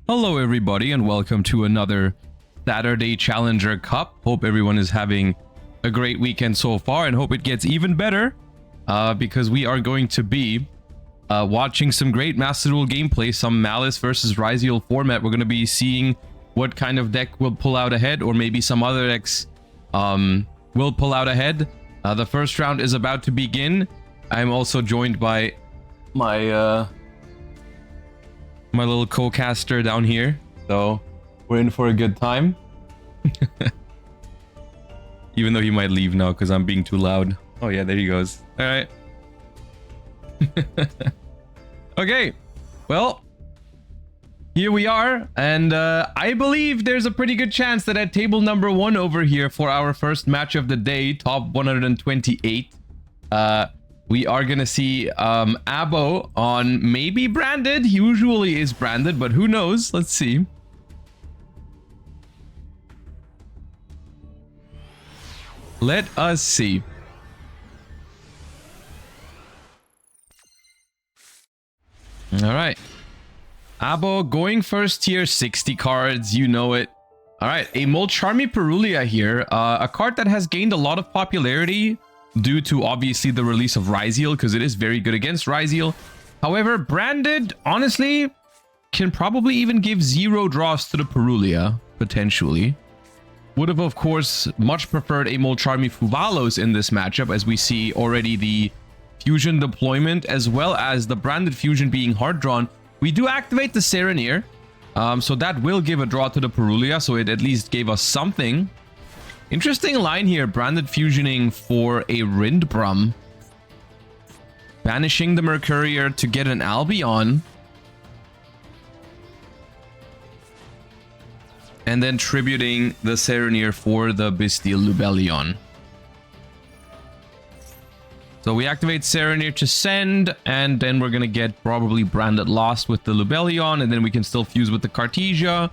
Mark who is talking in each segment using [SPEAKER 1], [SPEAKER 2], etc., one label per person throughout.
[SPEAKER 1] Hello everybody and welcome to another Saturday Challenger Cup. Hope everyone is having a great weekend so far and hope it gets even better because we are going to be watching some great Master Duel gameplay, some Maliss versus Ryzeal format. We're going to be seeing what kind of deck will pull out ahead, or maybe some other decks will pull out ahead. The first round is about to begin. I'm also joined by my little co-caster down here, so we're in for a good time. Even though he might leave now because I'm being too loud. Oh yeah, there he goes. All right. Okay, well, here we are, and I believe there's a pretty good chance that at table number 1 over here for our first match of the day, top 128, we are gonna see Abo on maybe branded. He usually is branded, but who knows? Let's see. Let us see. All right. Abo going first here, 60 cards, you know it. All right, a Molcharmi Perulia here, a card that has gained a lot of popularity due to obviously the release of Ryzeal, because it is very good against Ryzeal. However, branded, honestly, can probably even give 0 draws to the Perulia, potentially. Would have, of course, much preferred a Molcharmi Fuvalos in this matchup, as we see already the fusion deployment, as well as the branded fusion being hard drawn. We do activate the Serenir, so that will give a draw to the Perulia, so it at least gave us something. Interesting line here, branded fusioning for a Rindbrum. Banishing the Mercurier to get an Albion. And then tributing the Serenir for the Bestial Lubellion. So we activate Serenir to send, and then we're going to get probably branded Lost with the Lubellion, and then we can still fuse with the Cartesia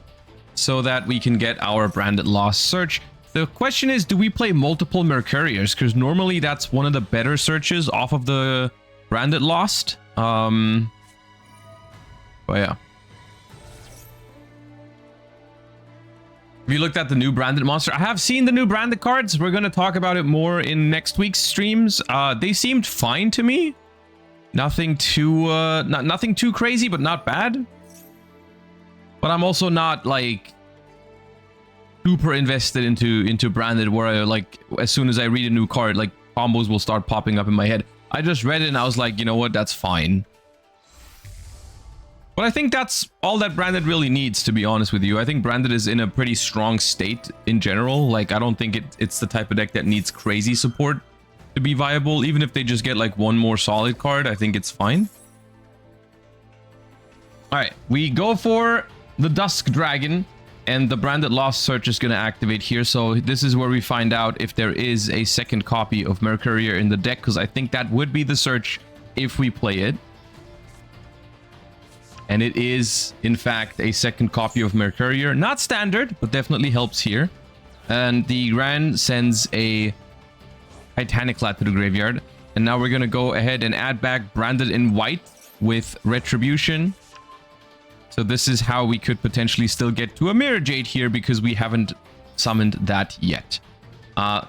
[SPEAKER 1] so that we can get our branded Lost search. The question is, do we play multiple Mercuriers? Because normally that's one of the better searches off of the branded Lost. But yeah. Have you looked at the new branded monster? I have seen the new branded cards. We're going to talk about it more in next week's streams. They seemed fine to me. Nothing too nothing too crazy, but not bad. But I'm also not like super invested into branded, where I, like, as soon as I read a new card, like, combos will start popping up in my head. I just read it and I was like, you know what, that's fine. But I think that's all that branded really needs, to be honest with you. I think branded is in a pretty strong state in general. Like, I don't think it's the type of deck that needs crazy support to be viable. Even if they just get like one more solid card, I think it's fine. All right, we go for the Dusk Dragon. And the branded Lost search is going to activate here. So this is where we find out if there is a second copy of Mercurier in the deck, because I think that would be the search if we play it. And it is, in fact, a second copy of Mercurier. Not standard, but definitely helps here. And the Gran sends a Titanic Lad to the graveyard. And now we're going to go ahead and add back branded in white with Retribution. So this is how we could potentially still get to a Mirror Jade here because we haven't summoned that yet.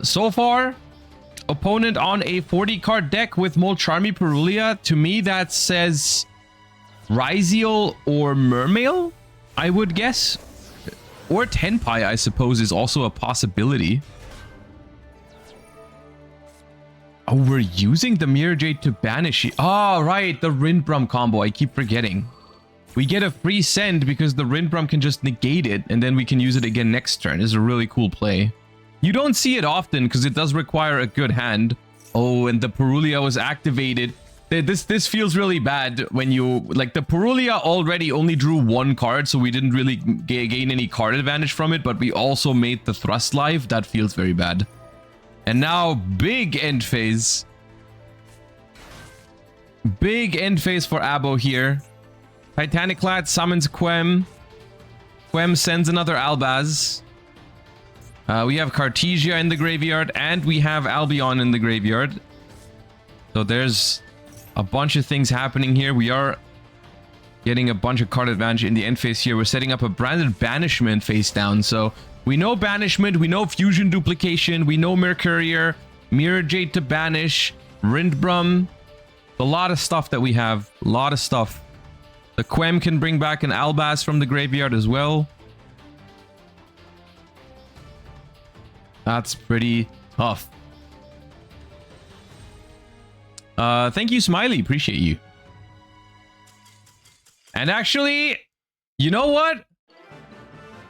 [SPEAKER 1] So far, opponent on a 40 card deck with Molcharmi Perulia. To me, that says Ryzeal or Mermail, I would guess. Or Tenpai, I suppose, is also a possibility. Oh, we're using the Mirror Jade to banish it. Oh, right, the Rindbrum combo. I keep forgetting. We get a free send because the Rindbrum can just negate it, and then we can use it again next turn. It's a really cool play. You don't see it often because it does require a good hand. Oh, and the Perulia was activated. This feels really bad when you... Like, the Perulia already only drew one card, so we didn't really gain any card advantage from it, but we also made the Thrust live. That feels very bad. And now, big end phase. Big end phase for Abo here. Titaniclad summons Quem. Quem sends another Albaz. We have Cartesia in the graveyard, and we have Albion in the graveyard. So there's a bunch of things happening here. We are getting a bunch of card advantage in the end phase here. We're setting up a branded banishment face down. So we know banishment, we know fusion duplication, we know Mercurier, Mirror Jade to banish, Rindbrum. A lot of stuff that we have. A lot of stuff. The Quem can bring back an Albaz from the graveyard as well. That's pretty tough. Thank you, Smiley. Appreciate you. And actually, you know what?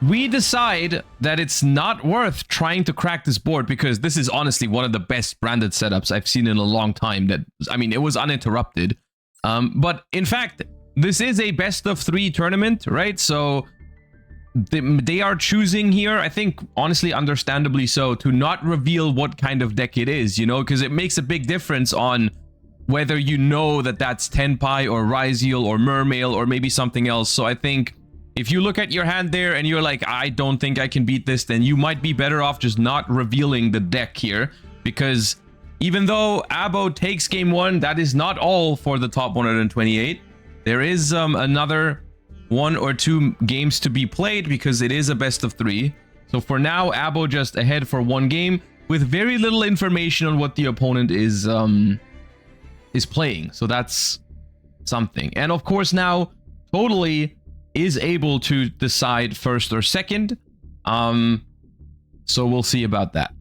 [SPEAKER 1] We decide that it's not worth trying to crack this board because this is honestly one of the best branded setups I've seen in a long time. That, I mean, it was uninterrupted. But in fact, this is a best of 3 tournament, right? So they are choosing here, I think, honestly, understandably so, to not reveal what kind of deck it is, you know, because it makes a big difference on whether you know that that's Tenpai or Ryzeal or Mermail or maybe something else. So I think if you look at your hand there and you're like, I don't think I can beat this, then you might be better off just not revealing the deck here, because even though Abo takes game 1, that is not all for the top 128. There is another 1 or 2 games to be played because it is a best of 3. So for now, Abo just ahead for 1 game with very little information on what the opponent is playing. So that's something. And of course now, Totally is able to decide first or second. So we'll see about that.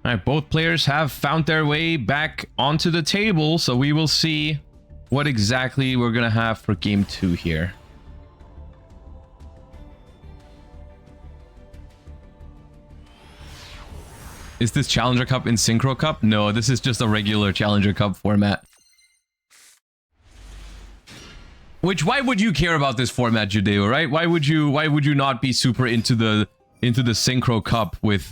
[SPEAKER 1] All right, both players have found their way back onto the table, so we will see what exactly we're gonna have for game 2 here. Is this Challenger Cup in Synchro Cup? No, this is just a regular Challenger Cup format. Which, why would you care about this format, Judeo, right? Why would you not be super into the Synchro Cup with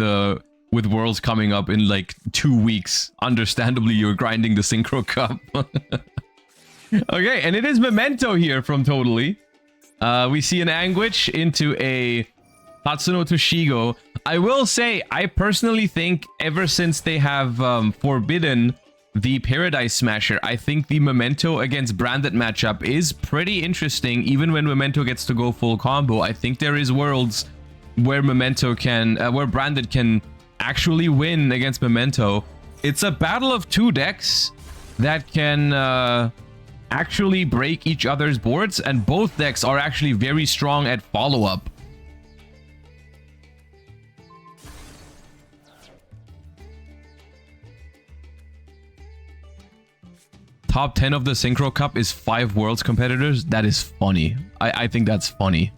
[SPEAKER 1] Worlds coming up in like 2 weeks? Understandably, you're grinding the Synchro Cup. Okay, and it is Memento here from Totally. We see an Anguish into a Tatsuno Toshigo. I will say, I personally think ever since they have forbidden the Paradise Smasher, I think the Memento against Branded matchup is pretty interesting. Even when Memento gets to go full combo, I think there is worlds where Memento can, where Branded can actually win against Memento. It's a battle of 2 decks that can actually break each other's boards, and both decks are actually very strong at follow-up. Top 10 of the Synchro Cup is 5 Worlds competitors. That is funny. I think that's funny.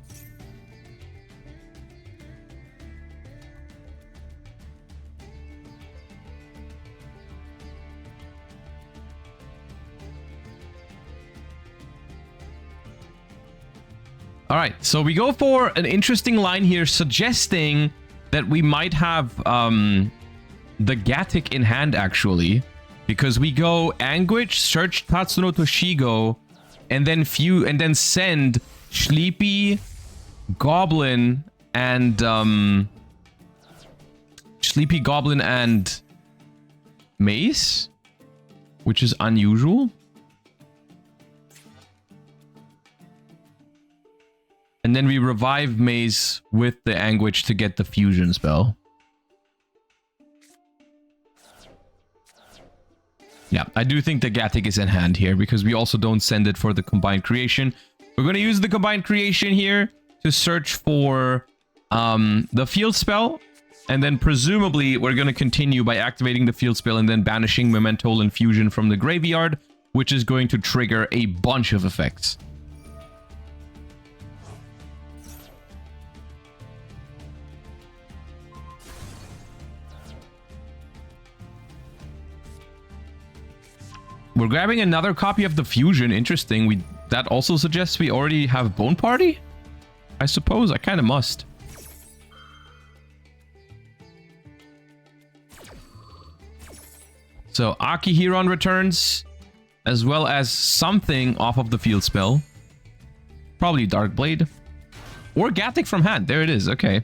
[SPEAKER 1] All right, so we go for an interesting line here, suggesting that we might have the Gatic in hand, actually, because we go Anguish, search Tatsuno Toshigo, and then send Sleepy, Goblin, and Mace, which is unusual. And then we revive Mace with the Anguish to get the fusion spell. Yeah, I do think the Gathic is in hand here because we also don't send it for the combined creation. We're going to use the combined creation here to search for the field spell. And then presumably we're going to continue by activating the field spell and then banishing Memento and Fusion from the graveyard, which is going to trigger a bunch of effects. We're grabbing another copy of the Fusion. Interesting. That also suggests we already have Bone Party? I suppose. I kind of must. So Akihiron returns, as well as something off of the field spell. Probably Darkblade. Or Gathic from hand. There it is. Okay.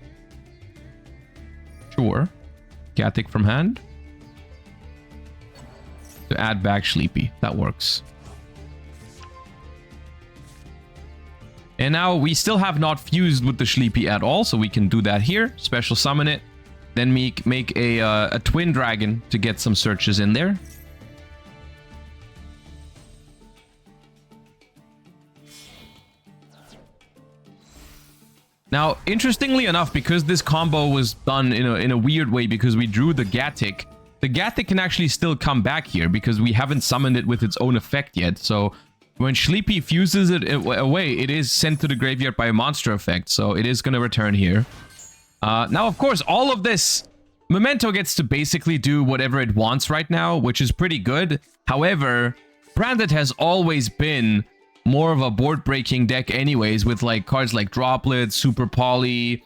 [SPEAKER 1] Sure. Gathic from hand. To add back Sleepy. That works. And now we still have not fused with the Sleepy at all, so we can do that here. Special summon it. Then make a twin dragon to get some searches in there. Now, interestingly enough, because this combo was done in a weird way, because we drew the Gathic can actually still come back here because we haven't summoned it with its own effect yet. So when Sleepy fuses it away, it is sent to the graveyard by a monster effect. So it is going to return here. Now, of course, all of this, Memento gets to basically do whatever it wants right now, which is pretty good. However, Branded has always been more of a board-breaking deck anyways, with like cards like Droplet, Super Poly,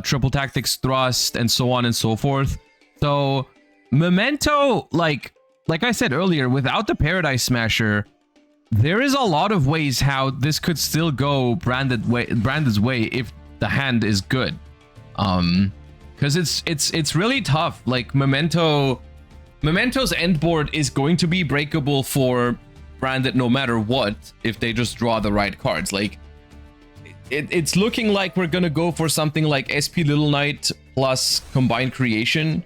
[SPEAKER 1] Triple Tactics Thrust, and so on and so forth. So Memento, like I said earlier, without the Paradise Smasher, there is a lot of ways how this could still go Branded's way if the hand is good. Because it's really tough. Like Memento's end board is going to be breakable for Branded no matter what if they just draw the right cards. Like it's looking like we're gonna go for something like SP Little Knight plus Combined Creation,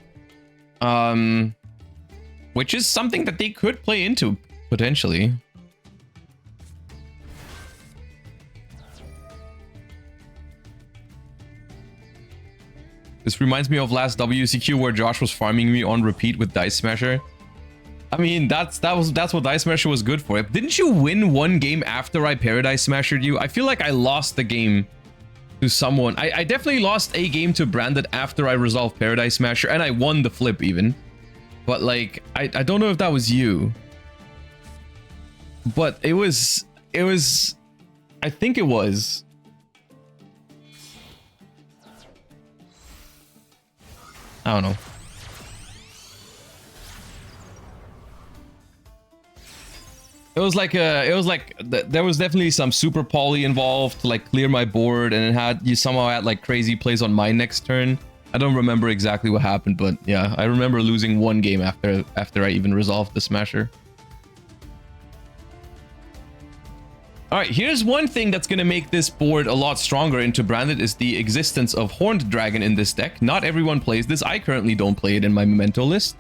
[SPEAKER 1] which is something that they could play into potentially. This reminds me of last WCQ where Josh was farming me on repeat with Dice Smasher. I mean, that's what Dice Smasher was good for. Didn't you win one game after I Paradise Smashered you? I feel like I lost the game to someone. I definitely lost a game to Branded after I resolved Paradise Smasher, and I won the flip even. But like, I don't know if that was you. But it was, I think it was. I don't know. It was like there was definitely some super poly involved to like clear my board, and you somehow had like crazy plays on my next turn. I don't remember exactly what happened, but yeah, I remember losing one game after I even resolved the Smasher. All right, here's one thing that's going to make this board a lot stronger into Branded is the existence of Horned Dragon in this deck. Not everyone plays this. I currently don't play it in my Memento list,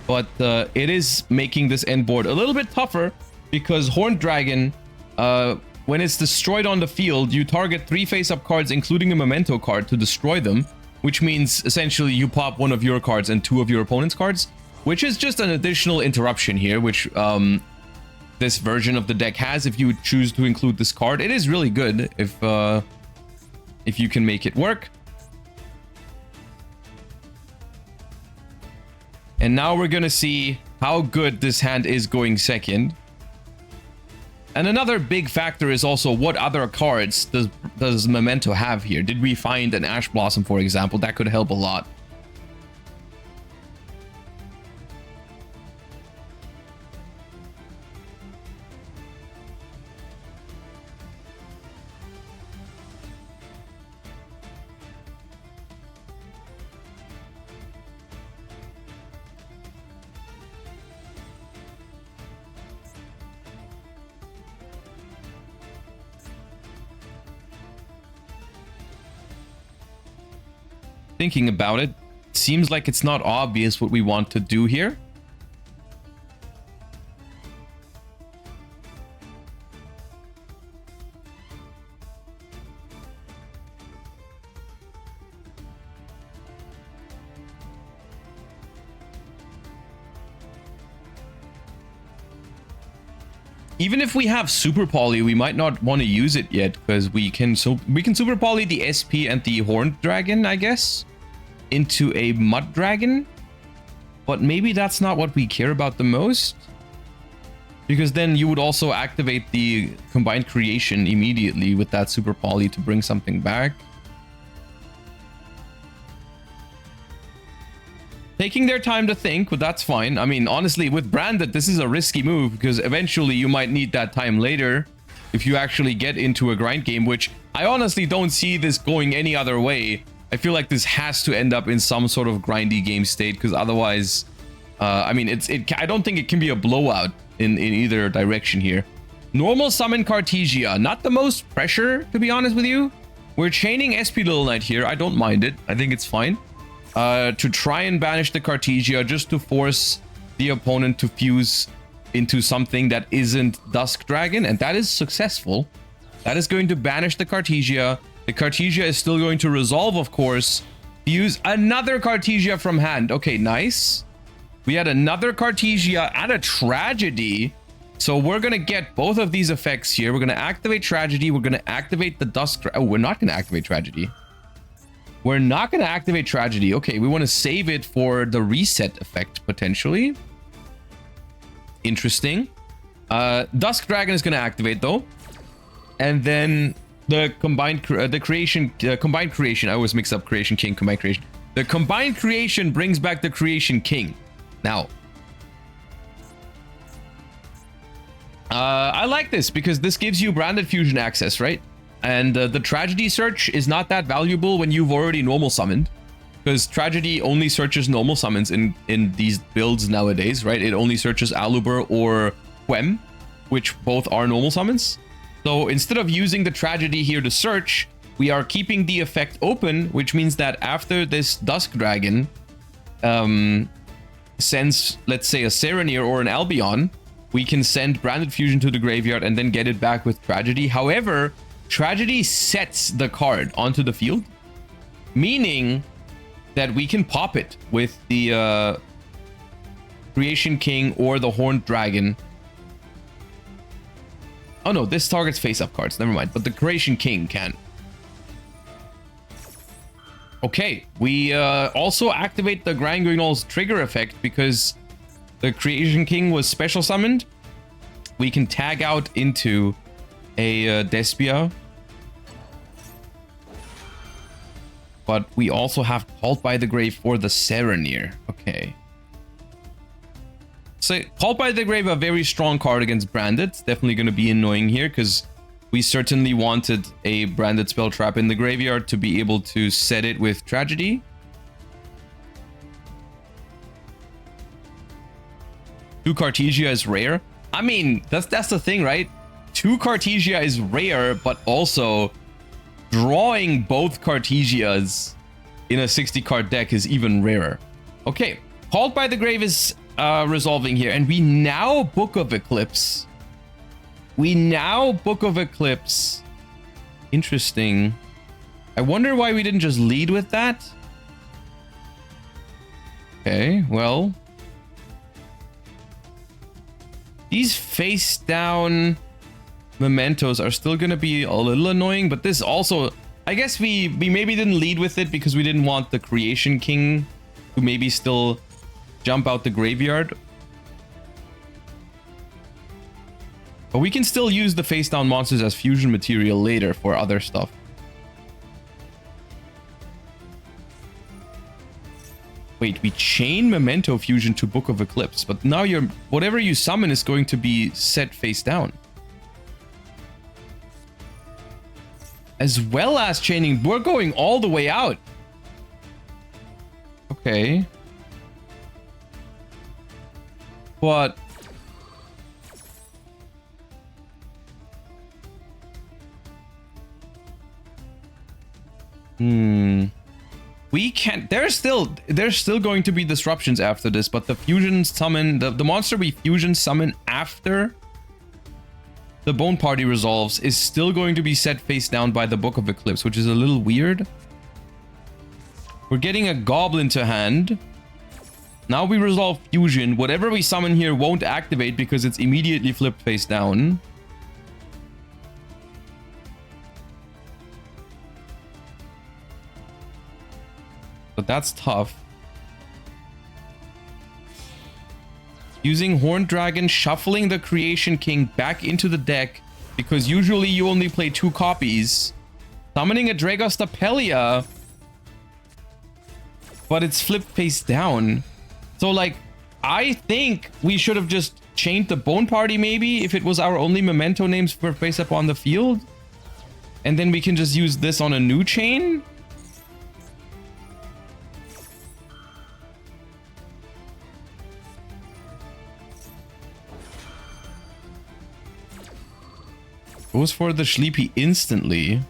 [SPEAKER 1] but it is making this end board a little bit tougher because Horned Dragon, when it's destroyed on the field, you target 3 face-up cards, including a Memento card, to destroy them, which means essentially you pop one of your cards and 2 of your opponent's cards, which is just an additional interruption here, which this version of the deck has if you choose to include this card. It is really good if you can make it work. And now we're gonna see how good this hand is going second. And another big factor is also what other cards does Memento have here? Did we find an Ash Blossom, for example? That could help a lot. thinking about it, seems like it's not obvious what we want to do here. Even if we have super poly, we might not want to use it yet because we can super poly the SP and the horned dragon, I guess, into a mud dragon. But maybe that's not what we care about the most, because then you would also activate the combined creation immediately with that super poly to bring something back. Taking their time to think, but that's fine. I mean, honestly, with Branded, this is a risky move because eventually you might need that time later if you actually get into a grind game, which I honestly don't see this going any other way. I feel like this has to end up in some sort of grindy game state because otherwise, I mean, I don't think it can be a blowout in either direction here. Normal summon Cartesia, not the most pressure, to be honest with you. We're chaining SP Little Knight here. I don't mind it. I think it's fine. To try and banish the Cartesia just to force the opponent to fuse into something that isn't Dusk Dragon, and that is successful. That is going to banish the Cartesia. The Cartesia is still going to resolve, of course. Fuse another Cartesia from hand. Okay, nice. We had another Cartesia and a Tragedy. So we're going to get both of these effects here. We're going to activate Tragedy. We're going to activate the Dusk... Oh, we're not going to activate Tragedy. We're not going to activate Tragedy. Okay, we want to save it for the reset effect, potentially. Interesting. Dusk Dragon is going to activate, though. And then the combined creation... I always mix up Creation King, Combined Creation. The Combined Creation brings back the Creation King. Now... I like this because this gives you Branded Fusion access, right? And the Tragedy search is not that valuable when you've already normal summoned, because Tragedy only searches normal summons in these builds nowadays, right? It only searches Aluber or Quem, which both are normal summons. So instead of using the Tragedy here to search, we are keeping the effect open, which means that after this Dusk Dragon sends, let's say, a Serenir or an Albion, we can send Branded Fusion to the graveyard and then get it back with Tragedy. However, Tragedy sets the card onto the field, meaning that we can pop it with the Creation King or the Horned Dragon. Oh no, this targets face-up cards. Never mind, but the Creation King can. Okay, we also activate the Granguignol's trigger effect because the Creation King was special summoned. We can tag out into a Despia. But we also have Called by the Grave for the Serenir. Okay. So Called by the Grave, a very strong card against Branded. It's definitely going to be annoying here because we certainly wanted a Branded spell trap in the graveyard to be able to set it with Tragedy. Two Cartesia is rare. I mean, that's the thing, right? Two Cartesia is rare, but also drawing both Cartesias in a 60 card deck is even rarer. Okay, Called by the Grave is resolving here, and we now Book of Eclipse. Interesting. I wonder why we didn't just lead with that. Okay, well, these face down mementos are still going to be a little annoying, but this also, I guess we maybe didn't lead with it because we didn't want the Creation King to maybe still jump out the graveyard. But we can still use the face down monsters as fusion material later for other stuff. Wait, we chain Memento Fusion to Book of Eclipse, but now whatever you summon is going to be set face down. As well as chaining, we're going all the way out. Okay. But We can't... There's still going to be disruptions after this, but the fusion summon... The monster we fusion summon after the Bone Party resolves is still going to be set face down by the Book of Eclipse, which is a little weird. We're getting a Goblin to hand. Now we resolve fusion. Whatever we summon here won't activate because it's immediately flipped face down. But that's tough. Using Horned Dragon, shuffling the Creation King back into the deck because usually you only play 2 copies. Summoning a Dragostapelia, but it's flipped face down. So, like, I think we should have just chained the Bone Party, maybe, if it was our only memento names for face up on the field. And then we can just use this on a new chain. Goes for the Sleepy instantly.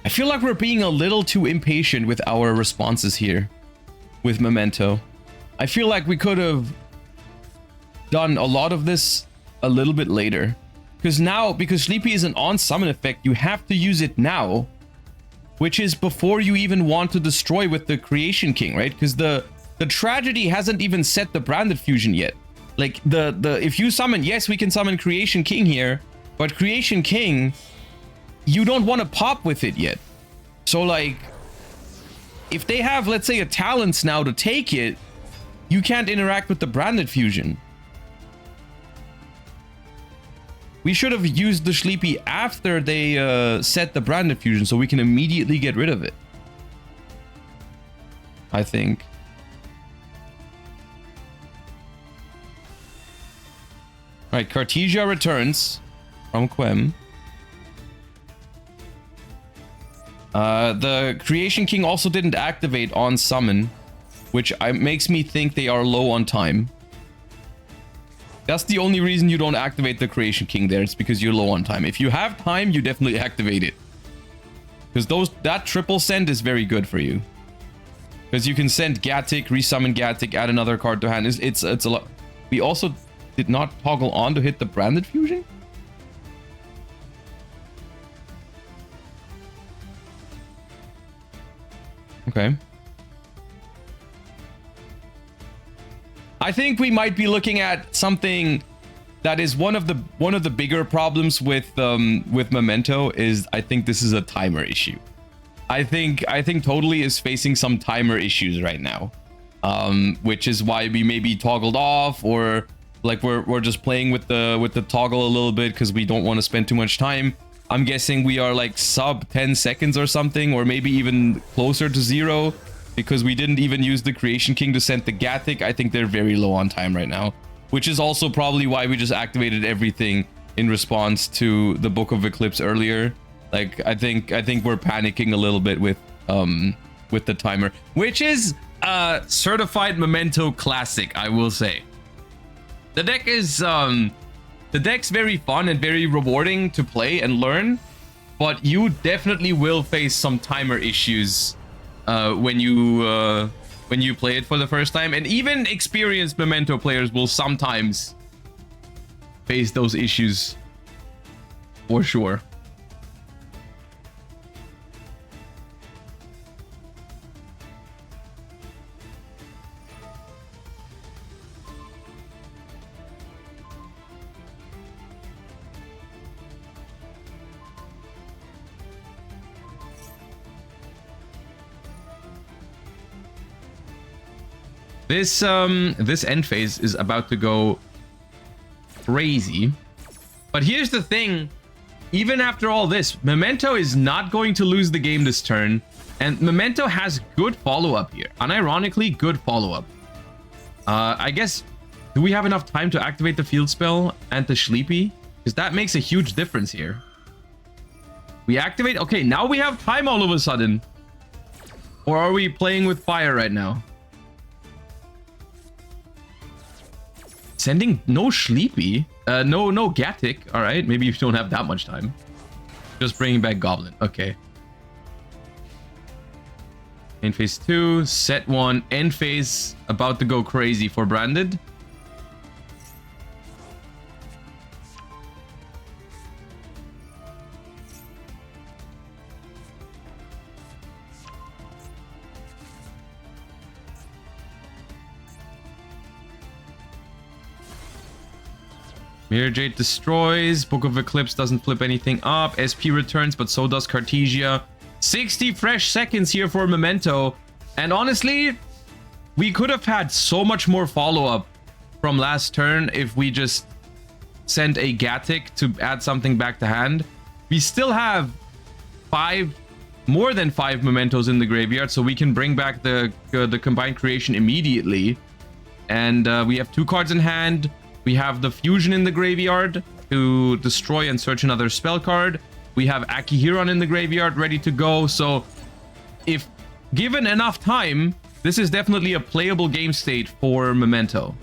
[SPEAKER 1] I feel like we're being a little too impatient with our responses here with Memento. I feel like we could have done a lot of this a little bit later. Because Sleepy is an on-summon effect, you have to use it now. Which is before you even want to destroy with the Creation King, right? Because the Tragedy hasn't even set the Branded Fusion yet. Like, if you summon, yes, we can summon Creation King here, but Creation King, you don't want to pop with it yet. So, like, if they have, let's say, a Talents now to take it, you can't interact with the Branded Fusion. We should have used the Sleepy after they set the Branded Fusion so we can immediately get rid of it. I think. Alright, Cartesia returns from Quem. The Creation King also didn't activate on summon, which makes me think they are low on time. That's the only reason you don't activate the Creation King there. It's because you're low on time. If you have time, you definitely activate it. Because that triple send is very good for you. Because you can send Gatic, resummon Gatic, add another card to hand. It's a lot. We also did not toggle on to hit the Branded Fusion. Okay. I think we might be looking at something that is one of the bigger problems with Memento is I think this is a timer issue. I think Totally is facing some timer issues right now, which is why we maybe toggled off, or like we're just playing with the toggle a little bit because we don't want to spend too much time. I'm guessing we are like sub 10 seconds or something, or maybe even closer to 0. Because we didn't even use the Creation King to send the Gatic. I think they're very low on time right now. Which is also probably why we just activated everything in response to the Book of Eclipse earlier. Like, I think we're panicking a little bit with the timer. Which is a certified Memento classic, I will say. The deck is... the deck's very fun and very rewarding to play and learn. But you definitely will face some timer issues when you play it for the first time, and even experienced Memento players will sometimes face those issues for sure. This end phase is about to go crazy. But here's the thing. Even after all this, Memento is not going to lose the game this turn. And Memento has good follow-up here. Unironically, good follow-up. I guess, do we have enough time to activate the field spell and the Sleepy? Because that makes a huge difference here. We activate... Okay, now we have time all of a sudden. Or are we playing with fire right now? Sending no Sleepy. No Gatic. All right, maybe you don't have that much time. Just bringing back Goblin. Okay. Main phase 2, set 1, end phase about to go crazy for Branded. Mirror Jade destroys. Book of Eclipse doesn't flip anything up. SP returns, but so does Cartesia. 60 fresh seconds here for Memento. And honestly, we could have had so much more follow-up from last turn if we just sent a Gatic to add something back to hand. We still have more than 5 Mementos in the graveyard, so we can bring back the Combined Creation immediately. And we have 2 cards in hand. We have the Fusion in the graveyard to destroy and search another spell card. We have Akihiron in the graveyard ready to go. So if given enough time, this is definitely a playable game state for Memento.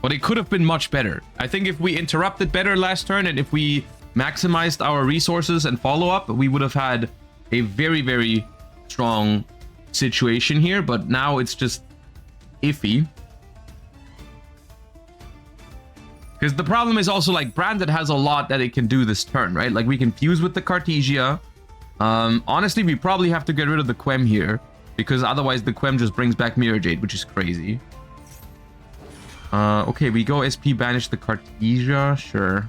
[SPEAKER 1] But it could have been much better. I think if we interrupted better last turn and if we maximized our resources and follow-up, we would have had a very, very strong situation here. But now it's just iffy. Because the problem is also, like, Branded has a lot that it can do this turn, right? Like, we can fuse with the Cartesia. Honestly, we probably have to get rid of the Quem here, because otherwise the Quem just brings back Mirror Jade, which is crazy. Okay, we go SP banish the Cartesia, sure.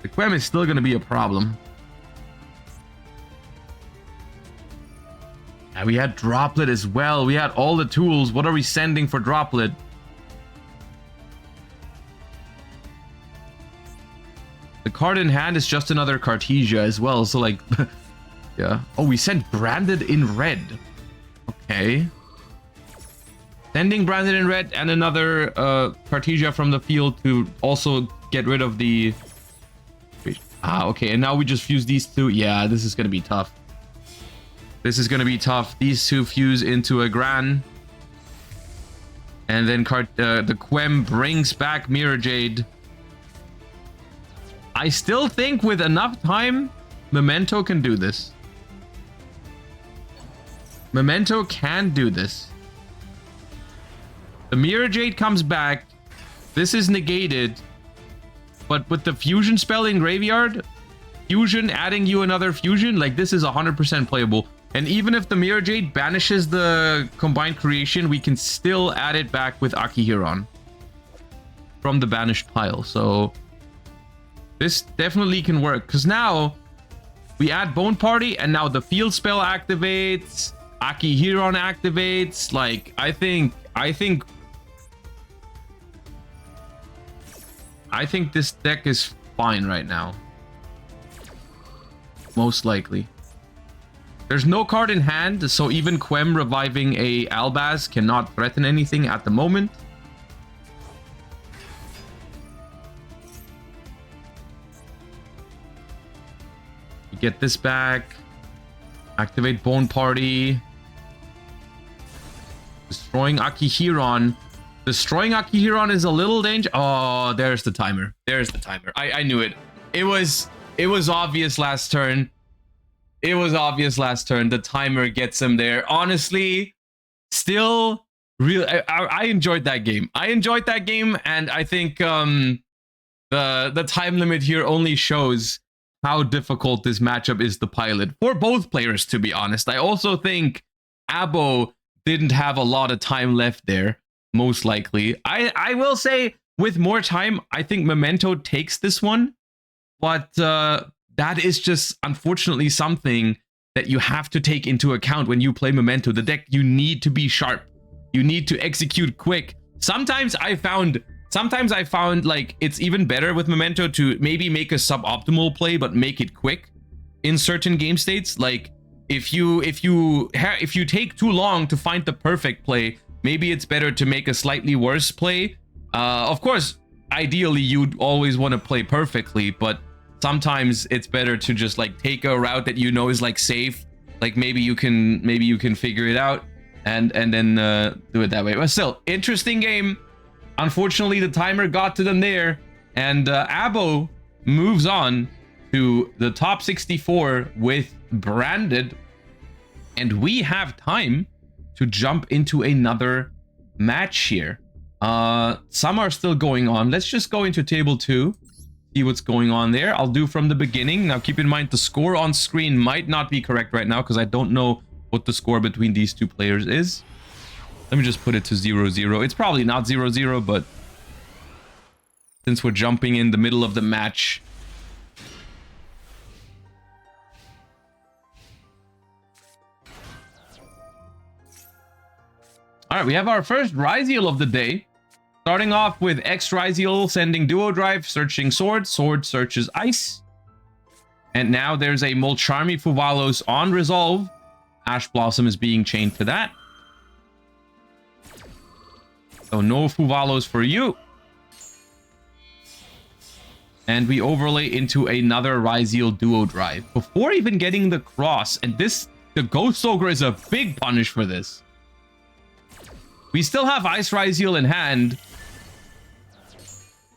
[SPEAKER 1] The Quem is still going to be a problem. And we had Droplet as well. We had all the tools. What are we sending for Droplet? The card in hand is just another Cartesia as well. So, like, yeah. Oh, we sent Branded in red. Okay. Sending Branded in red and another Cartesia from the field to also get rid of the... Ah, okay. And now we just fuse these two. Yeah, this is going to be tough. This is going to be tough. These two fuse into a Gran. And then the Quem brings back Mirror Jade. I still think with enough time, Memento can do this. Memento can do this. The Mirror Jade comes back. This is negated. But with the Fusion spell in Graveyard, Fusion adding you another Fusion, like, this is 100% playable. And even if the Mirror Jade banishes the Combined Creation, we can still add it back with Akihiron from the banished pile. So this definitely can work, because now we add Bone Party and now the field spell activates, Akihiron activates. Like, I think this deck is fine right now. Most likely. There's no card in hand, so even Quem reviving a Albaz cannot threaten anything at the moment. You get this back. Activate Bone Party. Destroying Akihiron. Destroying Akihiron is a little dangerous. Oh, there's the timer. There's the timer. I knew it. It was obvious last turn. It was obvious last turn. The timer gets him there. Honestly, still, I enjoyed that game. I enjoyed that game, and I think the time limit here only shows how difficult this matchup is to pilot for both players, to be honest. I also think Abo didn't have a lot of time left there, most likely. I will say, with more time, I think Memento takes this one, but that is just unfortunately something that you have to take into account when you play Memento. The deck, you need to be sharp. You need to execute quick. Sometimes I found like it's even better with Memento to maybe make a suboptimal play but make it quick in certain game states. Like if you take too long to find the perfect play, maybe it's better to make a slightly worse play. Of course, ideally you'd always want to play perfectly, but sometimes it's better to just like take a route that you know is like safe. Like maybe you can figure it out. and then do it that way. But still, interesting game. Unfortunately, the timer got to them there, and Abo moves on to the top 64 with Branded, and we have time to jump into another match here. Some are still going on. Let's just go into table 2, see what's going on there. I'll do from the beginning. Now keep in mind the score on screen might not be correct right now because I don't know what the score between these two players is. Let me just put it to 0-0. It's probably not 0-0, but since we're jumping in the middle of the match, all right, we have our first Ryzeal of the day. Starting off with X Ryzeal sending duo drive, searching sword. Sword searches ice. And now there's a Molcharmi Fuvalos on resolve. Ash Blossom is being chained to that. So no Fuvalos for you. And we overlay into another Ryzeal duo drive. Before even getting the cross, and the Ghost Ogre is a big punish for this. We still have Ice Ryzeal in hand.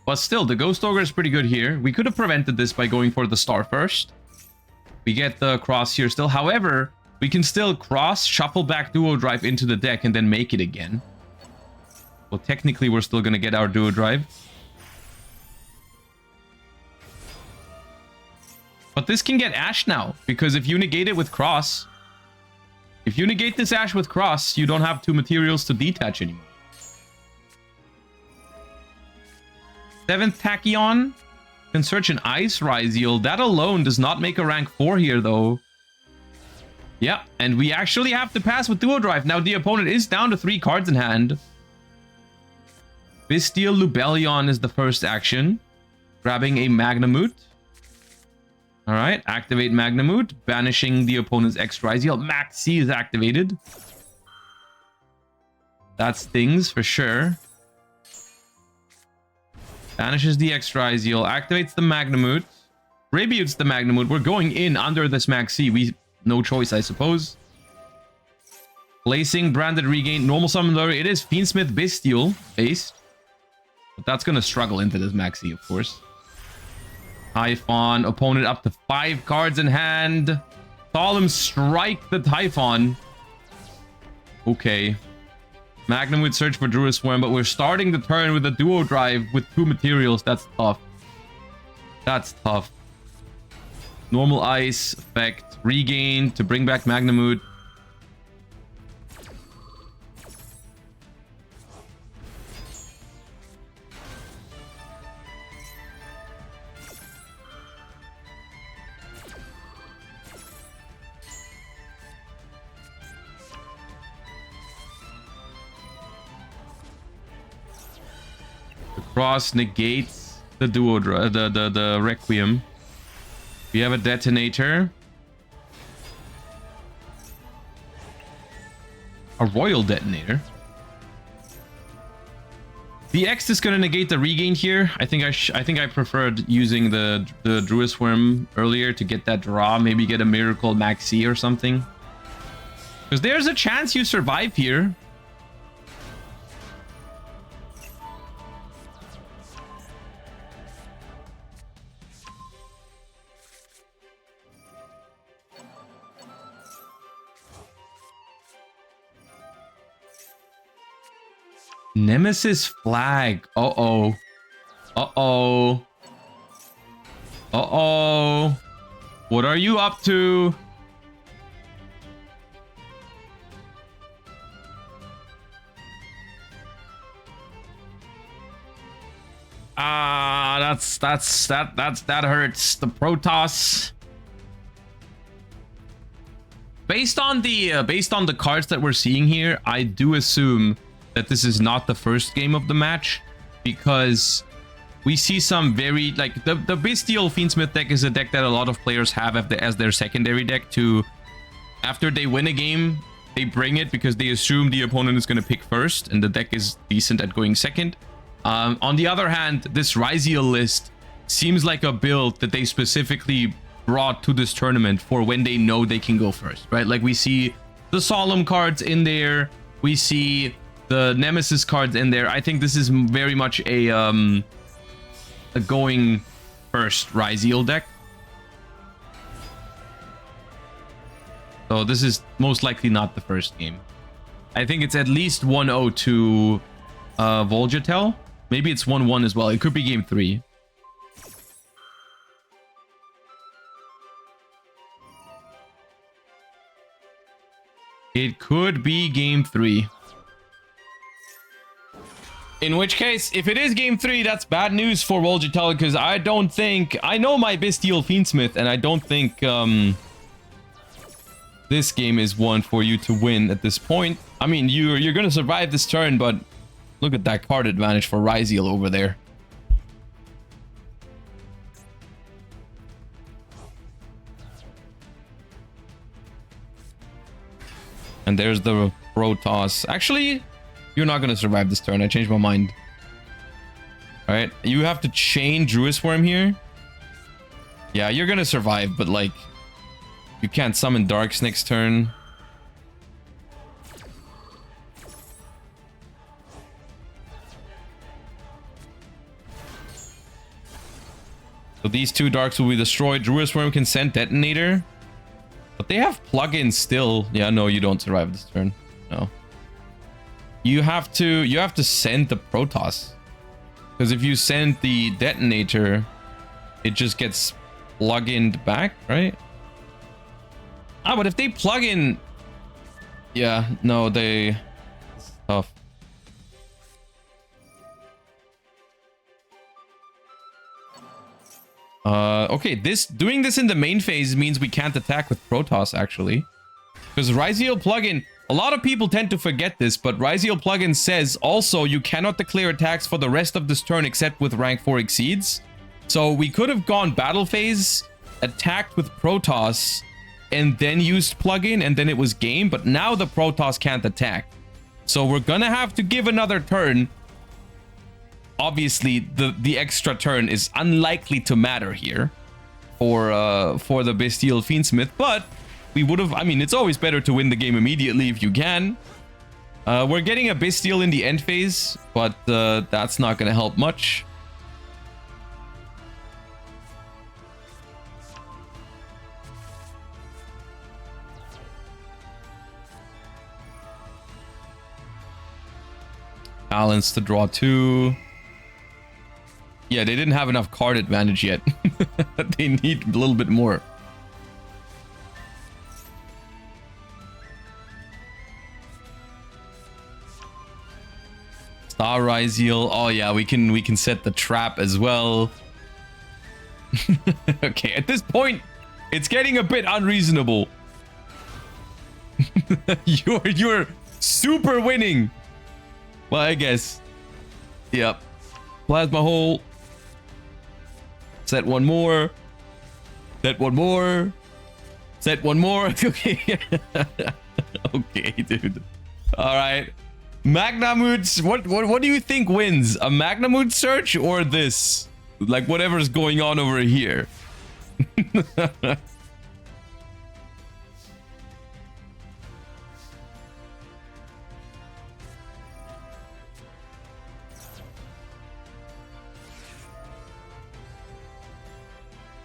[SPEAKER 1] But still, the Ghost Ogre is pretty good here. We could have prevented this by going for the star first. We get the cross here still. However, we can still cross, shuffle back duo drive into the deck, and then make it again. Well, technically, we're still going to get our duo drive. But this can get Ash now, because if you negate it with cross... If you negate this Ash with cross, you don't have 2 materials to detach anymore. 7th Tachyon can search an Ice Ryzeal. That alone does not make a rank 4 here, though. Yeah, and we actually have to pass with duo drive. Now, the opponent is down to 3 cards in hand. Bystial Lubellion is the first action. Grabbing a Magnemute. Alright, activate Magnemute, banishing the opponent's X Ryzeal. Max C is activated. That stings for sure. Banishes the X Ryzeal, activates the Magnemute, rebutes the Magnemute. We're going in under this Max C. No choice, I suppose. Placing Branded Regain, normal summon lower. It is Fiendsmith Bystial based. But that's going to struggle into this Max C, of course. Typhon, opponent up to 5 cards in hand. Solemn Strike the Typhon. Okay. Magnum would search for Druid Swarm, but we're starting the turn with a duo drive with 2 materials. That's tough. That's tough. Normal Ice, effect, Regain to bring back Magnemute. Cross negates the duo the Requiem. We have a detonator. A royal detonator. The X is gonna negate the regain here. I think I preferred using the Druid Swarm earlier to get that draw. Maybe get a Miracle Maxi or something. Because there's a chance you survive here. Nemesis Flag. Uh-oh. Uh-oh. Uh-oh. What are you up to? That hurts. The Protoss. Based on the cards that we're seeing here, I do assume that this is not the first game of the match, because we see some very, like, the Bystial Fiendsmith deck is a deck that a lot of players have as their secondary deck to, after they win a game, they bring it because they assume the opponent is going to pick first and the deck is decent at going second. On the other hand, this Ryzeal list seems like a build that they specifically brought to this tournament for when they know they can go first, right? Like, we see the Solemn cards in there. We see the Nemesis cards in there. I think this is very much a going first Ryzeal deck. So this is most likely not the first game. I think it's at least 1-0 to Volgetel. Maybe it's 1-1 as well. It could be game 3. It could be game 3. In which case, if it is game 3, that's bad news for Volgetel, because I don't think... I know my Bestial Fiendsmith, and I don't think this game is one for you to win at this point. I mean, you're going to survive this turn, but look at that card advantage for Ryzeal over there. And there's the Protoss. Actually, you're not going to survive this turn. I changed my mind. Alright, you have to chain Druisworm here. Yeah, you're going to survive, but like... You can't summon Darks next turn. So these 2 Darks will be destroyed. Druisworm can send Detonator. But they have plugins still. Yeah, no, you don't survive this turn. No. You have to send the Protoss. Because if you send the Detonator, it just gets plug-ined back, right? Ah, but if they plug in... Yeah, no, they... It's tough. Okay, doing this in the main phase means we can't attack with Protoss, actually. Because Ryzeal plugin... A lot of people tend to forget this, but Ryzeal plugin says also you cannot declare attacks for the rest of this turn except with rank 4 exceeds. So we could have gone battle phase, attacked with Protoss, and then used plugin, and then it was game, but now the Protoss can't attack. So we're gonna have to give another turn. Obviously, the extra turn is unlikely to matter here for the Bestial Fiendsmith, but we would have... I mean, it's always better to win the game immediately if you can. We're getting a Bestial in the end phase, but that's not gonna help much. Balance to draw 2. Yeah, they didn't have enough card advantage yet. They need a little bit more. Star Ryzeal. Oh yeah, we can set the trap as well. Okay, at this point, it's getting a bit unreasonable. You're super winning. Well, I guess. Yep. Plasma hole. Set one more. Set one more. Set one more. Okay. Okay, dude. All right. Magnamut. What do you think wins? A Magnamut search or this? Like whatever's going on over here.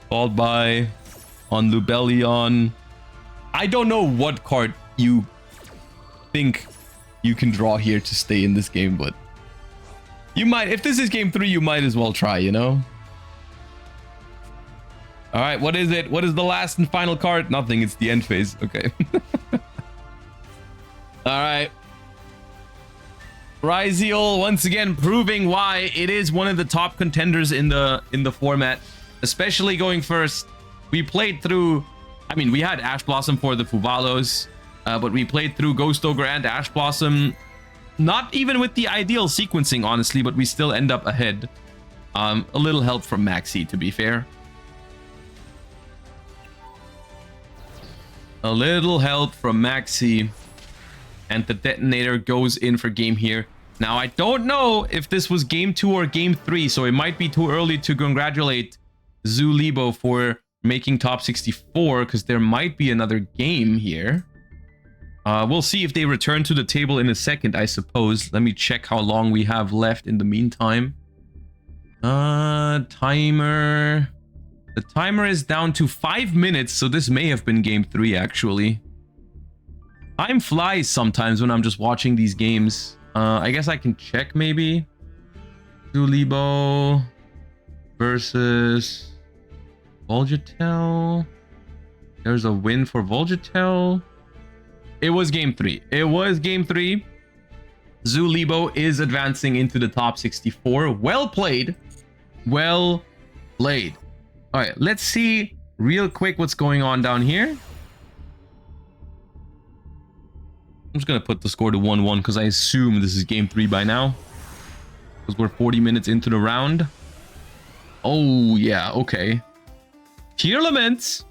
[SPEAKER 1] Followed by on Lubellion. I don't know what card you think you can draw here to stay in this game, but you might, if this is game 3, you might as well try, you know? All right, what is it? What is the last and final card? Nothing, it's the end phase. Okay. All right. Ryzeal once again proving why it is one of the top contenders in the format. Especially going first. We played through... I mean, we had Ash Blossom for the Fuvalos. But we played through Ghost Ogre and Ash Blossom. Not even with the ideal sequencing, honestly. But we still end up ahead. A little help from Maxi, to be fair. A little help from Maxi. And the Detonator goes in for game here. Now, I don't know if this was game 2 or game 3. So it might be too early to congratulate Zulibo for making top 64, because there might be another game here. We'll see if they return to the table in a second, I suppose. Let me check how long we have left in the meantime. Timer. The timer is down to 5 minutes, so this may have been game 3, actually. Time flies sometimes when I'm just watching these games. I guess I can check, maybe. Zulibo versus Volgetel. There's a win for Volgetel. It was game 3. It was game 3. Zulibo is advancing into the top 64. Well played. Well played. All right, let's see real quick what's going on down here. I'm just going to put the score to 1-1 because I assume this is game 3 by now. Because we're 40 minutes into the round. Oh, yeah, okay. Tearlaments.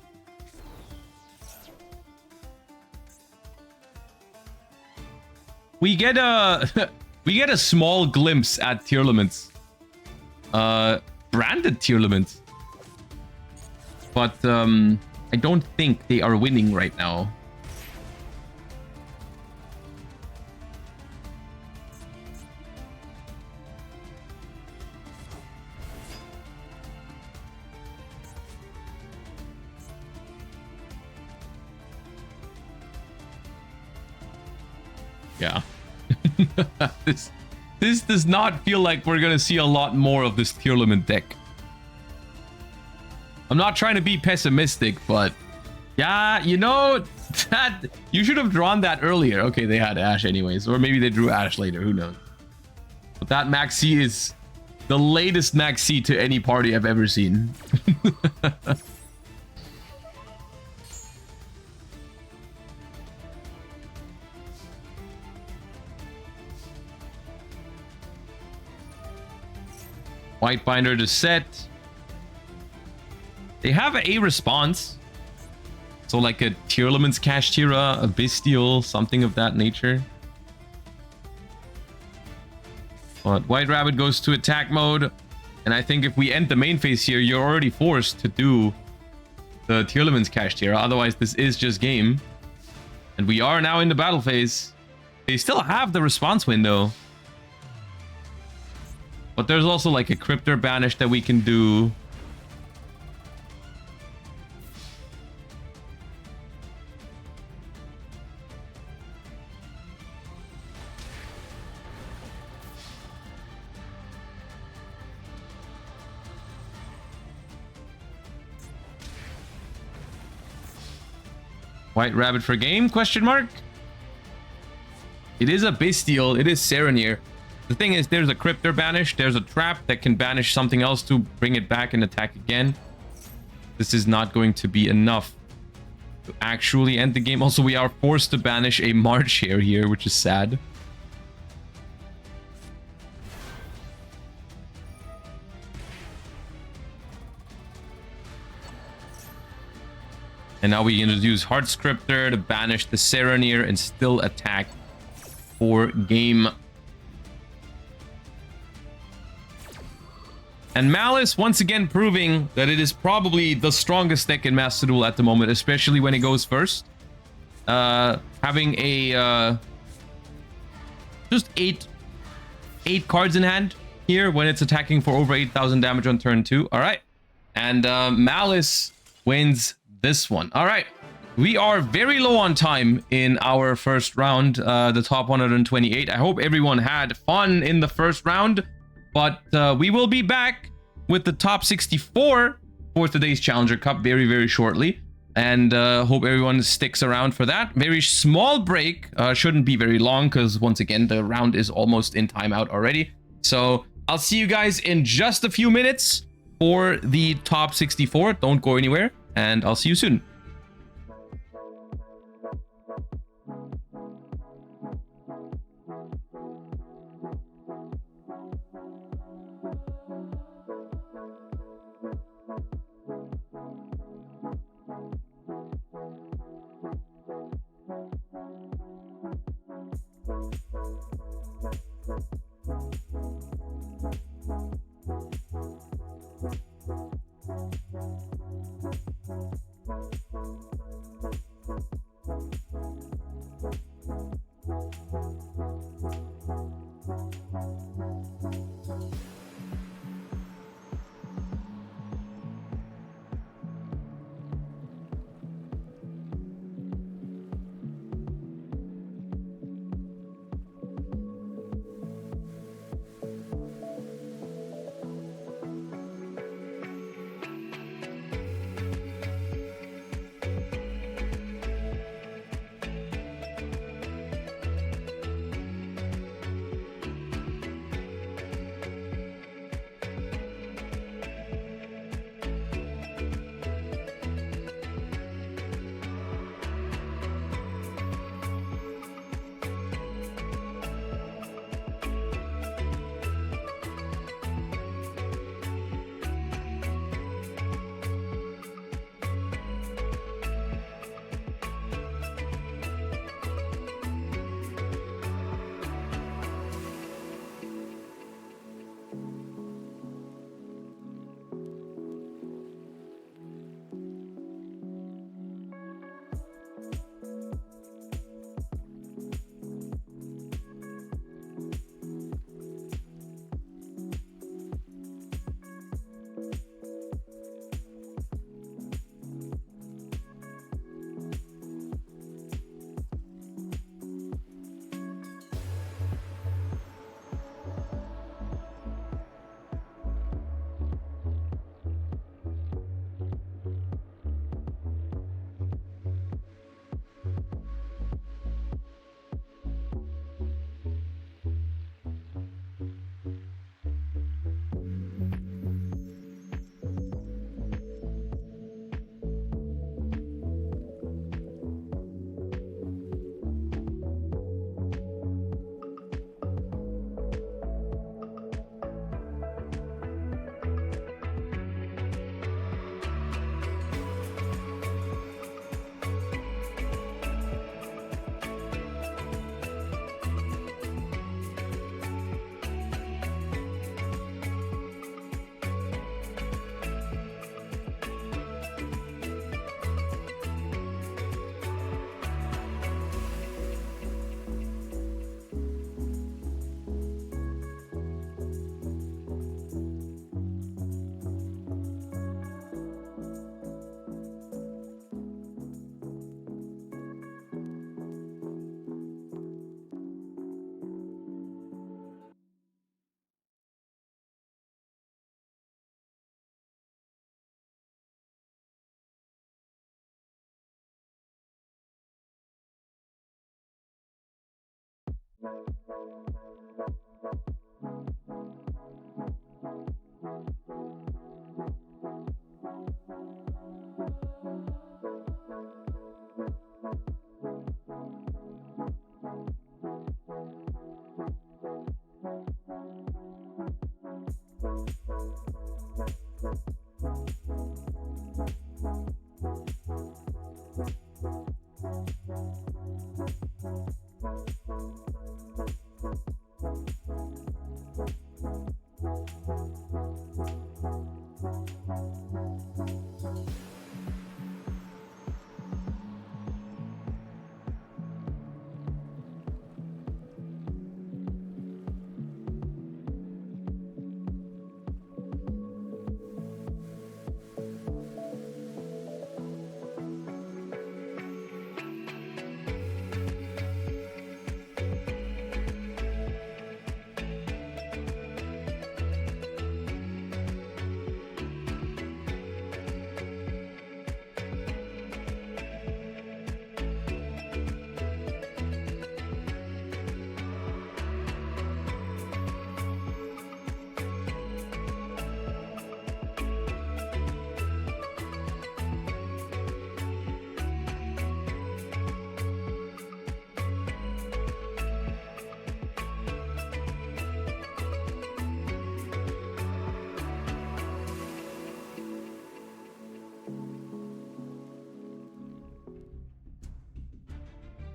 [SPEAKER 1] We get a small glimpse at Tearlaments. Branded Tearlaments. But I don't think they are winning right now. Yeah. This does not feel like we're gonna see a lot more of this Tearlament deck. I'm not trying to be pessimistic, but yeah, you know, that you should have drawn that earlier. Okay, they had Ash anyways, or maybe they drew Ash later, who knows. But that Maxi is the latest Maxi to any party I've ever seen. White Binder to set. They have a response. So like a Tearlament's Kashtira, a Bestial, something of that nature. But White Rabbit goes to attack mode. And I think if we end the main phase here, you're already forced to do the Tearlament's Kashtira. Otherwise, this is just game. And we are now in the battle phase. They still have the response window. But there's also like a Cryptor Banish that we can do. White Rabbit for game? Question mark. It is a Bestial. It is Serenir. The thing is, there's a Cryptor Banish. There's a trap that can banish something else to bring it back and attack again. This is not going to be enough to actually end the game. Also, we are forced to banish a March Hare here, which is sad. And now we introduce Heart Scriptor to banish the Serenir and still attack for game. And Maliss once again proving that it is probably the strongest deck in Master Duel at the moment, especially when it goes first. Having a just eight cards in hand here when it's attacking for over 8,000 damage on turn 2. All right, and Maliss wins this one. All right, we are very low on time in our first round, the top 128. I hope everyone had fun in the first round. But we will be back with the top 64 for today's Challenger Cup very, very shortly. And hope everyone sticks around for that. Very small break. Shouldn't be very long because, once again, the round is almost in timeout already. So I'll see you guys in just a few minutes for the top 64. Don't go anywhere. And I'll see you soon.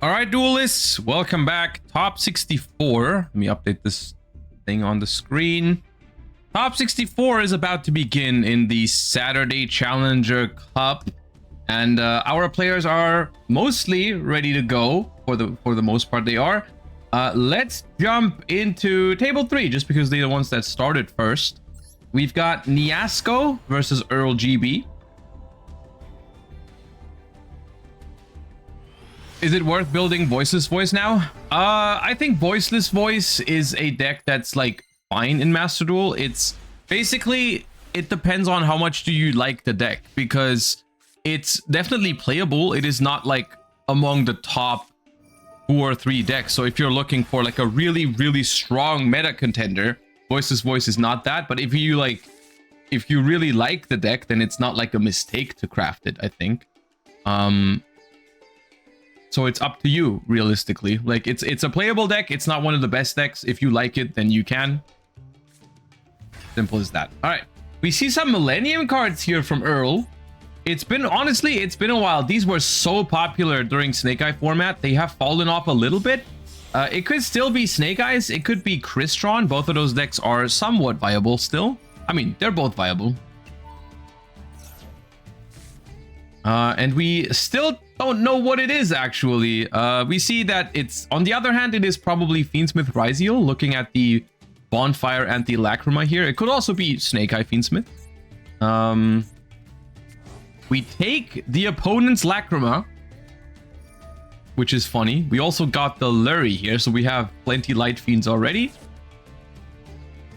[SPEAKER 1] All right, duelists, welcome back. Top 64. Let me update this thing on the screen. Top 64 is about to begin in the Saturday Challenger Cup, and our players are mostly ready to go. For the most part, they are. Let's jump into table 3, just because they're the ones that started first. We've got Niasco versus Earl GB. Is it worth building Voiceless Voice now? I think Voiceless Voice is a deck that's like fine in Master Duel. It's basically, it depends on how much do you like the deck, because it's definitely playable. It is not like among the top 2 or 3 decks. So if you're looking for like a really, really strong meta contender, Voiceless Voice is not that. But if you really like the deck, then it's not like a mistake to craft it, I think. So it's up to you, realistically. Like, it's a playable deck. It's not one of the best decks. If you like it, then you can. Simple as that. All right. We see some Millennium cards here from Earl. Honestly, it's been a while. These were so popular during Snake Eye format. They have fallen off a little bit. It could still be Snake Eyes. It could be Crystron. Both of those decks are somewhat viable still. I mean, they're both viable. And we still don't know what it is, actually. We see that it's... On the other hand, it is probably Fiendsmith Ryzeal, looking at the Bonfire and the Lacrima here. It could also be Snake Eye Fiendsmith. We take the opponent's Lacrima, which is funny. We also got the Lurie here, so we have plenty Light Fiends already.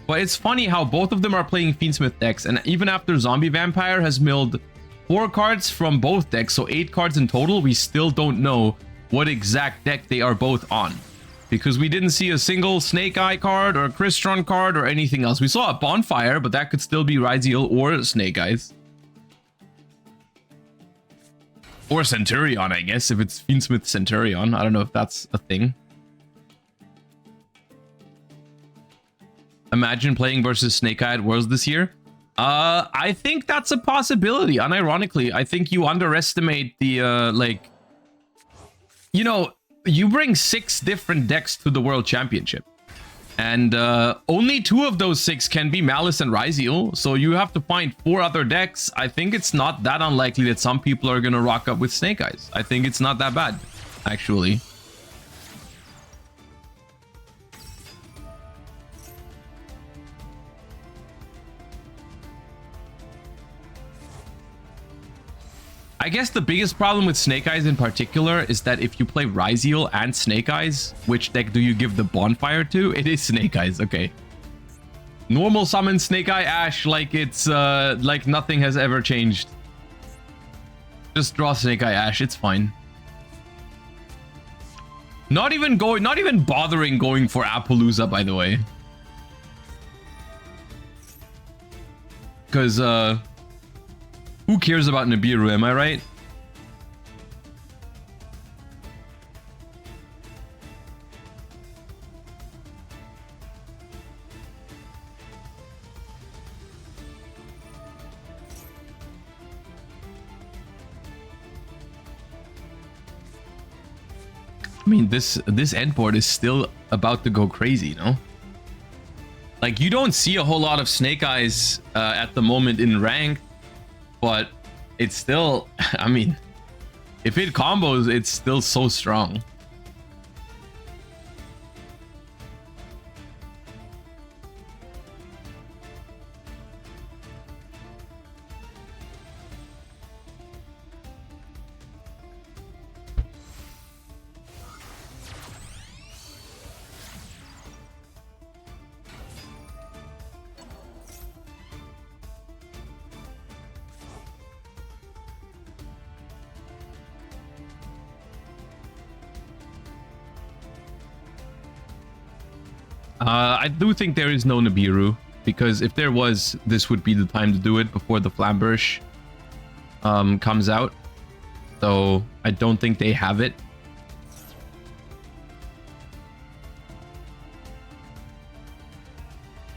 [SPEAKER 1] But it's funny how both of them are playing Fiendsmith decks, and even after Zombie Vampire has milled 4 cards from both decks, so 8 cards in total, we still don't know what exact deck they are both on, because we didn't see a single Snake Eye card or a Crystron card or anything else. We saw a Bonfire, but that could still be Ryzeal or Snake Eyes. Or Centurion, I guess, if it's Fiendsmith Centurion. I don't know if that's a thing. Imagine playing versus Snake Eye at Worlds this year. I think that's a possibility. Unironically, I think you underestimate the, like... You know, you bring 6 different decks to the World Championship. And only 2 of those 6 can be Maliss and Ryzeal. So you have to find 4 other decks. I think it's not that unlikely that some people are going to rock up with Snake Eyes. I think it's not that bad, actually. I guess the biggest problem with Snake Eyes in particular is that if you play Ryzeal and Snake Eyes, which deck do you give the Bonfire to? It is Snake Eyes, okay. Normal summon Snake Eye Ash like it's like nothing has ever changed. Just draw Snake Eye Ash, it's fine. Not even bothering going for Appaloosa, by the way. Because who cares about Nibiru, am I right? I mean, this end board is still about to go crazy, no? Like, you don't see a whole lot of Snake Eyes at the moment in ranked. But it's still, I mean, if it combos, it's still so strong. I do think there is no Nibiru, because if there was, this would be the time to do it before the Flamberge comes out. So I don't think they have it.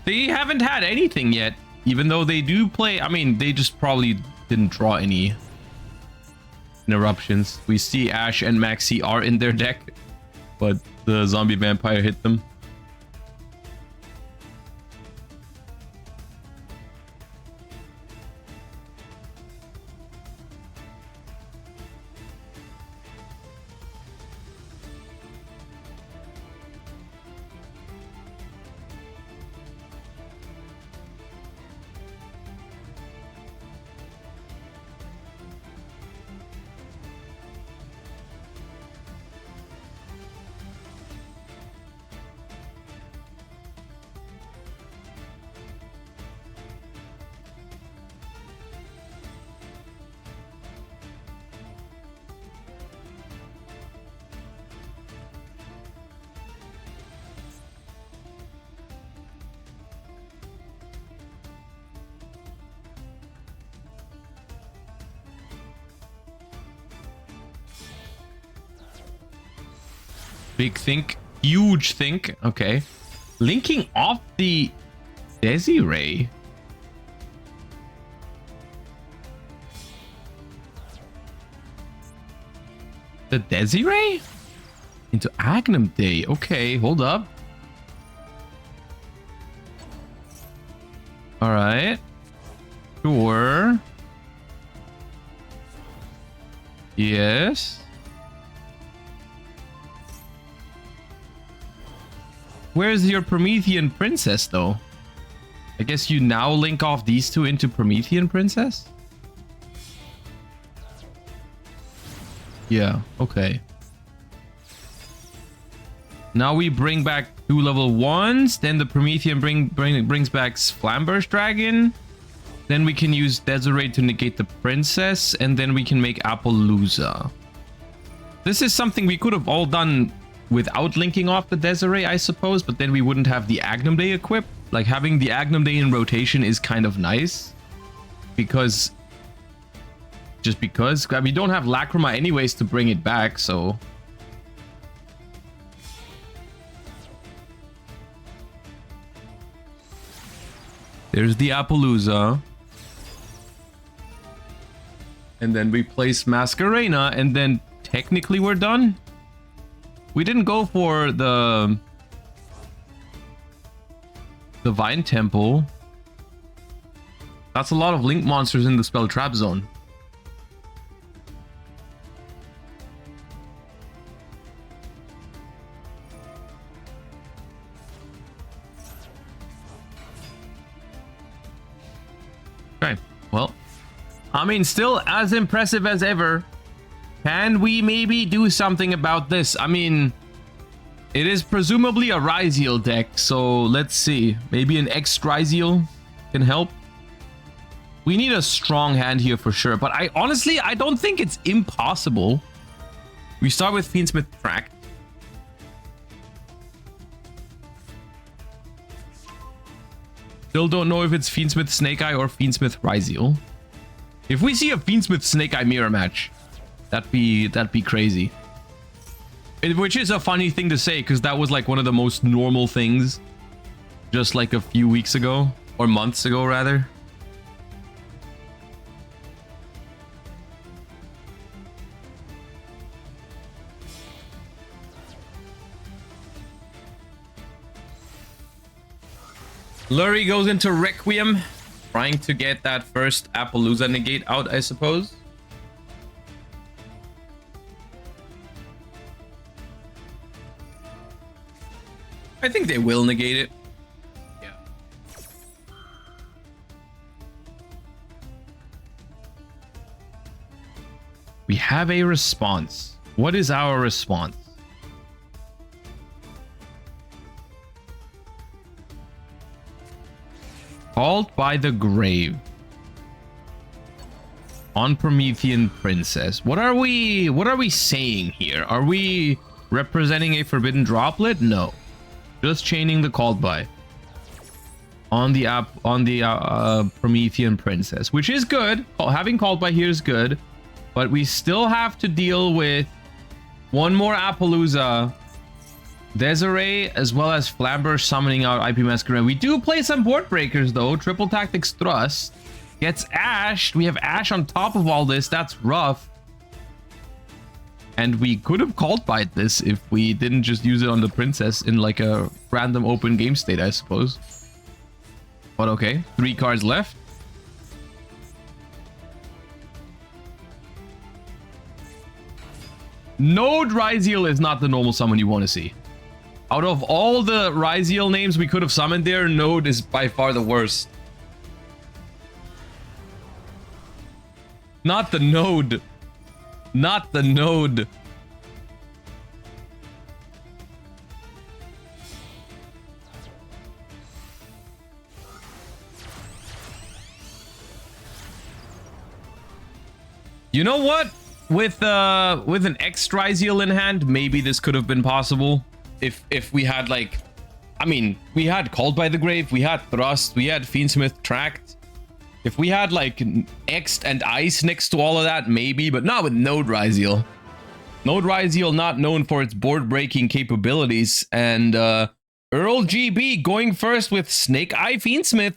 [SPEAKER 1] They haven't had anything yet, even though they do play. I mean, they just probably didn't draw any interruptions. We see Ash and Maxi are in their deck, but the Zombie Vampire hit them. Big think. Huge think. Okay. Linking off the Desiree. The Desiree? Into Agnum Day. Okay, hold up. Alright. Sure. Yes. Where's your Promethean princess, though? I guess you now link off these two into Promethean princess? Yeah, okay. Now we bring back 2 level 1s. Then the Promethean brings back Flamber's dragon. Then we can use Desiree to negate the princess. And then we can make Appaloosa. This is something we could have all done without linking off the Desiree, I suppose. But then we wouldn't have the Agnum Day equipped. Like, having the Agnum Day in rotation is kind of nice. Because... just because. We don't have Lacrima anyways to bring it back, so... there's the Appaloosa. And then we place Masquerena, and then technically we're done. We didn't go for the Vine Temple. That's a lot of link monsters in the spell trap zone. Okay, well, I mean, still as impressive as ever. Can we maybe do something about this? I mean, it is presumably a Ryzeal deck, so let's see. Maybe an X Ryzeal can help. We need a strong hand here for sure, but I honestly don't think it's impossible. We start with Fiendsmith Tract. Still don't know if it's Fiendsmith Snake Eye or Fiendsmith Ryzeal. If we see a Fiendsmith Snake Eye mirror match, that'd be crazy. Which is a funny thing to say, because that was like one of the most normal things just like a few weeks ago, or months ago rather. Lurie goes into Requiem, trying to get that first Appaloosa negate out, I suppose. I think they will negate it. Yeah. We have a response. What is our response? Called by the Grave. On Promethean Princess. What are we saying here? Are we representing a forbidden droplet? No. Just chaining the Called by. On the Promethean Princess, which is good. Having Called by here is good, but we still have to deal with one more Appaloosa, Desiree, as well as Flamber summoning out IP Masquerade. We do play some board breakers though. Triple Tactics Thrust gets ashed. We have Ash on top of all this. That's rough. And we could have Called by this if we didn't just use it on the Princess in like a random open game state, I suppose. But okay, 3 cards left. Node Ryzeal is not the normal summon you want to see. Out of all the Ryzeal names we could have summoned there, Node is by far the worst. Not the Node. Not the Node. You know what? With an X Ryzeal in hand, maybe this could have been possible. If we had like, I mean, we had Called by the Grave, we had Thrust, we had Fiendsmith Tract. If we had like X and Ice next to all of that, maybe, but not with Node Ryzeal. Node Ryzeal not known for its board-breaking capabilities, and Earl GB going first with Snake Eye Fiendsmith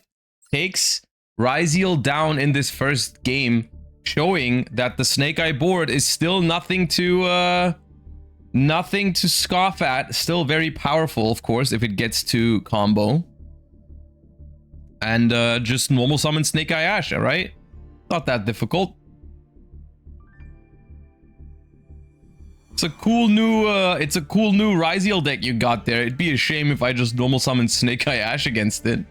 [SPEAKER 1] takes Ryzeal down in this first game, showing that the Snake Eye board is still nothing to scoff at. Still very powerful, of course, if it gets to combo. And just normal summon Snake Eye Ash, right? Not that difficult. It's a cool new Ryzeal deck you got there. It'd be a shame if I just normal summon Snake Eye Ash against it.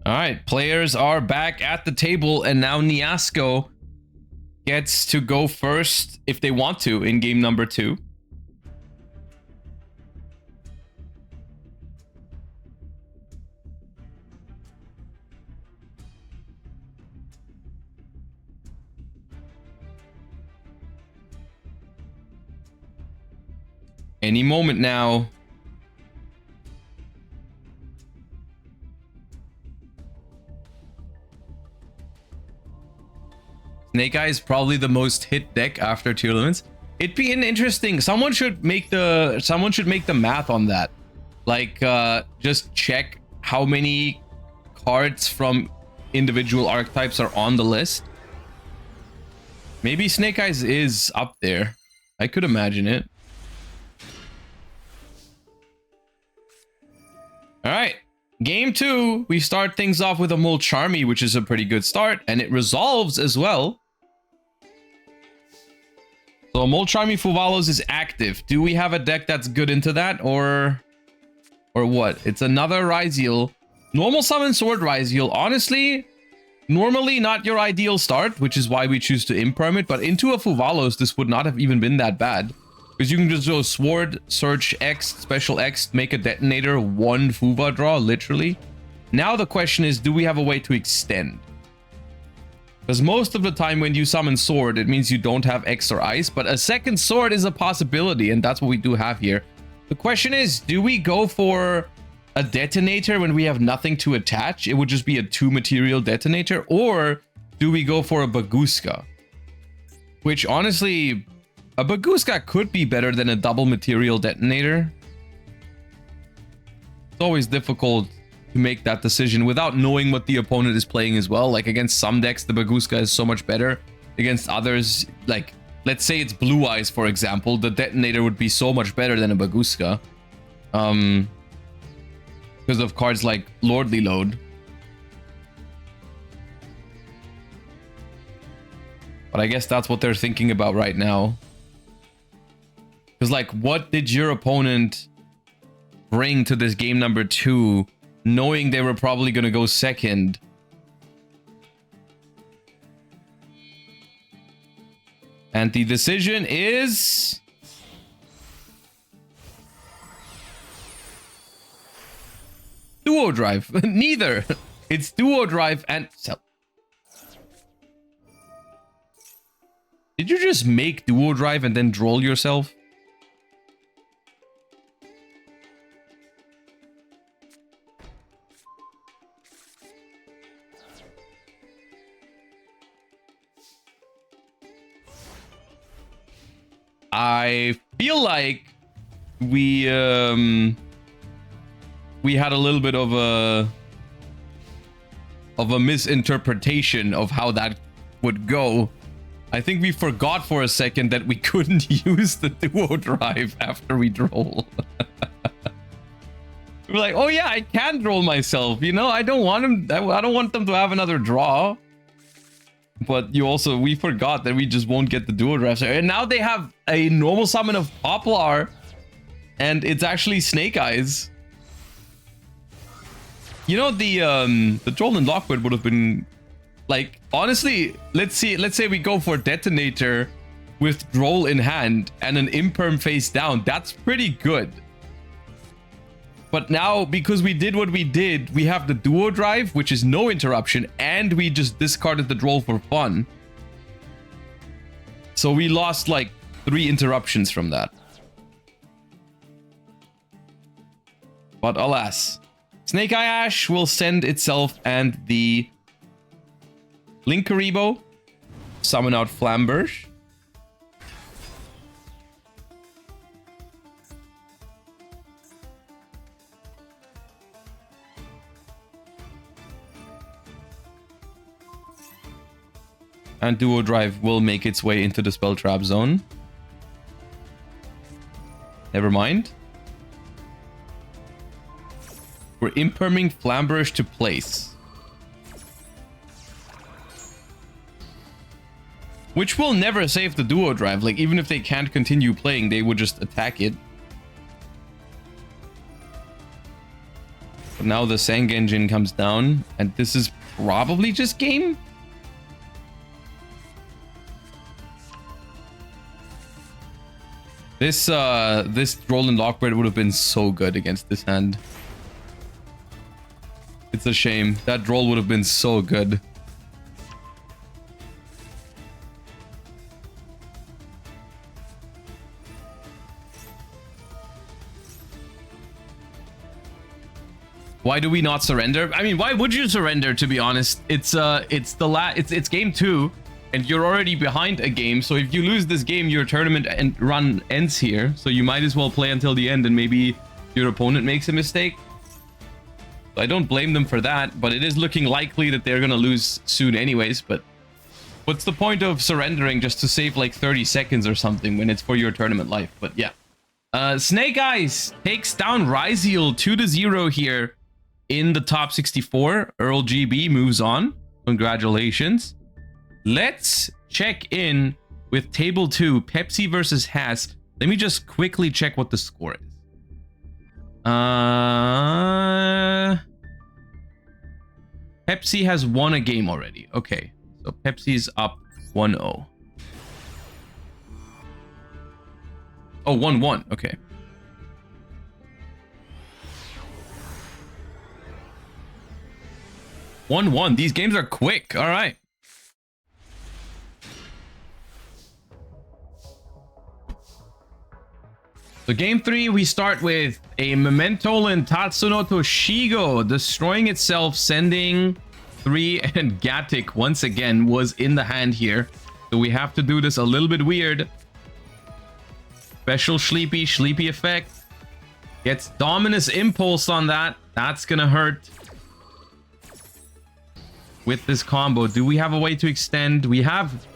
[SPEAKER 1] All right, players are back at the table, and now Niasco gets to go first if they want to in game number 2. Any moment now. Snake Eye is probably the most hit deck after tier limits. It'd be an interesting. Someone should make the math on that. Like, just check how many cards from individual archetypes are on the list. Maybe Snake Eyes is up there. I could imagine it. All right. Game 2, we start things off with a Molcharmy, which is a pretty good start, and it resolves as well. So Molcharmy Fuvalos is active. Do we have a deck that's good into that, or what? It's another Ryzeal. Normal summon Sword Ryzeal. Honestly, normally not your ideal start, which is why we choose to imperm it, but into a Fuvalos, this would not have even been that bad. Because you can just go Sword, search X, special X, make a detonator, 1 Fuva draw, literally. Now the question is, do we have a way to extend? Because most of the time when you summon Sword, it means you don't have X or Ice, but a second Sword is a possibility, and that's what we do have here. The question is, do we go for a detonator when we have nothing to attach? It would just be a 2-material detonator, or do we go for a Baguska? Which, honestly, a Baguska could be better than a double material detonator. It's always difficult to make that decision without knowing what the opponent is playing as well. Like, against some decks, the Baguska is so much better. Against others, like, let's say it's Blue Eyes, for example, the detonator would be so much better than a Baguska. Because of cards like Lordly Load. But I guess that's what they're thinking about right now. Because, like, what did your opponent bring to this game number 2, knowing they were probably going to go second? And the decision is... Duo Drive. Neither. It's Duo Drive and... Did you just make Duo Drive and then droll yourself? I feel like we had a little bit of a misinterpretation of how that would go. I think we forgot for a second that we couldn't use the Duo Drive after we droll. We're like, oh yeah, I can droll myself. You know, I don't want them to have another draw. But we forgot that we just won't get the Duo Drive. And now they have a normal summon of Poplar, and it's actually Snake Eyes. You know, the Droll and Lockwood would have been, like, honestly, let's say we go for Detonator with Droll in hand and an Imperm face down. That's pretty good. But now, because we did what we did, we have the Duo Drive, which is no interruption, and we just discarded the Droll for fun. So we lost like 3 interruptions from that. But alas, Snake Eye Ash will send itself and the Linkaribo, summon out Flamberge. And Duo Drive will make its way into the spell trap zone. Never mind. We're imperming Flamberge to place. Which will never save the Duo Drive. Like, even if they can't continue playing, they would just attack it. But now the Sangenjin comes down, and this is probably just game. This Roland Lockbird would have been so good against this hand. It's a shame. That roll would have been so good. Why do we not surrender? I mean, why would you surrender, to be honest? It's game 2 and you're already behind a game. So if you lose this game, your tournament run ends here. So you might as well play until the end and maybe your opponent makes a mistake. So I don't blame them for that, but it is looking likely that they're going to lose soon anyways. But what's the point of surrendering just to save like 30 seconds or something when it's for your tournament life? But yeah. Snake Eyes takes down Ryzeal 2-0 here in the top 64. Earl GB moves on. Congratulations. Let's check in with table 2, Pepsi versus Haas. Let me just quickly check what the score is. Pepsi has won a game already. Okay, so Pepsi's up 1-0. Oh, 1-1. Okay. These games are quick. All right. So game 3, we start with a Memento and Tatsuno Toshigo destroying itself, sending 3, and Gatic once again was in the hand here. So we have to do this a little bit weird. Special Sleepy effect. Gets Dominus Impulse on that. That's gonna hurt. With this combo, do we have a way to extend? We have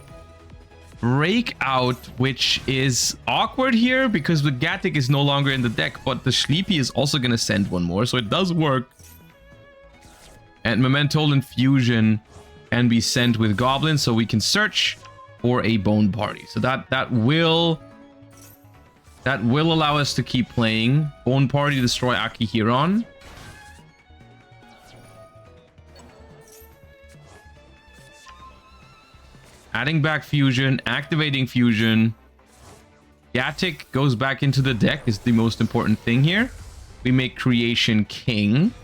[SPEAKER 1] Breakout, which is awkward here because the Gatic is no longer in the deck, but the Sleepy is also going to send one more, so it does work. And Memento Infusion can be sent with Goblins, so we can search for a Bone Party. So that will allow us to keep playing. Bone Party, destroy Akihiron. Adding back Fusion, activating Fusion. Gatic goes back into the deck is the most important thing here. We make Creation King.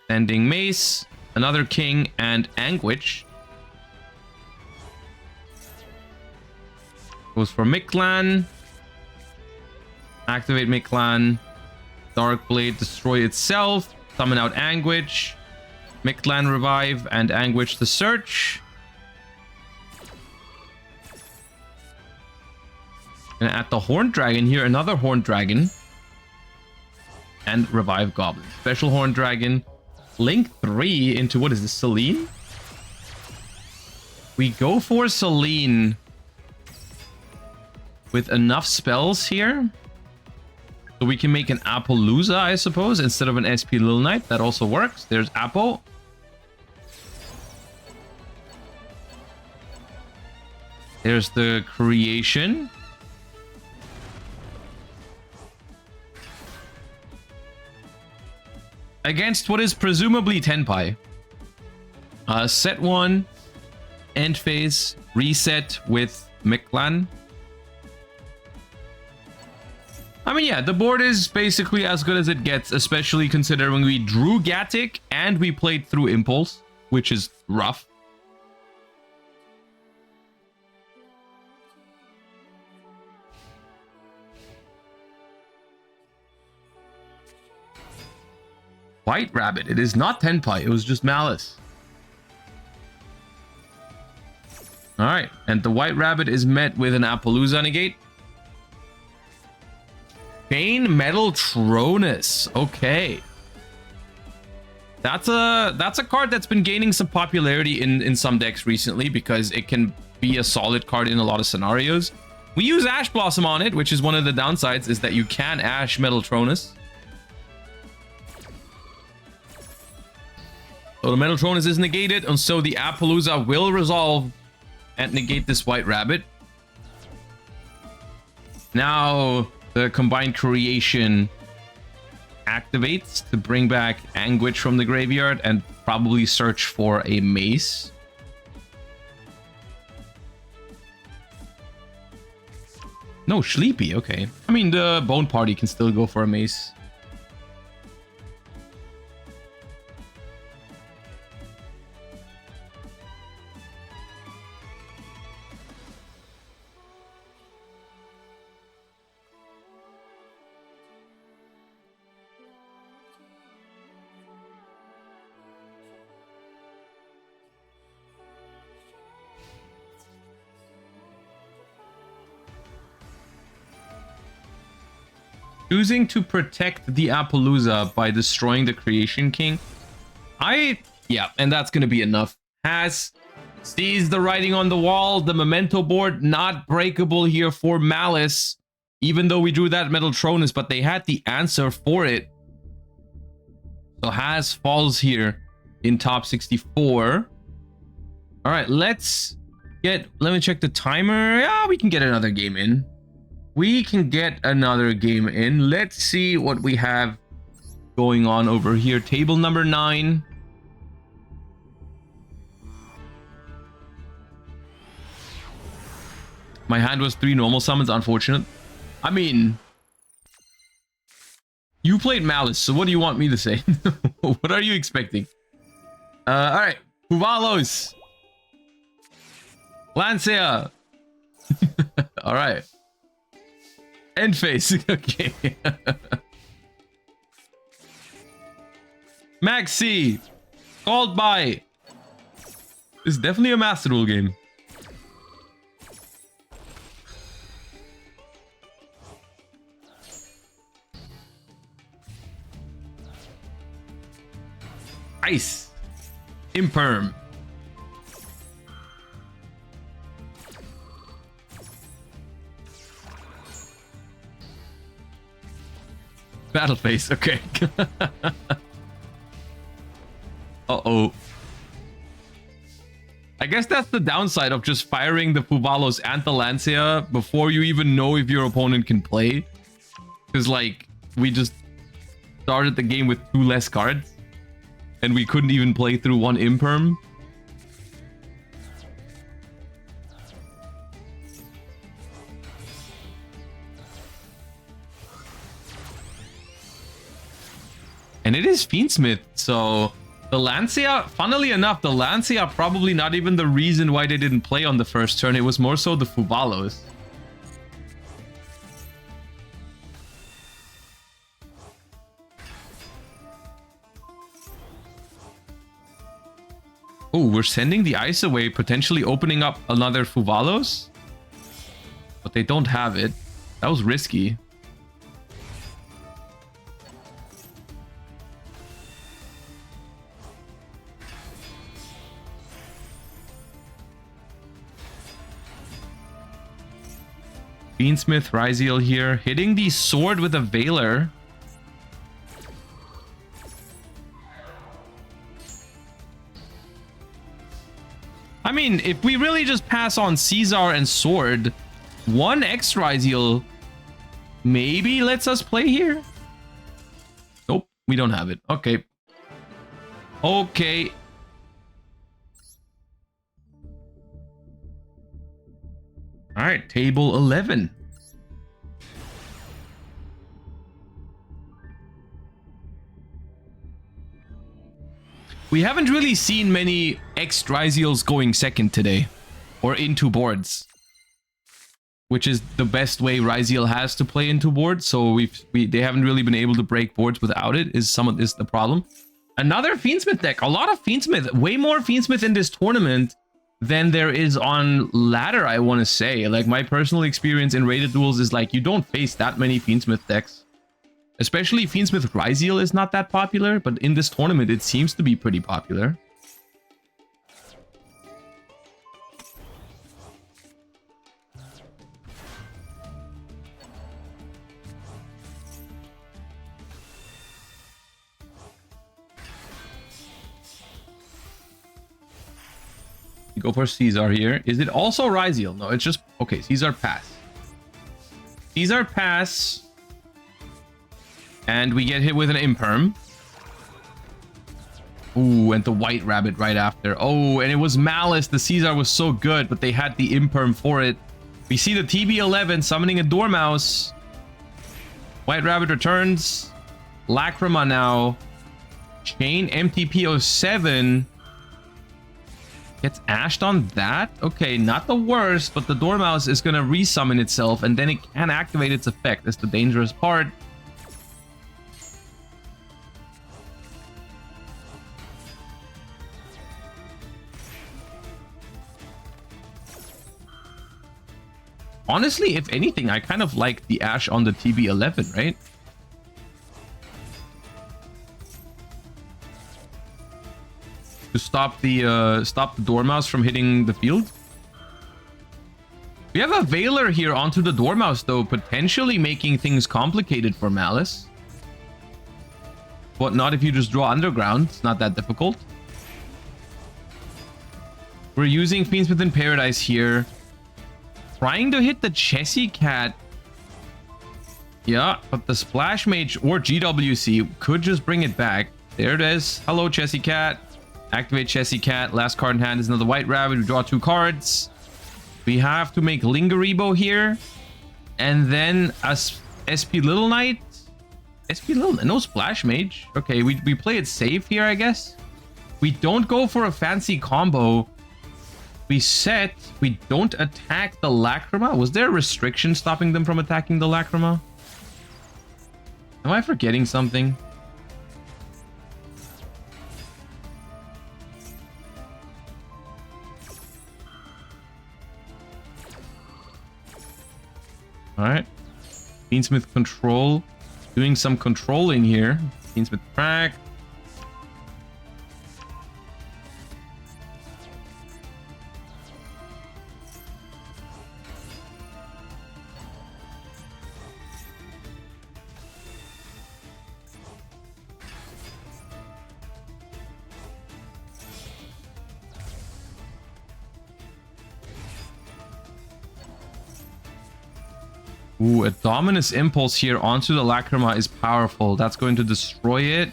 [SPEAKER 1] Sending Mace, another King, and Anguish. Goes for Mictlan. Activate Mictlan. Darkblade, destroy itself. Summon out Anguish. Mictlan revive and Anguish the search. And at the Horned Dragon here, another Horned Dragon. And revive Goblin. Special Horned Dragon. Link 3 into, what is this, Selene? We go for Selene with enough spells here. So we can make an Appaloosa, I suppose, instead of an SP Little Knight. That also works. There's Apple. There's the Creation. Against what is presumably Tenpai. Set 1. End phase. Reset with Mictlan. I mean, yeah, the board is basically as good as it gets, especially considering we drew Gatic and we played through Impulse, which is rough. White Rabbit. It is not Tenpai. It was just Maliss. All right. And the White Rabbit is met with an Appaloosa negate. Bane Metal Tronus. Okay. That's a card that's been gaining some popularity in some decks recently because it can be a solid card in a lot of scenarios. We use Ash Blossom on it, which is one of the downsides, is that you can Ash Metal Tronus. So the Metal Tronus is negated, and so the Appaloosa will resolve and negate this White Rabbit. Now the Combined Creation activates to bring back Anguish from the graveyard and probably search for a Mace. No, Sleepy, okay. I mean, the Bone Party can still go for a Mace. Choosing to protect the Appaloosa by destroying the Creation King. Yeah, and that's going to be enough. Sees the writing on the wall. The Memento board not breakable here for Maliss. Even though we drew that Metal Tronus, but they had the answer for it. So Has falls here in top 64. All right, let me check the timer. Yeah, we can get another game in. We can get another game in. Let's see what we have going on over here. Table number 9. My hand was 3 normal summons, unfortunate. I mean, you played Maliss, so what do you want me to say? What are you expecting? All right, Puvalos. Lancea. All right. End phase. Okay. Maxi. Called by. This is definitely a Master Duel game. Ice. Imperm. Battle phase, okay. Uh-oh. I guess that's the downside of just firing the Puvalos and the Lancea before you even know if your opponent can play. Because, like, we just started the game with 2 less cards. And we couldn't even play through 1 Imperm. And it is Fiendsmith, so the Lancea, funnily enough, the Lancea probably not even the reason why they didn't play on the first turn. It was more so the Puvalos. Oh, we're sending the ice away, potentially opening up another Puvalos. But they don't have it. That was risky. Fiendsmith, Ryzeal here, hitting the sword with a Veiler. I mean, if we really just pass on Caesar and sword, 1x Ryzeal maybe lets us play here. Nope, we don't have it. Okay. Okay. All right, table 11. We haven't really seen many X Ryzeals going second today, or into boards. which is the best way Ryzeal has to play into boards. So they haven't really been able to break boards without it. Is the problem? Another Fiendsmith deck. A lot of Fiendsmith. Way more Fiendsmith in this tournament than there is on ladder, I want to say. Like, my personal experience in rated duels is like, you don't face that many Fiendsmith decks. Especially Fiendsmith Ryzeal is not that popular, but in this tournament it seems to be pretty popular. Go for Caesar here. Is it also Ryzeal? No, it's just... Okay, Caesar pass. Caesar pass. And we get hit with an Imperm. Ooh, and the White Rabbit right after. Oh, and it was Malice. The Caesar was so good, but they had the Imperm for it. We see the TB11 summoning a Dormouse. White Rabbit returns. Lacrima now. Chain MTP07. Gets ashed on that? Okay, not the worst, but the Dormouse is gonna resummon itself, and then it can activate its effect. That's the dangerous part. Honestly, if anything, I kind of like the Ash on the TB11, right? To stop the Dormouse from hitting the field. We have a Veiler here onto the Dormouse, though, potentially making things complicated for Maliss. But not if you just draw Underground. It's not that difficult. We're using Fiendsmith in Paradise here. Trying to hit the Chessy Cat. Yeah, but the Splash Mage or GWC could just bring it back. There it is. Hello, Chessy Cat. Activate Chessy Cat. Last card in hand is another White Rabbit. We draw 2 cards. We have to make Lingeribo here. And then a SP Little Knight. SP Little... No Splash Mage. Okay, we play it safe here, I guess. We don't go for a fancy combo. We set... We don't attack the Lacrima. Was there a restriction stopping them from attacking the Lacrima? Am I forgetting something? Alright. Fiendsmith control. Doing some controlling here. Fiendsmith crack. Ooh, a Dominus Impulse here onto the Lacrima is powerful. That's going to destroy it.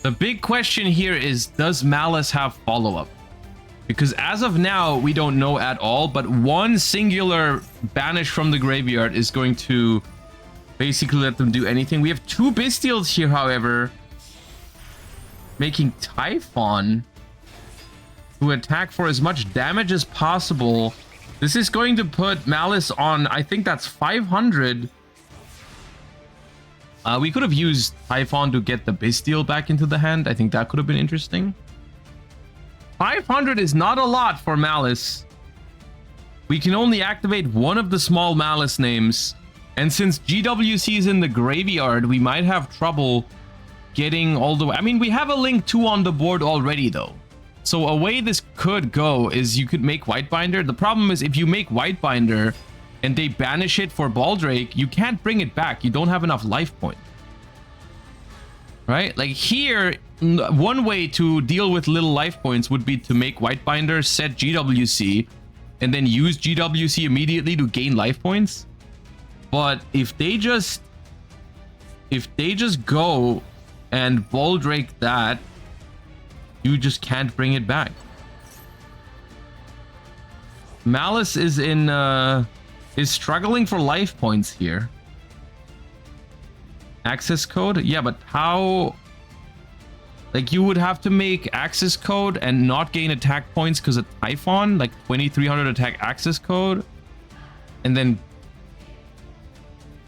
[SPEAKER 1] The big question here is, does Maliss have follow-up? Because as of now, we don't know at all, but one singular banish from the graveyard is going to basically let them do anything. We have 2 Bestials here, however, making Typhon to attack for as much damage as possible. This is going to put Maliss on, I think that's 500. We could have used Typhon to get the Bestial back into the hand. I think that could have been interesting. 500 is not a lot for Maliss. We can only activate one of the small Maliss names. And since GWC is in the graveyard, we might have trouble getting all the way. I mean, we have a Link 2 on the board already, though. So a way this could go is you could make Whitebinder. The problem is if you make Whitebinder and they banish it for Baldrake, you can't bring it back. You don't have enough life point. Right? Like here, one way to deal with little life points would be to make Whitebinder, set GWC, and then use GWC immediately to gain life points. But if they just go and Baldrake that, you just can't bring it back. Maliss is struggling for life points here. Access code? Yeah, but how Like, you would have to make access code and not gain attack points because of Typhon, like 2300 attack access code. And then...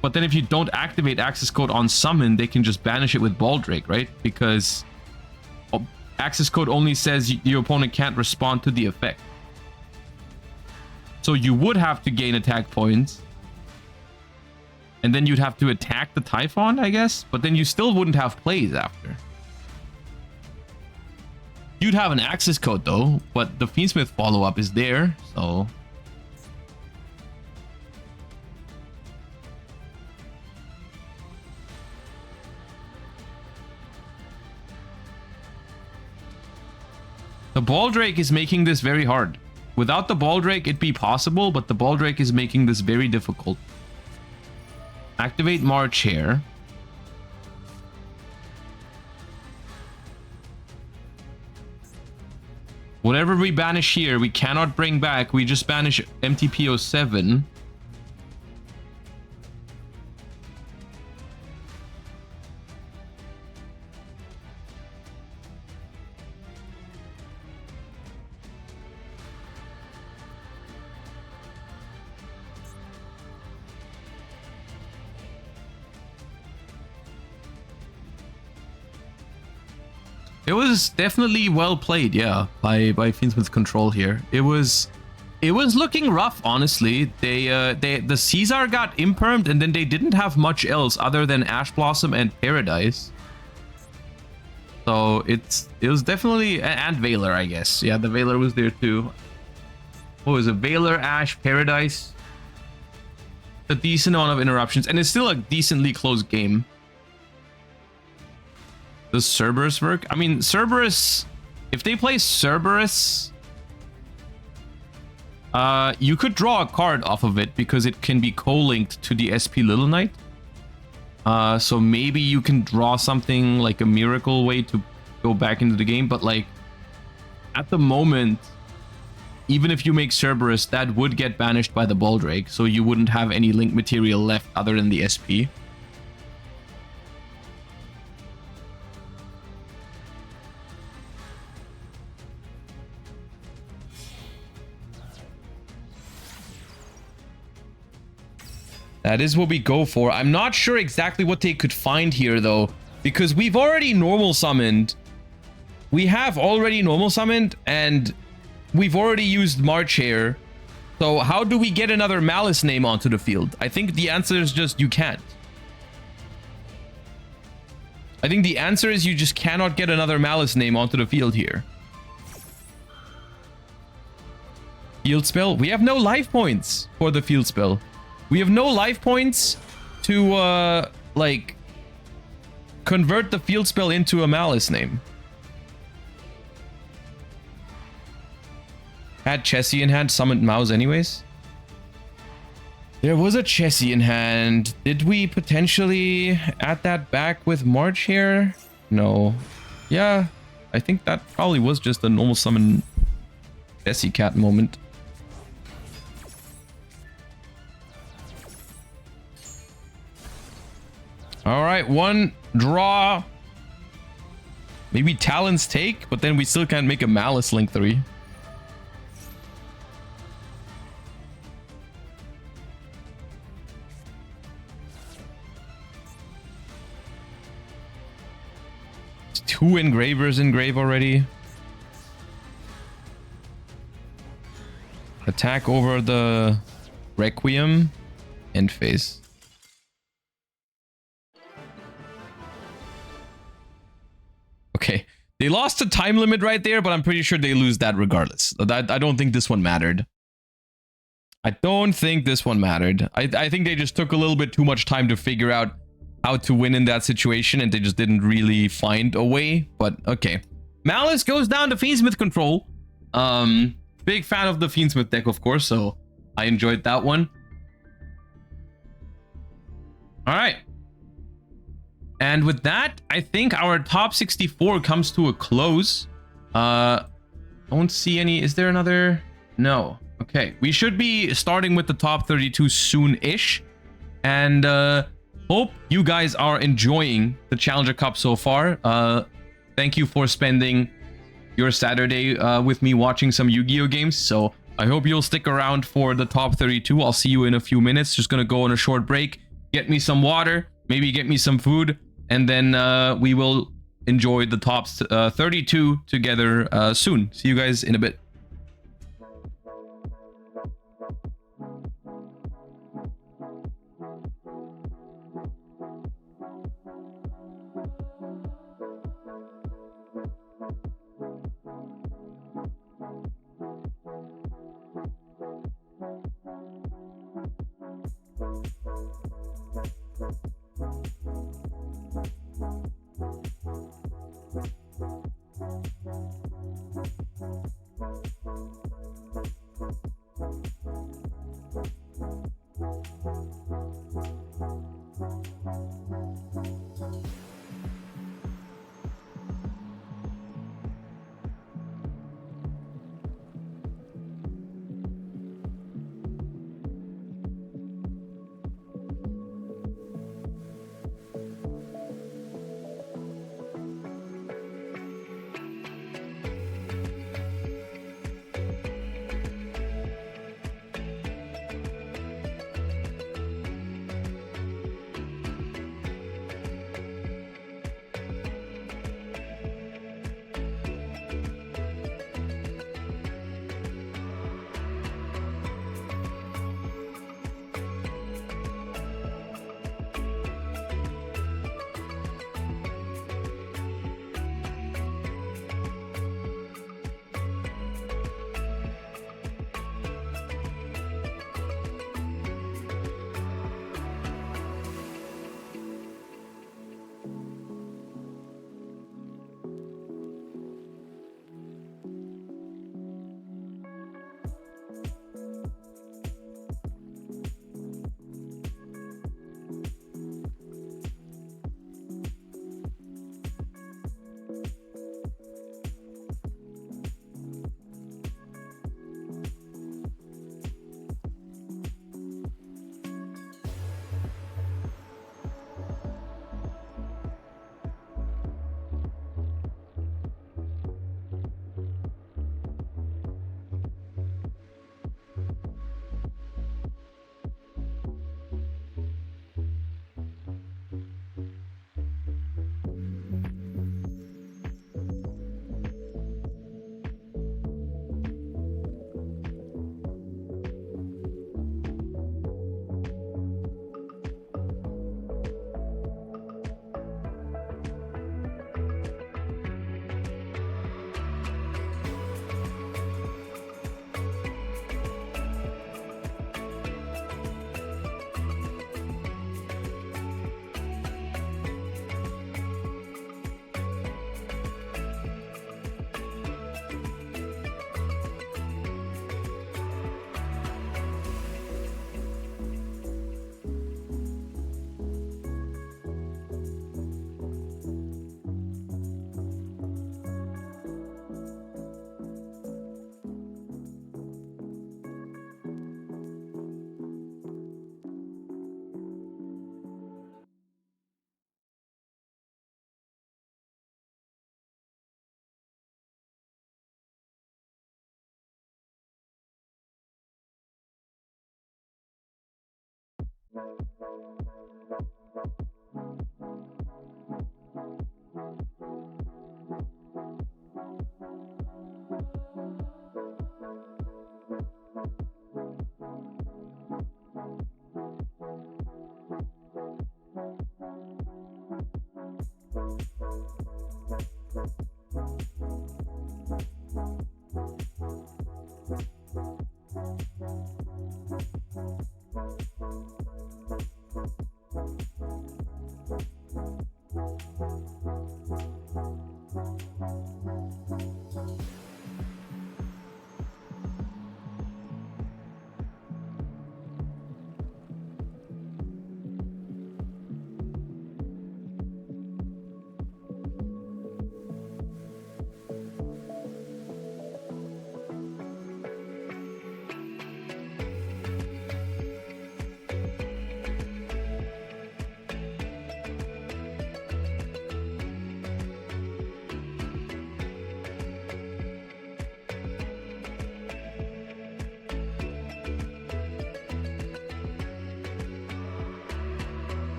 [SPEAKER 1] But then if you don't activate access code on summon, they can just banish it with Baldrake, right? Because access code only says your opponent can't respond to the effect. So you would have to gain attack points. And then you'd have to attack the Typhon, I guess. But then you still wouldn't have plays after. You'd have an access code though, but the Fiendsmith follow-up is there, so... The Baldrake is making this very hard. Without the Baldrake, it'd be possible, but the Baldrake is making this very difficult. Activate March here. Whatever we banish here, we cannot bring back. We just banish MTP07. It was definitely well played, yeah, by Fiendsmith's control here. It was looking rough, honestly. The Caesar got impermed, and then they didn't have much else other than Ash Blossom and Paradise. So it was definitely, and Valor, I guess. Yeah, the Valor was there too. What was it? Valor, Ash, Paradise. A decent amount of interruptions, and it's still a decently close game. Does Cerberus work? I mean, Cerberus... If they play Cerberus... you could draw a card off of it because it can be co-linked to the SP Little Knight. So maybe you can draw something like a miracle way to go back into the game. But like, at the moment, even if you make Cerberus, that would get banished by the Baldrake. So you wouldn't have any link material left other than the SP. That is what we go for. I'm not sure exactly what they could find here, though, because we've already normal summoned. We have already normal summoned, and we've already used March here. So how do we get another Maliss name onto the field? I think the answer is just you can't. I think the answer is you just cannot get another Maliss name onto the field here. Field spell? We have no life points for the field spell. We have no life points to, like, convert the field spell into a Maliss name. Had Chessie in hand, summoned Mouse anyways. There was a Chessie in hand. Did we potentially add that back with March here? No. Yeah, I think that probably was just a normal summon Chessie cat moment. All right, one draw. Maybe Talon's Take, but then we still can't make a Malice Link 3. It's 2 Engravers in grave already. Attack over the Requiem. End phase. Okay, they lost a time limit right there, but I'm pretty sure they lose that regardless. I don't think this one mattered. I don't think this one mattered. I think they just took a little bit too much time to figure out how to win in that situation, and they just didn't really find a way. But okay, Malice goes down to Fiendsmith control. Big fan of the Fiendsmith deck, of course, so I enjoyed that one. All right. And with that, I think our top 64 comes to a close. Don't see any. Is there another? No. Okay. We should be starting with the top 32 soon-ish. And hope you guys are enjoying the Challenger Cup so far. thank you for spending your Saturday with me watching some Yu-Gi-Oh games. So I hope you'll stick around for the top 32. I'll see you in a few minutes. Just gonna go on a short break, get me some water, maybe get me some food, and then we will enjoy the top 32 together soon. See you guys in a bit.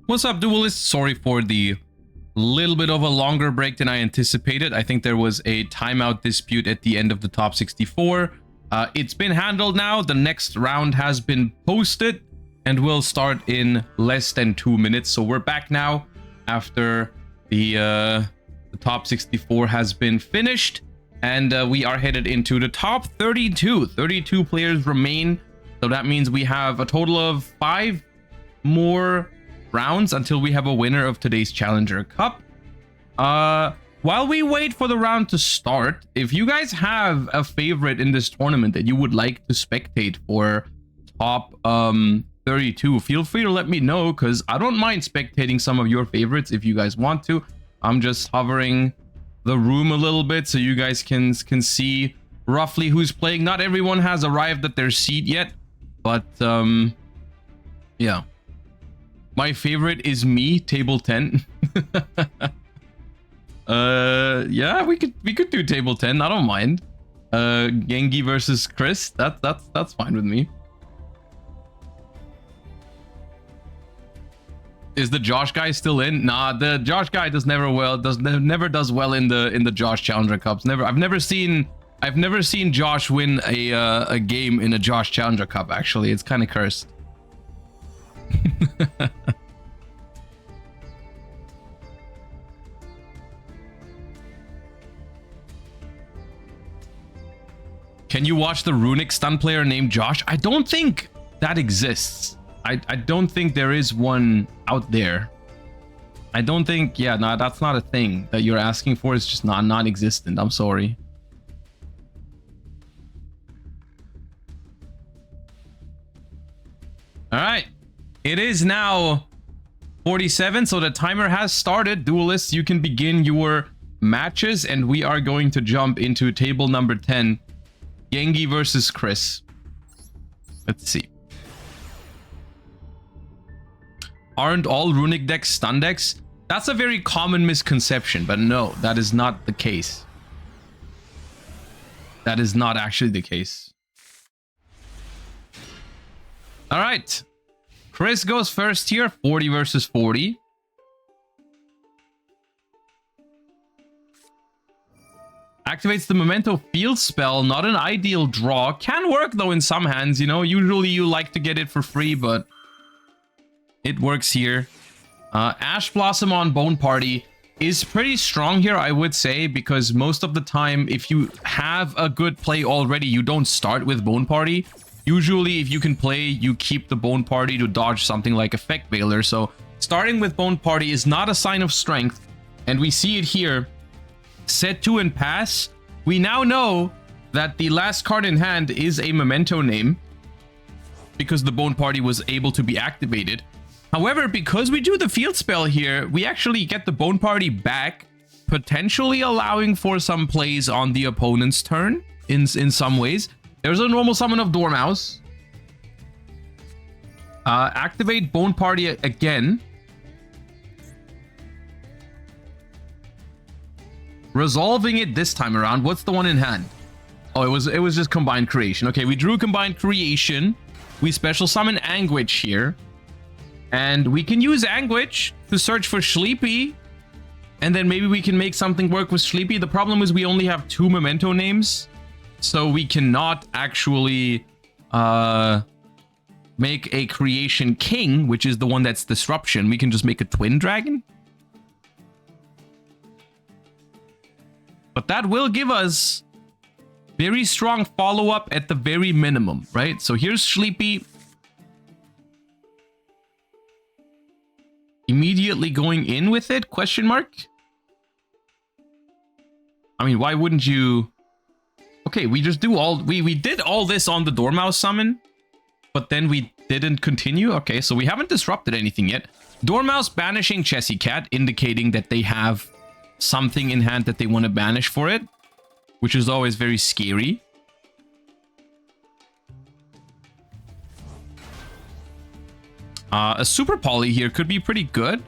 [SPEAKER 1] What's up, duelists? Sorry for the little bit of a longer break than I anticipated. I think there was a timeout dispute at the end of the top 64. It's been handled now. The next round has been posted and will start in less than 2 minutes. So we're back now after the top 64 has been finished, and we are headed into the top 32. 32 players remain. So that means we have a total of 5 more rounds until we have a winner of today's Challenger Cup. While we wait for the round to start, if you guys have a favorite in this tournament that you would like to spectate for top 32, feel free to let me know, because I don't mind spectating some of your favorites if you guys want to. I'm just hovering the room a little bit so you guys can see roughly who's playing. Not everyone has arrived at their seat yet, but yeah. My favorite is me, table 10. Yeah, we could do table 10. I don't mind. Gengi versus Chris. That's fine with me. Is the Josh guy still in? Nah, the Josh guy never does well in the Josh Challenger Cups. I've never seen Josh win a game in a Josh Challenger Cup. Actually, it's kind of cursed. Can you watch the runic stun player named Josh? I don't think that exists. I don't think there is one out there. I don't think, yeah, no, that's not a thing that you're asking for. It's just non-existent. I'm sorry. All right. It is now 47, so the timer has started. Duelists, you can begin your matches, and we are going to jump into table number 10. Gengi versus Chris. Let's see. Aren't all runic decks stun decks? That's a very common misconception, but no, that is not the case. That is not actually the case. All right. Chris goes first here, 40 versus 40. Activates the Memento Field spell, not an ideal draw. Can work though in some hands, you know. Usually you like to get it for free, but it works here. Ash Blossom on Bone Party is pretty strong here, I would say, because most of the time, if you have a good play already, you don't start with Bone Party. Usually, if you can play, you keep the Bone Party to dodge something like Effect Veiler. So starting with Bone Party is not a sign of strength, and we see it here. Set 2 and pass. We now know that the last card in hand is a Memento name because the Bone Party was able to be activated. However, because we do the field spell here, we actually get the Bone Party back, potentially allowing for some plays on the opponent's turn in some ways. There's a normal summon of Dormouse. Activate Bone Party again. Resolving it this time around. What's the one in hand? Oh, it was just Combined Creation. Okay, we drew Combined Creation. We special summon Anguish here. And we can use Anguish to search for Sleepy. And then maybe we can make something work with Sleepy. The problem is we only have 2 Memento names. So we cannot actually make a Creation King, which is the one that's Disruption. We can just make a Twin Dragon. But that will give us very strong follow-up at the very minimum, right? So here's Sleepy. Immediately going in with it? Question mark? I mean, why wouldn't you... Okay, we just do all... We did all this on the Dormouse summon, but then we didn't continue. Okay, so we haven't disrupted anything yet. Dormouse banishing Chessy Cat, indicating that they have something in hand that they want to banish for it, which is always very scary. A Super Poly here could be pretty good,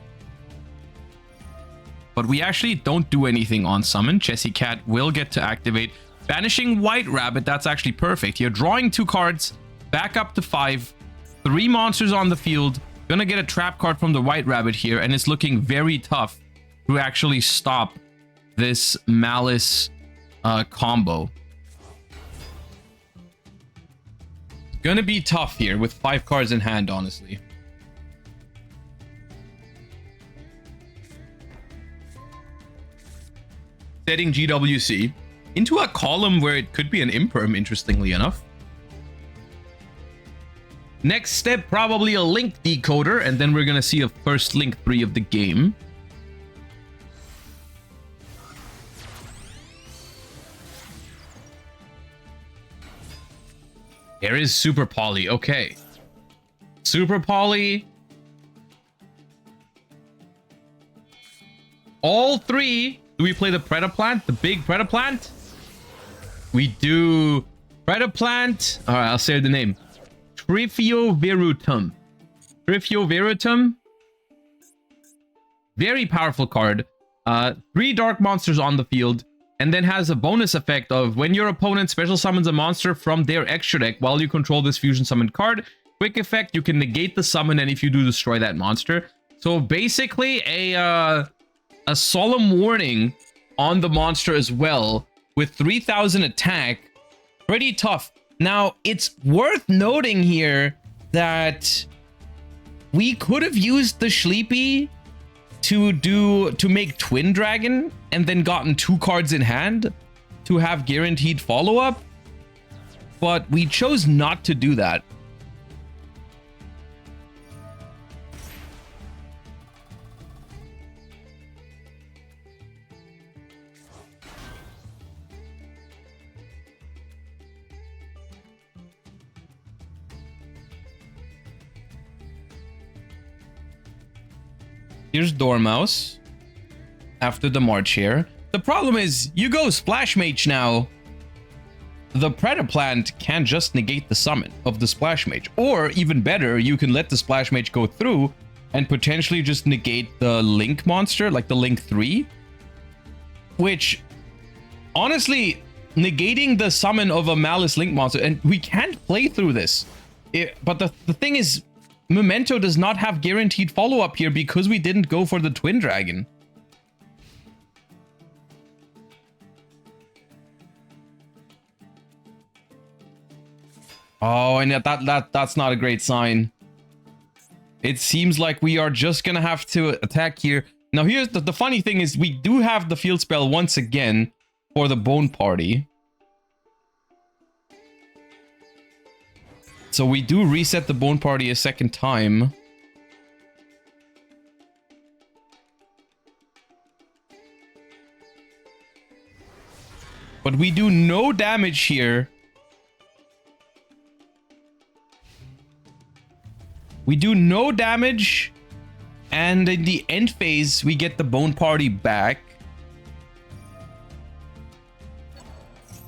[SPEAKER 1] but we actually don't do anything on summon. Chessy Cat will get to activate. Banishing White Rabbit, that's actually perfect. You're drawing 2 cards, back up to 5, 3 monsters on the field, Gonna get a trap card from the White Rabbit here, and it's looking very tough to actually stop this Maliss combo. Gonna be tough here with 5 cards in hand, honestly. Setting GWC into a column where it could be an imperm, interestingly enough. Next step, probably a link decoder, and then we're gonna see a first link 3 of the game. There is Super Poly. Okay. Super Poly. All 3. Do we play the Predaplant? The big Predaplant? We do Predaplant. Alright, I'll say the name. Trifioverutum. Trifioverutum. Very powerful card. 3 dark monsters on the field. And then has a bonus effect of when your opponent special summons a monster from their extra deck while you control this fusion summoned card. Quick effect, you can negate the summon, and if you do, destroy that monster. So basically a solemn warning on the monster as well with 3000 attack. Pretty tough. Now, it's worth noting here that we could have used the Sleepy to make Twin Dragon and then gotten 2 cards in hand to have guaranteed follow-up, but we chose not to do that. Here's Dormouse after the March here. The problem is, you go Splash Mage now. The Predaplant can just negate the summon of the Splash Mage. Or, even better, you can let the Splash Mage go through and potentially just negate the Link monster, like the Link 3. Which, honestly, negating the summon of a Maliss Link monster, and we can't play through this. But the thing is, Memento does not have guaranteed follow-up here because we didn't go for the Twin Dragon. Oh, and that's not a great sign. It seems like we are just gonna have to attack here. Now, here's the funny thing is we do have the field spell once again for the Bone Party. So we do reset the Bone Party a second time. But we do no damage here. We do no damage. And in the end phase, we get the Bone Party back.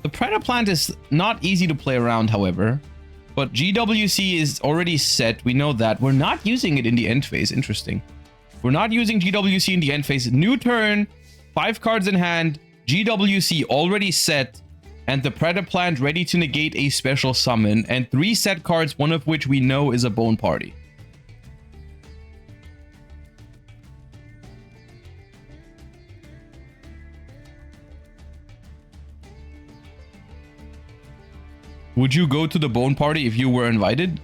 [SPEAKER 1] The Predaplant is not easy to play around, however. But GWC is already set. We know that. We're not using it in the end phase. Interesting. We're not using GWC in the end phase. New turn. 5 cards in hand. GWC already set. And the Predaplant ready to negate a special summon. And 3 set cards, one of which we know is a Bone Party. Would you go to the Bone Party if you were invited?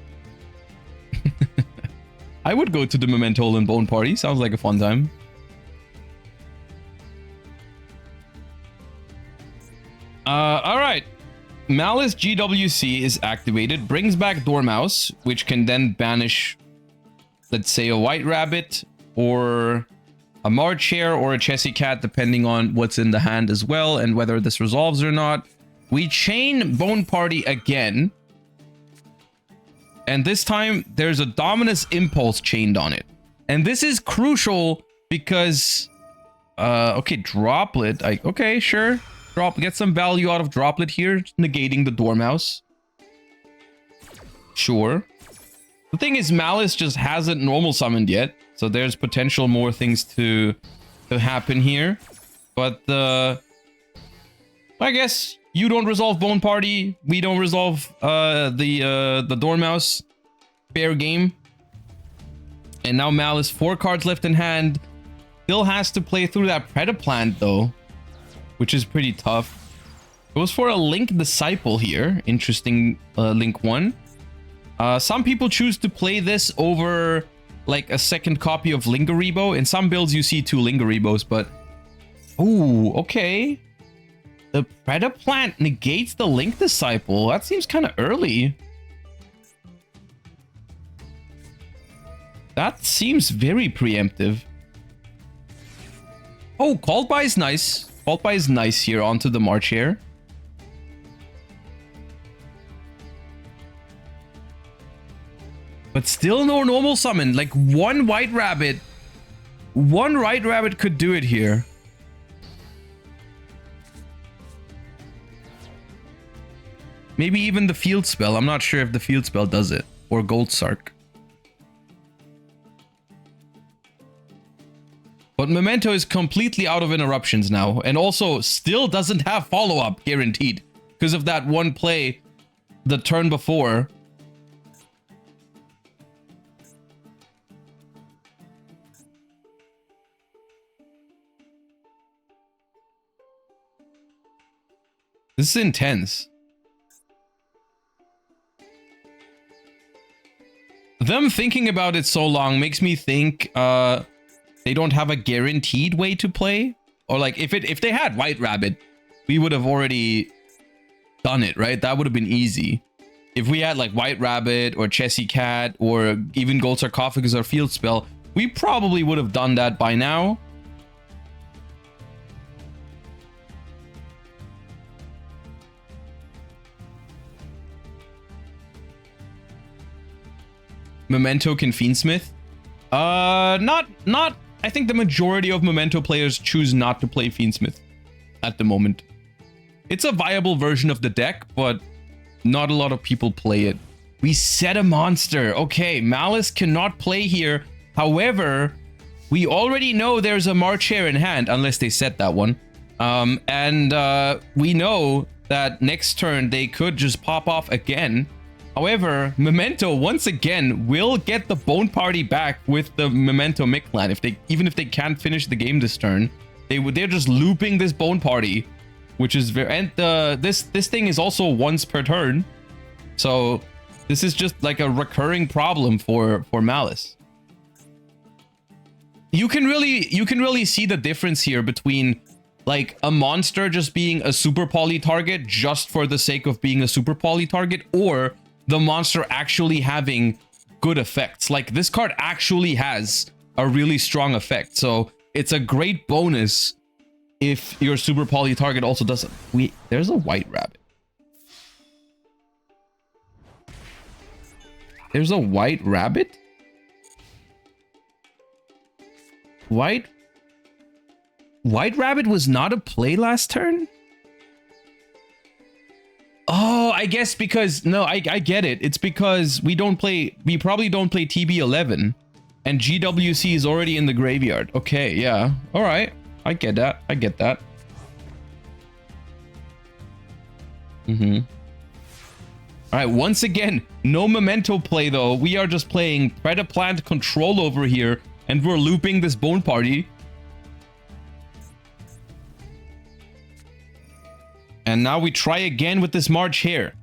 [SPEAKER 1] I would go to the Memento and Bone Party. Sounds like a fun time. Alright. Maliss GWC is activated. Brings back Dormouse, which can then banish, let's say, a White Rabbit, or a March Hare, or a Chessy Cat, depending on what's in the hand as well, and whether this resolves or not. We chain Bone Party again. And this time, there's a Dominus Impulse chained on it. And this is crucial because... okay, Droplet. Okay, sure. Get some value out of Droplet here, negating the Dormouse. Sure. The thing is, Maliss just hasn't normal summoned yet. So there's potential more things to happen here. But, I guess... You don't resolve Bone Party. We don't resolve the Dormouse. Fair game. And now Maliss, 4 cards left in hand. Still has to play through that Predaplant though, which is pretty tough. Goes for a Link Disciple here. Interesting Link 1. Some people choose to play this over like a second copy of Lingaribo. In some builds you see 2 Lingaribos, but... Oh, okay. The Predaplant negates the Link Disciple. That seems kind of early. That seems very preemptive. Oh, Called By is nice. Called By is nice here onto the March here. But still no normal summon. Like one White Rabbit. One White Rabbit could do it here. Maybe even the Field Spell. I'm not sure if the Field Spell does it. Or Gold Sark. But Memento is completely out of interruptions now. And also still doesn't have follow-up guaranteed. Because of that one play the turn before. This is intense. Them thinking about it so long makes me think they don't have a guaranteed way to play. Or like if they had White Rabbit, we would have already done it, right? That would have been easy. If we had like White Rabbit or Chessy Cat or even Gold Sarcophagus or Field Spell, we probably would have done that by now. Memento can Fiendsmith? Not. I think the majority of Memento players choose not to play Fiendsmith at the moment. It's a viable version of the deck, but not a lot of people play it. We set a monster. Okay, Maliss cannot play here. However, we already know there's a March Hare in hand, unless they set that one. We know that next turn they could just pop off again. However, Memento once again will get the Bone Party back with the Memento Mictlan. Even if they can't finish the game this turn, they're just looping this Bone Party, which is very. And this thing is also once per turn, so this is just like a recurring problem for Maliss. You can really see the difference here between like a monster just being a super poly target just for the sake of being a super poly target, or the monster actually having good effects. Like this card actually has a really strong effect, so it's a great bonus if your super poly target also does it. There's a White Rabbit. There's a White Rabbit? White Rabbit was not a play last turn? Oh, I guess because... No, I get it. It's because we probably don't play TB11. And GWC is already in the graveyard. Okay, yeah. Alright. I get that. Alright, once again, no Memento play though. We are just playing Predaplant control over here. And we're looping this Bone Party. And now we try again with this March Hare.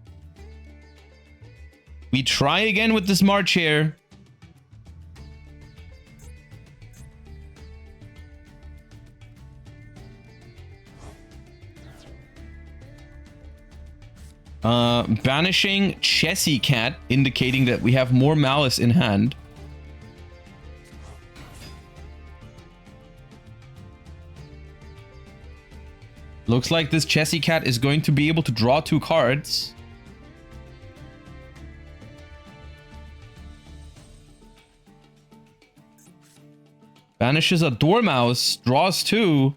[SPEAKER 1] Banishing Chessy Cat, indicating that we have more Maliss in hand. Looks like this Chessy Cat is going to be able to draw 2 cards. Banishes a Dormouse, draws 2.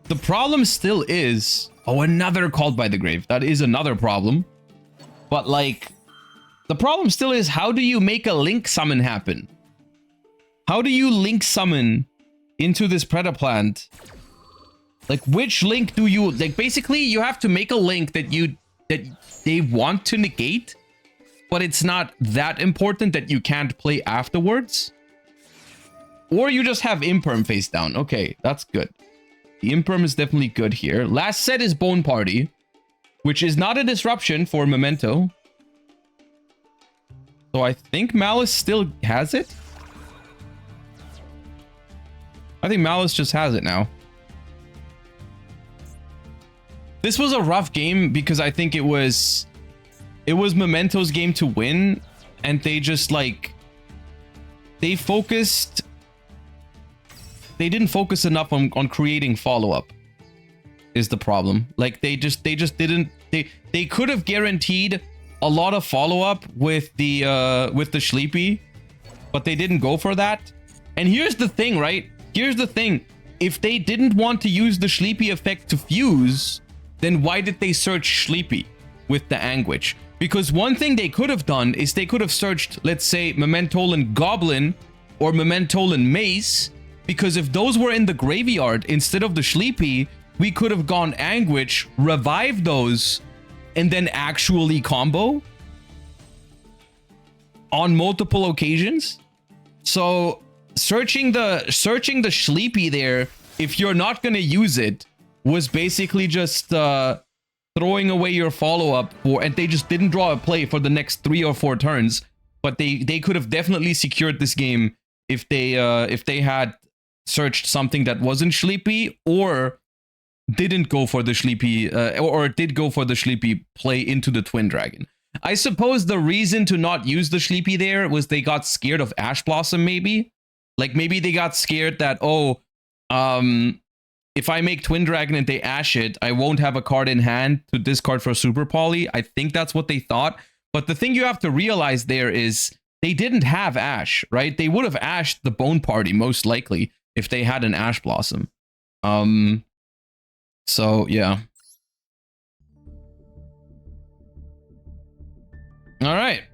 [SPEAKER 1] The problem still is... Oh, another Called by the Grave. That is another problem. But like... The problem still is, how do you make a Link Summon happen? How do you Link Summon into this Predaplant? Like, which link do you... Like, basically, you have to make a link that they want to negate. but it's not that important that you can't play afterwards. Or you just have Imperm face down. Okay, that's good. The Imperm is definitely good here. Last set is Bone Party, which is not a disruption for Memento. So I think Maliss still has it. I think Maliss just has it now. This was a rough game because I think it was Memento's game to win, and they just like they didn't focus enough on creating follow-up is the problem. Like they just didn't they could have guaranteed a lot of follow-up with the Sleepy, but they didn't go for that. And here's the thing, right? Here's the thing. If they didn't want to use the Sleepy effect to fuse, then why did they search Sleepy with the Anguish? Because one thing they could have done is they could have searched, let's say, Mementolan Goblin or Mementolan Mace, because if those were in the graveyard instead of the Sleepy, we could have gone Anguish, revived those, and then actually combo on multiple occasions. So searching the Sleepy there, if you're not going to use it, was basically just throwing away your follow-up for, and they just didn't draw a play for the next 3 or 4 turns. But they could have definitely secured this game if they had searched something that wasn't Sleepy, or didn't go for the Sleepy, or did go for the Sleepy play into the Twin Dragon. I suppose the reason to not use the Sleepy there was they got scared of Ash Blossom, maybe. Like maybe they got scared that, oh, if I make Twin Dragon and they Ash it, I won't have a card in hand to discard for Super Poly. I think that's what they thought. But the thing you have to realize there is they didn't have Ash, right? They would have Ashed the Bone Party most likely if they had an Ash Blossom. So yeah. All right.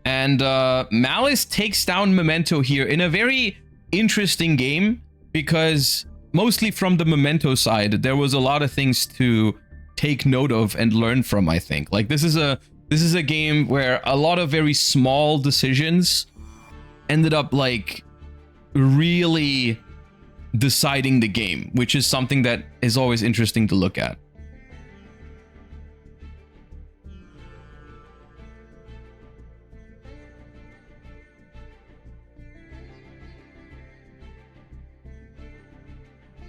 [SPEAKER 1] And Maliss takes down Memento here in a very interesting game, because mostly from the Memento side, there was a lot of things to take note of and learn from, I think. Like this is a game where a lot of very small decisions ended up like really deciding the game, which is something that is always interesting to look at.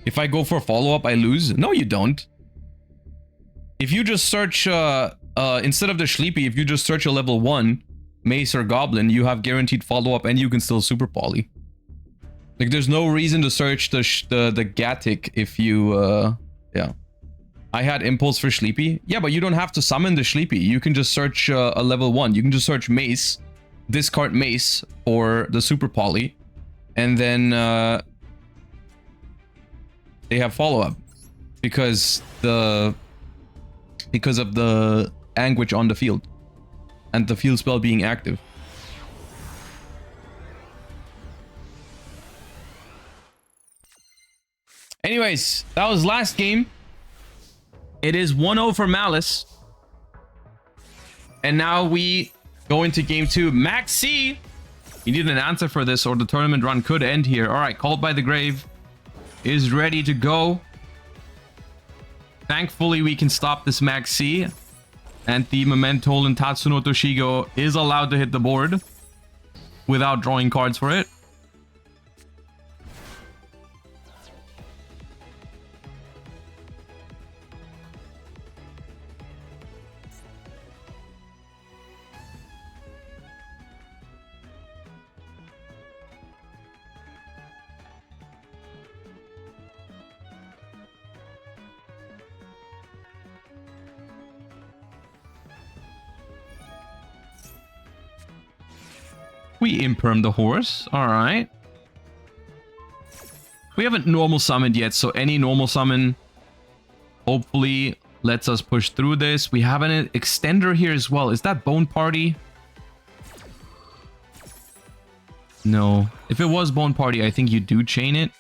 [SPEAKER 1] If I go for follow-up, I lose? No, you don't. If you just search, instead of the Sleepy, if you just search a level 1 Mace or Goblin, you have guaranteed follow-up and you can still Super Poly. Like, there's no reason to search the Gatic if you, yeah. I had Impulse for Sleepy. Yeah, but you don't have to summon the Sleepy. You can just search a level 1. You can just search Mace, discard Mace for the Super Poly, and then, they have follow-up because of the Anguish on the field and the field spell being active. Anyways, that was last game. It is 1-0 for Maliss. And now we go into game 2. Max C, you need an answer for this or the tournament run could end here. All right, Called by the Grave is ready to go. Thankfully, we can stop this Max C. And the Mementolan Tatsuno Toshigo is allowed to hit the board without drawing cards for it. We imperm the horse. All right. We haven't normal summoned yet, so any normal summon hopefully lets us push through this. We have an extender here as well. Is that Bone Party? No. If it was Bone Party, I think you do chain it.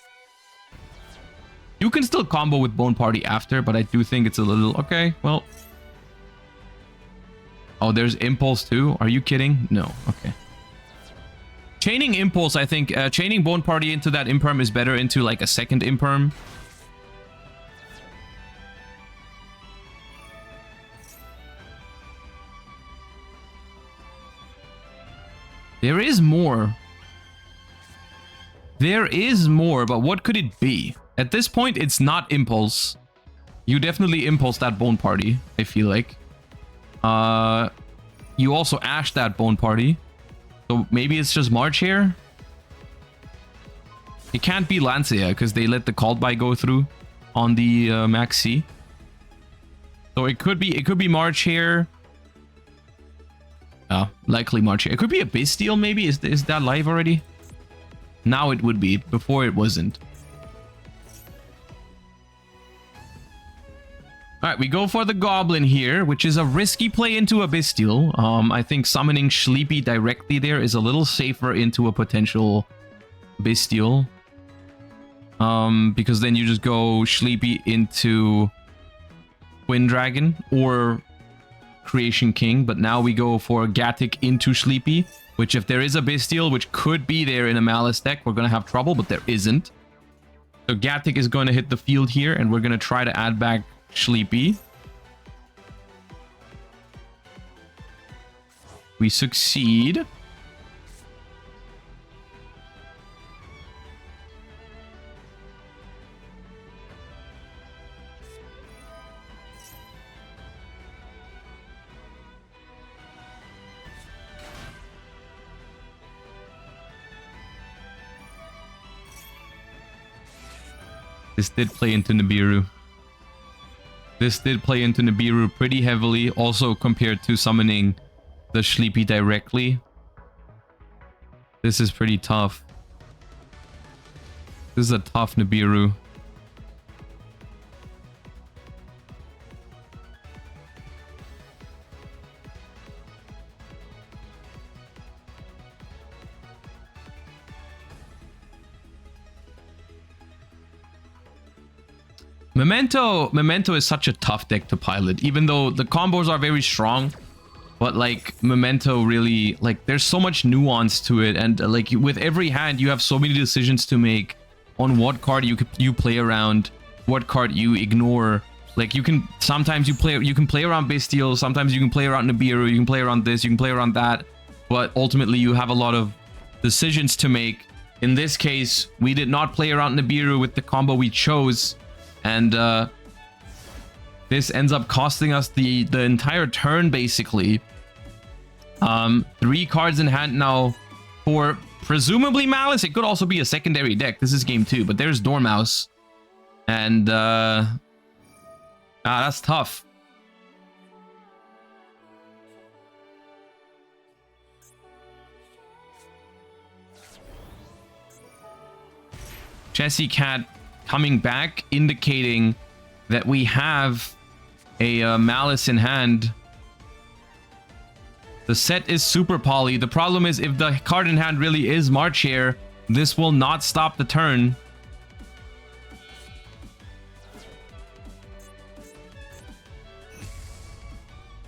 [SPEAKER 1] You can still combo with Bone Party after, but I do think it's a little... Okay, well... Oh, there's Impulse too? Are you kidding? No. Okay. Chaining Impulse, I think. Chaining Bone Party into that Imperm is better into like a second Imperm. There is more. There is more, but what could it be? At this point, it's not Impulse. You definitely Impulse that Bone Party, I feel like. You also Ash that Bone Party. So maybe it's just March here? It can't be Lancia, because they let the Called By go through on the Maxi. So it could be March here. Likely March here. It could be a Bastille, maybe? Is that live already? Now it would be. Before it wasn't. Alright, we go for the Goblin here, which is a risky play into a Bastille. I think summoning Sleepy directly there is a little safer into a potential Bastille. Because then you just go Sleepy into Twin Dragon or Creation King. But now we go for Gatic into Sleepy, which if there is a Bastille, which could be there in a Malice deck, we're going to have trouble, but there isn't. So Gatic is going to hit the field here, and we're going to try to add back Sleepy. We succeed. This did play into Nibiru. This did play into Nibiru pretty heavily, also compared to summoning the Sleepy directly. This is pretty tough. This is a tough Nibiru. Memento is such a tough deck to pilot, even though the combos are very strong. But like Memento really, like there's so much nuance to it, and like with every hand you have so many decisions to make on what card you play around, what card you ignore. Like you can sometimes you can play around Bastille, sometimes you can play around Nibiru, you can play around this, you can play around that, but ultimately you have a lot of decisions to make. In this case, we did not play around Nibiru with the combo we chose. And this ends up costing us the entire turn, basically. 3 cards in hand now for presumably Malice. It could also be a secondary deck. This is game 2, but there's Dormouse. And that's tough. Chessy Cat coming back, indicating that we have a Malice in hand. The set is super poly. The problem is if the card in hand really is March here, this will not stop the turn.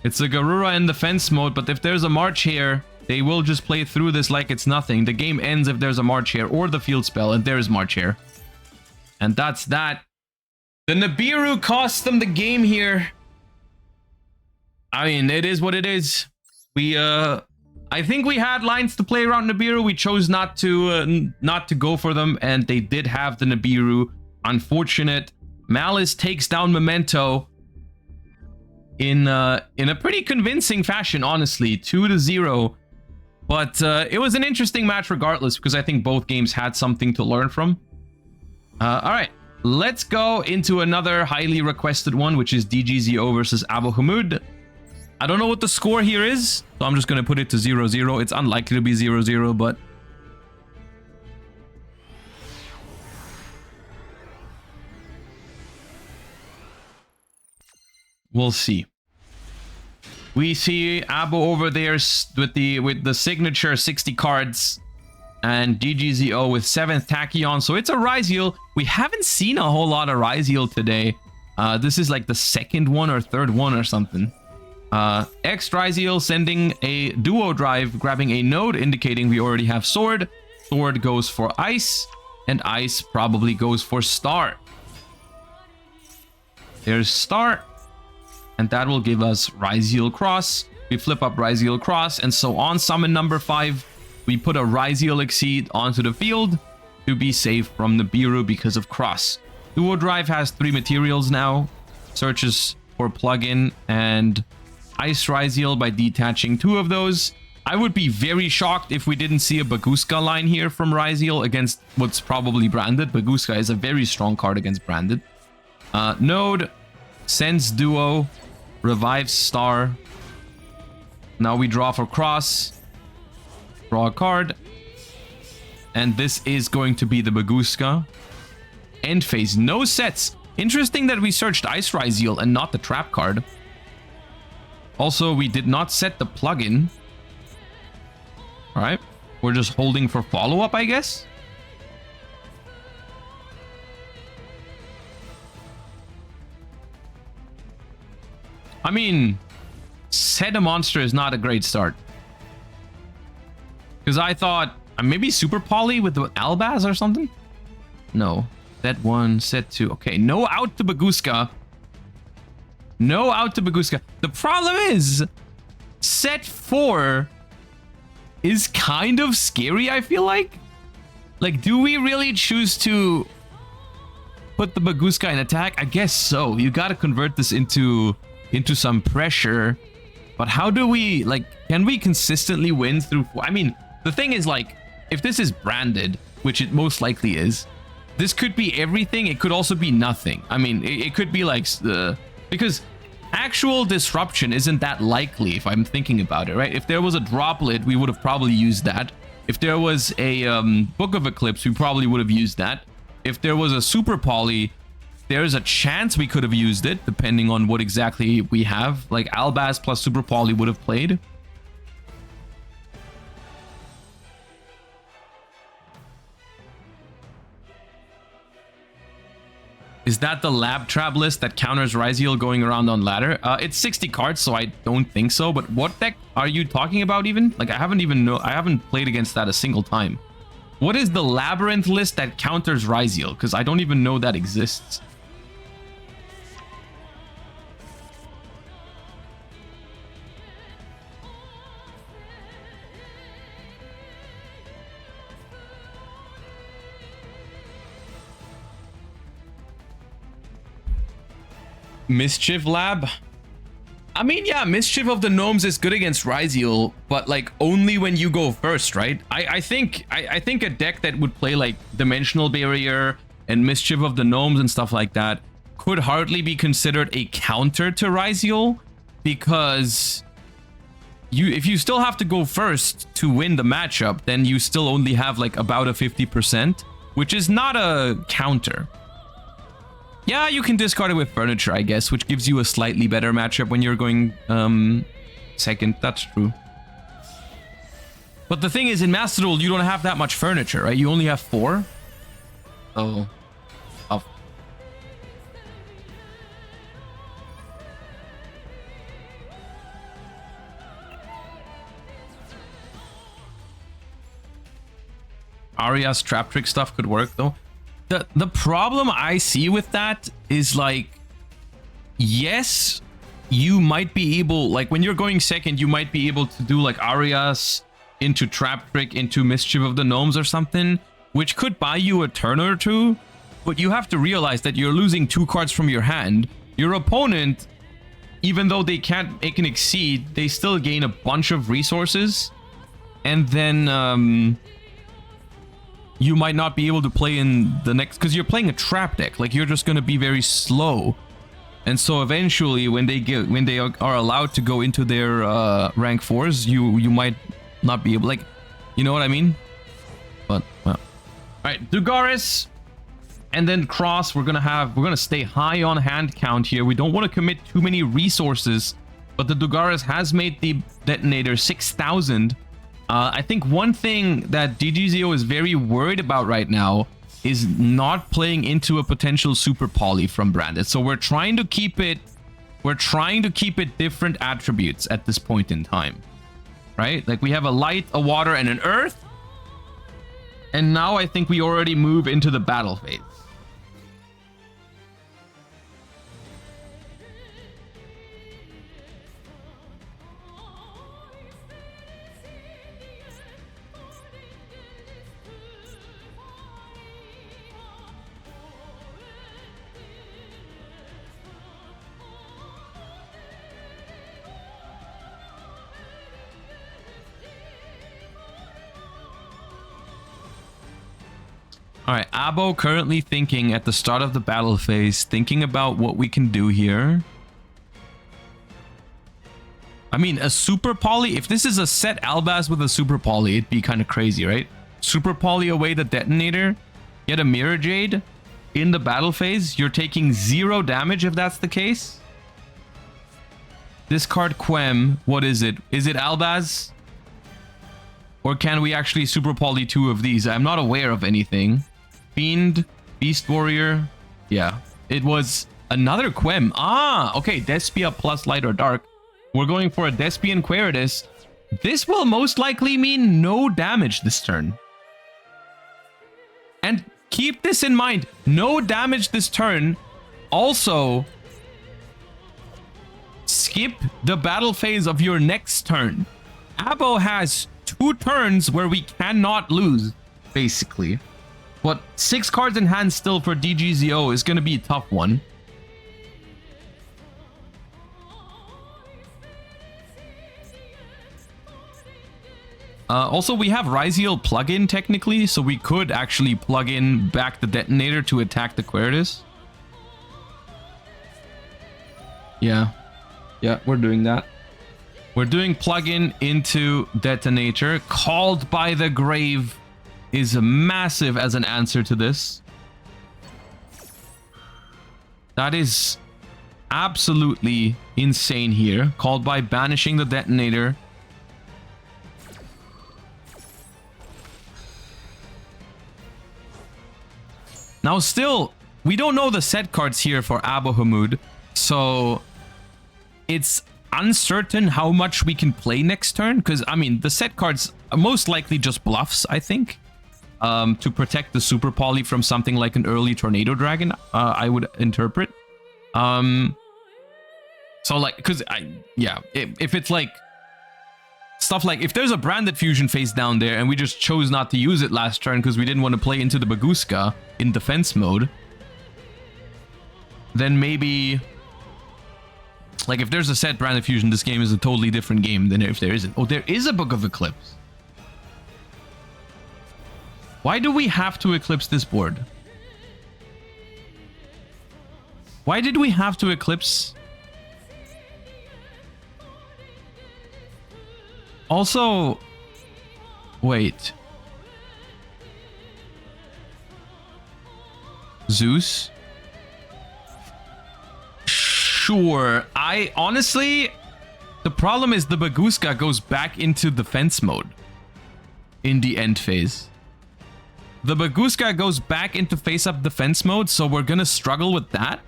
[SPEAKER 1] It's a Garura in defense mode, but if there's a March here, they will just play through this like it's nothing. The game ends if there's a March here or the field spell, and there's March here. And that's that. The Nibiru cost them the game here. I mean, it is what it is. We, I think we had lines to play around Nibiru. We chose not to go for them, and they did have the Nibiru. Unfortunate. Malice takes down Memento in a pretty convincing fashion, honestly. 2-0. But it was an interesting match regardless, because I think both games had something to learn from. All right, let's go into another highly requested one, which is DGZO versus Abu Hamud. I don't know what the score here is, so I'm just going to put it to 0-0. It's unlikely to be 0-0, but we'll see. We see Abu over there with the signature 60 cards. And DGZO with 7th Tachyon. So it's a Ryzeal. We haven't seen a whole lot of Ryzeal today. This is like the 2nd one or 3rd one or something. X Ryzeal sending a duo drive, grabbing a node, indicating we already have sword. Sword goes for ice, and ice probably goes for star. There's star, and that will give us Ryzeal cross. We flip up Ryzeal cross, and so on summon number 5, we put a Ryzeal Exceed onto the field to be safe from the Biru because of cross. Duo drive has 3 materials now. Searches for plugin and Ice Ryzeal by detaching 2 of those. I would be very shocked if we didn't see a Baguska line here from Ryzeal against what's probably branded. Baguska is a very strong card against branded. Node sends duo, revives star. Now we draw for cross, draw a card, and this is going to be the Baguska. End phase, no sets. Interesting that we searched Ice Ryzeal and not the trap card. Also, we did not set the plugin. All right, we're just holding for follow-up, I guess. I mean, set a monster is not a great start. Because I thought maybe Super Poly with the Albaz or something? No. Set 1, set 2. Okay, no out to Baguska. No out to Baguska. The problem is, set 4 is kind of scary, I feel like. Like, do we really choose to put the Baguska in attack? I guess so. You gotta convert this into some pressure. But how do we, like, can we consistently win through... I mean, the thing is, like, if this is branded, which it most likely is, this could be everything. It could also be nothing. I mean, it could be like... because actual disruption isn't that likely if I'm thinking about it, right? If there was a droplet, we would have probably used that. If there was a Book of Eclipse, we probably would have used that. If there was a Super Poly, there's a chance we could have used it, depending on what exactly we have. Like Albaz plus Super Poly would have played. Is that the lab trap list that counters Ryzeal going around on ladder? It's 60 cards, so I don't think so. But what deck are you talking about even? Like, I haven't played against that a single time. What is the labyrinth list that counters Ryzeal? Because I don't even know that exists. Mischief Lab? I mean, yeah, Mischief of the Gnomes is good against Ryzeal, but like only when you go first, right? I think a deck that would play like Dimensional Barrier and Mischief of the Gnomes and stuff like that could hardly be considered a counter to Ryzeal, because if you still have to go first to win the matchup, then you still only have like about a 50%, which is not a counter. Yeah, you can discard it with furniture, I guess, which gives you a slightly better matchup when you're going second. That's true. But the thing is, in Master Duel, you don't have that much furniture, right? You only have 4. Oh. Tough. Aria's trap trick stuff could work, though. The problem I see with that is, like, yes, you might be able, like, when you're going second, you might be able to do like Arias into Trap Trick into Mischief of the Gnomes or something, which could buy you a turn or two, but you have to realize that you're losing 2 cards from your hand. Your opponent, even though they can't make an exceed, they still gain a bunch of resources, and then you might not be able to play in the next, because you're playing a trap deck. Like, you're just going to be very slow, and so eventually when they are allowed to go into their rank 4s, you might not be able, like, you know what I mean? But well, all right, Dugaris and then cross. We're gonna stay high on hand count here. We don't want to commit too many resources, but the Dugaris has made the detonator 6,000. I think one thing that yugioh is very worried about right now is not playing into a potential Super Poly from Branded. So we're trying to keep it we're trying to keep it different attributes at this point in time. Right? Like we have a light, a water, and an earth. And now I think we already move into the battle phase. All right, Abo currently thinking at the start of the battle phase, thinking about what we can do here. I mean, a super poly, if this is a set Albaz with a super poly, it'd be kind of crazy, right? Super poly away the detonator, get a mirror jade in the battle phase. You're taking 0 damage if that's the case. Discard Quem. What is it? Is it Albaz? Or can we actually super poly 2 of these? I'm not aware of anything. Fiend, Beast Warrior. Yeah, it was another Quem. Ah, okay. Despia plus light or dark. We're going for a Despian Queritus. This will most likely mean no damage this turn. And keep this in mind. No damage this turn. Also, skip the battle phase of your next turn. Abo has 2 turns where we cannot lose, basically. But 6 cards in hand still for DGZO is going to be a tough one. Also, we have Ryzeal plug-in technically, so we could actually plug in back the detonator to attack the Queritus. Yeah, we're doing that. We're doing plug-in into detonator. Called by the Grave is massive as an answer to this. That is absolutely insane here. Called by banishing the detonator. Now still, we don't know the set cards here for Abu Hamud, so it's uncertain how much we can play next turn, because I mean the set cards are most likely just bluffs, I think, to protect the super poly from something like an early tornado dragon, I would interpret. So like, because if it's like stuff like, if there's a branded fusion face down there and we just chose not to use it last turn because we didn't want to play into the Baguska in defense mode, then maybe, like, if there's a set branded fusion, this game is a totally different game than if there isn't. Oh, there is a Book of Eclipse. Why do we have to eclipse this board? Why did we have to eclipse? Also, wait. Zeus? Sure. I honestly, the problem is the Baguska goes back into defense mode in the end phase. The Baguska goes back into face-up defense mode, so we're gonna struggle with that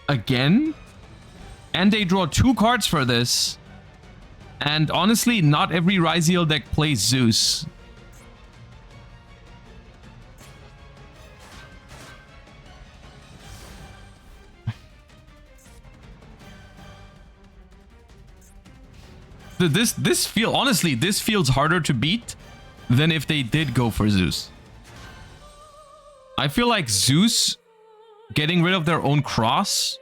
[SPEAKER 1] again. And they draw 2 cards for this. And honestly, not every Ryzeal deck plays Zeus. This feels harder to beat than if they did go for Zeus. I feel like Zeus getting rid of their own cross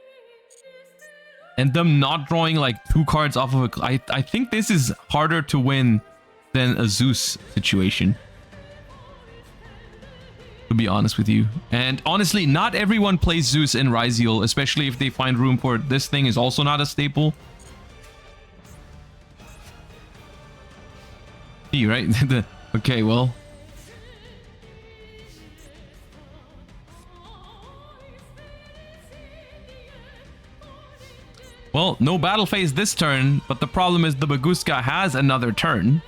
[SPEAKER 1] and them not drawing like 2 cards off of a... I think this is harder to win than a Zeus situation, to be honest with you. And honestly, not everyone plays Zeus in Ryzeal, especially if they find room for it. This thing is also not a staple. Right? Okay, well. Well, no battle phase this turn, but the problem is the Baguska has another turn.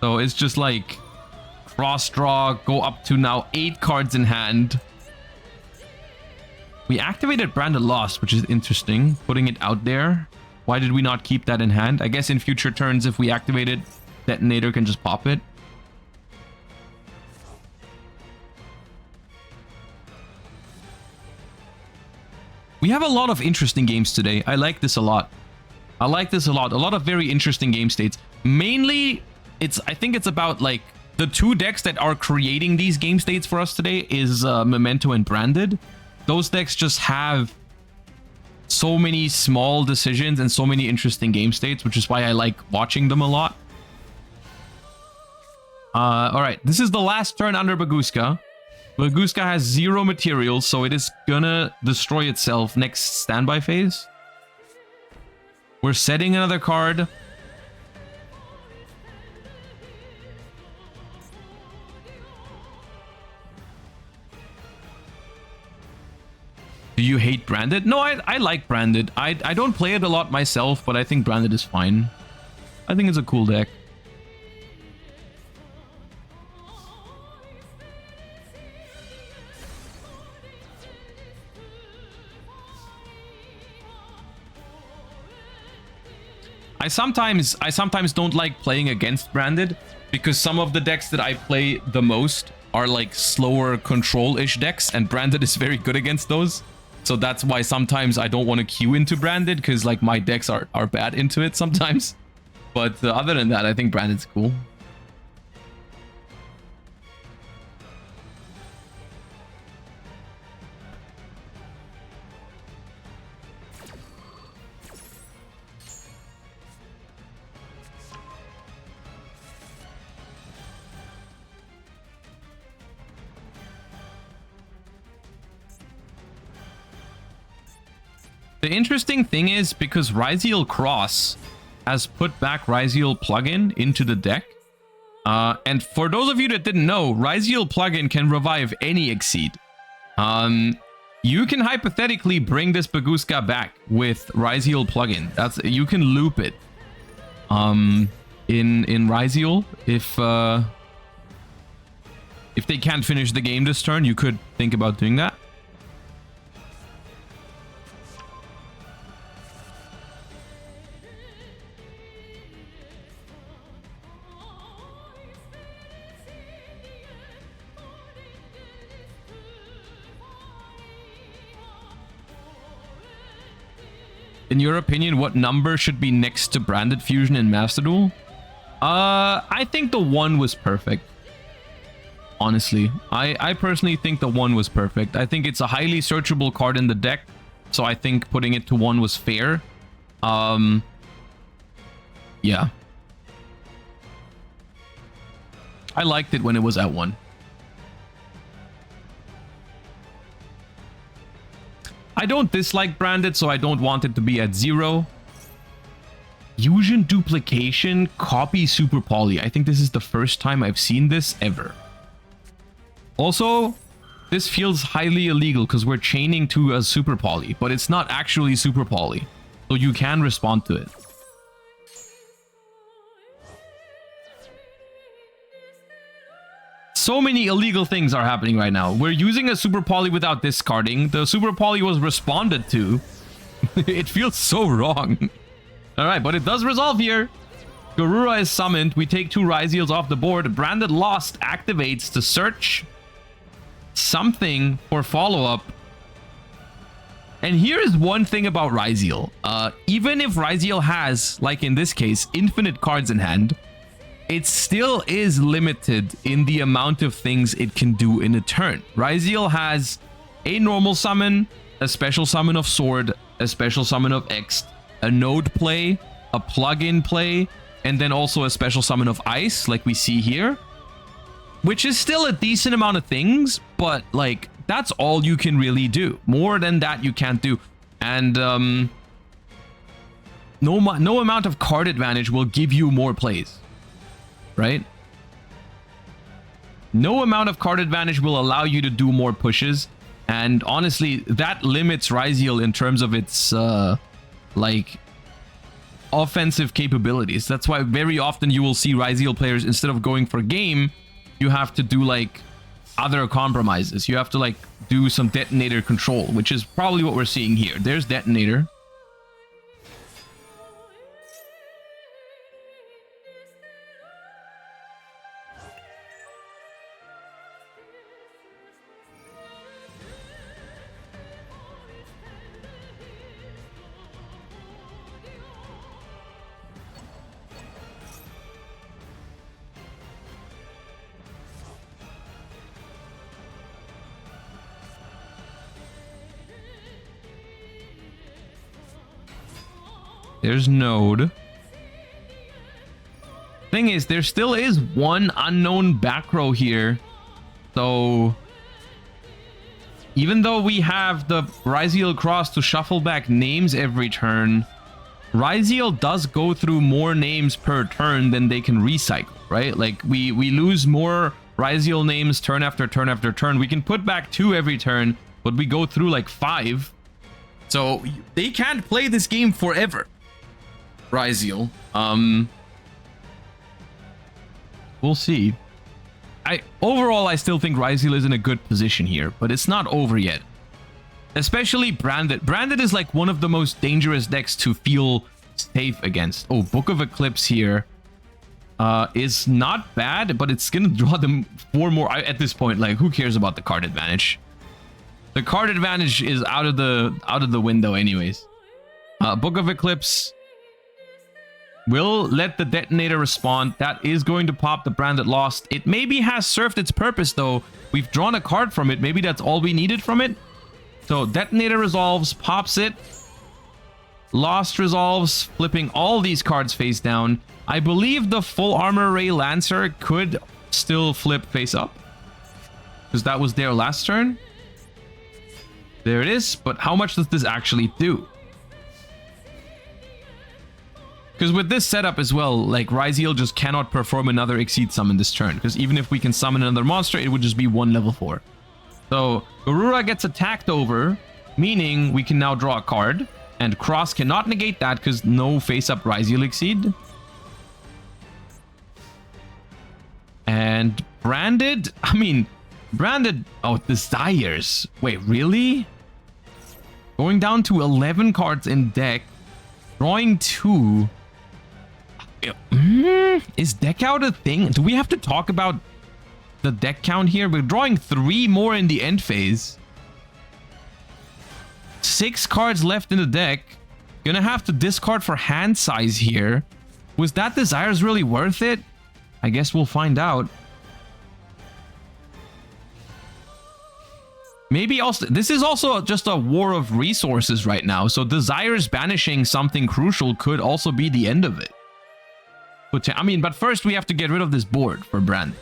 [SPEAKER 1] So it's just like cross draw, go up to now 8 cards in hand. We activated Branded Lost, which is interesting. Putting it out there. Why did we not keep that in hand? I guess in future turns, if we activate it, Detonator can just pop it. We have a lot of interesting games today. I like this a lot. I like this a lot. A lot of very interesting game states. Mainly, I think it's about like the two decks that are creating these game states for us today is Memento and Branded. Those decks just have so many small decisions and so many interesting game states, which is why I like watching them a lot. All right, this is the last turn under Bagooska. Bagooska has 0 materials, so it is gonna destroy itself next standby phase. We're setting another card. Do you hate Branded? No, I like Branded. I don't play it a lot myself, but I think Branded is fine. I think it's a cool deck. I sometimes don't like playing against Branded because some of the decks that I play the most are like slower control-ish decks, and Branded is very good against those. So that's why sometimes I don't want to queue into Branded, because like my decks are bad into it sometimes. But other than that, I think Branded's cool. The interesting thing is, because Ryzeal Cross has put back Ryzeal plugin into the deck. And for those of you that didn't know, Ryzeal plugin can revive any Exceed. You can hypothetically bring this Bagooska back with Ryzeal plugin. You can loop it in Ryzeal. If they can't finish the game this turn, you could think about doing that. In your opinion, what number should be next to Branded Fusion in Master Duel? I think the 1 was perfect. Honestly, I personally think the 1 was perfect. I think it's a highly searchable card in the deck, so I think putting it to 1 was fair. Yeah. I liked it when it was at 1. I don't dislike Branded, so I don't want it to be at 0. Fusion Duplication, Copy Super Poly. I think this is the first time I've seen this ever. Also, this feels highly illegal because we're chaining to a Super Poly, but it's not actually Super Poly, so you can respond to it. So many illegal things are happening right now. We're using a Super Poly without discarding. The Super Poly was responded to. It feels so wrong. Alright, but it does resolve here. Garura is summoned. We take 2 Ryzeals off the board. Branded Lost activates to search something for follow-up. And here is one thing about Ryzeal. Even if Ryzeal has, like in this case, infinite cards in hand, it still is limited in the amount of things it can do in a turn. Ryzeal has a normal summon, a special summon of Sword, a special summon of X, a node play, a plug-in play, and then also a special summon of Ice, like we see here. Which is still a decent amount of things, but like, that's all you can really do. More than that you can't do. And no amount of card advantage will give you more plays. Right? No amount of card advantage will allow you to do more pushes, and honestly, that limits Ryzeal in terms of its like offensive capabilities. That's why very often you will see Ryzeal players, instead of going for game, you have to do like other compromises. You have to like do some detonator control, which is probably what we're seeing here. There's detonator. There's node. Thing is, there still is one unknown back row here. So even though we have the Ryzeal cross to shuffle back names every turn, Ryzeal does go through more names per turn than they can recycle, right? Like we lose more Ryzeal names turn after turn after turn. We can put back 2 every turn, but we go through like 5. So they can't play this game forever. Ryzeal. We'll see. Overall, I still think Ryzeal is in a good position here, but it's not over yet. Especially Branded. Branded is like one of the most dangerous decks to feel safe against. Oh, Book of Eclipse here is not bad, but it's gonna draw them 4 more. At this point, like, who cares about the card advantage? The card advantage is out of the window anyways. Book of Eclipse will let the detonator respond. That is going to pop the Branded Lost. It maybe has served its purpose though. We've drawn a card from it. Maybe that's all we needed from it. So detonator resolves, pops it. Lost resolves, flipping all these cards face down. I believe the full armor ray lancer could still flip face up, because that was there last turn. There it is. But how much does this actually do? Because with this setup as well, like, Ryzeal just cannot perform another Exceed Summon this turn. Because even if we can summon another monster, it would just be 1 level 4. So, Garura gets attacked over, meaning we can now draw a card. And Cross cannot negate that because no face-up Ryzeal Exceed. And Branded, Branded, oh, Desires. Wait, really? Going down to 11 cards in deck, drawing 2. Is deck out a thing? Do we have to talk about the deck count here? We're drawing 3 more in the end phase. 6 cards left in the deck. Gonna have to discard for hand size here. Was that Desires really worth it? I guess we'll find out. Maybe also, this is also just a war of resources right now. So Desires banishing something crucial could also be the end of it. But first we have to get rid of this board for Brand.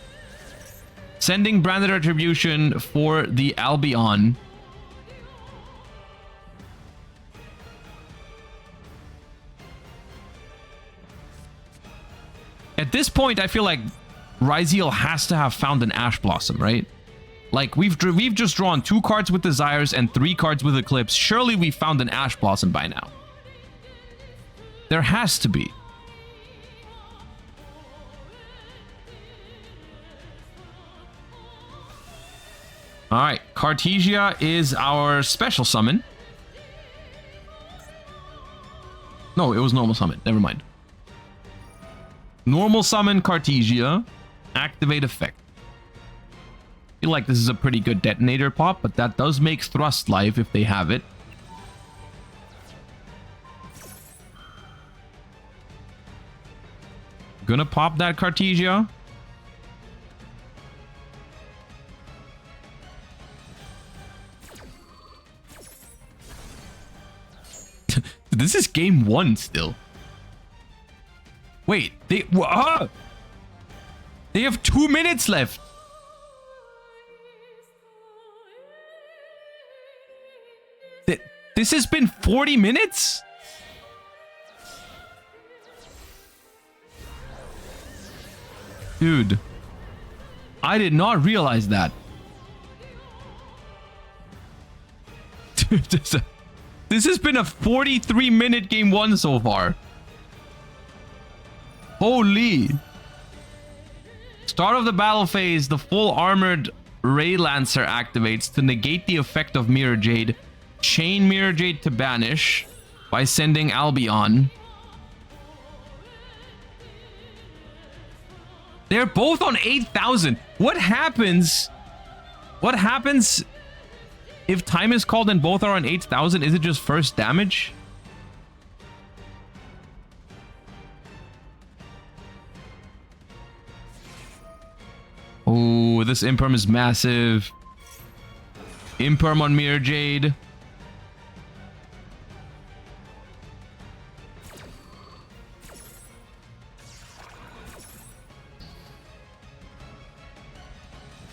[SPEAKER 1] Sending Branded Retribution for the Albion. At this point, I feel like Ryzeal has to have found an Ash Blossom, right? Like, we've just drawn 2 cards with Desires and 3 cards with Eclipse. Surely we found an Ash Blossom by now. There has to be. Alright, Cartesia is our special summon. No, it was normal summon. Never mind. Normal summon Cartesia. Activate effect. I feel like this is a pretty good detonator pop, but that does make Thrust live if they have it. Gonna pop that Cartesia. This is game 1 still. Wait, they have 2 minutes left. This has been 40 minutes? Dude, I did not realize that. This has been a 43-minute game 1 so far. Holy. Start of the battle phase, the full armored Ray Lancer activates to negate the effect of Mirror Jade. Chain Mirror Jade to banish by sending Albion. They're both on 8,000. What happens? What happens if time is called and both are on 8,000? Is it just first damage? Oh, this Imperm is massive. Imperm on Mirror Jade.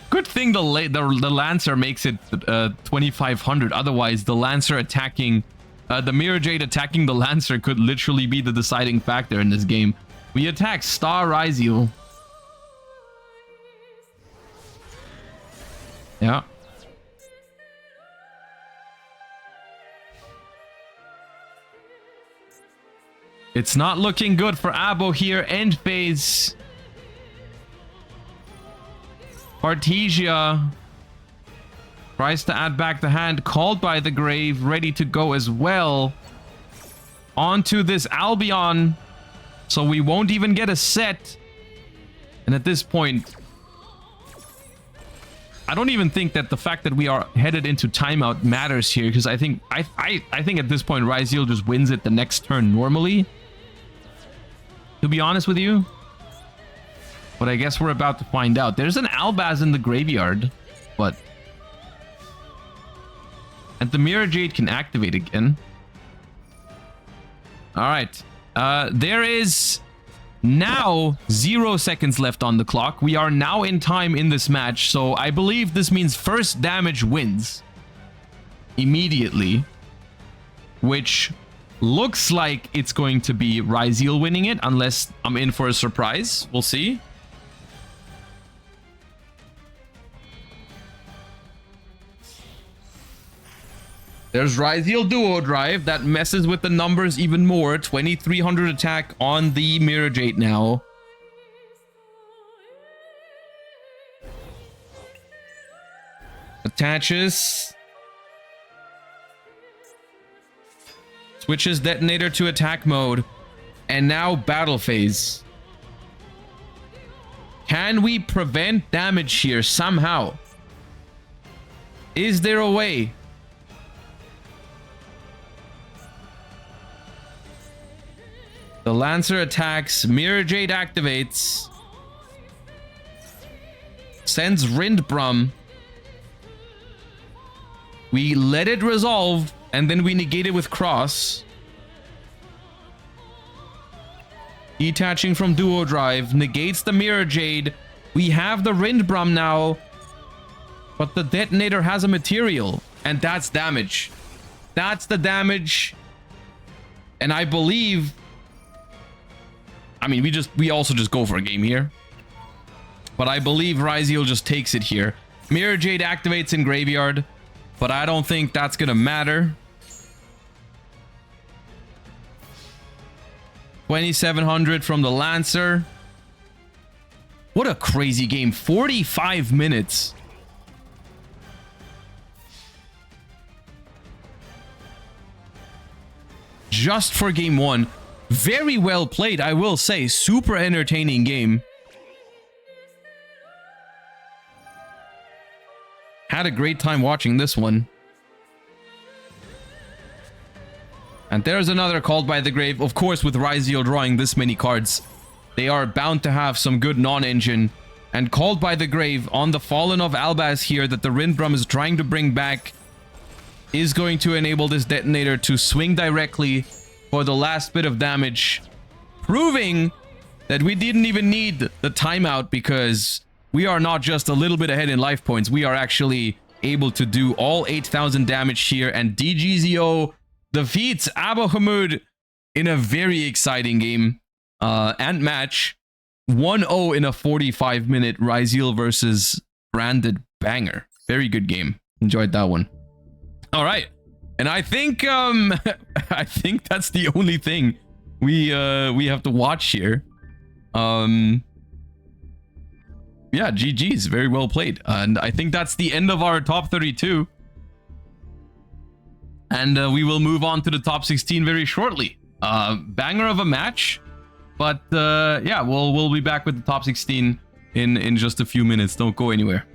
[SPEAKER 1] Good thing the Lancer makes it 2,500. Otherwise, the Lancer attacking... the Mirror Jade attacking the Lancer could literally be the deciding factor in this game. We attack Star Ryzeal. Yeah. It's not looking good for Abo here. End phase. Artesia tries to add back the hand. Called by the Grave. Ready to go as well. Onto this Albion. So we won't even get a set. And at this point... I don't even think that the fact that we are headed into timeout matters here, because I think at this point Ryzeal just wins it the next turn normally. To be honest with you. But I guess we're about to find out. There's an Albaz in the graveyard, but and the Mirror Jade can activate again. All right. There is now 0 seconds left on the clock. We are now in time in this match, so I believe this means first damage wins immediately, which looks like it's going to be Ryzeal winning it, unless I'm in for a surprise. We'll see. There's Ryzeal Duo Drive. That messes with the numbers even more. 2,300 attack on the Mirror Jade now. Attaches. Switches Detonator to attack mode. And now battle phase. Can we prevent damage here somehow? Is there a way? The Lancer attacks. Mirror Jade activates. Sends Rindbrum. We let it resolve, and then we negate it with Cross. Detaching from Duo Drive. Negates the Mirror Jade. We have the Rindbrum now. But the Detonator has a material. And that's damage. That's the damage. And I believe... I mean, we also just go for a game here. But I believe Ryzeal just takes it here. Mirror Jade activates in graveyard. But I don't think that's gonna matter. 2,700 from the Lancer. What a crazy game. 45 minutes. Just for game one. Very well played, I will say. Super entertaining game. Had a great time watching this one. And there's another Called by the Grave. Of course, with Ryzeal drawing this many cards, they are bound to have some good non-engine. And Called by the Grave on the Fallen of Albaz here that the Rindbrum is trying to bring back is going to enable this Detonator to swing directly for the last bit of damage, proving that we didn't even need the timeout, because we are not just a little bit ahead in life points. We are actually able to do all 8,000 damage here, and DGZO defeats Abu in a very exciting game and match. 1-0 in a 45-minute Ryzeal versus Branded banger. Very good game. Enjoyed that one. All right. And I think I think that's the only thing we have to watch here. Yeah, GG's. Very well played. And I think that's the end of our top 32. And we will move on to the top 16 very shortly. Banger of a match. But yeah, we'll be back with the top 16 in just a few minutes. Don't go anywhere.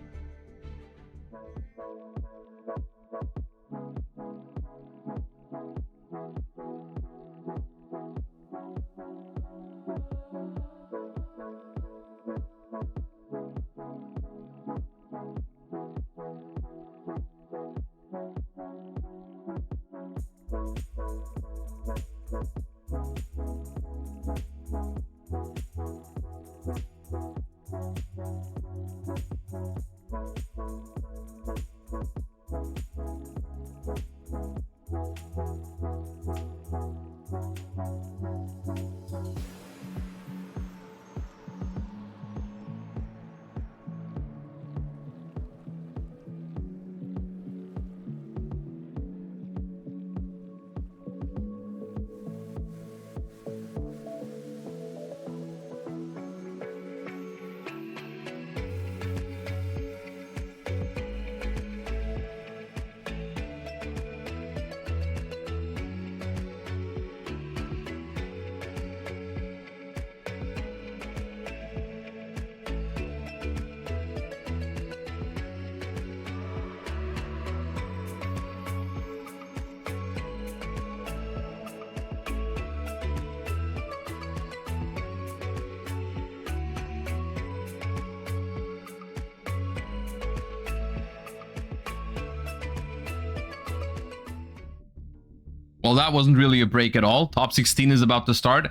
[SPEAKER 1] Well, that wasn't really a break at all. Top 16 is about to start.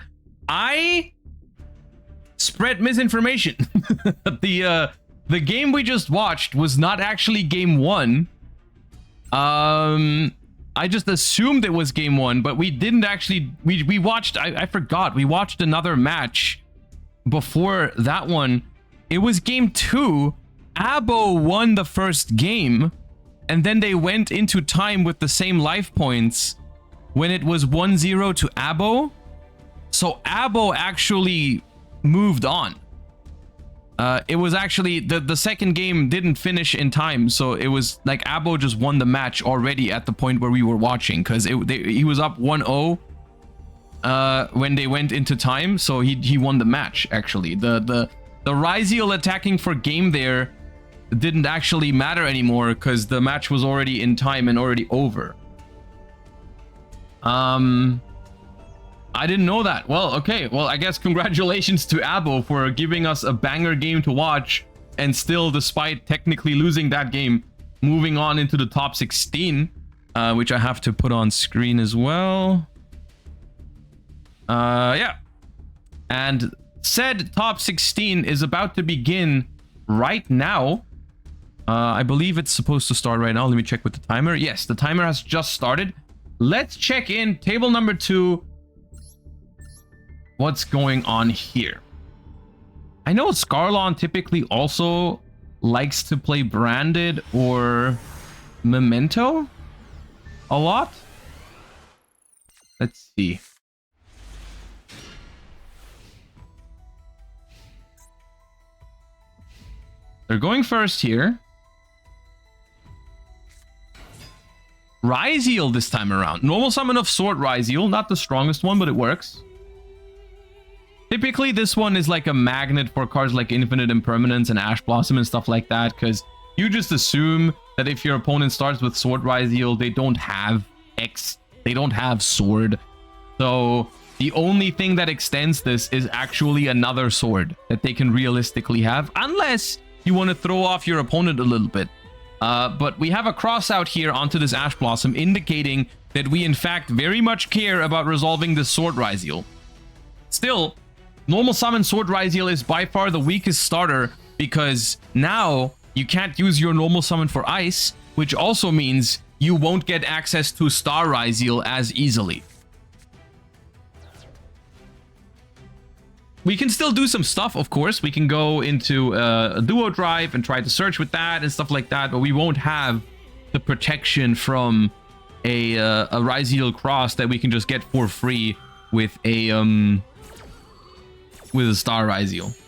[SPEAKER 1] I spread misinformation. The game we just watched was not actually game 1. I just assumed it was game 1, but we didn't actually. We watched. I forgot. We watched another match before that one. It was game 2. Abo won the first game, and then they went into time with the same life points when it was 1-0 to Abo. So Abo actually moved on. It was actually the second game didn't finish in time, so it was like Abo just won the match already at the point where we were watching, because he was up 1-0 when they went into time, so he won the match. Actually, the Ryzeal attacking for game there didn't actually matter anymore because the match was already in time and already over. I didn't know that. Well, okay. Well, I guess congratulations to Abo for giving us a banger game to watch, and still, despite technically losing that game, moving on into the top 16, which I have to put on screen as well. Yeah. And said top 16 is about to begin right now. I believe it's supposed to start right now. Let me check with the timer. Yes, the timer has just started. Let's check in table number 2. What's going on here? I know Scarlon typically also likes to play Branded or Memento a lot. Let's see. They're going first here. Ryzeal this time around. Normal summon of Sword Ryzeal. Not the strongest one, but it works. Typically, this one is like a magnet for cards like Infinite Impermanence and Ash Blossom and stuff like that, because you just assume that if your opponent starts with Sword Ryzeal, they don't have X. They don't have Sword. So the only thing that extends this is actually another sword that they can realistically have, unless you want to throw off your opponent a little bit. But we have a cross out here onto this Ash Blossom, indicating that we in fact very much care about resolving this Sword Ryzeal. Still, normal summon Sword Ryzeal is by far the weakest starter, because now you can't use your normal summon for ice, which also means you won't get access to Star Ryzeal as easily. We can still do some stuff, of course. We can go into a duo drive and try to search with that and stuff like that, but we won't have the protection from a Ryzeal cross that we can just get for free with a Star Ryzeal.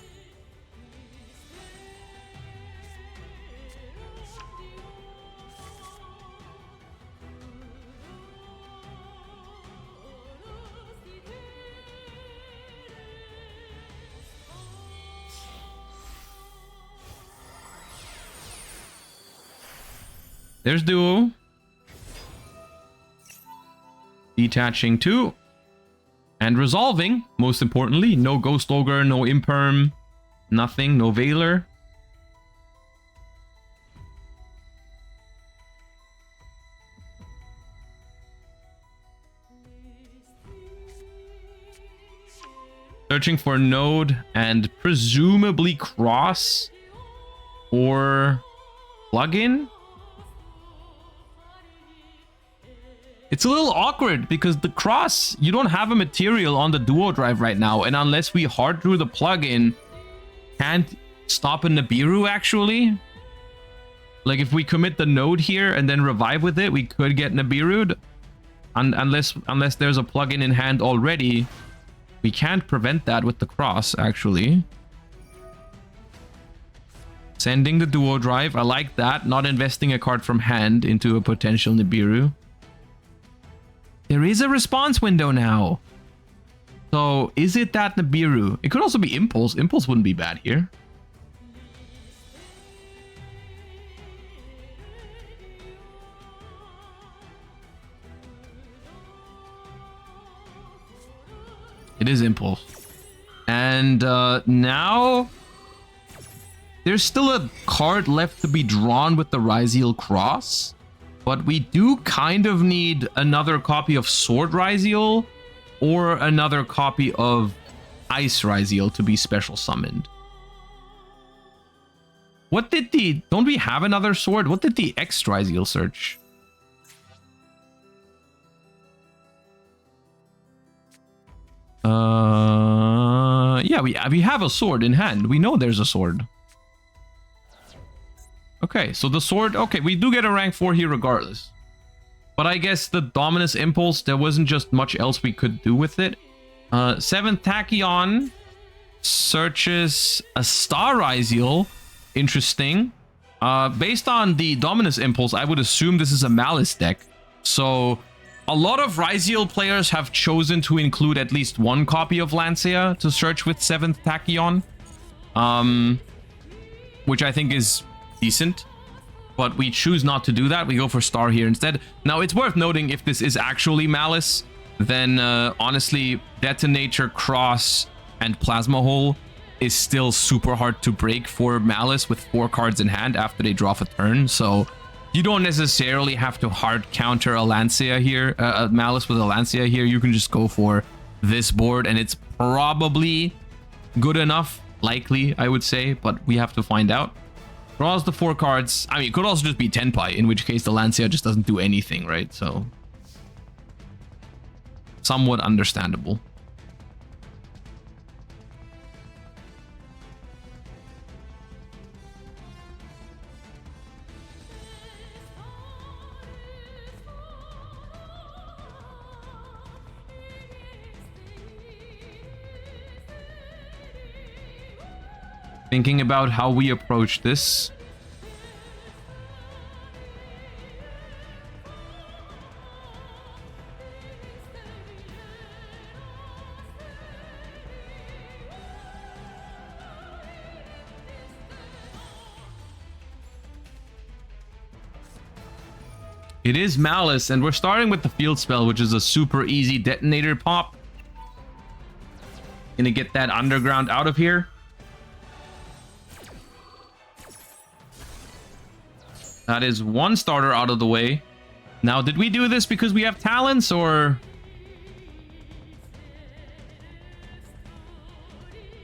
[SPEAKER 1] There's Duo. Detaching 2. And resolving, most importantly. No Ghost Ogre, no Imperm. Nothing, no Veiler. Searching for Node and presumably Cross or Plugin. It's a little awkward because the Cross, you don't have a material on the Duo Drive right now, and unless we hard through the plugin, can't stop a Nibiru actually. Like if we commit the Node here and then revive with it, we could get Nibiru'd. Unless there's a plugin in hand already, we can't prevent that with the Cross actually. Sending the Duo Drive, I like that. Not investing a card from hand into a potential Nibiru. There is a response window now. So, is it that Nibiru? It could also be Impulse. Impulse wouldn't be bad here. It is Impulse. And now... there's still a card left to be drawn with the Ryzeal Cross. But we do kind of need another copy of Sword Ryzeal or another copy of Ice Ryzeal to be special summoned. What did the... don't we have another sword? What did the X Ryzeal search? Yeah, we have a sword in hand. We know there's a sword. Okay, so the sword... okay, we do get a rank 4 here regardless. But I guess the Dominus Impulse, there wasn't just much else we could do with it. 7th Tachyon searches a Star Ryzeal. Interesting. Based on the Dominus Impulse, I would assume this is a Maliss deck. So a lot of Ryzeal players have chosen to include at least one copy of Lancea to search with 7th Tachyon. Which I think is decent, but we choose not to do that. We go for Star here instead. Now, it's worth noting if this is actually Maliss, then honestly, Detonator, Cross, and Plasma Hole is still super hard to break for Maliss with 4 cards in hand after they draw a turn. So you don't necessarily have to hard counter a Lancea here, a Maliss with a Lancea here. You can just go for this board, and it's probably good enough, likely, I would say, but we have to find out. Draws the 4 cards. I mean, it could also just be Tenpai, in which case the Lancea just doesn't do anything, right? So, somewhat understandable. Thinking about how we approach this. It is Maliss, and we're starting with the field spell, which is a super easy detonator pop. Gonna get that underground out of here. That is one starter out of the way. Now, did we do this because we have talents, or...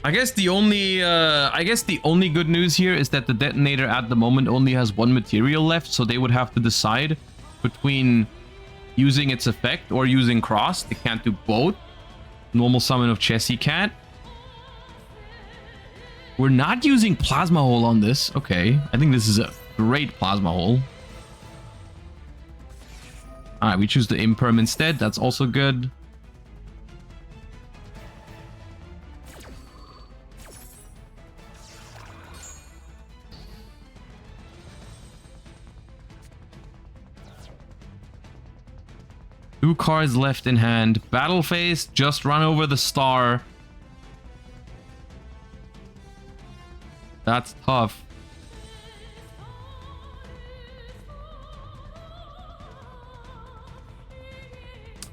[SPEAKER 1] I guess the only good news here is that the detonator at the moment only has 1 material left, so they would have to decide between using its effect or using Cross. They can't do both. Normal summon of Chessie can't. We're not using Plasma Hole on this. Okay, I think this is a great Plasma Hole. Alright, we choose the Imperm instead. That's also good. Two cards left in hand. Battle phase, just run over the star. That's tough.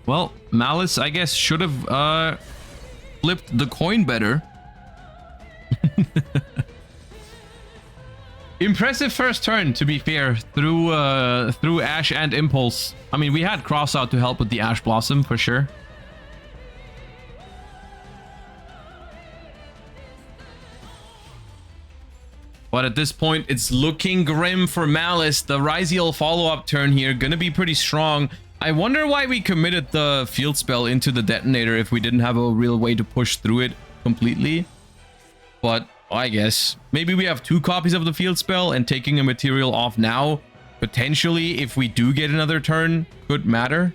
[SPEAKER 1] Well, Maliss, I guess, should have flipped the coin better. Impressive first turn, to be fair, through Ash and Impulse. I mean, we had Cross out to help with the Ash Blossom, for sure. But at this point, it's looking grim for Maliss. The Ryzeal follow-up turn here, gonna be pretty strong. I wonder why we committed the field spell into the detonator if we didn't have a real way to push through it completely. But I guess maybe we have 2 copies of the field spell, and taking a material off now, potentially, if we do get another turn, could matter.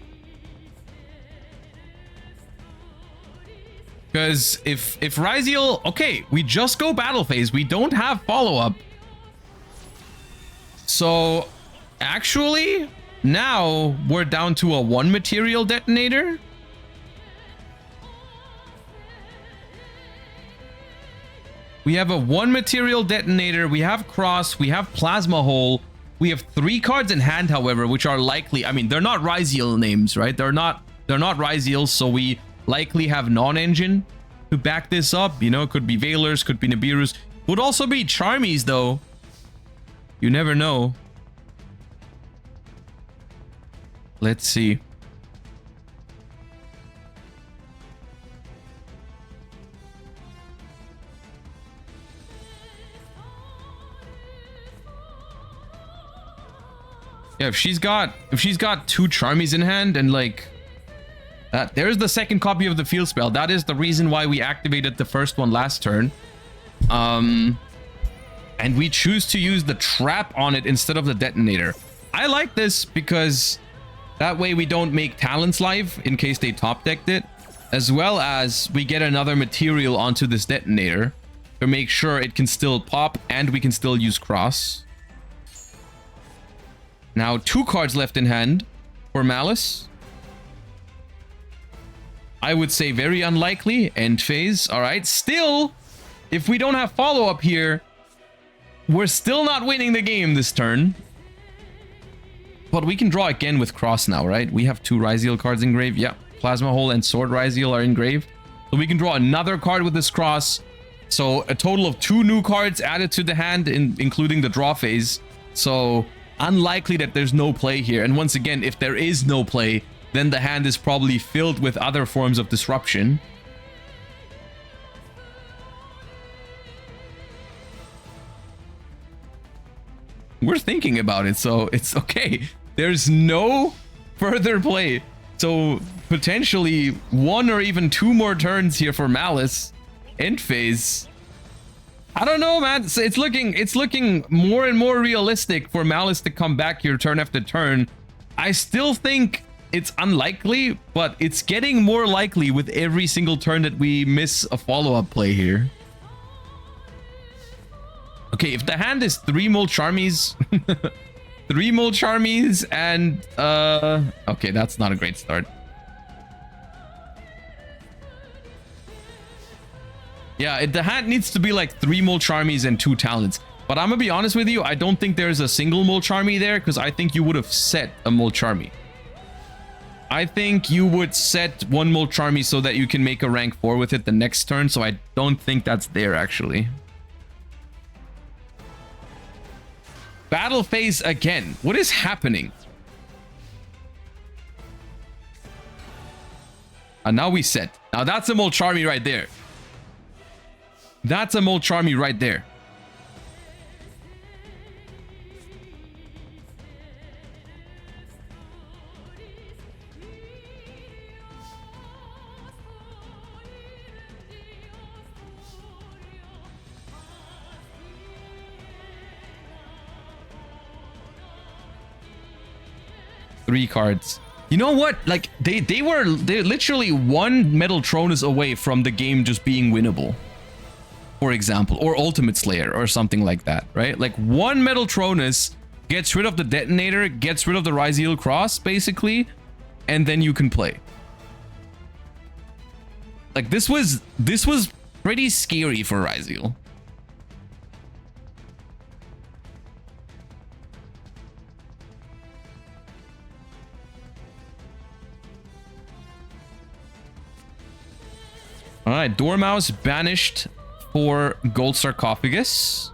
[SPEAKER 1] Because if Ryzeal... Okay, we just go battle phase. We don't have follow-up. So, actually, now we're down to a 1 material detonator. We have a 1 material detonator. We have Cross. We have Plasma Hole. We have 3 cards in hand, however, which are likely... I mean, they're not Ryzeal names, right? They're not Ryzeal, so we... likely have non-engine to back this up. You know, could be Veilers, could be Nibiru's, would also be Charmies, though. You never know. Let's see. Yeah, if she's got 2 Charmies in hand and like there's the second copy of the field spell. That is the reason why we activated the first one last turn. And we choose to use the trap on it instead of the detonator. I like this because that way we don't make Talons live in case they top decked it, as well as we get another material onto this detonator to make sure it can still pop and we can still use Cross. Now 2 cards left in hand for Maliss. I would say very unlikely. End phase. All right. Still, if we don't have follow-up here, we're still not winning the game this turn. But we can draw again with Cross now, right? We have 2 Ryzeal cards engraved. Yeah. Plasma Hole and Sword Ryzeal are engraved. So we can draw another card with this Cross. So a total of 2 new cards added to the hand, including the draw phase. So unlikely that there's no play here. And once again, if there is no play, then the hand is probably filled with other forms of disruption. We're thinking about it, so it's okay. There's no further play. So potentially 1 or even 2 more turns here for Maliss. End phase. I don't know, man. It's looking more and more realistic for Maliss to come back here turn after turn. I still think it's unlikely, but it's getting more likely with every single turn that we miss a follow-up play here. Okay, if the hand is 3 Mole Charmies, 3 Mole Charmies and okay, that's not a great start. Yeah, the hand needs to be like 3 Mole Charmies and 2 Talents. But I'm gonna be honest with you, I don't think there's a single Mole Charmy there, because I think you would have set a Mole Charmy. I think you would set 1 Mole Charmy so that you can make a rank 4 with it the next turn, so I don't think that's there, actually. Battle phase again. What is happening? And now we set. Now that's a Mole Charmy right there. That's a Mole Charmy right there. Three cards. You know what? Like they're literally 1 Metal Tronus away from the game just being winnable, for example, or Ultimate Slayer or something like that, right? Like 1 Metal Tronus gets rid of the detonator, gets rid of the Ryzeal Cross, basically, and then you can play. Like this was pretty scary for Ryzeal. All right, Dormouse banished for Gold Sarcophagus.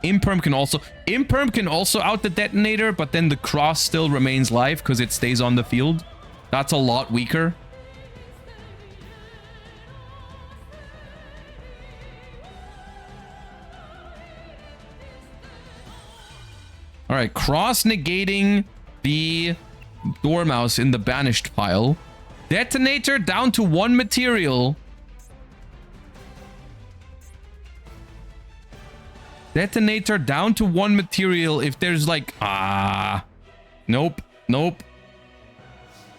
[SPEAKER 1] Imperm can also out the detonator, but then the cross still remains live because it stays on the field. That's a lot weaker. All right, cross negating the Dormouse in the banished pile. Detonator down to 1 material. Detonator down to 1 material if there's like... Nope. Nope.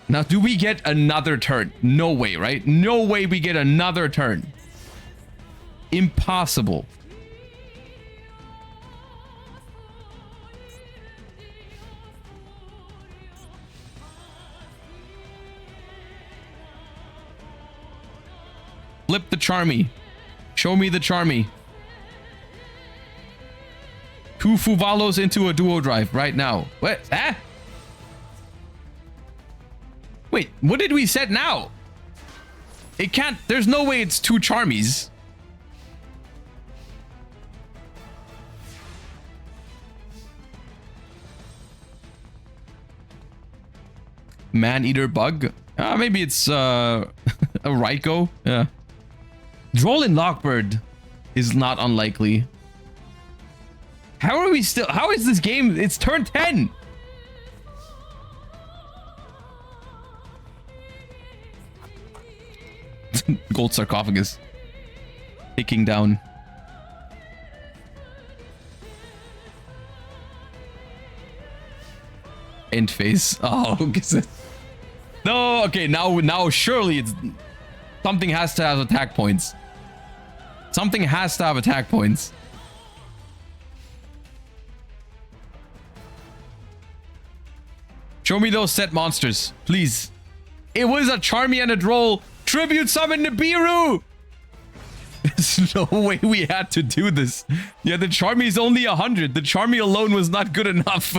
[SPEAKER 1] Now, do we get another turn? No way, right? No way we get another turn. Impossible. Flip the Charmy. Show me the Charmy. 2 Fuvalos into a duo drive right now. What? Ah? Wait, what did we set now? It can't... There's no way it's 2 Charmies. Man-eater bug? Maybe it's a Ryzeal. Yeah. Droll and Lockbird is not unlikely. How are we still... How is this game... It's turn 10! Gold Sarcophagus. Taking down. End phase. Oh, no, okay, now surely it's... Something has to have attack points. Something has to have attack points. Show me those set monsters, please. It was a Charmy and a Droll. Tribute summon Nibiru! There's no way we had to do this. Yeah, the Charmy is only 100. The Charmy alone was not good enough.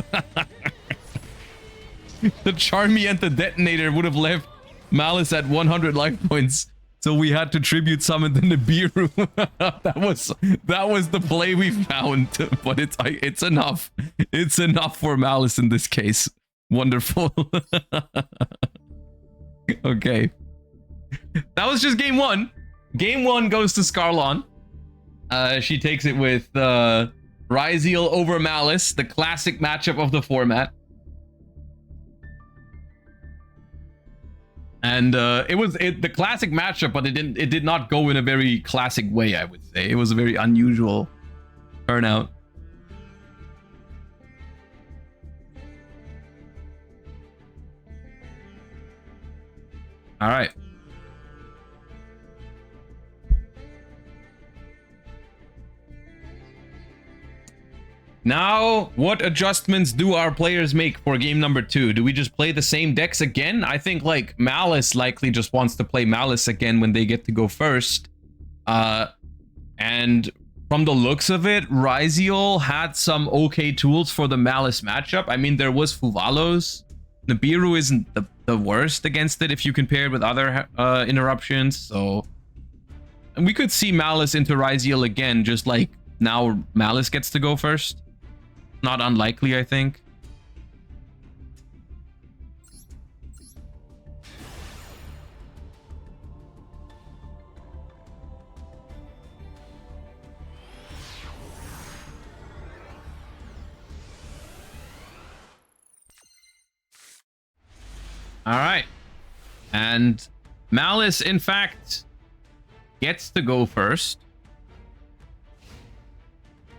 [SPEAKER 1] The Charmy and the Detonator would have left Maliss at 100 life points. So we had to tribute summon the Nibiru. that was the play we found. But it's enough. It's enough for Maliss in this case. Wonderful. Okay. That was just game 1. Game 1 goes to Scarlon. She takes it with Ryzeal over Maliss, the classic matchup of the format. And it was the classic matchup, but it did not go in a very classic way, I would say. It was a very unusual turnout. All right. Now, what adjustments do our players make for game number 2? Do we just play the same decks again? I think like Maliss likely just wants to play Maliss again when they get to go first. And from the looks of it, Ryzeal had some okay tools for the Maliss matchup. I mean, there was Fuvalos. Nibiru isn't the worst against it if you compare it with other interruptions. So, and we could see Maliss into Ryzeal again, just like now Maliss gets to go first. Not unlikely, I think. All right. And Maliss, in fact, gets to go first.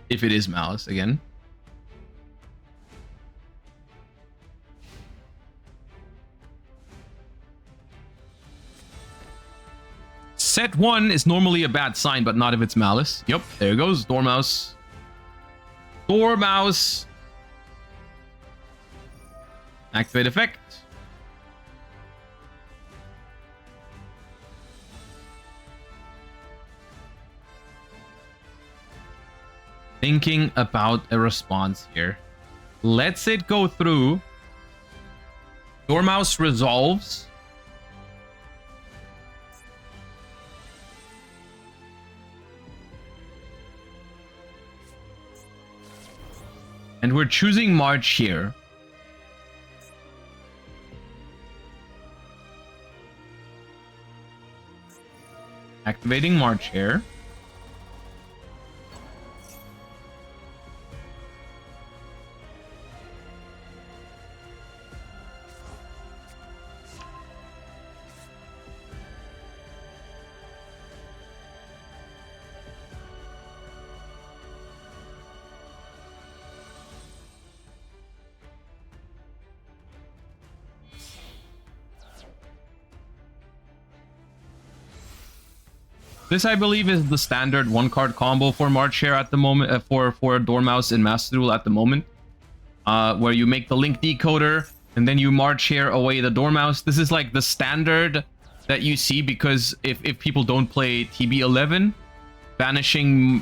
[SPEAKER 1] If it is Maliss again. Set 1 is normally a bad sign, but not if it's Maliss. Yep, there goes Dormouse. Dormouse. Activate effect. Thinking about a response here. Lets it go through. Dormouse resolves. And we're choosing March here. Activating March here. This, I believe, is the standard one-card combo for March here at the moment, for Dormouse and Master Duel at the moment, where you make the Link Decoder, and then you March here away the Dormouse. This is like the standard that you see, because if people don't play TB11, banishing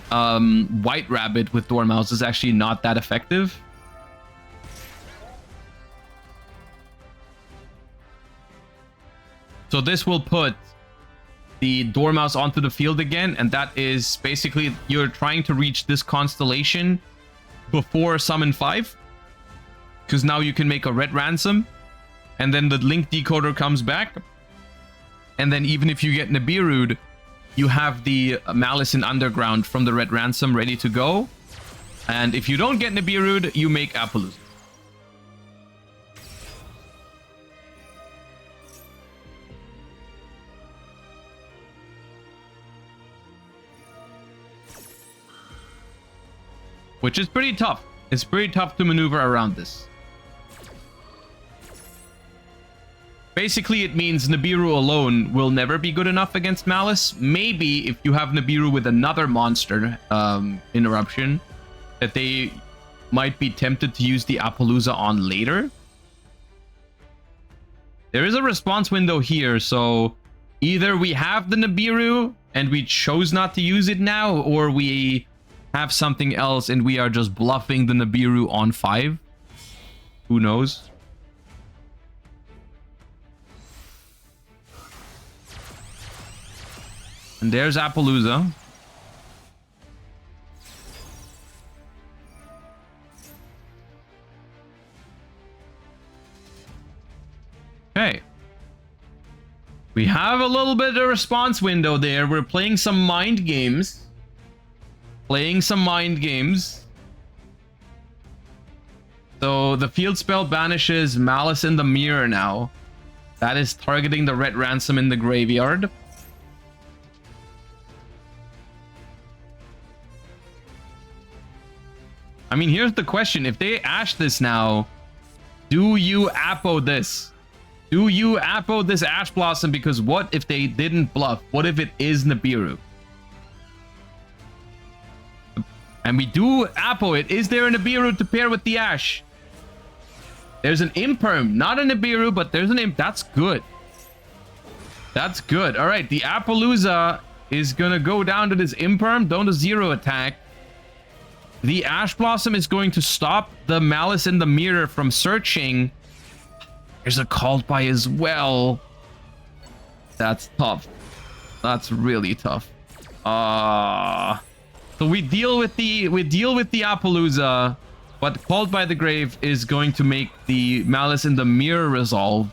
[SPEAKER 1] White Rabbit with Dormouse is actually not that effective. So this will put the Dormouse onto the field again, and that is basically you're trying to reach this constellation before summon 5, because now you can make a red ransom, and then the Link Decoder comes back, and then even if you get Nibiru'd, you have the Malice in Underground from the red ransom ready to go, and if you don't get Nibiru'd, you make Appaloosa. Which is pretty tough. It's pretty tough to maneuver around this. Basically, it means Nibiru alone will never be good enough against Malice. Maybe if you have Nibiru with another monster interruption, that they might be tempted to use the Appaloosa on later. There is a response window here, so either we have the Nibiru and we chose not to use it now, or we have something else and we are just bluffing the Nibiru on 5. Who knows? And there's Appaloosa. Okay. We have a little bit of response window there. We're playing some mind games. So the field spell banishes Malice in the Mirror now. That is targeting the red ransom in the graveyard. I mean, here's the question. If they Ash this now, do you Appo this? Do you Appo this Ash Blossom? Because what if they didn't bluff? What if it is Nibiru? And we do Appo it. Is there a Nibiru to pair with the Ash? There's an Imperm. Not a Nibiru, but there's an Imp. That's good. That's good. All right, the Appaloosa is going to go down to this Imperm. Down to 0 attack. The Ash Blossom is going to stop the Malice in the Mirror from searching. There's a Called By as well. That's tough. That's really tough. So we deal with the Appaloosa, but Called By the Grave is going to make the Malice in the Mirror resolve,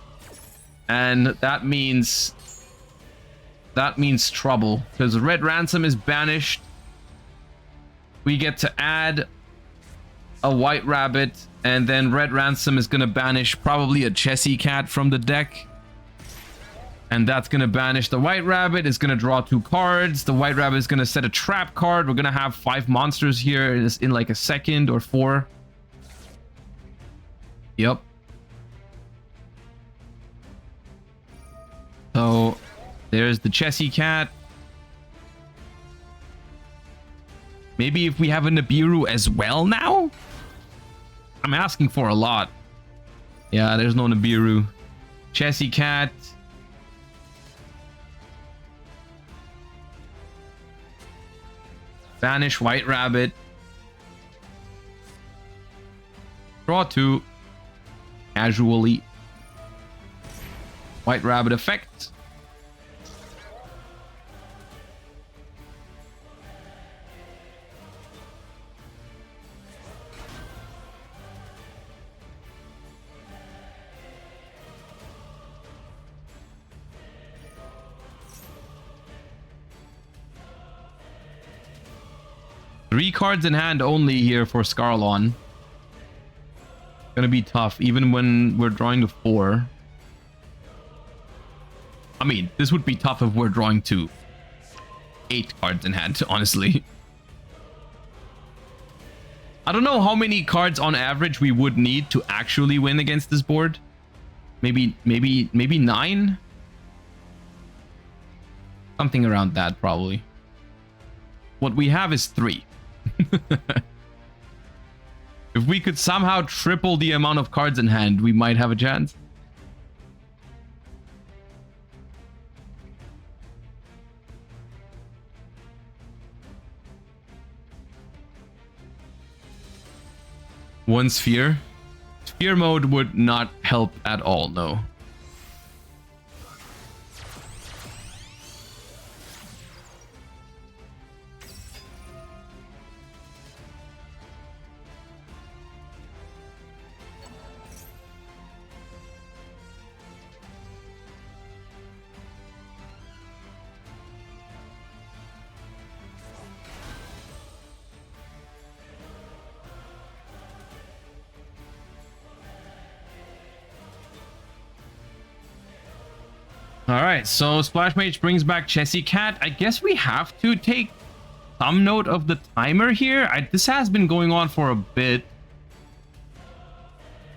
[SPEAKER 1] and that means trouble, because Red Ransom is banished. We get to add a White Rabbit, and then Red Ransom is going to banish probably a Chessy Cat from the deck. And that's going to banish the White Rabbit. It's going to draw 2 cards. The White Rabbit is going to set a trap card. We're going to have 5 monsters here in like a second or 4. Yep. So there's the Chessy Cat. Maybe if we have a Nibiru as well now? I'm asking for a lot. Yeah, there's no Nibiru. Chessy Cat. Banish White Rabbit. Draw 2. Casually. White Rabbit effect. Three cards in hand only here for Scarlon. Gonna be tough, even when we're drawing to 4. I mean, this would be tough if we're drawing to 8 cards in hand, honestly. I don't know how many cards on average we would need to actually win against this board. Maybe 9? Something around that, probably. What we have is 3. If we could somehow triple the amount of cards in hand, we might have a chance. One sphere. Sphere mode would not help at all, no. Alright, so Splash Mage brings back Chessy Cat. I guess we have to take some note of the timer here. This has been going on for a bit.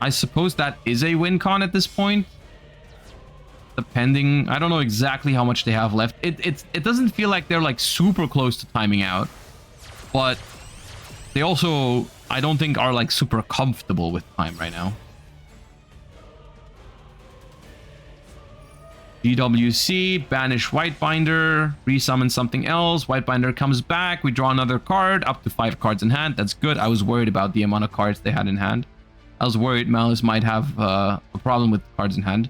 [SPEAKER 1] I suppose that is a win con at this point. Depending, I don't know exactly how much they have left. It doesn't feel like they're like super close to timing out. But they also, I don't think, are like super comfortable with time right now. GWC, banish Whitebinder, resummon something else. Whitebinder comes back. We draw another card, up to 5 cards in hand. That's good. I was worried about the amount of cards they had in hand. I was worried Maliss might have a problem with cards in hand.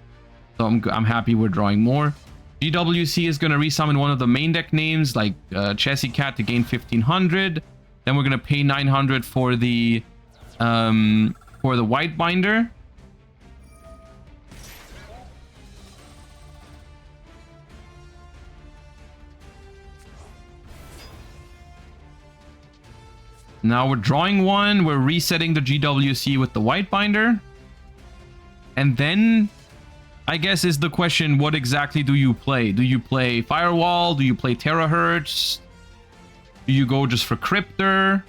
[SPEAKER 1] So I'm happy we're drawing more. GWC is going to resummon one of the main deck names, like Chessy Cat, to gain 1500. Then we're going to pay 900 for the Whitebinder. Now we're drawing one. We're resetting the GWC with the Whitebinder. And then, I guess, is the question, what exactly do you play? Do you play Firewall? Do you play Terahertz? Do you go just for Cryptor?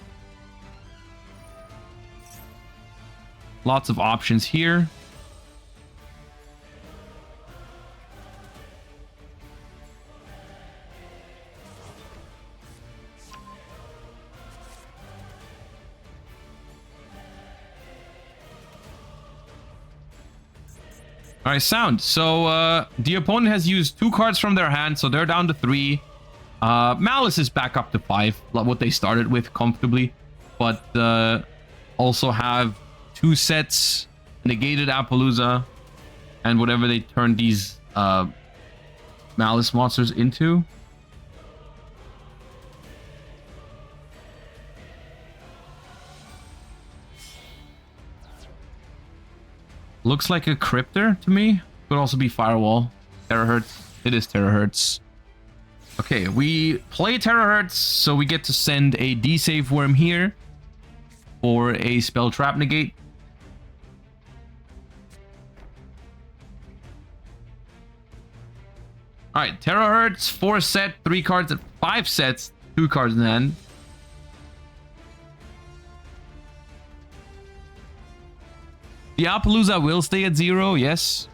[SPEAKER 1] Lots of options here. All right, sound. So the opponent has used 2 cards from their hand, so they're down to 3. Maliss is back up to 5, what they started with comfortably, but also have 2 sets, negated Appaloosa, and whatever they turn these Maliss monsters into. Looks like a Cryptor to me. Could also be Firewall. Terahertz. It is Terahertz. Okay, we play Terahertz, so we get to send a D-Save Worm here for a Spell Trap negate. Alright, Terahertz, 4 set, 3 cards at 5 sets, 2 cards in hand. The Appaloosa will stay at 0, yes.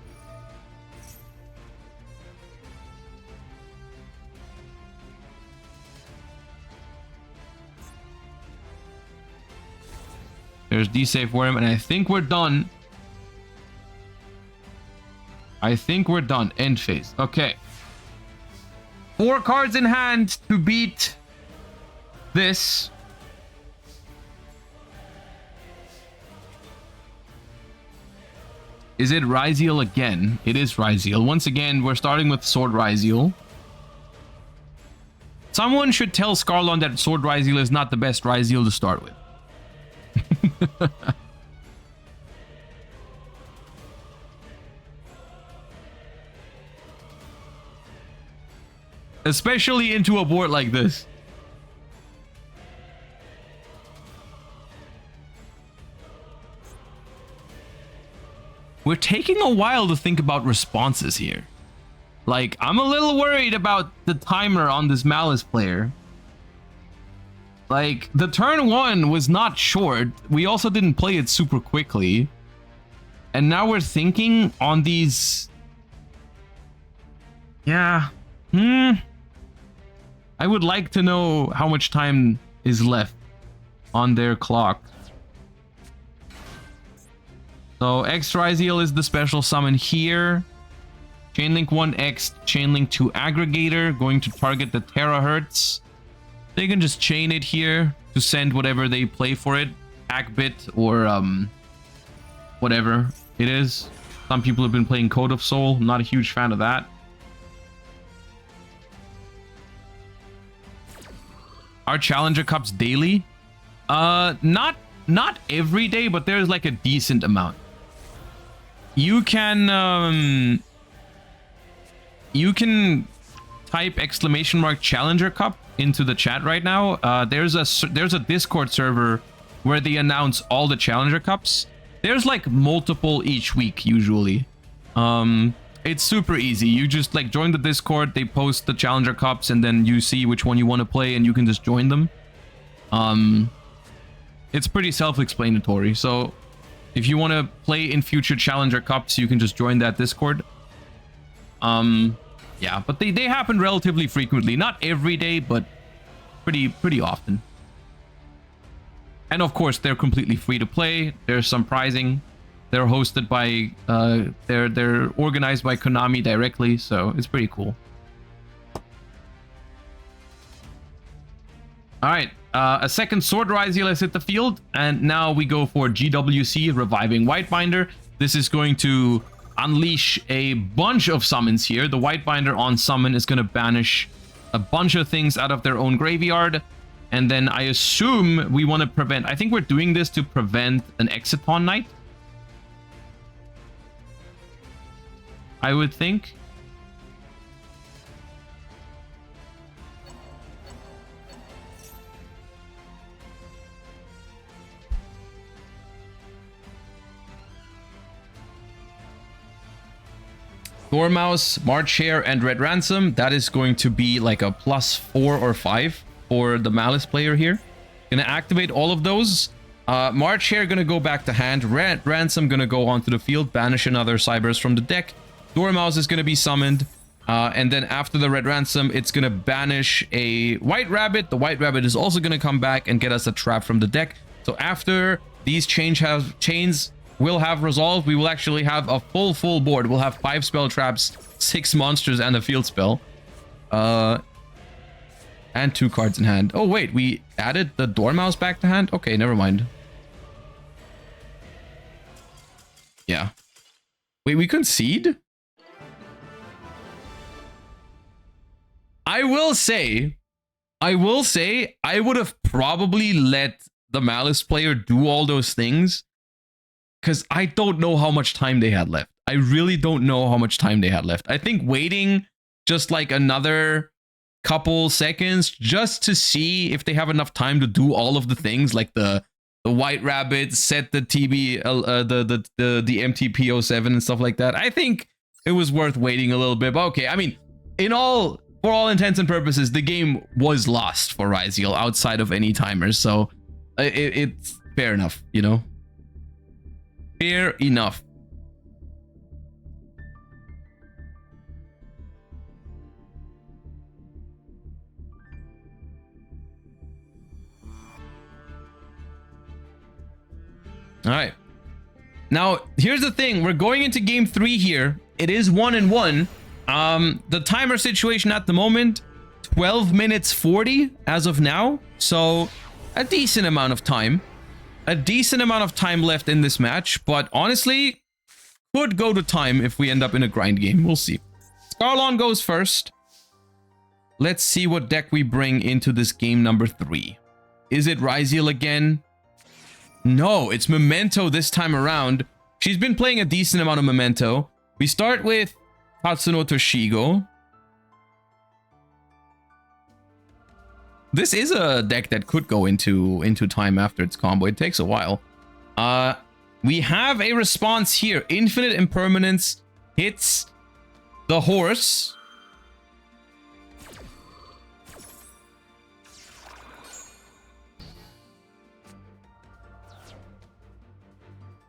[SPEAKER 1] There's D-Safe Worm, and I think we're done. I think we're done. End phase. Okay. 4 cards in hand to beat this. Is it Ryzeal again? It is Ryzeal. Once again, we're starting with Sword Ryzeal. Someone should tell Scarlon that Sword Ryzeal is not the best Ryzeal to start with. Especially into a board like this. We're taking a while to think about responses here. Like, I'm a little worried about the timer on this Maliss player. Like, the turn 1 was not short. We also didn't play it super quickly. And now we're thinking on these... Yeah. I would like to know how much time is left on their clock. So X Ryzeal is the special summon here. Chainlink 1X, Chainlink 2 Aggregator, going to target the terahertz. They can just chain it here to send whatever they play for it. Hackbit or whatever it is. Some people have been playing Code of Soul. I'm not a huge fan of that. Are Challenger Cups daily? Not every day, but there's like a decent amount. You can type !Challenger Cup into the chat right now. There's a Discord server where they announce all the Challenger Cups. There's like multiple each week usually. It's super easy. You just like join the Discord, they post the Challenger Cups, and then you see which one you want to play and you can just join them. It's pretty self-explanatory. So if you want to play in future Challenger Cups, you can just join that Discord. Yeah, but they happen relatively frequently. Not every day, but pretty often. And of course, they're completely free to play. There's some prizing. They're hosted by they're organized by Konami directly, so it's pretty cool. All right, a second Sword Ryzeal has hit the field, and now we go for GWC, Reviving Whitebinder. This is going to unleash a bunch of summons here. The Whitebinder on summon is going to banish a bunch of things out of their own graveyard, and then I assume we want to prevent... I think we're doing this to prevent an Exiton Knight, I would think. Dormouse, March Hare, and Red Ransom. That is going to be like a +4 or 5 for the Maliss player here. Gonna activate all of those. March Hare gonna go back to hand. Red Ransom gonna go onto the field, banish another Cyberse from the deck. Dormouse is gonna be summoned. And then after the Red Ransom, it's gonna banish a White Rabbit. The White Rabbit is also gonna come back and get us a trap from the deck. So after these chains will have resolved, we will actually have a full board. We'll have 5 spell traps, 6 monsters, and a field spell. And 2 cards in hand. Oh wait, we added the Dormouse back to hand? Okay, never mind. Yeah. Wait, we concede? I will say, I would have probably let the Maliss player do all those things, because I don't know how much time they had left. I really don't know how much time they had left. I think waiting just like another couple seconds just to see if they have enough time to do all of the things, like the White Rabbit, set the TB, the MTP07 and stuff like that. I think it was worth waiting a little bit. But okay, I mean, for all intents and purposes, the game was lost for Ryzeal outside of any timers, so it's fair enough, you know? Fair enough. All right. Now, here's the thing. We're going into game 3 here. It is 1-1. The timer situation at the moment, 12 minutes 40 as of now. So a decent amount of time. A decent amount of time left in this match. But honestly, could go to time if we end up in a grind game. We'll see. Scarlon goes first. Let's see what deck we bring into this game number 3. Is it Ryzeal again? No, it's Memento this time around. She's been playing a decent amount of Memento. We start with Tatsuno Toshigo. This is a deck that could go into time after its combo. It takes a while. We have a response here. Infinite Impermanence hits the horse.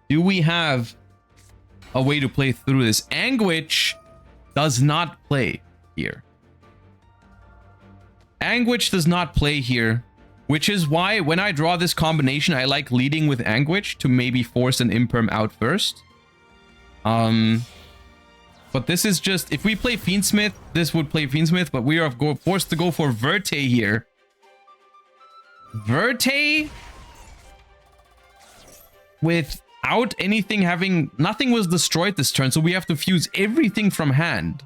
[SPEAKER 1] Do we have a way to play through this? Anguish does not play here. Anguish does not play here, which is why when I draw this combination, I like leading with Anguish to maybe force an Imperm out first. But this is just, if we play Fiendsmith, this would play Fiendsmith, but we are forced to go for Verte here. Verte without anything having, nothing was destroyed this turn, so we have to fuse everything from hand.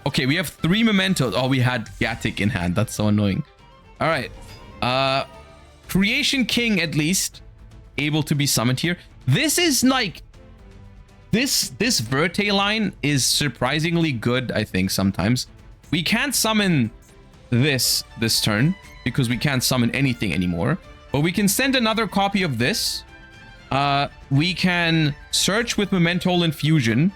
[SPEAKER 1] Okay, we have 3 mementos. Oh, we had Gatic in hand. That's so annoying. All right. Creation King, at least, able to be summoned here. This is like... This Verte line is surprisingly good, I think, sometimes. We can't summon this turn, because we can't summon anything anymore. But we can send another copy of this. We can search with Memento Infusion.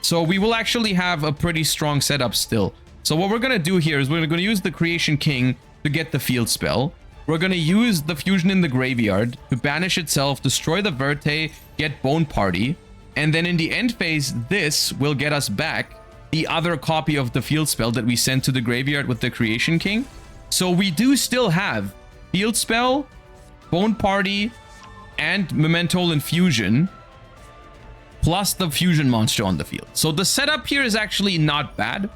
[SPEAKER 1] So we will actually have a pretty strong setup still. So what we're going to do here is we're going to use the Creation King to get the field spell. We're going to use the Fusion in the Graveyard to banish itself, destroy the Verte, get Bone Party. And then in the end phase, this will get us back the other copy of the field spell that we sent to the Graveyard with the Creation King. So we do still have field spell, Bone Party, and Memento Infusion, plus the fusion monster on the field. So the setup here is actually not bad.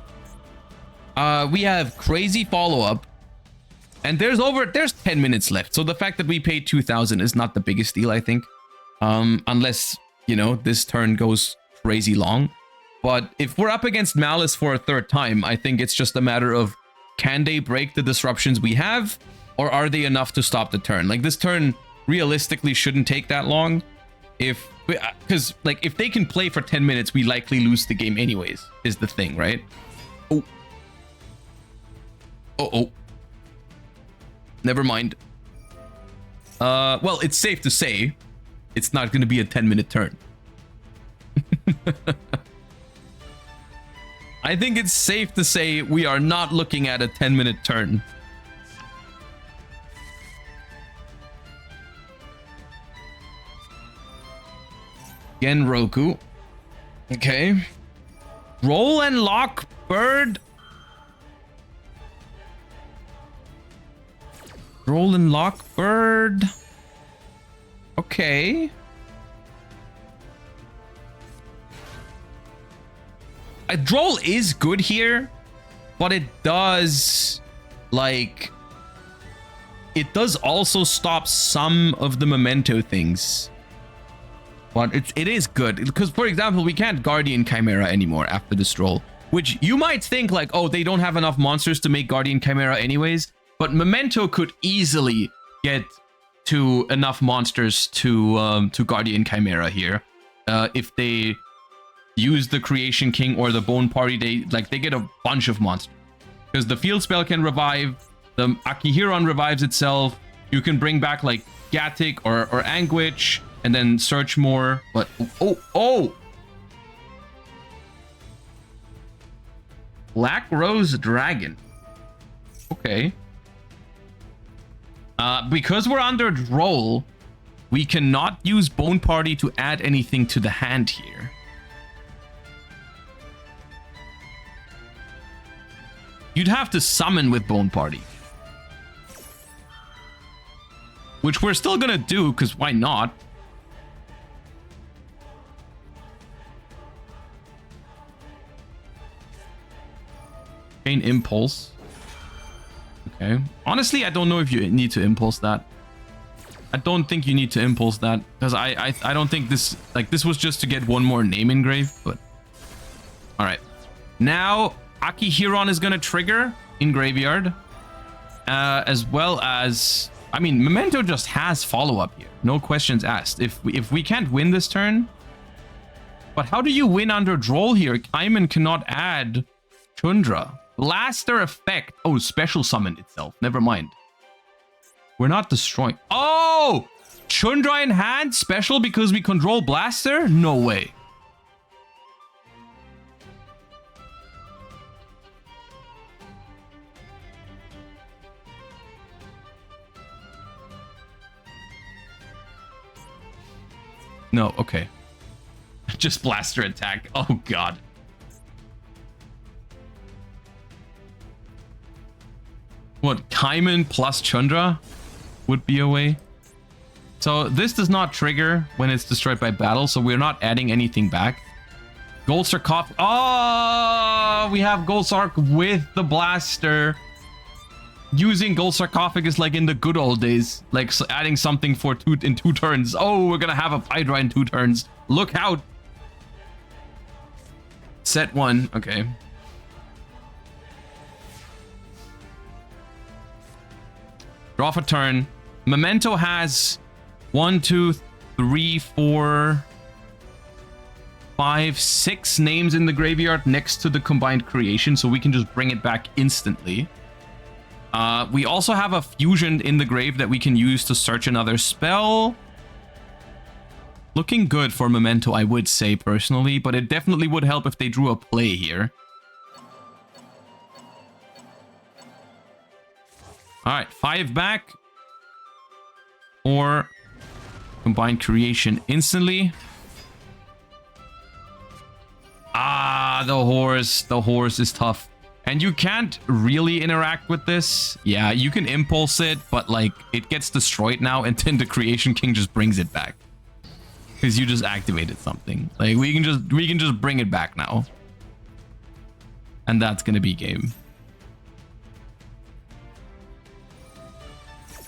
[SPEAKER 1] We have crazy follow-up, and there's 10 minutes left. So the fact that we paid 2,000 is not the biggest deal, I think. Unless, you know, this turn goes crazy long. But if we're up against Maliss for a 3rd time, I think it's just a matter of, can they break the disruptions we have, or are they enough to stop the turn? Like, this turn realistically shouldn't take that long. Because, like, if they can play for 10 minutes, we likely lose the game anyways, is the thing, right? Oh. Oh. Never mind. Well, it's safe to say it's not going to be a 10-minute turn. I think it's safe to say we are not looking at a 10-minute turn. Genroku. Okay. Roll and lock bird. Roll and lock bird. Okay. A droll is good here, but it does, like, it does also stop some of the memento things. But it is good because, for example, we can't Guardian Chimera anymore after this roll, which you might think like, oh, they don't have enough monsters to make Guardian Chimera anyways. But Memento could easily get to enough monsters to Guardian Chimera here. If they use the Creation King or the Bone Party, they get a bunch of monsters. Because the field spell can revive, the Akihiron revives itself. You can bring back like Gatic or Anguish, and then search more. But oh! Black Rose Dragon. Okay. Because we're under roll, we cannot use Bone Party to add anything to the hand here. You'd have to summon with Bone Party. Which we're still gonna do, because why not? Chain Impulse. Okay. Honestly, I don't know if you need to impulse that. I don't think you need to impulse that, because I don't think this, like, this was just to get one more name engraved, but all right. Now Akihiron is gonna trigger in graveyard, as well as, I mean, Memento just has follow-up here, no questions asked. If we can't win this turn, but how do you win under Droll here? Kaiman cannot add Chundra. Blaster effect. Oh, special summon itself. Never mind. We're not destroying. Oh! Chundra in hand? Special because we control Blaster? No way. No, okay. Just Blaster attack. Oh, God. What, Kaiman plus Chundra would be a way? So this does not trigger when it's destroyed by battle, so we're not adding anything back. Gold Sarcophagus. Oh, we have Gold Sarc with the Blaster. Using Gold Sarcophagus like in the good old days. Like adding something for in 2 turns. Oh, we're gonna have a Hydra in 2 turns. Look out. Set 1. Okay. Draw for turn. Memento has 1, 2, 3, 4, 5, 6 names in the graveyard next to the combined creation, so we can just bring it back instantly. We also have a fusion in the grave that we can use to search another spell. Looking good for Memento, I would say personally, but it definitely would help if they drew a play here. Alright, 5 back. Or combine creation instantly. Ah, the horse. The horse is tough. And you can't really interact with this. Yeah, you can impulse it, but like it gets destroyed now, and then the Creation King just brings it back. Because you just activated something. Like we can just bring it back now. And that's gonna be game.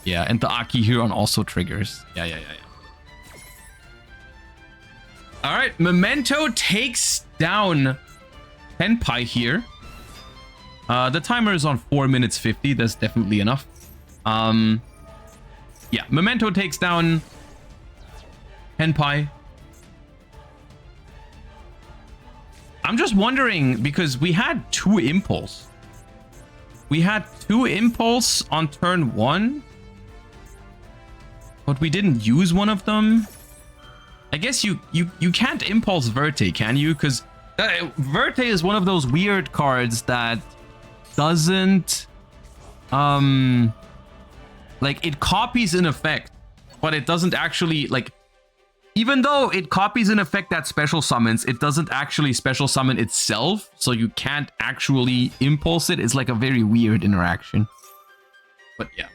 [SPEAKER 1] Yeah, and the Akihiron also triggers. Yeah. Alright, Memento takes down Tenpai here. The timer is on 4 minutes 50. That's definitely enough. Yeah, Memento takes down Tenpai. I'm just wondering, because we had 2 impulse. We had 2 impulse on turn 1. But we didn't use one of them. I guess you can't impulse Verte, can you? Because Verte is one of those weird cards that doesn't like, it copies an effect, but it doesn't actually, like, even though it copies an effect that special summons, it doesn't actually special summon itself, so you can't actually impulse it. It's like a very weird interaction. But yeah.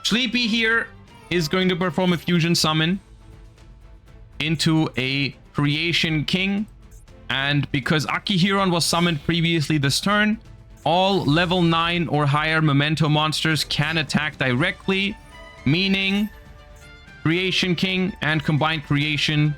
[SPEAKER 1] Sleepy here is going to perform a fusion summon into a Creation King. And because Akihiron was summoned previously this turn, all level 9 or higher Memento monsters can attack directly, meaning Creation King and Combined Creation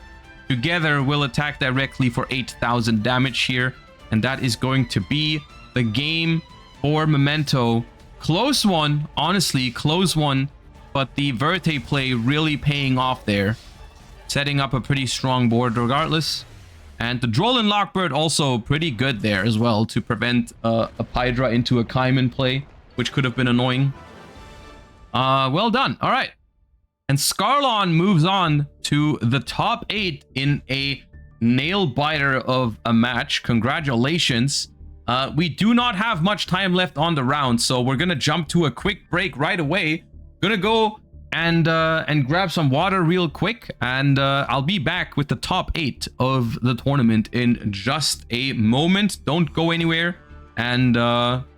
[SPEAKER 1] together will attack directly for 8,000 damage here. And that is going to be the game for Memento. Close one, honestly, close one, but the Verte play really paying off there, setting up a pretty strong board regardless. And the Droll Lockbird also pretty good there as well to prevent a Hydra into a Kaiman play, which could have been annoying. Well done. All right. And Scarlon moves on to the top 8 in a nail biter of a match. Congratulations. We do not have much time left on the round, so we're gonna jump to a quick break right away. Gonna go and grab some water real quick, and I'll be back with the top 8 of the tournament in just a moment. Don't go anywhere, and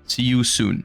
[SPEAKER 1] see you soon.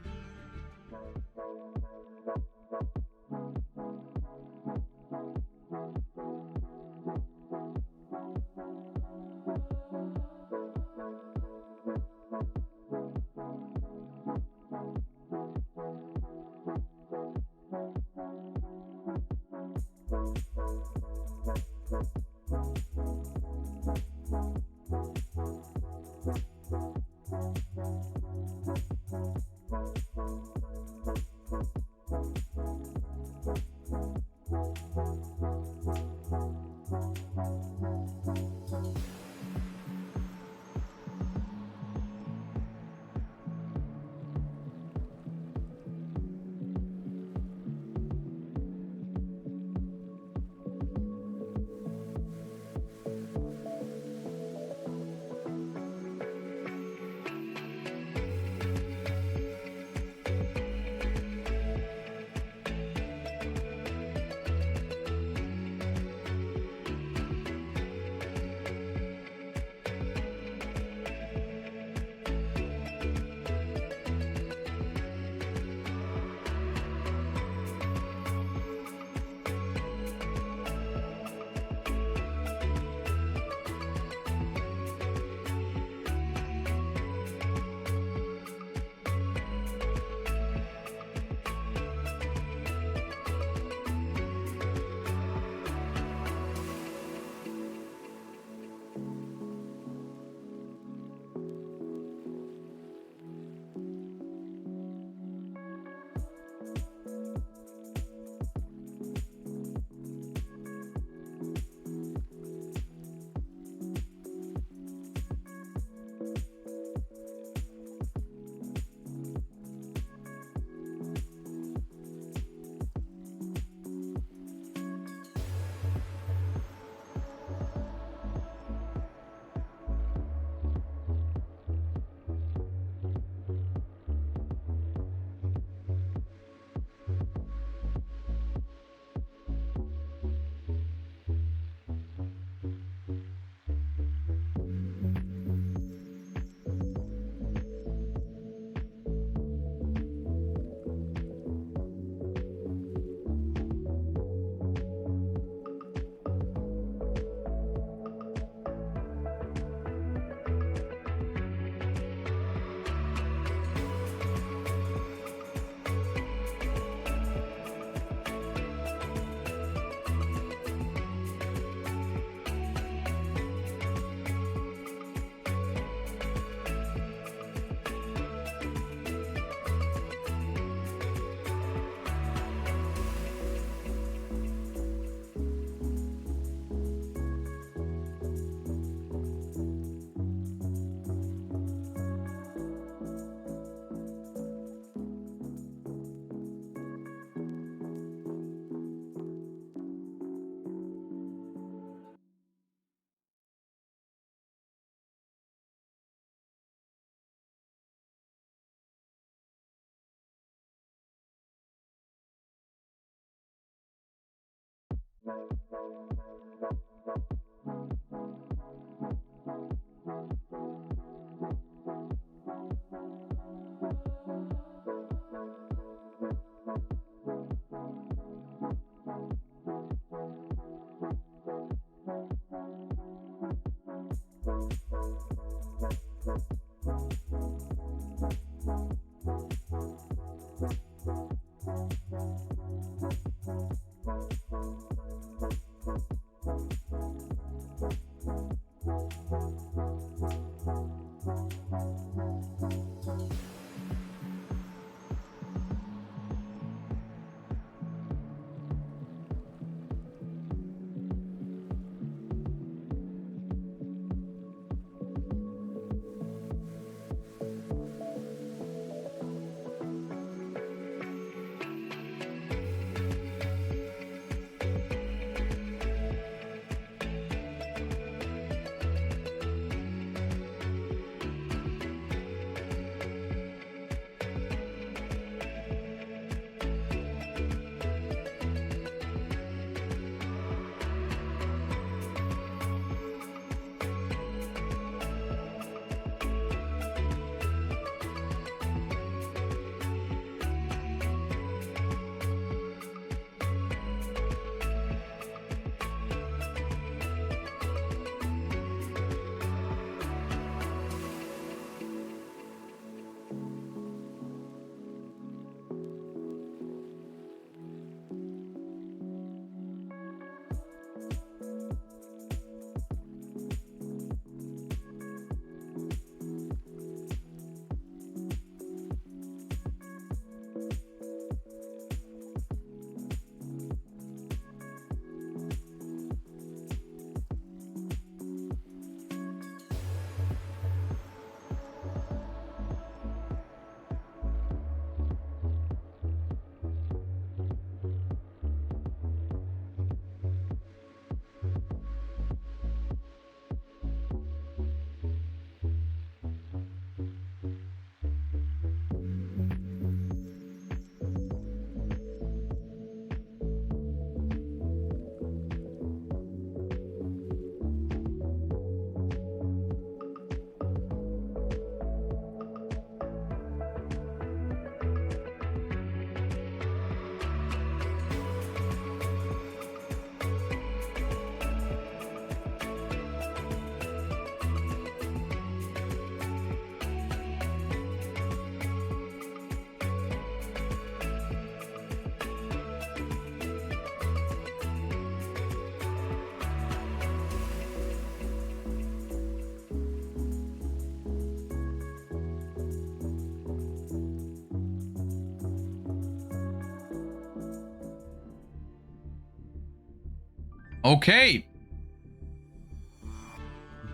[SPEAKER 1] Okay.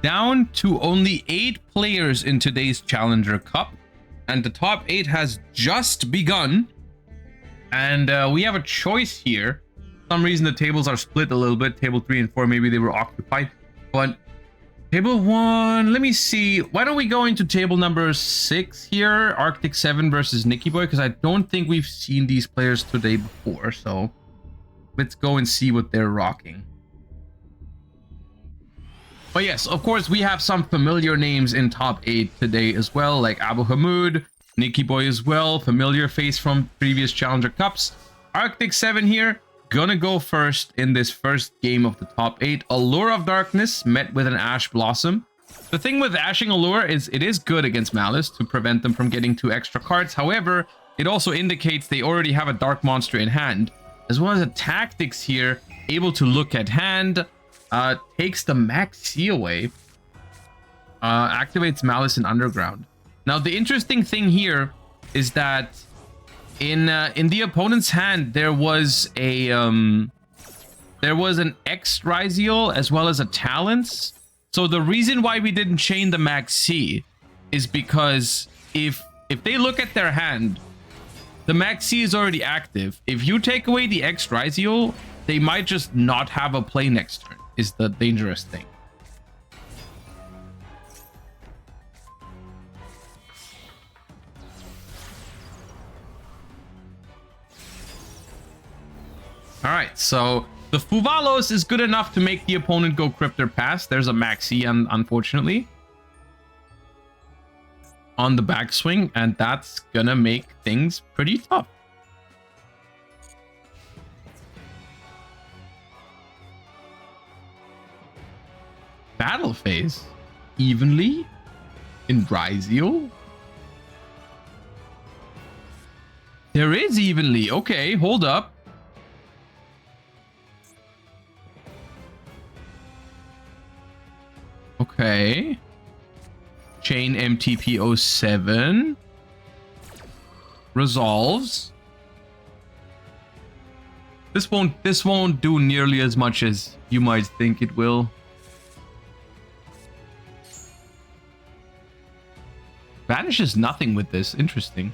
[SPEAKER 1] Down to only 8 players in today's Challenger Cup. And the top 8 has just begun. And we have a choice here. For some reason the tables are split a little bit. Table 3 and 4, maybe they were occupied. But table 1, let me see. Why don't we go into table number 6 here? Arctic 7 versus Nicky Boy. Because I don't think we've seen these players today before. So let's go and see what they're rocking. But yes, of course, we have some familiar names in top 8 today as well, like Abu Hamoud, Nicky Boy as well, familiar face from previous Challenger Cups. Arctic 7 here, gonna go first in this first game of the top 8. Allure of Darkness met with an Ash Blossom. The thing with Ashing Allure is it is good against Maliss to prevent them from getting 2 extra cards. However, it also indicates they already have a Dark Monster in hand, as well as a Tactics here, able to look at hand. Takes the Max C away, activates Maliss in Underground. Now the interesting thing here is that in the opponent's hand there was an X Ryzeal as well as a Talents. So the reason why we didn't chain the Max C is because if they look at their hand, the Max C is already active. If you take away the X Ryzeal, they might just not have a play next turn. Is the dangerous thing. All right, so The Fuvalos is good enough to make the opponent go Cryptor past. There's a Maxi, unfortunately, on the backswing, and that's gonna make things pretty tough. Battle phase evenly in Ryzeal. There is evenly. Okay, hold up. Okay. Chain MTP07 resolves. This won't do nearly as much as you might think it will. Vanishes nothing with this. Interesting.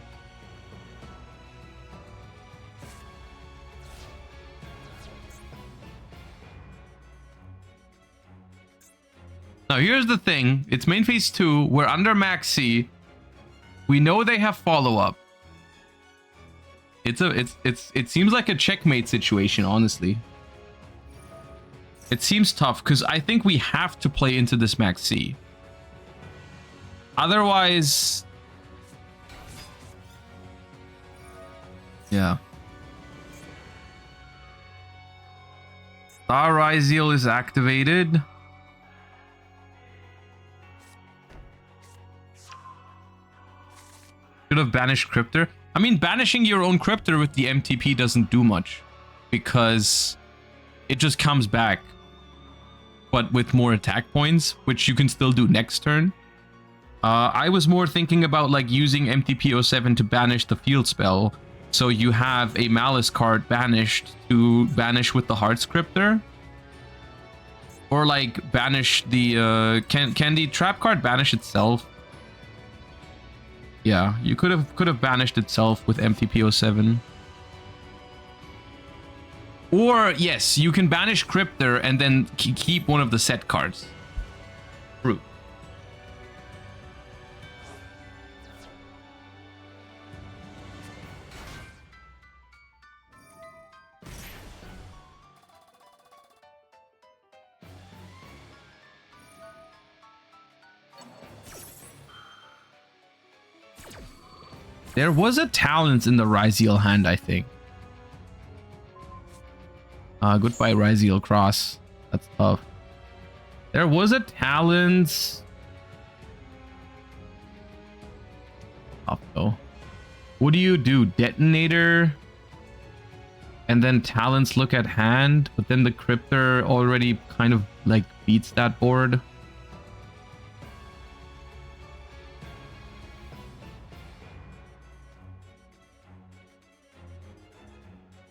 [SPEAKER 1] Now here's the thing. It's main phase 2. We're under Maxi. We know they have follow-up. It seems like a checkmate situation, honestly. It seems tough because I think we have to play into this Maxi. Otherwise, yeah. Star Ryzeal is activated. Should have banished Cryptor. I mean, banishing your own Cryptor with the MTP doesn't do much because it just comes back, but with more attack points, which you can still do next turn. I was more thinking about like using MTP07 to banish the field spell, so you have a Maliss card banished to banish with the Hearts Cryptor, or like banish the can the trap card banish itself? Yeah, you could have banished itself with MTP07. Or yes, you can banish Cryptor and then keep one of the set cards. True. There was a talent in the Ryzeal hand, I think. Goodbye, Ryzeal Cross. That's tough. There was a talent. Tough though. What do you do? Detonator? And then talents look at hand, but then the Cryptor already kind of like beats that board.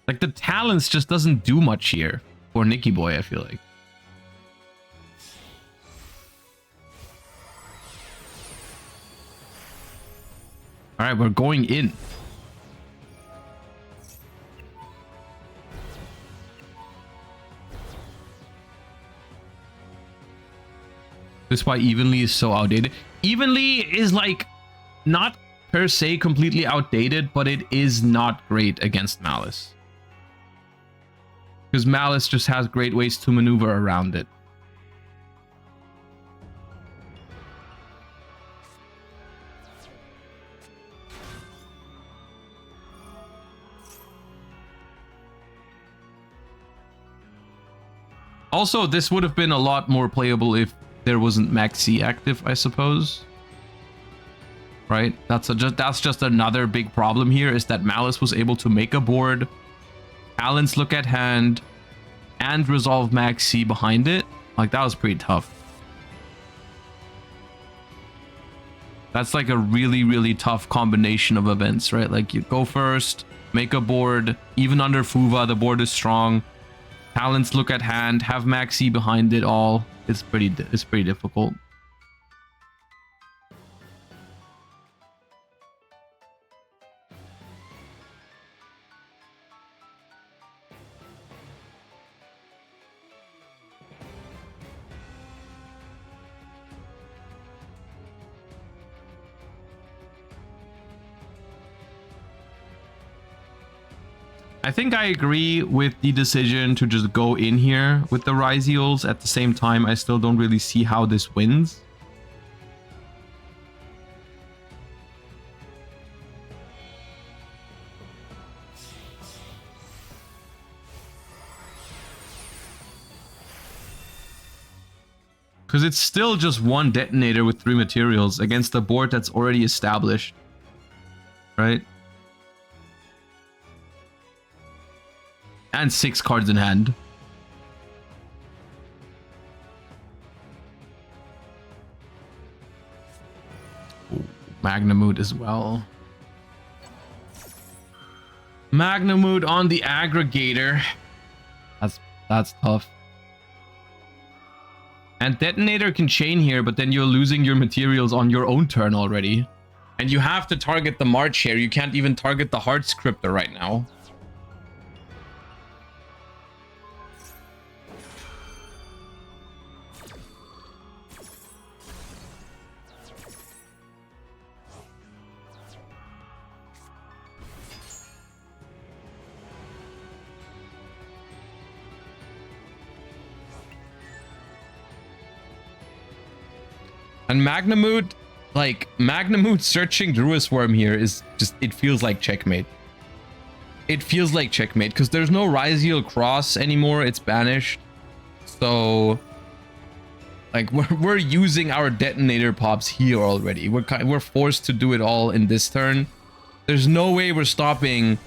[SPEAKER 1] Like, the talents just doesn't do much here for Nicky Boy, I feel like. All right, we're going in. This is why Evenly is so outdated. Evenly is like not per se completely outdated, but it is not great against Maliss. Because Maliss just has great ways to maneuver around it. Also, this would have been a lot more playable if there wasn't Maxi active, I suppose. Right? That's just another big problem here, is that Maliss was able to make a board, Talents look at hand, and resolve Maxi behind it. Like, that was pretty tough. That's like a really, really tough combination of events, right? Like, you go first, make a board, even under Fuva, the board is strong. Talents look at hand, have Maxi behind it all. It's pretty difficult. I think I agree with the decision to just go in here with the Ryzeals. At the same time, I still don't really see how this wins. Because it's still just one detonator with 3 materials against a board that's already established. Right? And 6 cards in hand. Ooh, Magnamood as well. Magnamood on the aggregator. That's tough. And Detonator can chain here, but then you're losing your materials on your own turn already. And you have to target the March here. You can't even target the Heart Scripter right now. And Magnamood, like, Magnamood searching Druid Worm here is just, it feels like checkmate. It feels like checkmate, because there's no Ryzeal Cross anymore, it's banished. So, like, we're using our Detonator pops here already. We're forced to do it all in this turn. There's no way we're stopping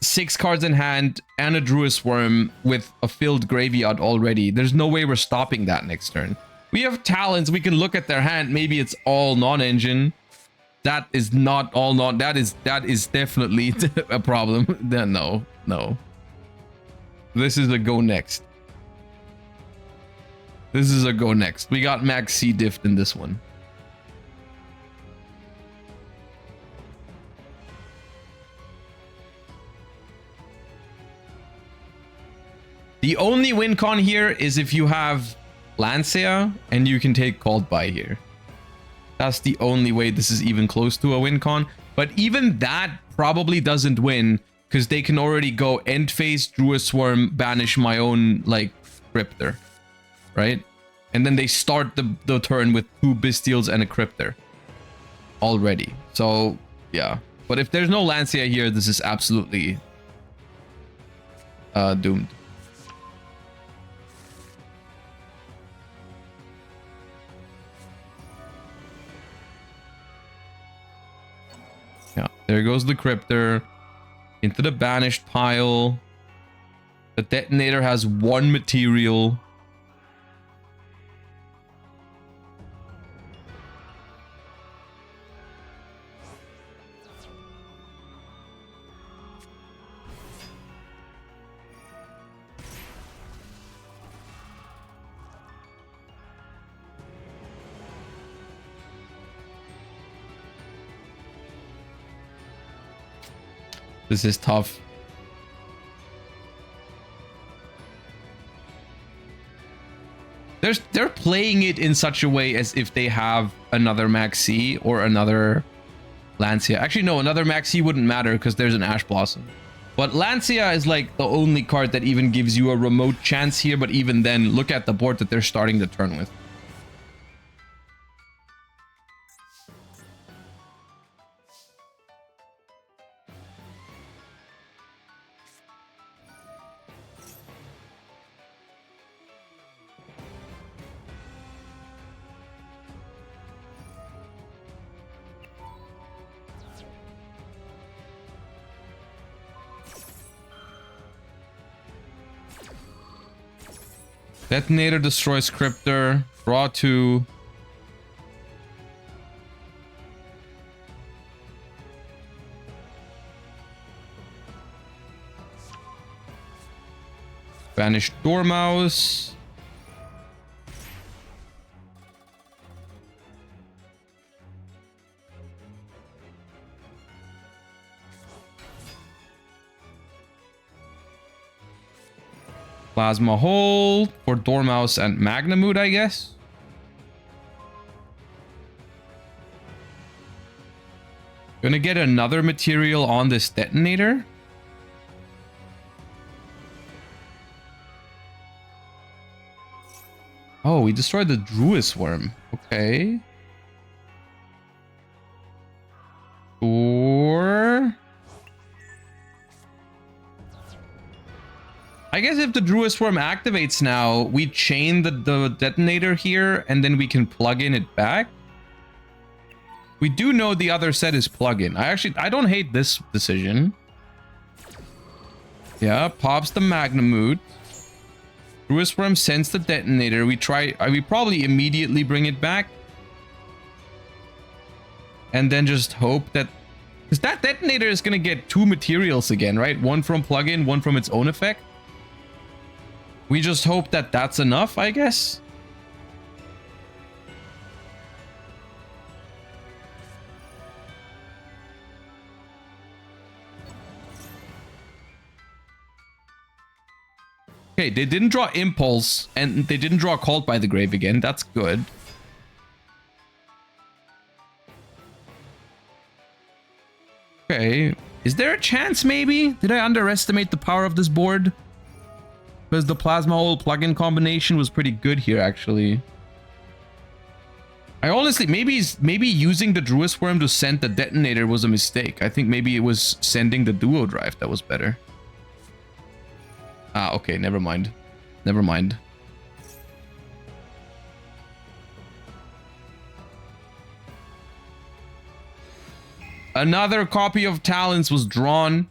[SPEAKER 1] 6 cards in hand and a Druid Worm with a filled graveyard already. There's no way we're stopping that next turn. We have talents. We can look at their hand. Maybe it's all non-engine. That is not all non. That is definitely a problem. No. This is a go next. This is a go next. We got Max C diffed in this one. The only win con here is if you have Lancea and you can take Called By here. That's the only way this is even close to a win con. But even that probably doesn't win because they can already go end phase, Druid Swarm, banish my own like Cryptor, right? And then they start the turn with 2 Bestials and a Cryptor already. So yeah, but if there's no Lancea here, this is absolutely doomed. Yeah, there goes the Cryptor into the banished pile. The Detonator has 1 material. This is tough. They're playing it in such a way as if they have another Maxi or another Lancea. Actually, no, another Maxi wouldn't matter because there's an Ash Blossom. But Lancea is like the only card that even gives you a remote chance here. But even then, look at the board that they're starting the turn with. Detonator destroys Cryptor. Draw 2. Banish Dormouse. Plasma Hole for Dormouse and Magnamood, I guess. Gonna get another material on this Detonator. Oh, we destroyed the Druid Worm. Okay. Or... I guess if the Druid Worm activates now, we chain the detonator here, and then we can plug in it back. We do know the other set is plug-in. I don't hate this decision. Yeah, pops the Magnemute. Druid Worm sends the detonator. We probably immediately bring it back. And then just hope that... Because that detonator is going to get 2 materials again, right? One from plug-in, one from its own effect. We just hope that that's enough, I guess. Okay, they didn't draw Impulse, and they didn't draw Called by the Grave again. That's good. Okay, is there a chance maybe? Did I underestimate the power of this board? Because the Plasma Hole plugin combination was pretty good here, actually. I honestly, maybe using the Druid Worm to send the detonator was a mistake. I think maybe it was sending the Duo Drive that was better. Ah, okay, never mind. Never mind. Another copy of Talons was drawn.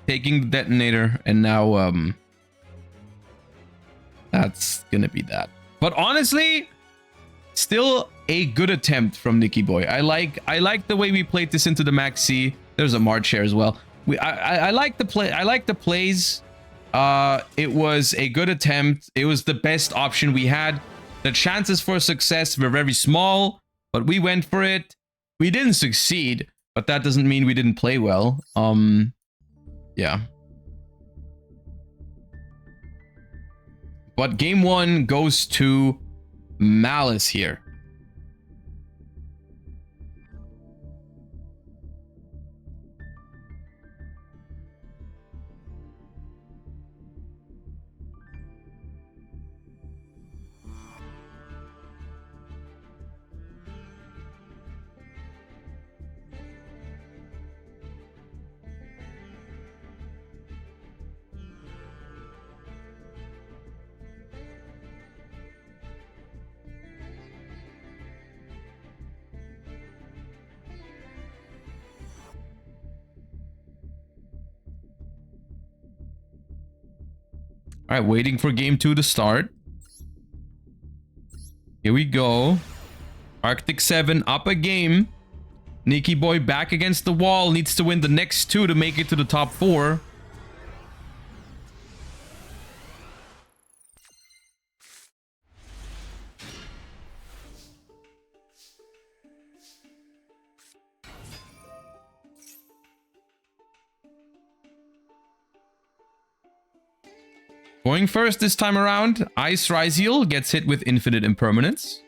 [SPEAKER 1] Taking the detonator, and now that's gonna be that. But honestly, still a good attempt from Nicky Boy. I like the way we played this into the Maxi. There's a March here as well. I like the play. I like the plays. It was a good attempt. It was the best option we had. The chances for success were very small, but we went for it. We didn't succeed, but that doesn't mean we didn't play well. Yeah. But game 1 goes to Maliss here. All right, waiting for game 2 to start. Here we go. Arctic 7 up a game. Nicky Boy back against the wall. Needs to win the next 2 to make it to the top 4. Going first this time around, Ice Ryzeal gets hit with Infinite Impermanence.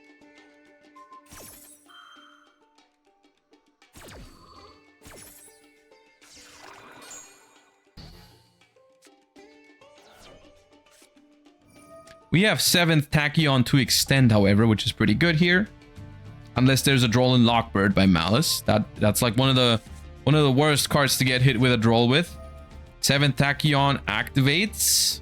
[SPEAKER 1] We have 7th Tachyon to extend, however, which is pretty good here. Unless there's a Droll and Lockbird by Maliss. That's like one of the worst cards to get hit with a Droll with. 7th Tachyon activates.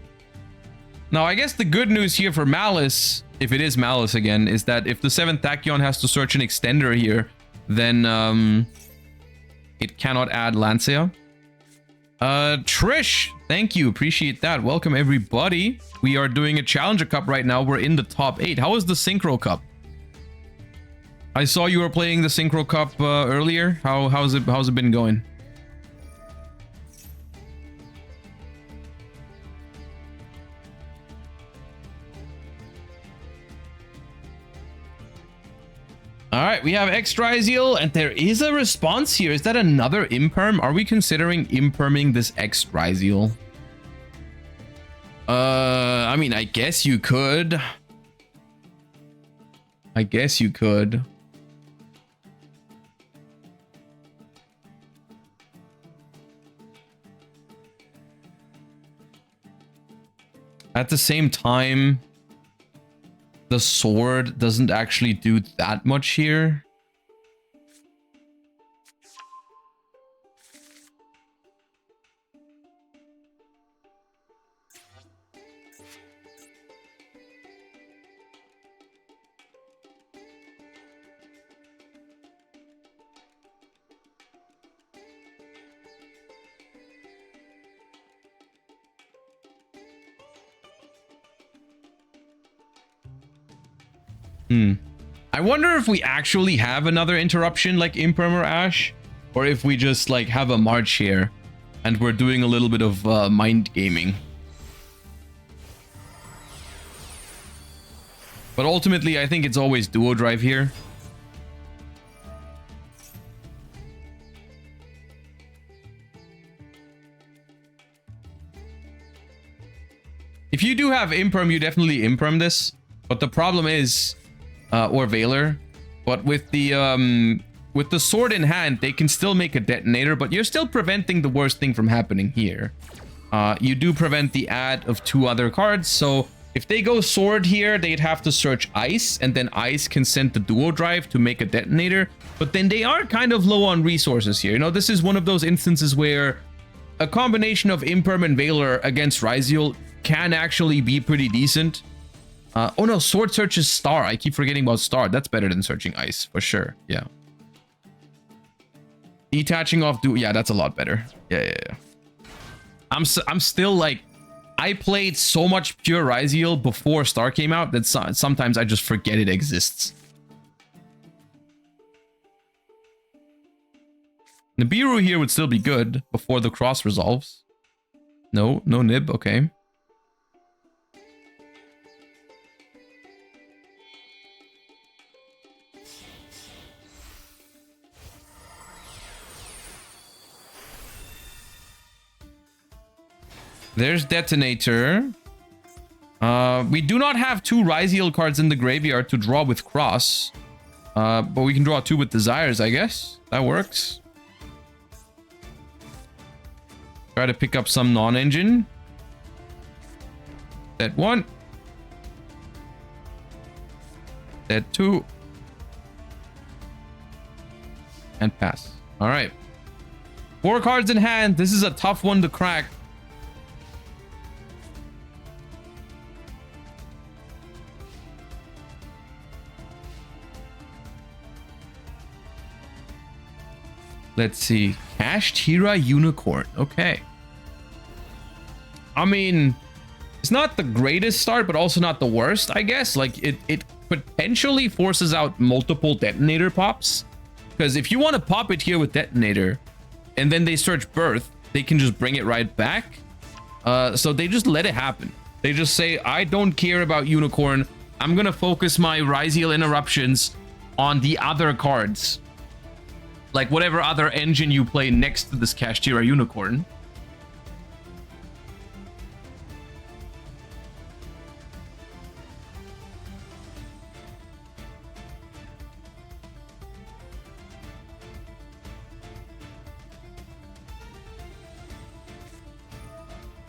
[SPEAKER 1] Now, I guess the good news here for Maliss, if it is Maliss again, is that if the 7th Tachyon has to search an extender here, then it cannot add Lancea. Trish, thank you. Appreciate that. Welcome, everybody. We are doing a Challenger Cup right now. We're in the top 8. How is the Synchro Cup? I saw you were playing the Synchro Cup earlier. How's it been going? All right, we have X Ryzeal, and there is a response here. Is that another Imperm? Are we considering Imperming this X Ryzeal? I mean, I guess you could. I guess you could. At the same time, the sword doesn't actually do that much here. I wonder if we actually have another interruption like Imperm or Ash, or if we just like have a March here and we're doing a little bit of mind gaming. But ultimately, I think it's always duo drive here. If you do have Imperm, you definitely Imperm this. But the problem is, or Valor, but with the sword in hand, they can still make a detonator, but you're still preventing the worst thing from happening here. You do prevent the add of 2 other cards, so if they go sword here, they'd have to search ice, and then ice can send the duo drive to make a detonator, but then they are kind of low on resources here. You know, this is one of those instances where a combination of Imperm and Valor against Ryzeal can actually be pretty decent. Oh no, sword searches star. I keep forgetting about star. That's better than searching ice for sure. Yeah. Detaching off duo. Yeah, that's a lot better. Yeah. I'm still like, I played so much pure Ryzeal before star came out that sometimes I just forget it exists. Nibiru here would still be good before the cross resolves. No nib. Okay. There's Detonator. We do not have 2 Ryzeal cards in the graveyard to draw with Cross. But we can draw 2 with Desires, I guess. That works. Try to pick up some non-engine. Set 1. Set 2. And pass. Alright. 4 cards in hand. This is a tough one to crack. Let's see. Kashtira Unicorn. Okay. I mean, it's not the greatest start, but also not the worst, I guess. Like, it potentially forces out multiple detonator pops. Because if you want to pop it here with detonator, and then they search birth, they can just bring it right back. So they just let it happen. They just say, I don't care about Unicorn. I'm going to focus my Ryzeal interruptions on the other cards. Like whatever other engine you play next to this Kashtira Unicorn.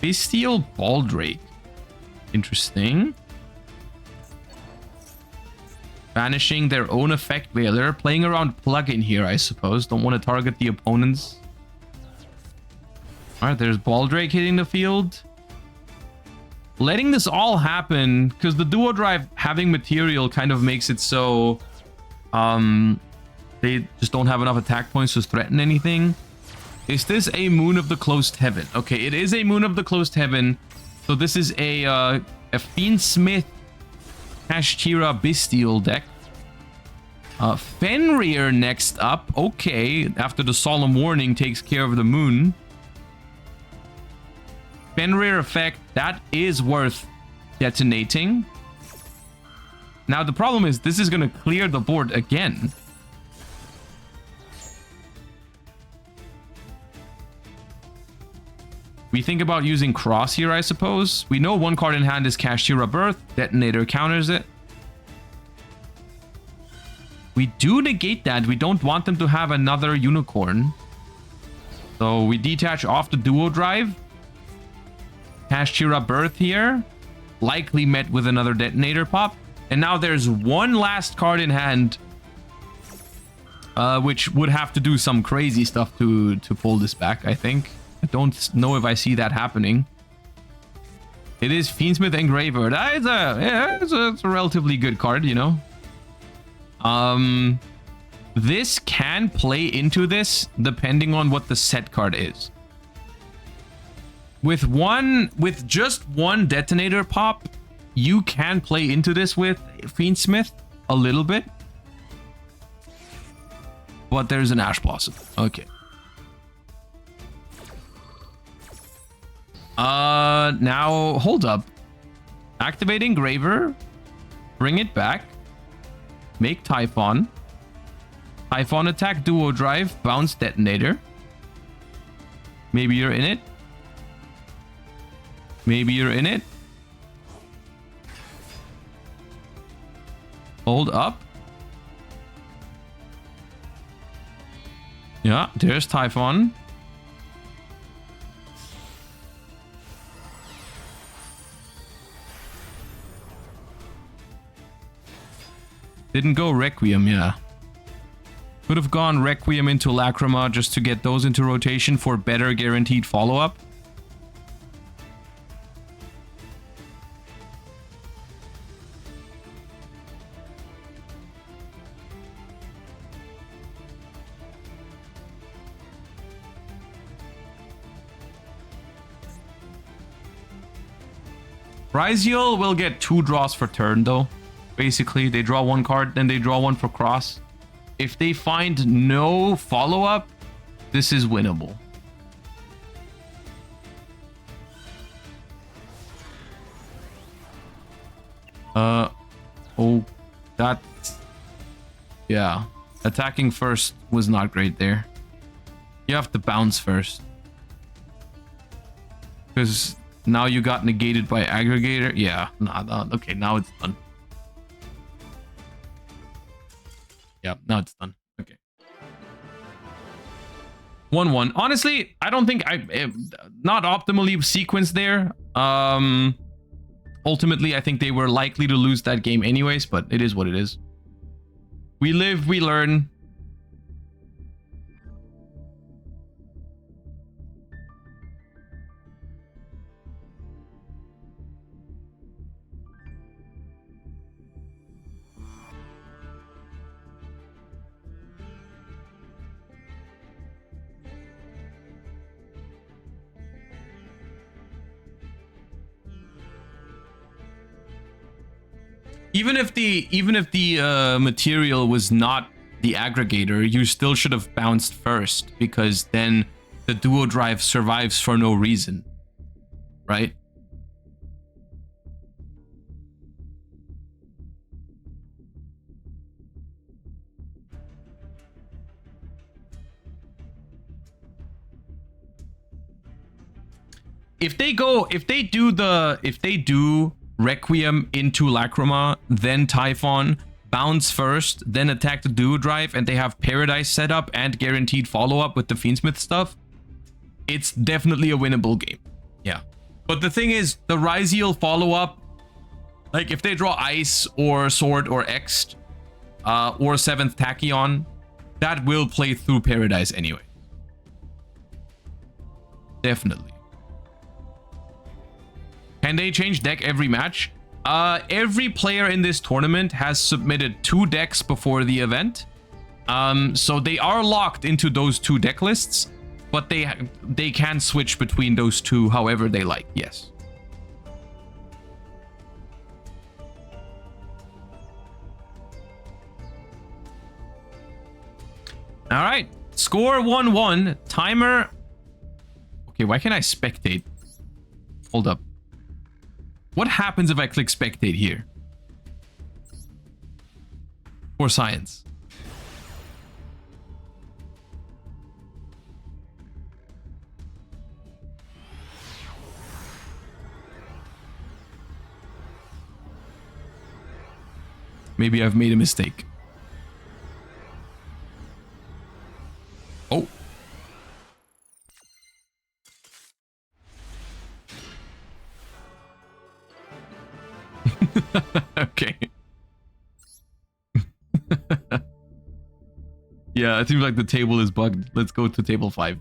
[SPEAKER 1] Bestial Baldrake. Interesting. Banishing their own effect Valor. Playing around plug-in here, I suppose. Don't want to target the opponents. Alright, there's Baldrake hitting the field. Letting this all happen, because the duo drive having material kind of makes it so they just don't have enough attack points to threaten anything. Is this a Moon of the Closed Heaven? Okay, it is a Moon of the Closed Heaven. So this is a Fiend Smith Kashtira Bestial deck. Fenrir next up. Okay, after the Solemn Warning takes care of the Moon. Fenrir effect, that is worth detonating. Now the problem is this is going to clear the board again. We think about using Cross here, I suppose. We know 1 card in hand is Kashtira Birth. Detonator counters it. We do negate that. We don't want them to have another Unicorn. So we detach off the duo drive. Kashtira Birth here. Likely met with another Detonator pop. And now there's one last card in hand, which would have to do some crazy stuff to pull this back, I think. I don't know if I see that happening. It is Fiendsmith Engraver. That is it's a relatively good card, you know. This can play into this depending on what the set card is. With just one detonator pop, you can play into this with Fiendsmith a little bit. But there's an Ash Blossom. Okay. Now hold up. Activate Engraver. Bring it back. Make Typhon. Typhon attack duo drive. Bounce detonator. Maybe you're in it. Maybe you're in it. Hold up. Yeah, there's Typhon. Didn't go Requiem, yeah. Could have gone Requiem into Lacrima just to get those into rotation for better guaranteed follow-up. Ryzeal will get 2 draws for turn, though. Basically, they draw 1 card, then they draw 1 for cross. If they find no follow-up, this is winnable. Oh, that's... Yeah. Attacking first was not great there. You have to bounce first. Because now you got negated by Aggregator. Yeah, nah, okay, now it's done. Yeah, now it's done. Okay. 1-1. Honestly, I don't think not optimally sequenced there. Ultimately, I think they were likely to lose that game anyways, but it is what it is. We live, we learn. Even if the material was not the aggregator, you still should have bounced first, because then the duo drive survives for no reason, right? If they do Requiem into Lacrima, then Typhon, bounce first, then attack the duo drive, and they have Paradise set up and guaranteed follow-up with the Fiendsmith stuff, it's definitely a winnable game. Yeah. But the thing is, the Ryzeal follow-up, like if they draw Ice or Sword or X'd, or 7th Tachyon, that will play through Paradise anyway. Definitely. Can they change deck every match? Every player in this tournament has submitted 2 decks before the event. So they are locked into those 2 deck lists, but they can switch between those 2 however they like, yes. All right, score 1-1, timer. Okay, why can't I spectate? Hold up. What happens if I click spectate here? For science. Maybe I've made a mistake. Oh. Okay. Yeah, it seems like the table is bugged. Let's go to table 5.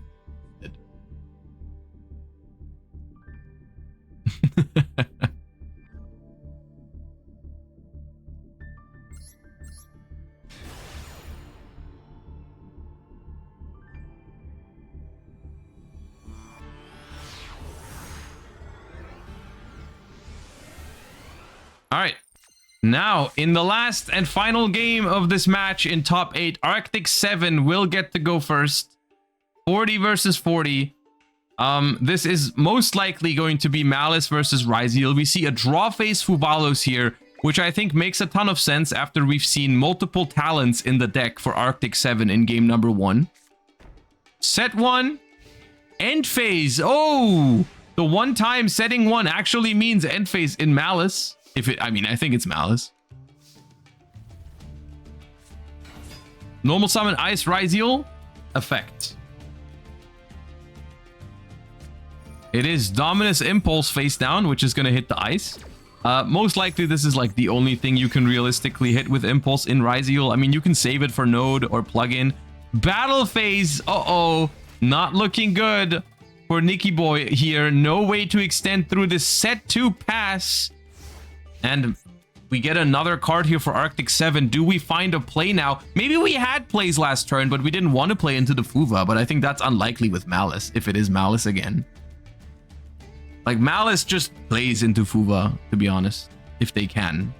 [SPEAKER 1] All right. Now, in the last and final game of this match in top 8, Arctic 7 will get to go first. 40 versus 40. This is most likely going to be Maliss versus Ryzeal. We see a draw face Fubalos here, which I think makes a ton of sense after we've seen multiple talents in the deck for Arctic 7 in game number 1. Set 1. End phase. Oh! The one time setting 1 actually means end phase in Maliss. I mean, I think it's Maliss. Normal summon Ice Ryzeal. Effect. It is Dominus Impulse face down, which is going to hit the ice. Most likely, this is like the only thing you can realistically hit with Impulse in Ryzeal. I mean, you can save it for node or plug-in. Battle phase. Uh-oh. Not looking good for Nicky Boy here. No way to extend through this set 2 pass. And we get another card here for Arctic 7. Do we find a play now? Maybe we had plays last turn, but we didn't want to play into the Fuva. But I think that's unlikely with Maliss, if it is Maliss again. Like, Maliss just plays into Fuva, to be honest, if they can.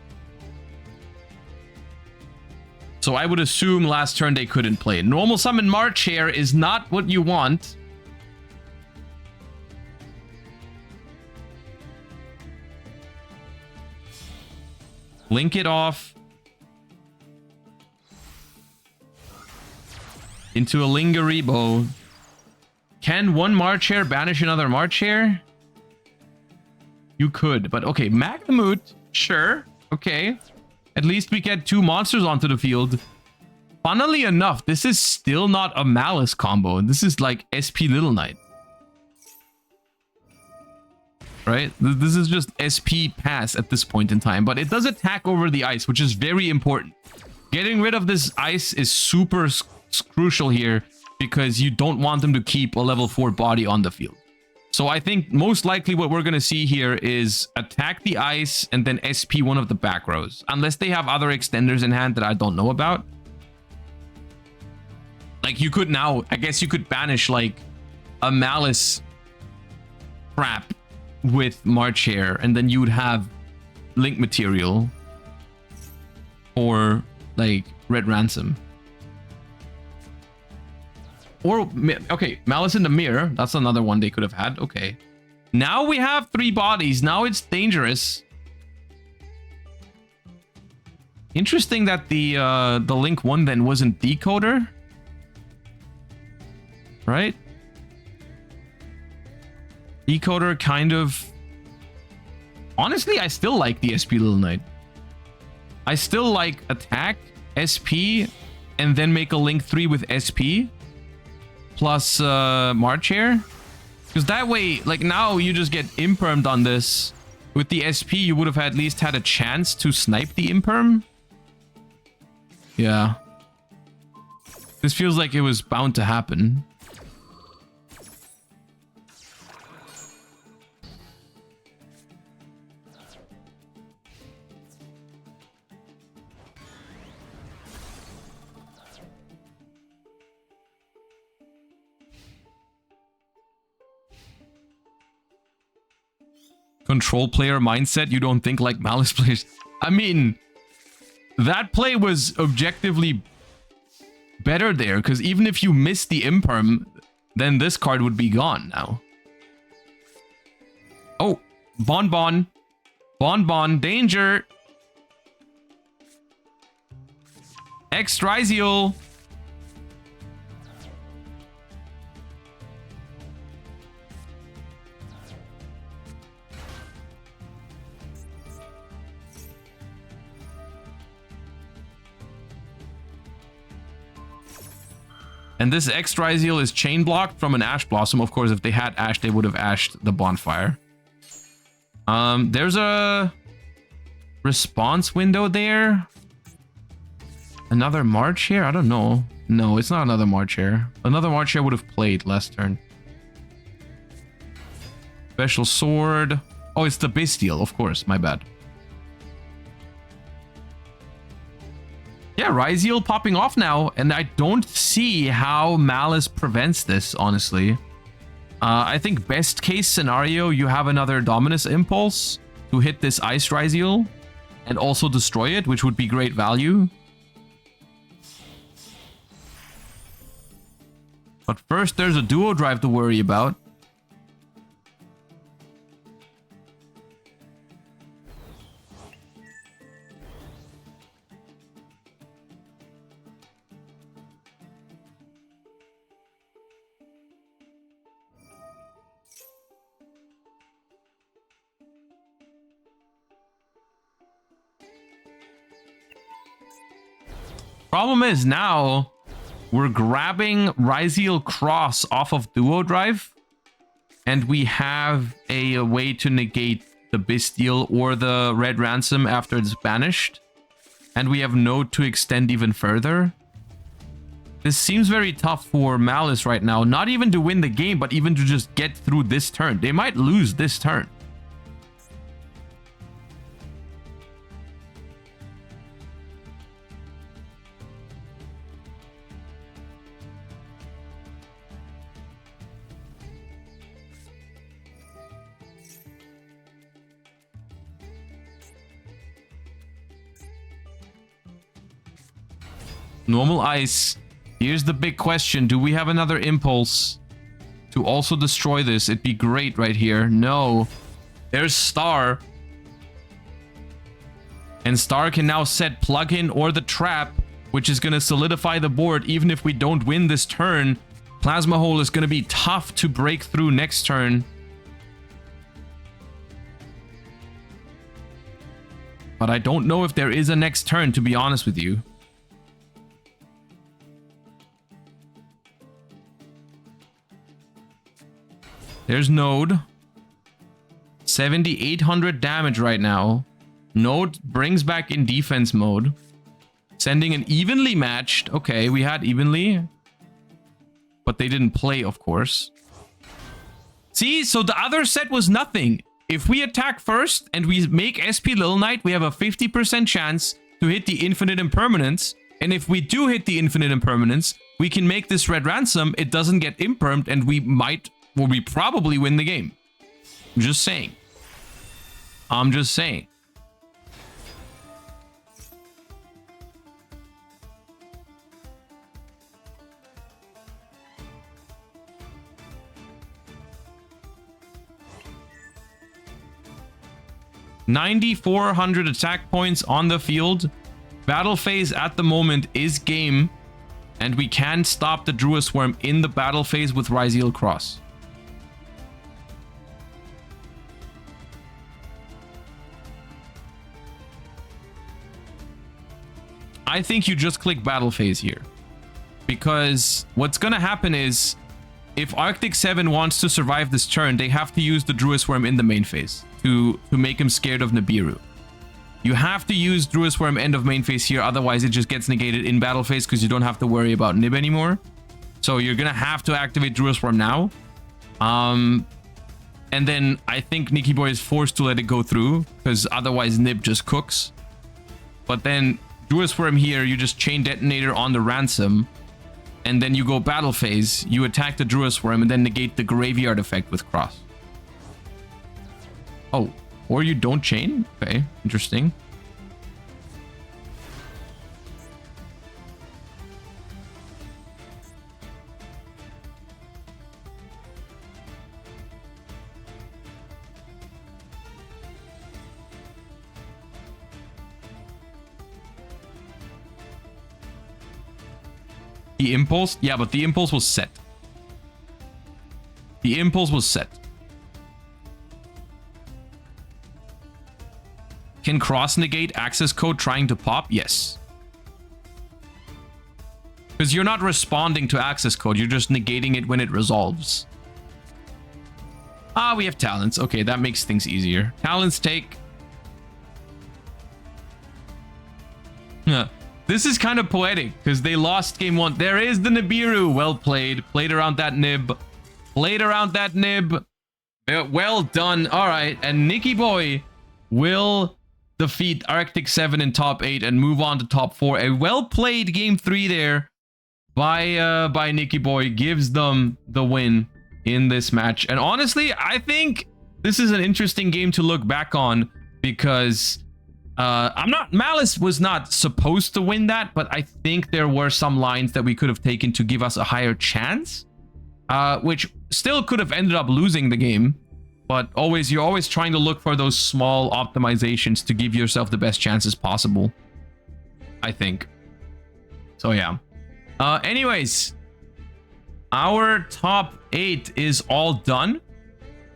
[SPEAKER 1] So I would assume last turn they couldn't play. Normal summon March here is not what you want. Link it off into a Lingaribo. Can one March Hare banish another March Hare? You could, but okay. Magnamut, sure. Okay. At least we get 2 monsters onto the field. Funnily enough, this is still not a Maliss combo. This is like SP Little Knight. Right? This is just SP pass at this point in time, but it does attack over the ice, which is very important. Getting rid of this ice is super crucial here because you don't want them to keep a level 4 body on the field. So I think most likely what we're going to see here is attack the ice and then SP one of the back rows, unless they have other extenders in hand that I don't know about. Like, you could now, I guess you could banish like a Maliss trap with March Hare, and then you would have link material or like Red Ransom. Or, okay, Maliss in the Mirror. That's another one they could have had. Okay. Now we have 3 bodies. Now it's dangerous. Interesting that the link one then wasn't Decoder. Right? Decoder kind of... Honestly, I still like the SP Little Knight. I still like attack, SP, and then make a link 3 with SP. Plus March Hare. Because that way, like, now you just get impermed on this. With the SP, you would have at least had a chance to snipe the imperm. Yeah. This feels like it was bound to happen. Control player mindset. You don't think like Maliss players. I mean, that play was objectively better there, because even if you miss the imperm, then this card would be gone now. Oh, Bon, danger. X Ryzeal. And this X Ryzeal is chain blocked from an Ash Blossom. Of course, if they had Ash, they would have ashed the Bonfire. There's a response window there. Another March here? I don't know. No, it's not another March Hare. Another March Hare would have played last turn. Special Sword. Oh, it's the Bestial, of course. My bad. Yeah, Ryzeal popping off now, and I don't see how Maliss prevents this, honestly. I think best case scenario, you have another Dominus Impulse to hit this Ice Ryzeal and also destroy it, which would be great value. But first, there's a Duo Drive to worry about. Problem is now we're grabbing Ryzeal Cross off of Duo Drive, and we have a way to negate the Bestial or the Red Ransom after it's banished, and we have Node to extend even further. This seems very tough for Maliss right now, not even to win the game, but even to just get through this turn. They might lose this turn. Normal ice. Here's the big question. Do we have another impulse to also destroy this? It'd be great right here. No. There's Star. And Star can now set plug-in or the trap, which is going to solidify the board. Even if we don't win this turn, Plasma Hole is going to be tough to break through next turn. But I don't know if there is a next turn, to be honest with you. There's Node. 7,800 damage right now. Node brings back in defense mode. Sending an evenly matched. Okay, we had evenly. But they didn't play, of course. See, so the other set was nothing. If we attack first and we make SP Little Knight, we have a 50% chance to hit the Infinite Impermanence. And if we do hit the Infinite Impermanence, we can make this Red Ransom. It doesn't get impermed and we might... well, we probably win the game. I'm just saying. I'm just saying. $9,400 attack points on the field. Battle phase at the moment is game. And we can stop the Druid Swarm in the battle phase with Ryzeal Cross. I think you just click battle phase here, because what's gonna happen is if Arctic 7 wants to survive this turn, they have to use the Druid Swarm in the main phase to make him scared of Nibiru. You have to use Druid Swarm end of main phase here, otherwise it just gets negated in battle phase because you don't have to worry about Nib anymore. So you're gonna have to activate Druid Swarm now. And then I think Nicky Boy is forced to let it go through because otherwise Nib just cooks. But then Druid Swarm here, you just chain detonator on the Ransom, and then you go battle phase, you attack the Druid Swarm, and then negate the Graveyard effect with Cross. Oh, or you don't chain? Okay, interesting. The impulse? Yeah, but the impulse was set. The impulse was set. Can cross negate access code trying to pop? Yes. Because you're not responding to access code, you're just negating it when it resolves. Ah, we have talents. Okay, that makes things easier. Talents take... Yeah. This is kind of poetic because they lost game 1. There is the Nibiru. Well played. Played around that nib. Played around that nib. Well done. All right. And Nicky Boy will defeat Arctic 7 in top 8 and move on to top 4. A well played game 3 there by Nicky Boy gives them the win in this match. And honestly, I think this is an interesting game to look back on because Maliss was not supposed to win that, but I think there were some lines that we could have taken to give us a higher chance, which still could have ended up losing the game. But you're always trying to look for those small optimizations to give yourself the best chances possible, I think. So yeah. Anyways, our top 8 is all done.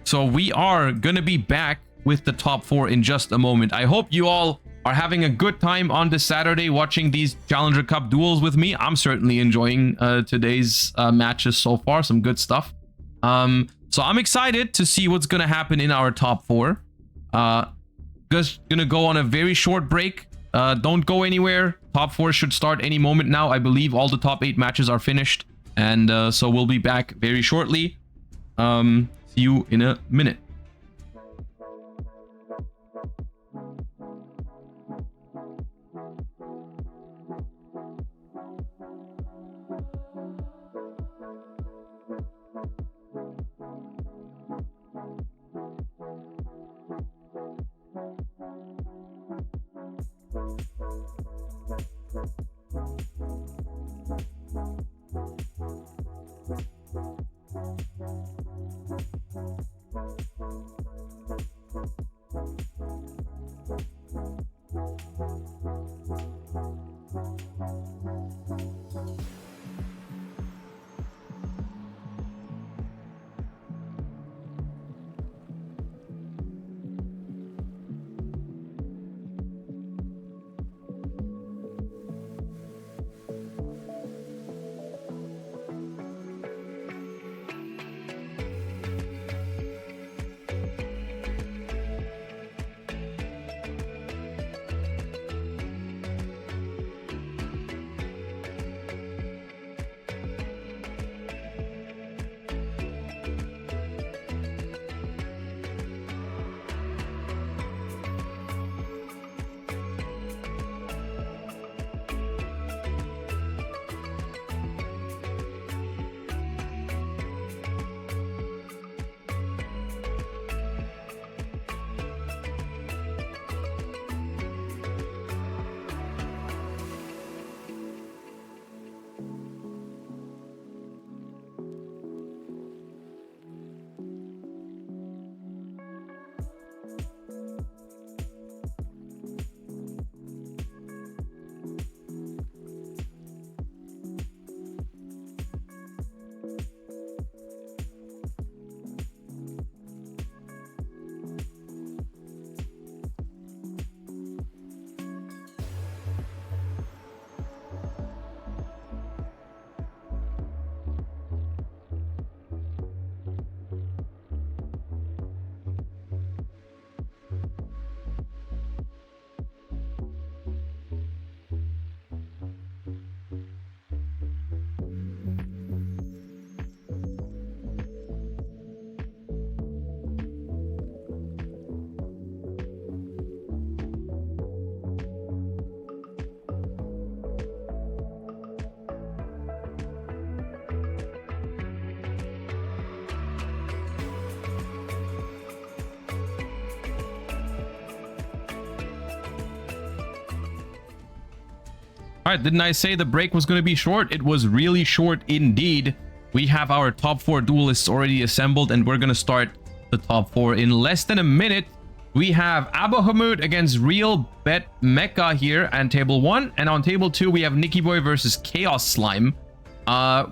[SPEAKER 1] So we are gonna be back with the top 4 in just a moment. I hope you all are having a good time on this Saturday watching these Challenger Cup duels with me. I'm certainly enjoying today's matches so far. Some good stuff. So I'm excited to see what's gonna happen in our top 4. Just gonna go on a very short break. Don't go anywhere. Top 4 should start any moment now. I believe all the top 8 matches are finished. And so we'll be back very shortly. See you in a minute. All right, didn't I say the break was going to be short? It was really short indeed. We have our top 4 duelists already assembled, and we're going to start the top 4 in less than a minute. We have Abahamut against Real Bet Mecha here on table 1, and on table 2 we have Nicky Boy versus Chaos Slime.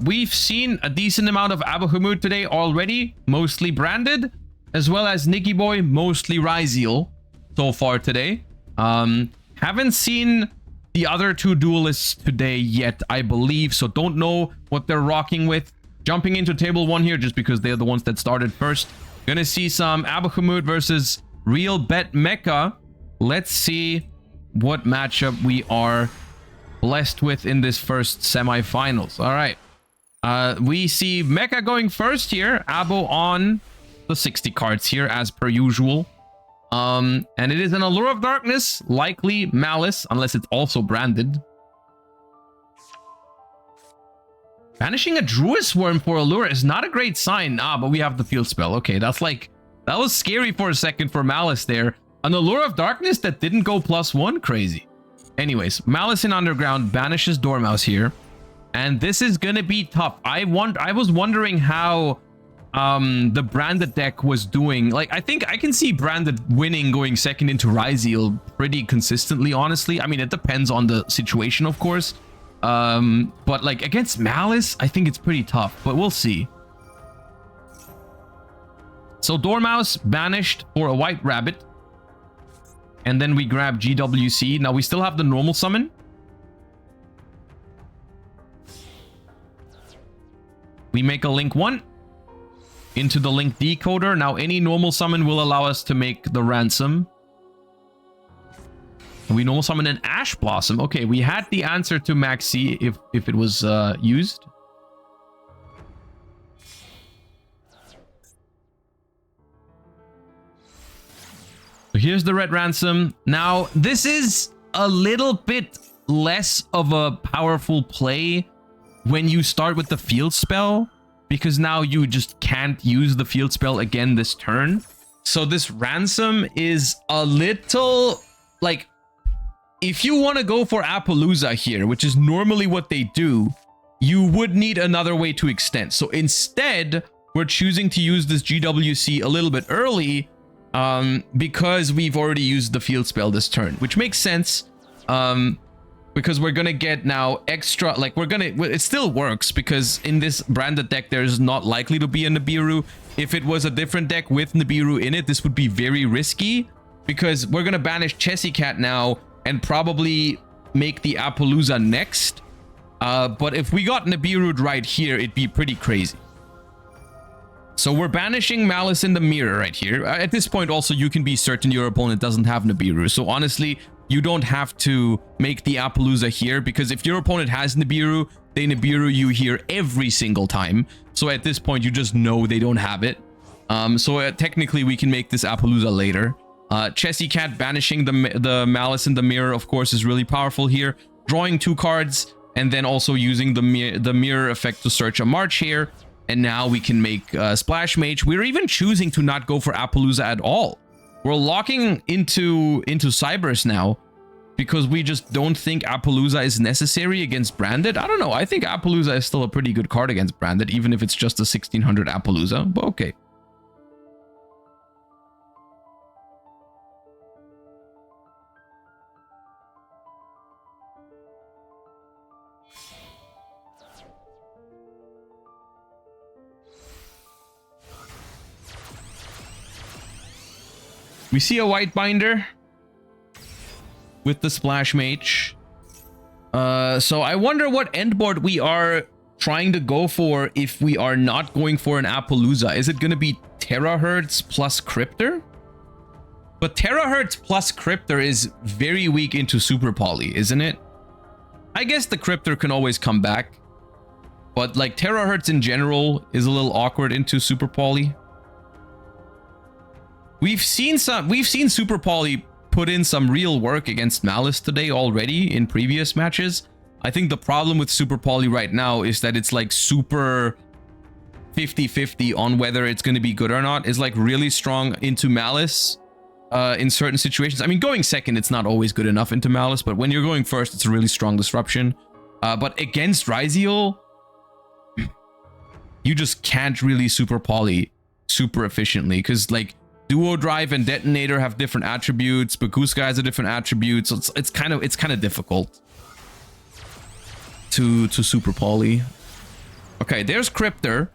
[SPEAKER 1] We've seen a decent amount of Abahamut today already, mostly branded, as well as Nicky Boy, mostly Ryzeal so far today. Haven't seen the other 2 duelists today yet, I believe, so don't know what they're rocking with. Jumping into table 1 here just because they're the ones that started first. Gonna see some Abahamut versus Real Bet Mecha. Let's see what matchup we are blessed with in this first semifinals. All right. We see Mecha going first here. Abo on the 60 cards here as per usual. And it is an Allure of Darkness, likely Malice, unless it's also branded. Banishing a Druid Worm for Allure is not a great sign. But we have the field spell. Okay, that's like, that was scary for a second for Malice there. An Allure of Darkness that didn't go +1, crazy. Anyways, Malice in Underground banishes Dormouse here. And this is gonna be tough. I was wondering how the branded deck was doing. Like, I think I can see branded winning going second into Ryzeal pretty consistently, honestly. I mean, it depends on the situation, of course. But like against Malice, I think it's pretty tough, but we'll see. So Dormouse banished for a white rabbit. And then we grab GWC. Now we still have the normal summon. We make a link 1 into the link decoder. Now any normal summon will allow us to make the ransom. We normal summon an Ash Blossom. Okay, we had the answer to Maxi if it was used. So here's the red ransom. Now this is a little bit less of a powerful play when you start with the field spell, because now you just can't use the field spell again this turn. So this ransom is a little like, if you want to go for Appaloosa here, which is normally what they do, you would need another way to extend. So instead, we're choosing to use this GWC a little bit early because we've already used the field spell this turn, which makes sense. Because we're gonna get now extra, like it still works because in this branded deck there's not likely to be a Nibiru. If it was a different deck with Nibiru in it, this would be very risky because we're gonna banish Chessy Cat now and probably make the Appaloosa next. But if we got Nibiru right here, it'd be pretty crazy. So we're banishing Malice in the Mirror right here. At this point also, you can be certain your opponent doesn't have Nibiru. So honestly, you don't have to make the Appaloosa here, because if your opponent has Nibiru, they Nibiru you here every single time. So at this point, you just know they don't have it. So technically, we can make this Appaloosa later. Chessy Cat banishing the Malice in the Mirror, of course, is really powerful here. Drawing 2 cards, and then also using the mirror effect to search a March here. And now we can make Splash Mage. We're even choosing to not go for Appaloosa at all. We're locking into Cybers now because we just don't think Appaloosa is necessary against Branded. I don't know. I think Appaloosa is still a pretty good card against Branded, even if it's just a 1600 Appaloosa. But okay. We see a white binder with the Splash Mage. So I wonder what end board we are trying to go for if we are not going for an Appaloosa. Is it going to be Terahertz plus Cryptor? But Terahertz plus Cryptor is very weak into Super Poly, isn't it? I guess the Cryptor can always come back. But like Terahertz in general is a little awkward into Super Poly. We've seen Super Poly put in some real work against Malice today already in previous matches. I think the problem with Super Poly right now is that it's like super 50-50 on whether it's going to be good or not. It's like really strong into Malice in certain situations. I mean, going second, it's not always good enough into Malice, but when you're going first, it's a really strong disruption. But against Ryzeal, you just can't really Super Poly super efficiently because like Duo Drive and Detonator have different attributes. Bakuska has a different attribute, so it's kind of difficult to Super Poly. Okay, there's Cryptor.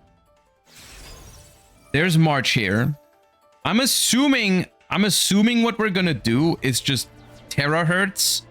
[SPEAKER 1] There's March here. I'm assuming what we're gonna do is just Terahertz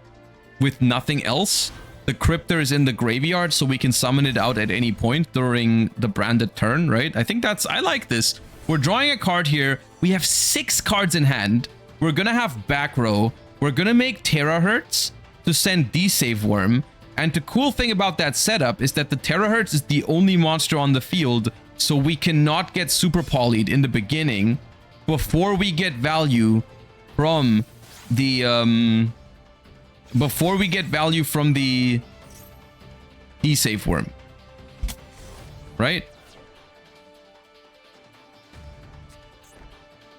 [SPEAKER 1] with nothing else. The Cryptor is in the graveyard, so we can summon it out at any point during the branded turn, right? I like this. We're drawing a card here. We have 6 cards in hand. We're gonna have back row. We're gonna make Terahertz to send D-Save Worm. And the cool thing about that setup is that the terahertz is the only monster on the field, so we cannot get super polyed in the beginning before we get value from the safe worm, right?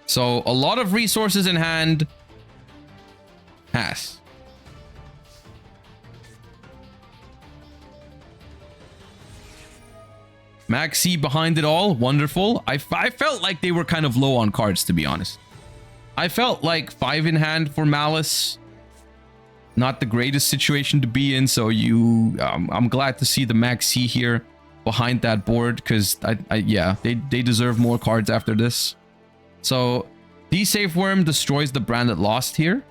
[SPEAKER 1] So a lot of resources in hand. Pass. Maxi behind it all. Wonderful. I felt like they were kind of low on cards, to be honest. I felt like 5 in hand for Maliss. Not the greatest situation to be in. So I'm glad to see the Maxi here behind that board. Because, yeah, they deserve more cards after this. So, the safe worm destroys the brand that lost here.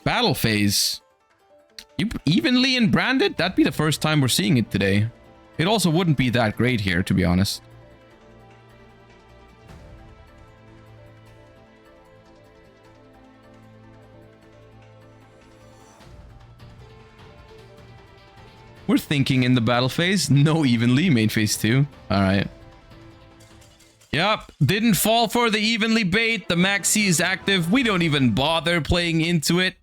[SPEAKER 1] Battle phase. Evenly in branded? That'd be the first time we're seeing it today. It also wouldn't be that great here, to be honest. We're thinking in the battle phase. No evenly. Main phase 2. Alright. Yep. Didn't fall for the evenly bait. The Maxi is active. We don't even bother playing into it.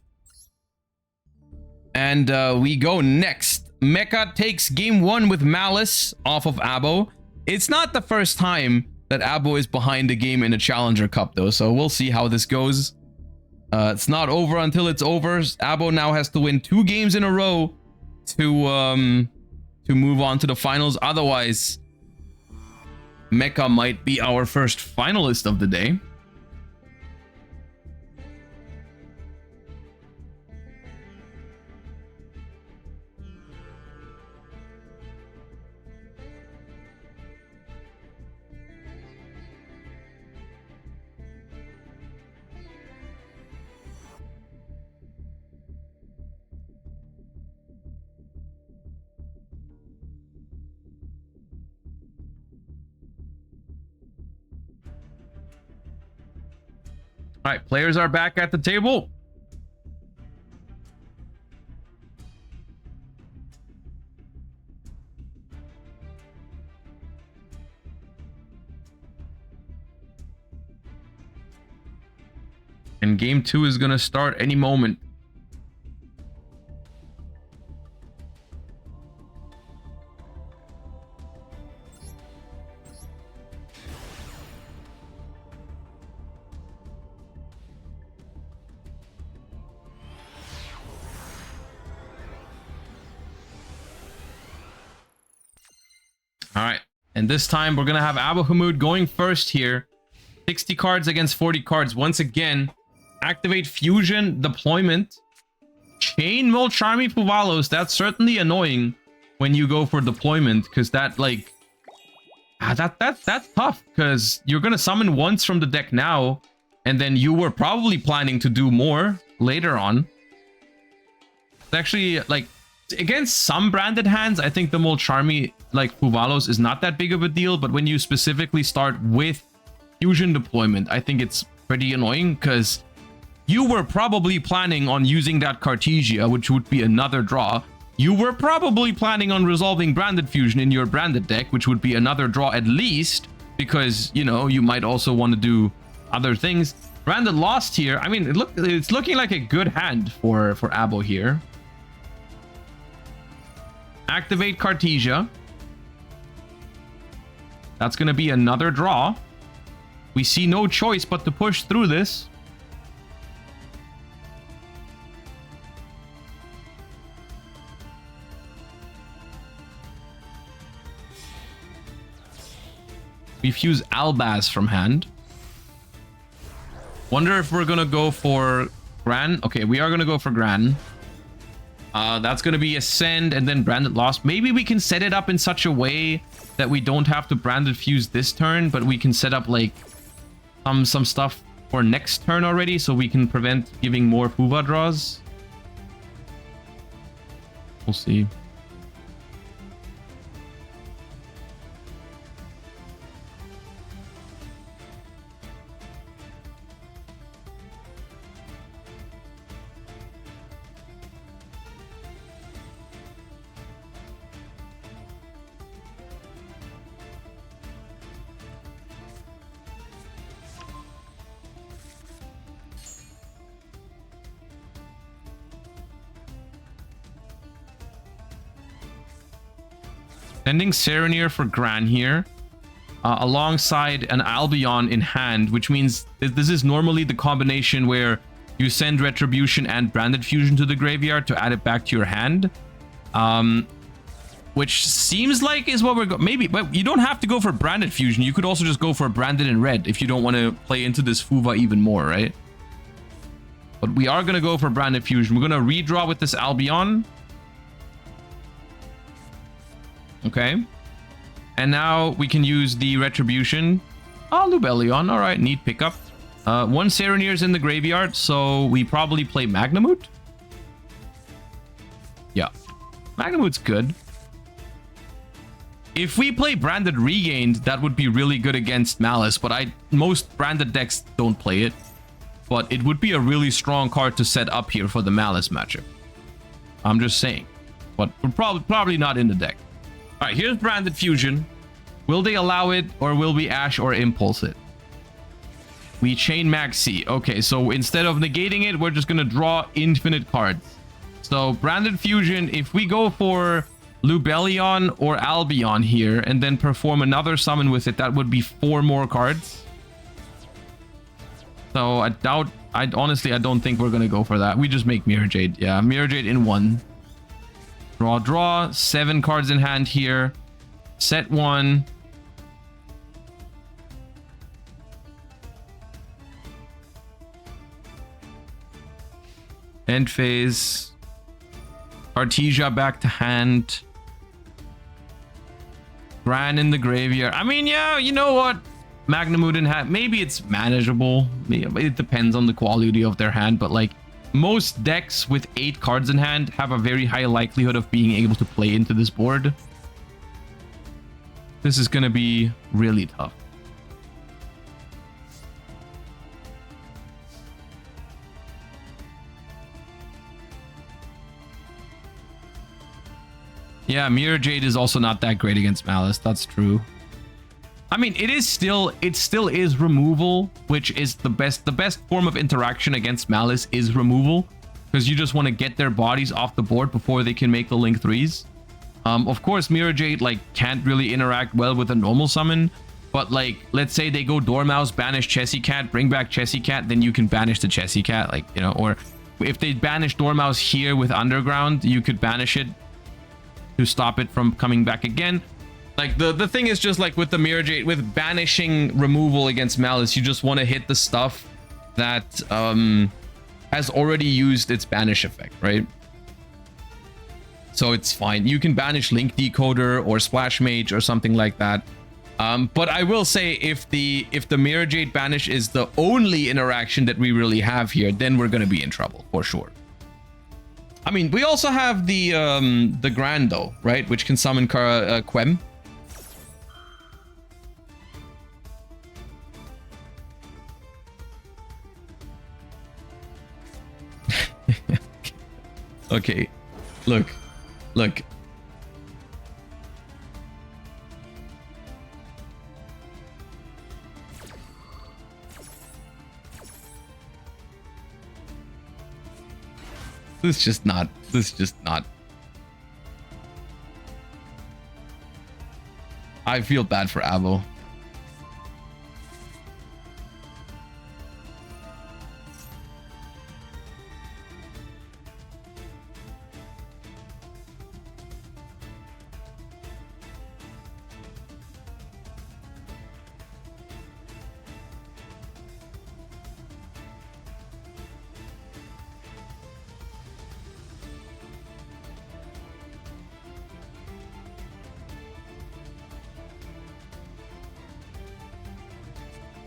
[SPEAKER 1] And we go next. Mecha takes game 1 with Maliss off of Abo. It's not the first time that Abo is behind a game in a Challenger Cup, though. So we'll see how this goes. It's not over until it's over. Abo now has to win 2 games in a row to move on to the finals. Otherwise, Mecha might be our first finalist of the day. All right, players are back at the table. And game 2 is going to start any moment. All right, and this time we're going to have Abu Hamud going first here. 60 cards against 40 cards. Once again, activate Fusion Deployment. Chain Molcharmi Puvalos. That's certainly annoying when you go for deployment, because that, like... that's tough, because you're going to summon once from the deck now, and then you were probably planning to do more later on. It's actually, like... Against some branded hands, I think the Molcharmi, like Puvalos, is not that big of a deal. But when you specifically start with Fusion Deployment, I think it's pretty annoying, because you were probably planning on using that Cartesia, which would be another draw. You were probably planning on resolving Branded Fusion in your branded deck, which would be another draw at least, because, you know, you might also want to do other things. Branded lost here. I mean, it's looking like a good hand for Abo here. Activate Cartesia. That's going to be another draw. We see no choice but to push through this. We fuse Albaz from hand. Wonder if we're going to go for Gran. Okay, we are going to go for Gran. That's going to be Ascend and then Branded Lost. Maybe we can set it up in such a way that we don't have to Branded Fuse this turn, but we can set up like some stuff for next turn already, so we can prevent giving more Puva draws. We'll see. Sending Serenir for Gran here. Alongside an Albion in hand, which means this is normally the combination where you send Retribution and Branded Fusion to the graveyard to add it back to your hand. Which seems like is what we're going... Maybe, but you don't have to go for Branded Fusion. You could also just go for Branded in red if you don't want to play into this Fuva even more, right? But we are going to go for Branded Fusion. We're going to redraw with this Albion. Okay. And now we can use the Retribution. Oh, Lubellion. All right, neat pickup. One Serenir's in the graveyard, so we probably play Magnamut. Yeah. Magnamut's good. If we play Branded Regained, that would be really good against Maliss, but most Branded decks don't play it. But it would be a really strong card to set up here for the Maliss matchup. I'm just saying. But we're probably not in the deck. All right, here's Branded Fusion. Will they allow it, or will we Ash or Impulse it? We chain Maxi. Okay, so instead of negating it, we're just going to draw infinite cards. So Branded Fusion, if we go for Lubellion or Albion here, and then perform another summon with it, that would be 4 more cards. So honestly, I don't think we're going to go for that. We just make Mirror Jade. Yeah, Mirror Jade in 1. Draw. 7 cards in hand here. Set 1. End phase. Artesia back to hand. Gran in the graveyard. I mean, yeah, you know what? Magnamut in hand. Maybe it's manageable. It depends on the quality of their hand, but like most decks with 8 cards in hand have a very high likelihood of being able to play into this board. This is going to be really tough. Yeah, Mirror Jade is also not that great against Maliss. That's true. I mean, it still is removal, which is the best form of interaction against Maliss is removal, because you just want to get their bodies off the board before they can make the Link 3s. Of course, Mirror Jade like can't really interact well with a normal summon, but like let's say they go Dormouse, banish Chessy Cat, bring back Chessy Cat, then you can banish the Chessy Cat, like, you know, or if they banish Dormouse here with Underground, you could banish it to stop it from coming back again. Like the thing is just like with the Mirror Jade, with banishing removal against Maliss, you just want to hit the stuff that has already used its banish effect, right? So it's fine. You can banish Link Decoder or Splash Mage or something like that. But I will say if the Mirror Jade banish is the only interaction that we really have here, then we're gonna be in trouble for sure. I mean, we also have the Grand though, right? Which can summon Quem. Okay, look. This is just not. I feel bad for Avo.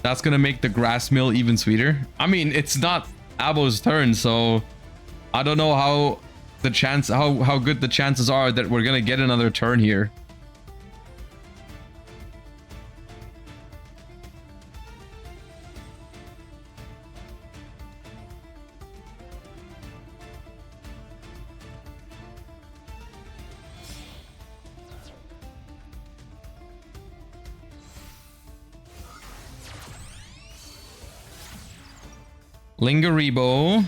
[SPEAKER 1] That's gonna make the grass mill even sweeter. I mean, it's not Abo's turn, so I don't know how good the chances are that we're gonna get another turn here. Lingaribo.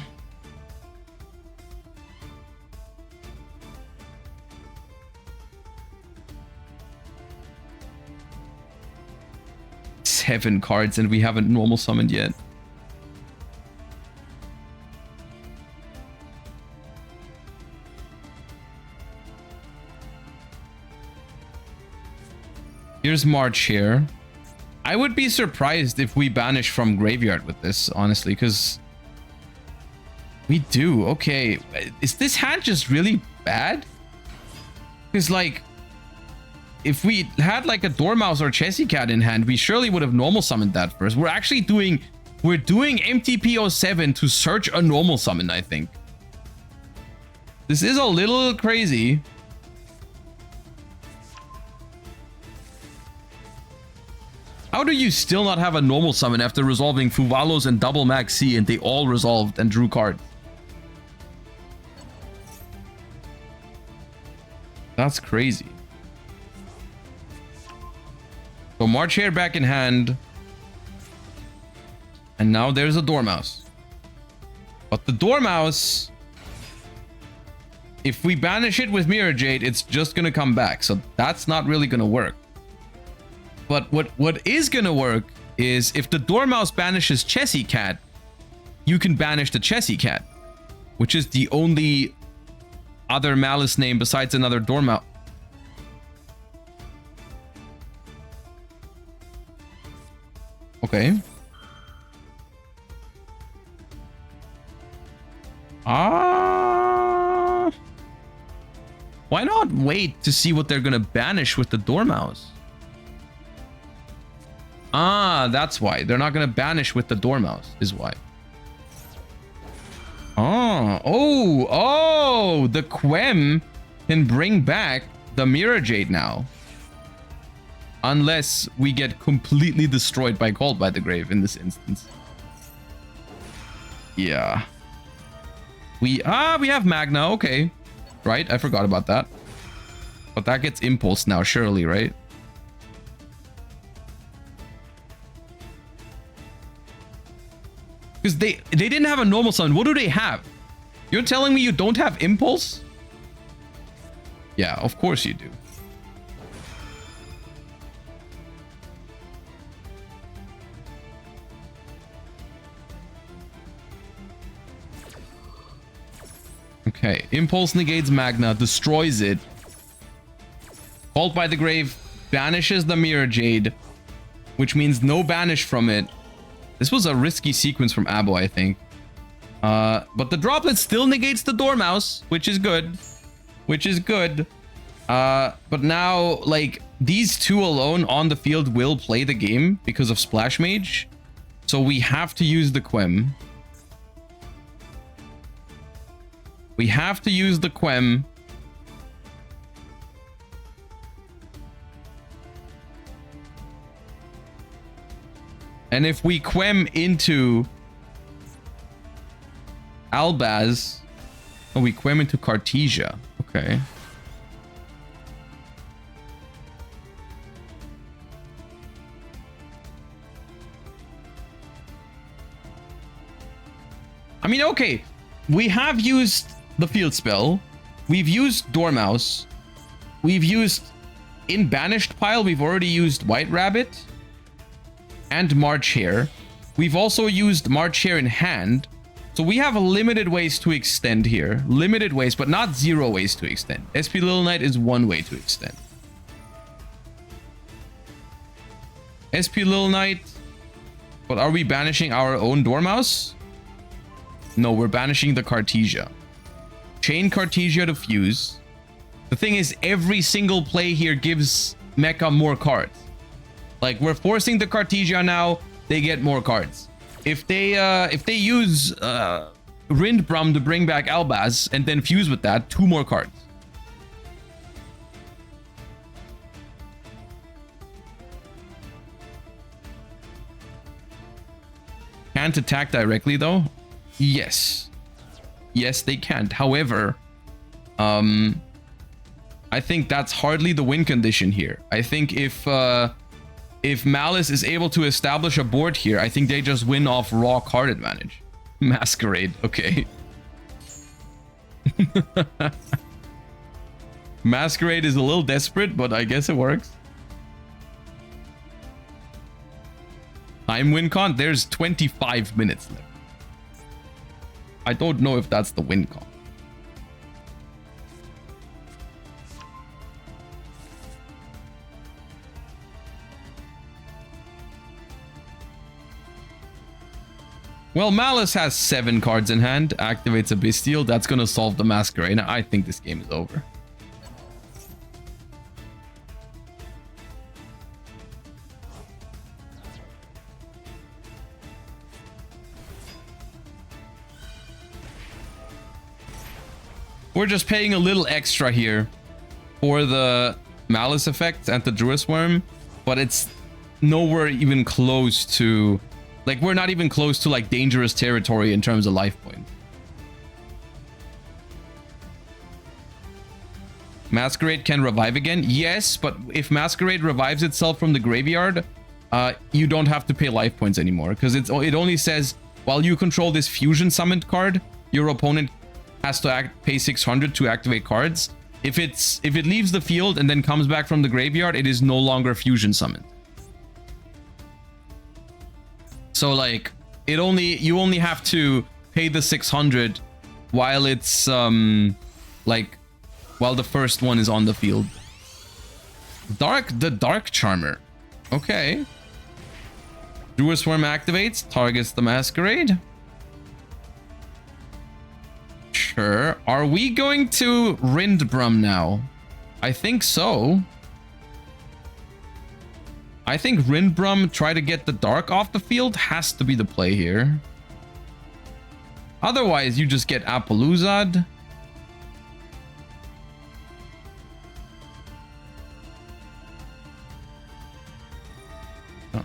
[SPEAKER 1] 7 cards and we haven't normal summoned yet. Here's March here. I would be surprised if we banish from graveyard with this, honestly, because we do. Okay, is this hand just really bad? Because, like, if we had, like, a Dormouse or Chessy Cat in hand, we surely would have normal summoned that first. We're actually doing MTP07 to search a normal summon, I think. This is a little crazy. How do you still not have a normal summon after resolving Fuvalos and double max C and they all resolved and drew cards? That's crazy. So March Hare back in hand. And now there's a Dormouse. But the Dormouse, if we banish it with Mirror Jade, it's just gonna come back. So that's not really gonna work. But what is gonna work is if the Dormouse banishes Chessy Cat, you can banish the Chessy Cat, which is the only other Maliss name besides another Dormouse. Okay. Why not wait to see what they're gonna banish with the Dormouse? That's why. They're not gonna banish with the Dormouse, is why. Oh, the Quem can bring back the Mirror Jade now. Unless we get completely destroyed by Called by the Grave in this instance. Yeah. We have Magna, okay. Right, I forgot about that. But that gets Impulse now, surely, right? Because they didn't have a normal summon. What do they have? You're telling me you don't have Impulse? Yeah, of course you do. Okay, Impulse negates Magna, destroys it. Called by the Grave banishes the Mirror Jade, which means no banish from it. This was a risky sequence from Abo, I think. But the Droplet still negates the Dormouse, which is good. Which is good. But now, like, these two alone on the field will play the game because of Splash Mage. So we have to use the Quem. We have to use the Quem. And if we Quem into Albaz, oh, we Quem into Cartesia. Okay. I mean, okay. We have used the field spell. We've used Dormouse. We've used in banished pile. We've already used White Rabbit and March Hare. We've also used March Hare in hand. So we have limited ways to extend here. Limited ways, but not 0 ways to extend. SP Little Knight is 1 way to extend. SP Little Knight. But are we banishing our own Dormouse? No, we're banishing the Cartesia. Chain Cartesia to fuse. The thing is, every single play here gives Mecha more cards. Like, we're forcing the Cartesia now, they get more cards. If they use Rindbrum to bring back Albaz and then fuse with that, 2 more cards. Can't attack directly though? Yes. Yes, they can't. However, I think that's hardly the win condition here. I think if Maliss is able to establish a board here, I think they just win off raw card advantage. Masquerade, okay. Masquerade is a little desperate, but I guess it works. time win con. There's 25 minutes left. I don't know if that's the win con. Well, Maliss has 7 cards in hand, activates a Bestial. That's going to solve the Masquerade. I think this game is over. We're just paying a little extra here for the Maliss effect and the Druid Worm, but it's nowhere even close to... Like, we're not even close to, like, dangerous territory in terms of life points. Masquerade can revive again? Yes, but if Masquerade revives itself from the graveyard, you don't have to pay life points anymore. Because it only says, while you control this fusion summoned card, your opponent has to pay 600 to activate cards. If it leaves the field and then comes back from the graveyard, it is no longer fusion summoned. So like you only have to pay the 600 while it's like while the first one is on the field. The Dark Charmer. Okay. Druid Swarm activates, targets the Masquerade. Sure. Are we going to Rindbrum now? I think so. I think Rindbrum, try to get the Dark off the field, has to be the play here. Otherwise, you just get Appaloozad. Oh.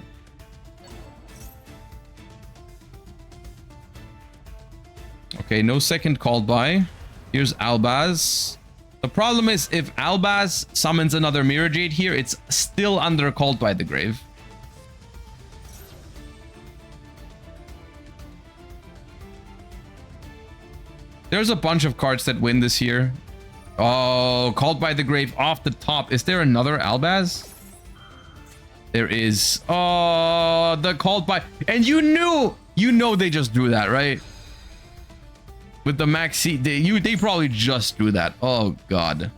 [SPEAKER 1] Okay, no second called by. Here's Albaz. The problem is, if Albaz summons another Mirror Jade here, it's still under Called by the Grave. There's a bunch of cards that win this year. Oh, Called by the Grave off the top. Is there another Albaz? There is. Oh, the Called by... And you know they just drew that, right? With the Maxi, they probably just drew that. Oh god.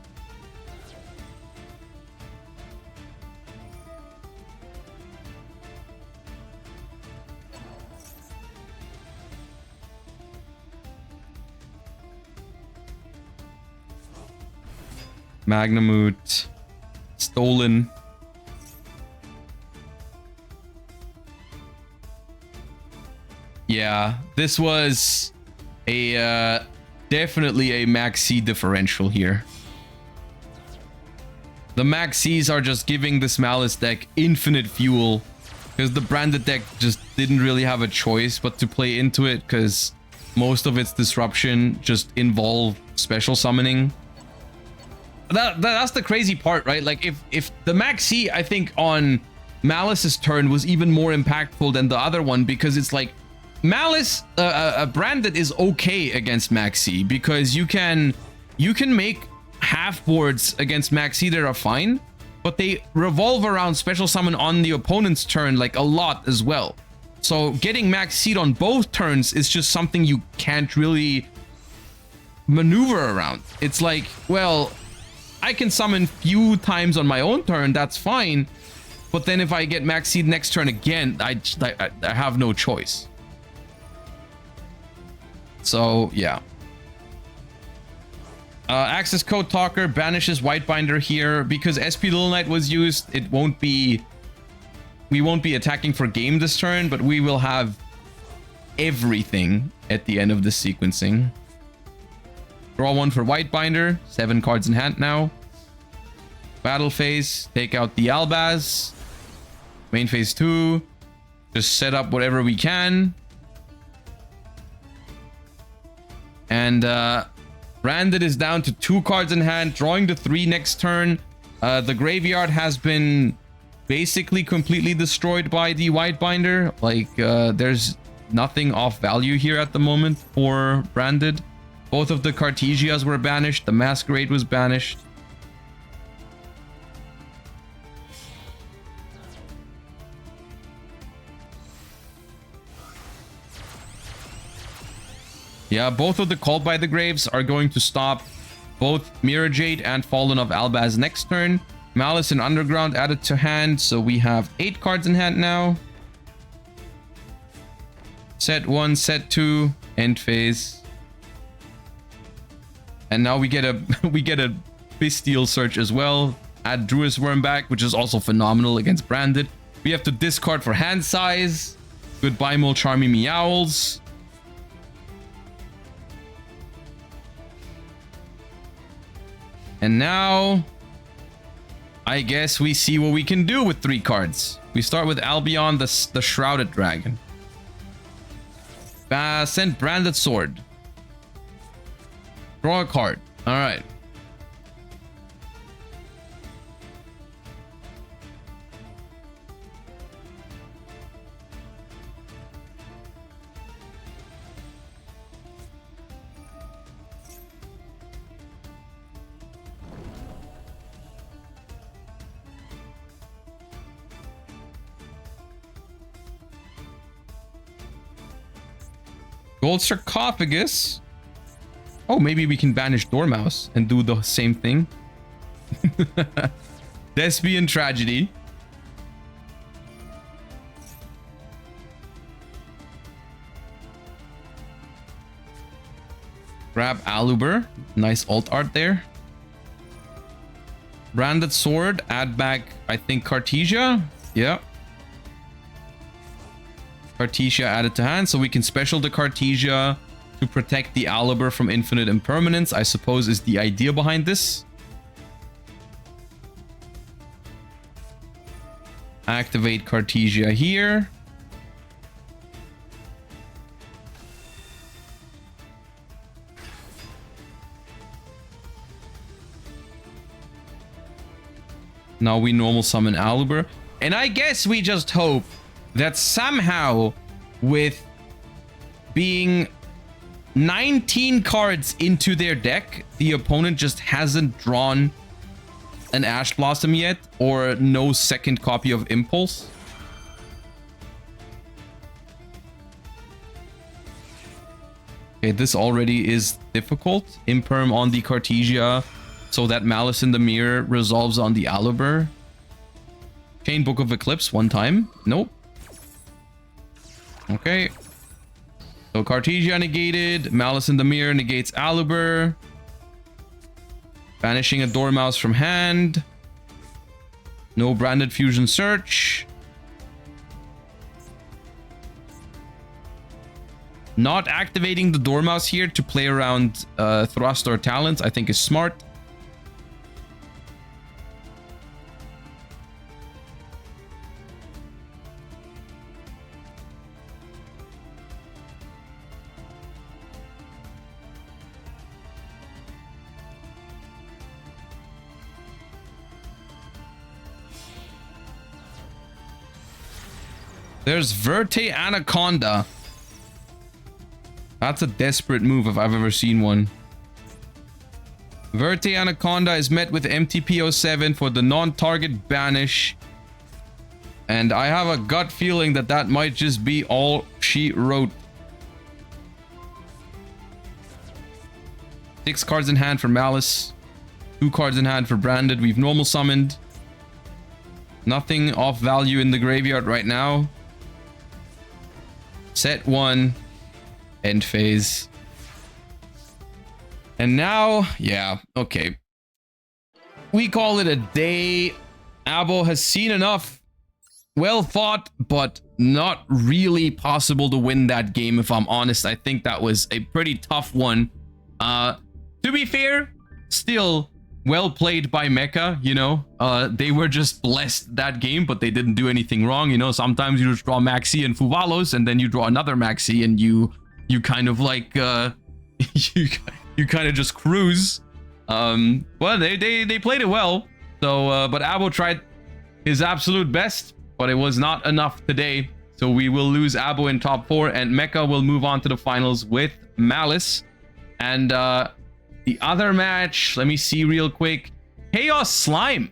[SPEAKER 1] Magnemute. Stolen. Yeah, this was a definitely a Maxi differential here. The Maxis are just giving this Maliss deck infinite fuel, because the branded deck just didn't really have a choice but to play into it, because most of its disruption just involved special summoning. That's the crazy part, right? Like if the Maxi, I think on Maliss's turn was even more impactful than the other one, because it's like Maliss, branded is okay against Maxi, because you can make half boards against Maxi that are fine, but they revolve around special summon on the opponent's turn like a lot as well. So getting Maxi on both turns is just something you can't really maneuver around. It's like, well, I can summon few times on my own turn, that's fine, but then if I get Maxi next turn again, I have no choice. So, yeah. Access Code Talker banishes Whitebinder here. Because SP Little Knight was used, we won't be attacking for game this turn, but we will have everything at the end of the sequencing. Draw one for Whitebinder. 7 cards in hand now. Battle phase. Take out the Albaz. Main phase 2. Just set up whatever we can. And Branded is down to 2 cards in hand, drawing the 3 next turn. The graveyard has been basically completely destroyed by the Whitebinder. Like, there's nothing off value here at the moment for Branded. Both of the Cartesias were banished. The Masquerade was banished. Yeah, both of the Called by the Graves are going to stop both Mirror Jade and Fallen of Albaz next turn. Maliss and Underground added to hand, so we have 8 cards in hand now. Set 1, set 2, end phase. And now we get a Bestial Search as well. Add Druid's Worm back, which is also phenomenal against Branded. We have to discard for hand size. Goodbye, Molcharmy Meowls. And now, I guess we see what we can do with 3 cards. We start with Albion, the Shrouded Dragon. Send Branded Sword. Draw a card. All right. Gold Sarcophagus. Oh, maybe we can banish Dormouse and do the same thing. Thespian Tragedy. Grab Aluber. Nice alt art there. Branded Sword. Add back, I think, Cartesia. Yeah. Cartesia added to hand, so we can special the Cartesia to protect the Aluber from infinite impermanence, I suppose is the idea behind this. Activate Cartesia here. Now we normal summon Aluber. And I guess we just hope that somehow, with being 19 cards into their deck, the opponent just hasn't drawn an Ash Blossom yet, or no second copy of Impulse. Okay, this already is difficult. Imperm on the Cartesia, so that Malice in the Mirror resolves on the Aluber. Chain Book of Eclipse one time. Nope. Okay. So Cartesia negated. Malice in the Mirror negates Aluber. Banishing a Dormouse from hand. No Branded Fusion Search. Not activating the Dormouse here to play around Thrust or Talents, I think is smart. There's Verte Anaconda. That's a desperate move if I've ever seen one. Verte Anaconda is met with MTP07 for the non-target banish. And I have a gut feeling that that might just be all she wrote. 6 cards in hand for Malice. 2 cards in hand for Branded. We've normal summoned. Nothing off value in the graveyard right now. Set 1. End phase. And now, yeah, okay. We call it a day. Abo has seen enough. Well fought, but not really possible to win that game, if I'm honest. I think that was a pretty tough one. To be fair, still well played by Mecha, you know. They were just blessed that game, but they didn't do anything wrong, you know. Sometimes you just draw Maxi and Fuvalos, and then you draw another Maxi, and you kind of like you kind of just cruise. Well, they played it well. So but Abo tried his absolute best, but it was not enough today. So we will lose Abo in top 4, and Mecha will move on to the finals with Maliss. And the other match, let me see real quick. Chaos Slime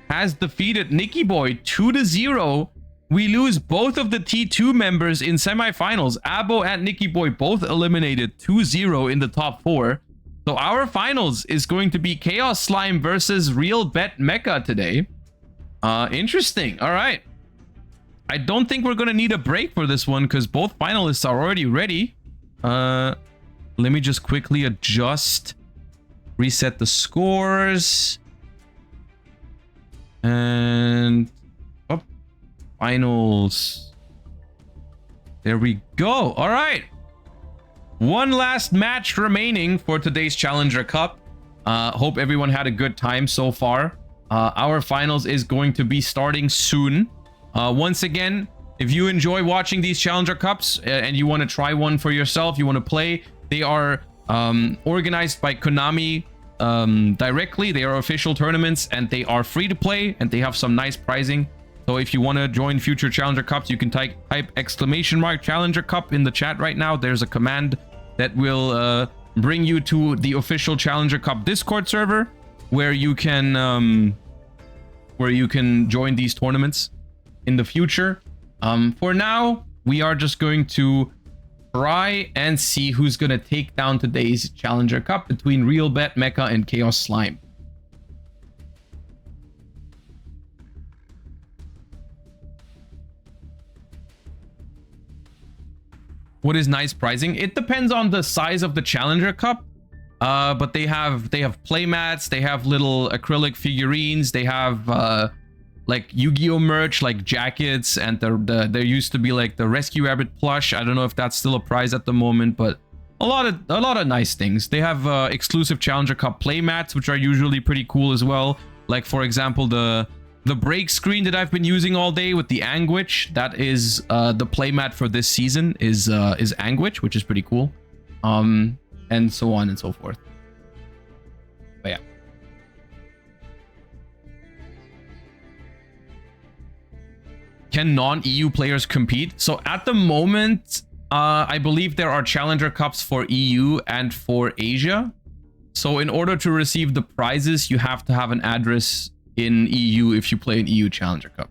[SPEAKER 1] has defeated Nicky Boy 2-0 We lose both of the T2 members in semifinals. Abo and Nicky Boy both eliminated 2-0 in the top 4. So our finals is going to be Chaos Slime versus Real Bet Mecha today. Interesting. All right. I don't think we're going to need a break for this one because both finalists are already ready. Let me just quickly adjust. Reset the scores. And... oh, finals. There we go. All right. One last match remaining for today's Challenger Cup. Hope everyone had a good time so far. Our finals is going to be starting soon. Once again, if you enjoy watching these Challenger Cups and you want to try one for yourself, you want to play, they are organized by Konami directly. They are official tournaments and they are free to play and they have some nice pricing. So if you want to join future Challenger Cups, you can type ! Challenger Cup in the chat right now. There's a command that will bring you to the official Challenger Cup Discord server where you can join these tournaments in the future. For now, we are just going to try and see who's going to take down today's Challenger Cup between Real Bet Mecha and Chaos Slime. What is nice pricing? It depends on the size of the Challenger Cup. But they have play mats, they have little acrylic figurines, they have like Yu-Gi-Oh merch, like jackets, and there used to be like the Rescue Rabbit plush. I don't know if that's still a prize at the moment, but a lot of nice things. They have exclusive Challenger Cup play mats, which are usually pretty cool as well. Like for example, the break screen that I've been using all day with the Anguich, that is the playmat for this season is Anguich, which is pretty cool. And so on and so forth. But yeah. Can non-EU players compete? So at the moment, I believe there are Challenger Cups for EU and for Asia. So in order to receive the prizes, you have to have an address in EU if you play an EU Challenger Cup.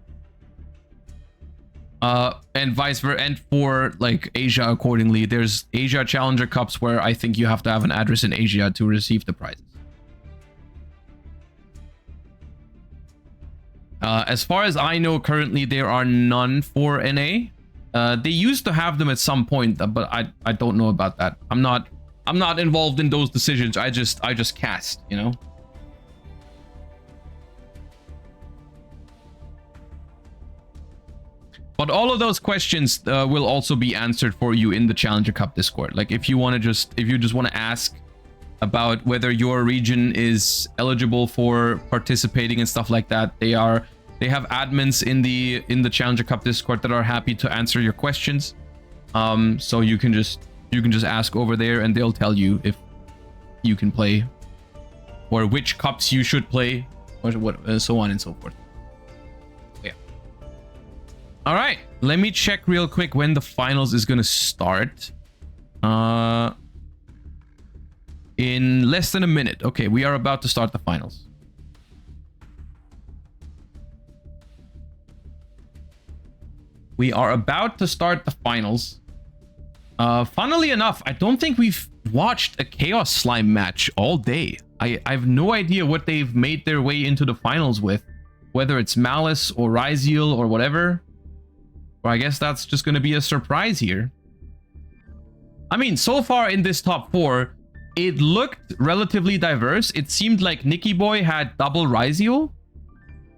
[SPEAKER 1] And vice versa, and for like Asia accordingly, there's Asia Challenger Cups where I think you have to have an address in Asia to receive the prizes. As far as I know, currently there are none for NA. They used to have them at some point, but I don't know about that. I'm not involved in those decisions. I just cast, you know. But all of those questions will also be answered for you in the Challenger Cup Discord. Like if you just want to ask about whether your region is eligible for participating and stuff like that, they have admins in the Challenger Cup Discord that are happy to answer your questions. So you can just ask over there and they'll tell you if you can play or which cups you should play or what, so on and so forth. All right, let me check real quick when the finals is going to start. In less than a minute. Okay, we are about to start the finals. We are about to start the finals. Funnily enough, I don't think we've watched a Chaos Slime match all day. I have no idea what they've made their way into the finals with. Whether it's Maliss or Ryzeal or whatever. Well, I guess that's just going to be a surprise here. I mean, so far in this top 4, it looked relatively diverse. It seemed like Nicky Boy had double Ryzeal.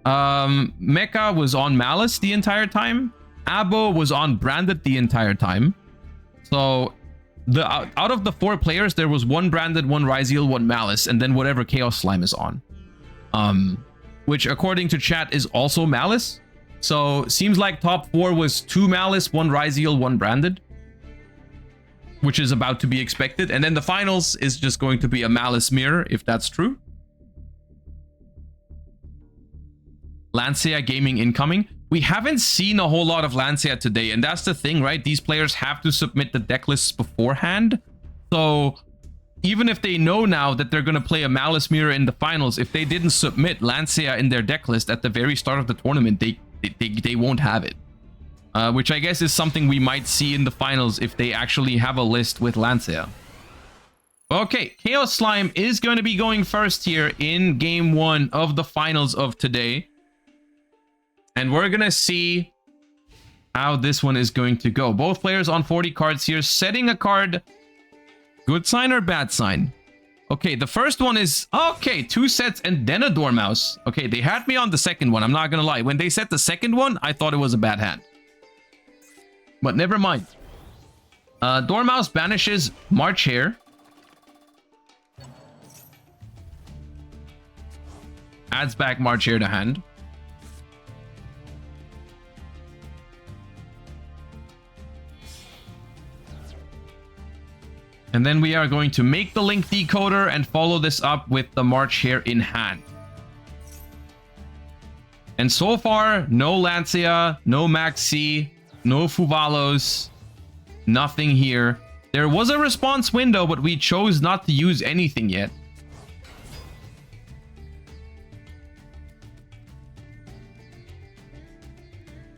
[SPEAKER 1] Mecha was on Maliss the entire time. Abo was on Branded the entire time. So out of the 4 players, there was one Branded, one Ryzeal, one Maliss, and then whatever Chaos Slime is on. Which according to chat is also Maliss. So seems like top 4 was 2 Maliss, 1 Ryzeal, 1 Branded, which is about to be expected. And then the finals is just going to be a Maliss mirror, if that's true. Lancea Gaming incoming. We haven't seen a whole lot of Lancea today, and that's the thing, right? These players have to submit the deck lists beforehand. So even if they know now that they're going to play a Maliss mirror in the finals, if they didn't submit Lancea in their deck list at the very start of the tournament, they won't have it. which I guess is something we might see in the finals if they actually have a list with Lancia. Okay, Chaos Slime is going to be going first here in game 1 of the finals of today. And we're going to see how this one is going to go. Both players on 40 cards here, setting a card. Good sign or bad sign? Okay, the first one is, okay, 2 sets and then a Dormouse. Okay, they had me on the second one, I'm not gonna lie. When they set the second one, I thought it was a bad hand. But never mind. Dormouse banishes March Hare. Adds back March Hare to hand. And then we are going to make the Link Decoder and follow this up with the March Hare in hand. And so far, no Lancia, no Maxi, no Fuvalos, nothing here. There was a response window, but we chose not to use anything yet.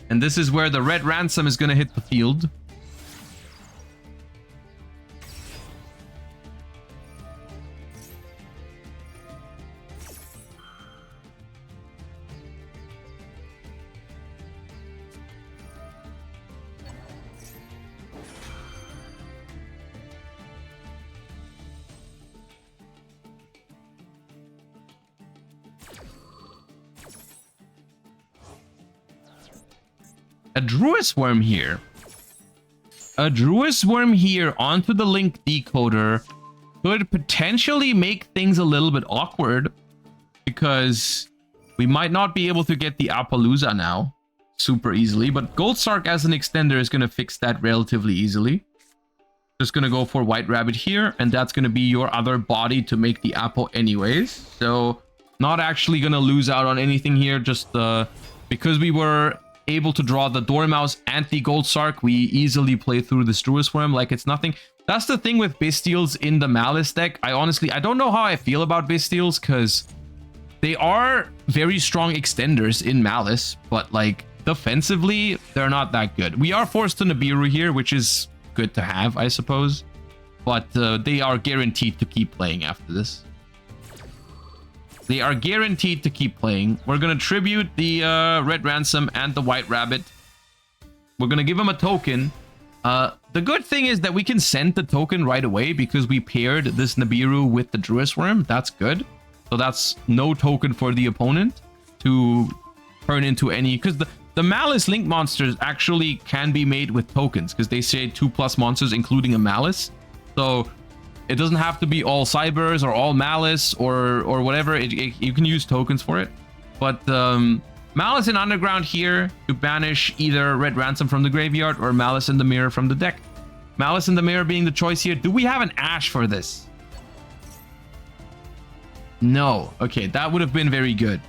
[SPEAKER 1] And this is where the red ransom is going to hit the field. A Druis Worm here. A Druis Worm here onto the Link Decoder could potentially make things a little bit awkward because we might not be able to get the Appaloosa now super easily, but Gold Sark as an extender is going to fix that relatively easily. Just going to go for White Rabbit here, and that's going to be your other body to make the Apple anyways. So not actually going to lose out on anything here, just because we were able to draw the Dormouse and the Gold Sark, we easily play through the Druis Worm like it's nothing. That's the thing with Bystials in the Maliss deck. I don't know how I feel about Bystials because they are very strong extenders in Maliss, but like defensively, they're not that good. We are forced to Nibiru here, which is good to have, I suppose, but they are guaranteed to keep playing after this. They are guaranteed to keep playing. We're going to tribute the Red Ransom and the White Rabbit. We're going to give them a token. The good thing is that we can send the token right away because we paired this Nibiru with the Druis Worm. That's good. So that's no token for the opponent to turn into any... Because the Maliss Link monsters actually can be made with tokens because they say 2+ monsters, including a Maliss. So it doesn't have to be all Cybers or all Maliss or whatever. You can use tokens for it. But Maliss in Underground here to banish either Red Ransom from the graveyard or Maliss in the Mirror from the deck. Maliss in the Mirror being the choice here. Do we have an Ash for this? No. Okay, that would have been very good.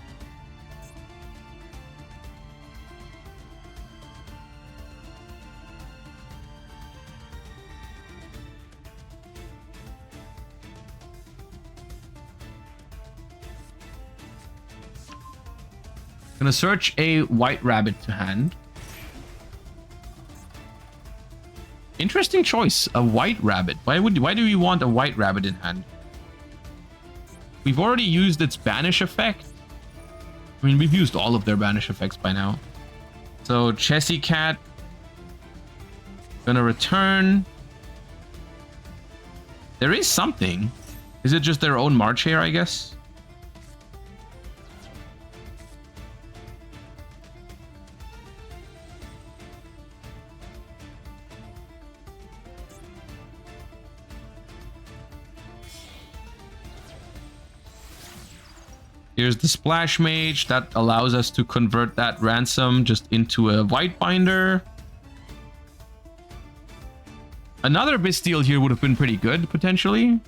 [SPEAKER 1] Gonna search a White Rabbit to hand. Interesting choice, a White Rabbit. Why do we want a White Rabbit in hand? We've already used its banish effect. I mean, we've used all of their banish effects by now. So Chessy Cat gonna return. There is something. Is it just their own March Hare, I guess? Here's the Splash Mage that allows us to convert that ransom just into a White Binder. Another Bystial here would have been pretty good, potentially.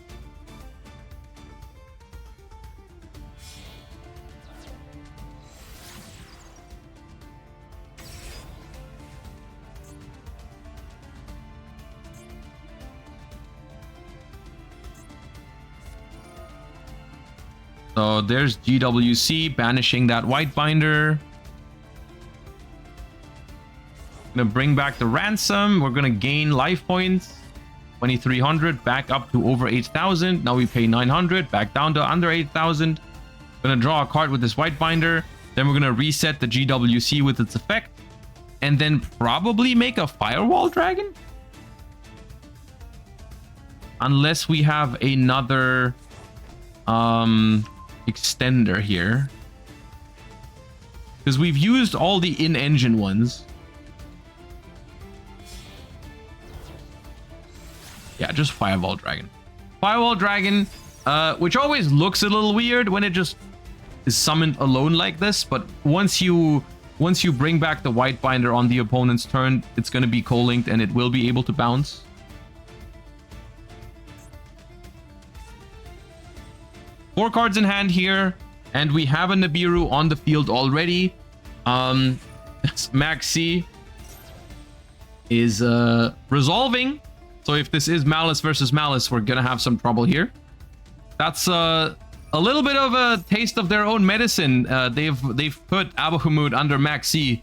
[SPEAKER 1] So there's GWC banishing that White Binder. Gonna bring back the ransom. We're gonna gain life points. 2,300 back up to over 8,000. Now we pay 900 back down to under 8,000. Gonna draw a card with this white binder. Then we're gonna reset the GWC with its effect. And then probably make a firewall dragon? Unless we have another extender here. Because we've used all the in-engine ones. Yeah, just Firewall Dragon. Firewall Dragon, which always looks a little weird when it just is summoned alone like this, but once you bring back the white binder on the opponent's turn, it's going to be co-linked and it will be able to bounce. Four cards in hand here, and we have a Nibiru on the field already. Maxi is resolving. So if this is Maliss versus Maliss, we're gonna have some trouble here. That's a little bit of a taste of their own medicine. They've put Abahamut under Maxi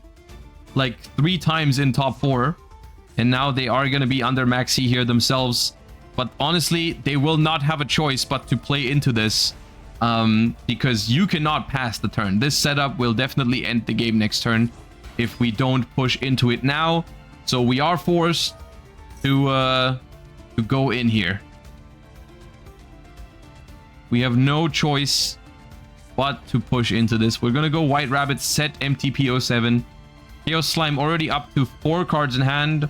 [SPEAKER 1] like 3 times in top 4, and now they are gonna be under Maxi here themselves. But honestly, they will not have a choice but to play into this, because you cannot pass the turn. This setup will definitely end the game next turn if we don't push into it now. So we are forced to go in here. We have no choice but to push into this. We're gonna go White Rabbit, set MTP07. Chaos Slime already up to 4 cards in hand.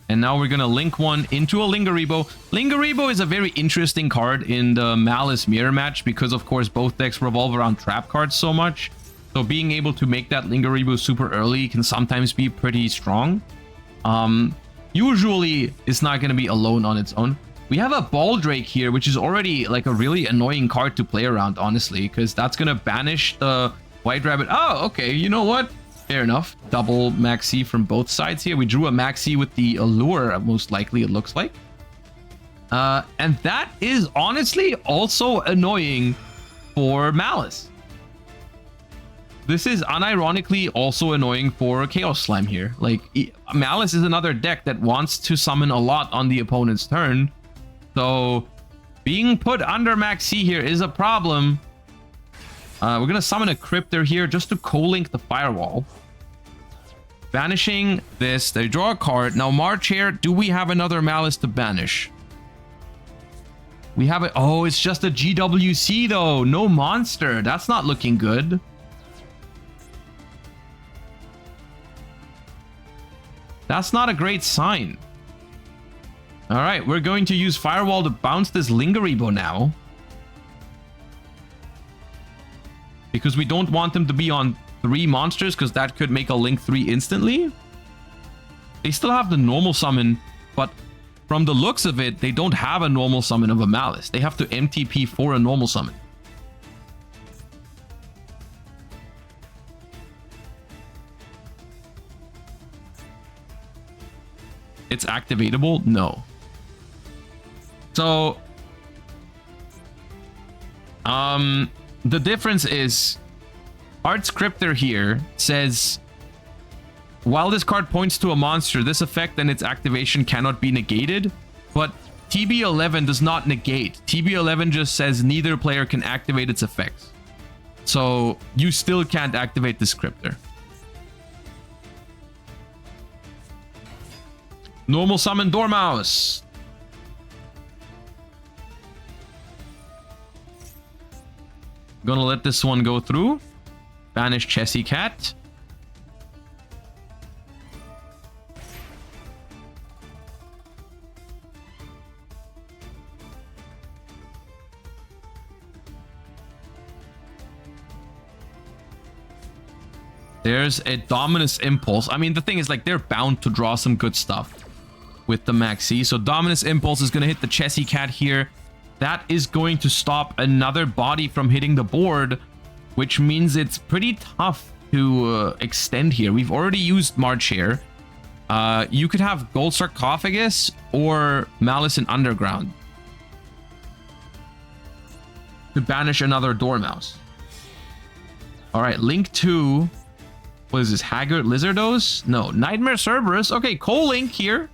[SPEAKER 1] And now we're gonna link one into a Lingaribo. Lingaribo is a very interesting card in the Maliss mirror match because, of course, both decks revolve around trap cards so much. So being able to make that Lingaribo super early can sometimes be pretty strong. Usually, it's not gonna be alone on its own. We have a Baldrake here, which is already like a really annoying card to play around, honestly, because that's gonna banish the White Rabbit. Oh, okay, you know what? Fair enough. Double Maxi from both sides here. We drew a Maxi with the Allure, most likely, it looks like. And that is honestly also annoying for Maliss. This is unironically also annoying for Chaos Slime here. Like, Maliss is another deck that wants to summon a lot on the opponent's turn. So, being put under Maxi here is a problem. We're gonna summon a Cryptor here just to co-link the Firewall. Banishing this, they draw a card. Now March here, do we have another Maliss to banish? We have it. Oh, it's just a GWC though, no monster. That's not looking good. That's not a great sign. All right, we're going to use Firewall to bounce this Lingaribo now, because we don't want them to be on 3 monsters, because that could make a Link 3 instantly. They still have the normal summon, but from the looks of it, they don't have a normal summon of a Maliss. They have to MTP for a normal summon. It's activatable? No. So, the difference is Art's Cryptor here says, while this card points to a monster, this effect and its activation cannot be negated, but TB11 does not negate. TB11 just says neither player can activate its effects. So you still can't activate this Cryptor. Normal summon Dormouse. Gonna let this one go through. Banish Chessy Cat. There's a Dominus Impulse. I mean, the thing is, like, they're bound to draw some good stuff with the Maxi. So Dominus Impulse is going to hit the Chessy Cat here. That is going to stop another body from hitting the board, which means it's pretty tough to extend here. We've already used March here. You could have Gold Sarcophagus or Malice in Underground. to banish another Dormouse. All right, link to... What is this? Haggard Lizardos? No, Nightmare Cerberus. Okay, co-link here.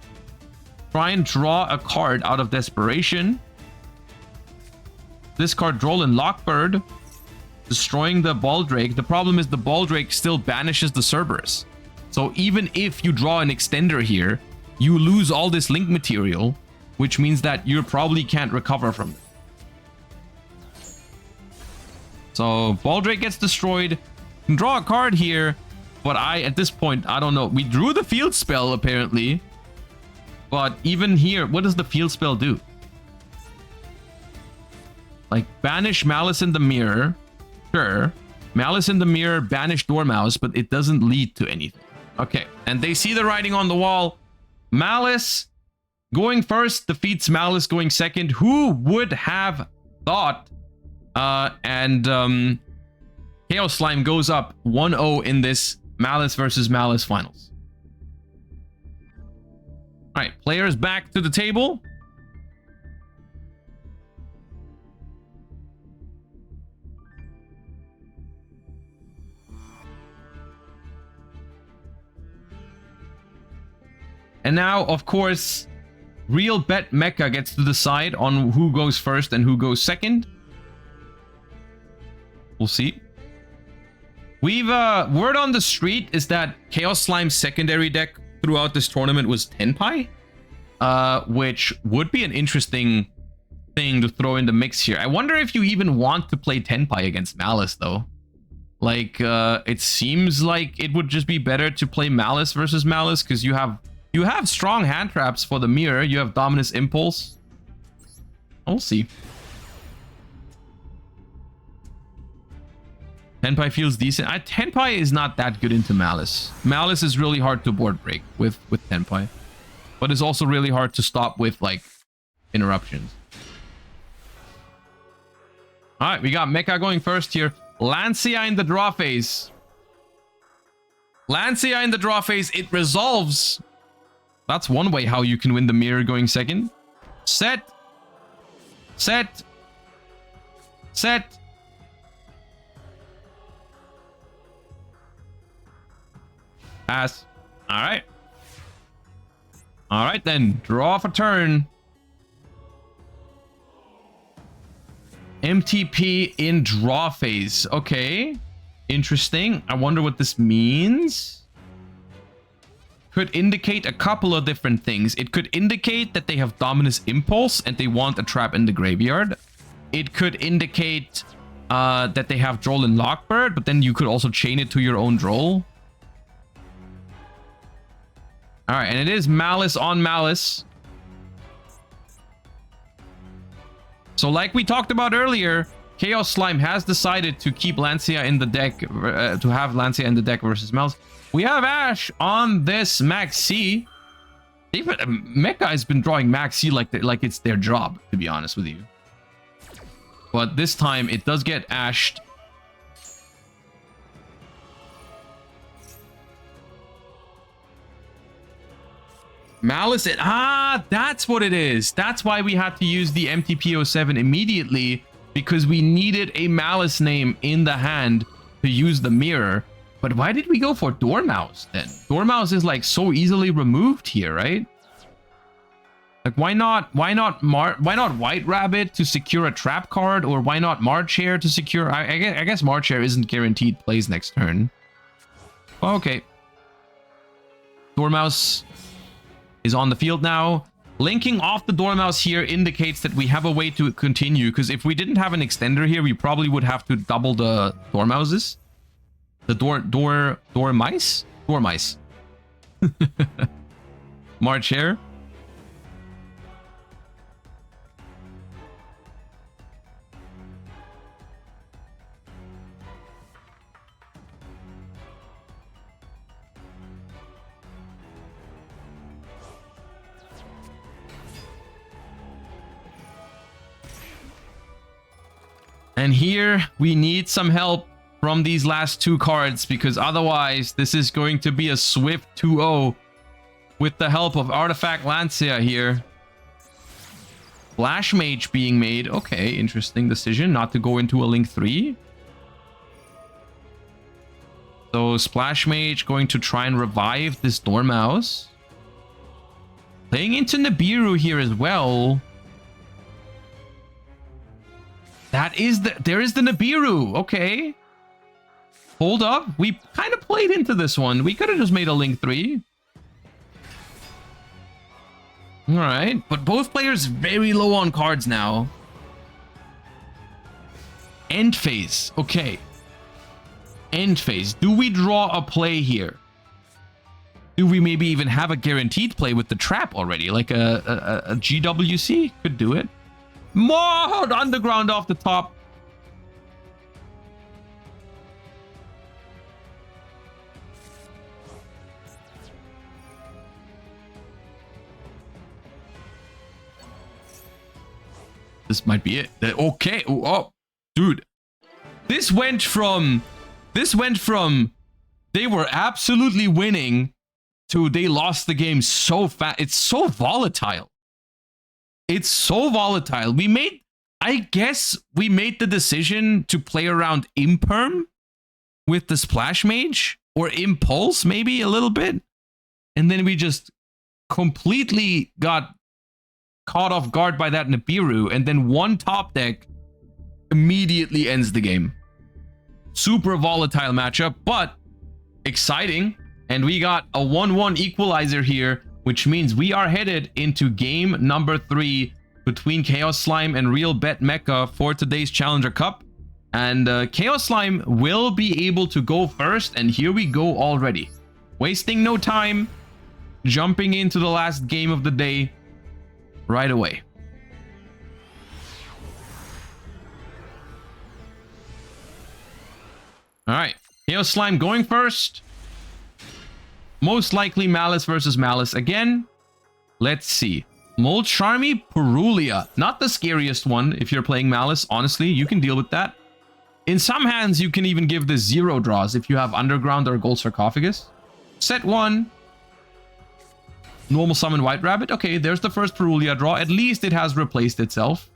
[SPEAKER 1] Try and draw a card out of desperation. Discard Droll Lockbird. Destroying the Baldrake. The problem is the Baldrake still banishes the Cerberus. So even if you draw an extender here, you lose all this link material, which means that you probably can't recover from it. So Baldrake gets destroyed. You can draw a card here. But at this point, I don't know. We drew the field spell, apparently. But even here, what does the field spell do? Like, banish Maliss in the Mirror. Sure. Maliss in the Mirror, banish Dormouse, but it doesn't lead to anything. Okay, and they see the writing on the wall. Maliss going first defeats Maliss going second. Who would have thought? Chaos Slime goes up 1-0 in this Maliss versus Maliss finals. All right, players back to the table. And now, of course, Real Bet Mecha gets to decide on who goes first and who goes second. We'll see. We've word on the street is that Chaos Slime's secondary deck throughout this tournament was Tenpai, which would be an interesting thing to throw in the mix here. I wonder if you even want to play Tenpai against Maliss, though. Like, it seems like it would just be better to play Maliss versus Maliss because you have strong hand traps for the mirror. You have Dominus Impulse. We'll see. Tenpai feels decent. Tenpai is not that good into Maliss. Maliss is really hard to board break with Tenpai. But it's also really hard to stop with, like, interruptions. Alright, we got Mecha going first here. Lancia in the draw phase. Lancia in the draw phase. It resolves. That's one way how you can win the mirror going second. Set. Set. Set. Pass. Alright. Alright then. Draw for turn. MTP in draw phase. Okay. Interesting. I wonder what this means. Could indicate a couple of different things. It could indicate that they have Dominus Impulse and they want a trap in the graveyard. It could indicate that they have Droll and Lockbird, but then you could also chain it to your own Droll. Alright, and it is Maliss on Maliss. So like we talked about earlier, Chaos Slime has decided to keep Lancia in the deck, to have Lancia in the deck versus Maliss. We have Ash on this Max C. Mecha has been drawing Max C like it's their job, to be honest with you. But this time it does get ashed. Maliss, that's what it is. That's why we had to use the MTP07 immediately, because we needed a Maliss name in the hand to use the mirror. But why did we go for Dormouse then? Dormouse is like so easily removed here, right? Like why not White Rabbit to secure a trap card, or why not March Hare to secure? I guess March Hare isn't guaranteed plays next turn. Okay. Dormouse is on the field now. Linking off the Dormouse here indicates that we have a way to continue, because if we didn't have an extender here, we probably would have to double the Dormouses. The Dormice? Dormice. March Hare. And here we need some help from these last two cards, because otherwise this is going to be a swift 2-0 with the help of Artifact Lancia here. Flash Mage being made. Okay, interesting decision not to go into a Link 3. So Splash Mage going to try and revive this Dormouse. Playing into Nibiru here as well. There is the Nibiru. Okay. Hold up. We kind of played into this one. We could have just made a Link 3. All right. But both players very low on cards now. End phase. Okay. End phase. Do we draw a play here? Do we maybe even have a guaranteed play with the trap already? Like a GWC? Could do it. More underground off the top. This might be it. Okay. Oh, dude. This went from they were absolutely winning to they lost the game so fast. It's so volatile. It's so volatile. I guess we made the decision to play around Imperm with the Splash Mage, or Impulse maybe a little bit. And then we just completely got caught off guard by that Nibiru, and then one top deck immediately ends the game. Super volatile matchup, but exciting. And we got a 1-1 equalizer here, which means we are headed into game number 3 between Chaos Slime and Real Bet Mecha for today's Challenger Cup. And Chaos Slime will be able to go first, and here we go already. Wasting no time, jumping into the last game of the day right away. All right, Chaos Slime going first. Most likely Maliss versus Maliss again. Let's see. Molcharmy Purulia. Not the scariest one if you're playing Maliss. Honestly, you can deal with that. In some hands, you can even give this 0 draws if you have Underground or Gold Sarcophagus. Set 1. Normal Summon White Rabbit. Okay, there's the first Purulia draw. At least it has replaced itself.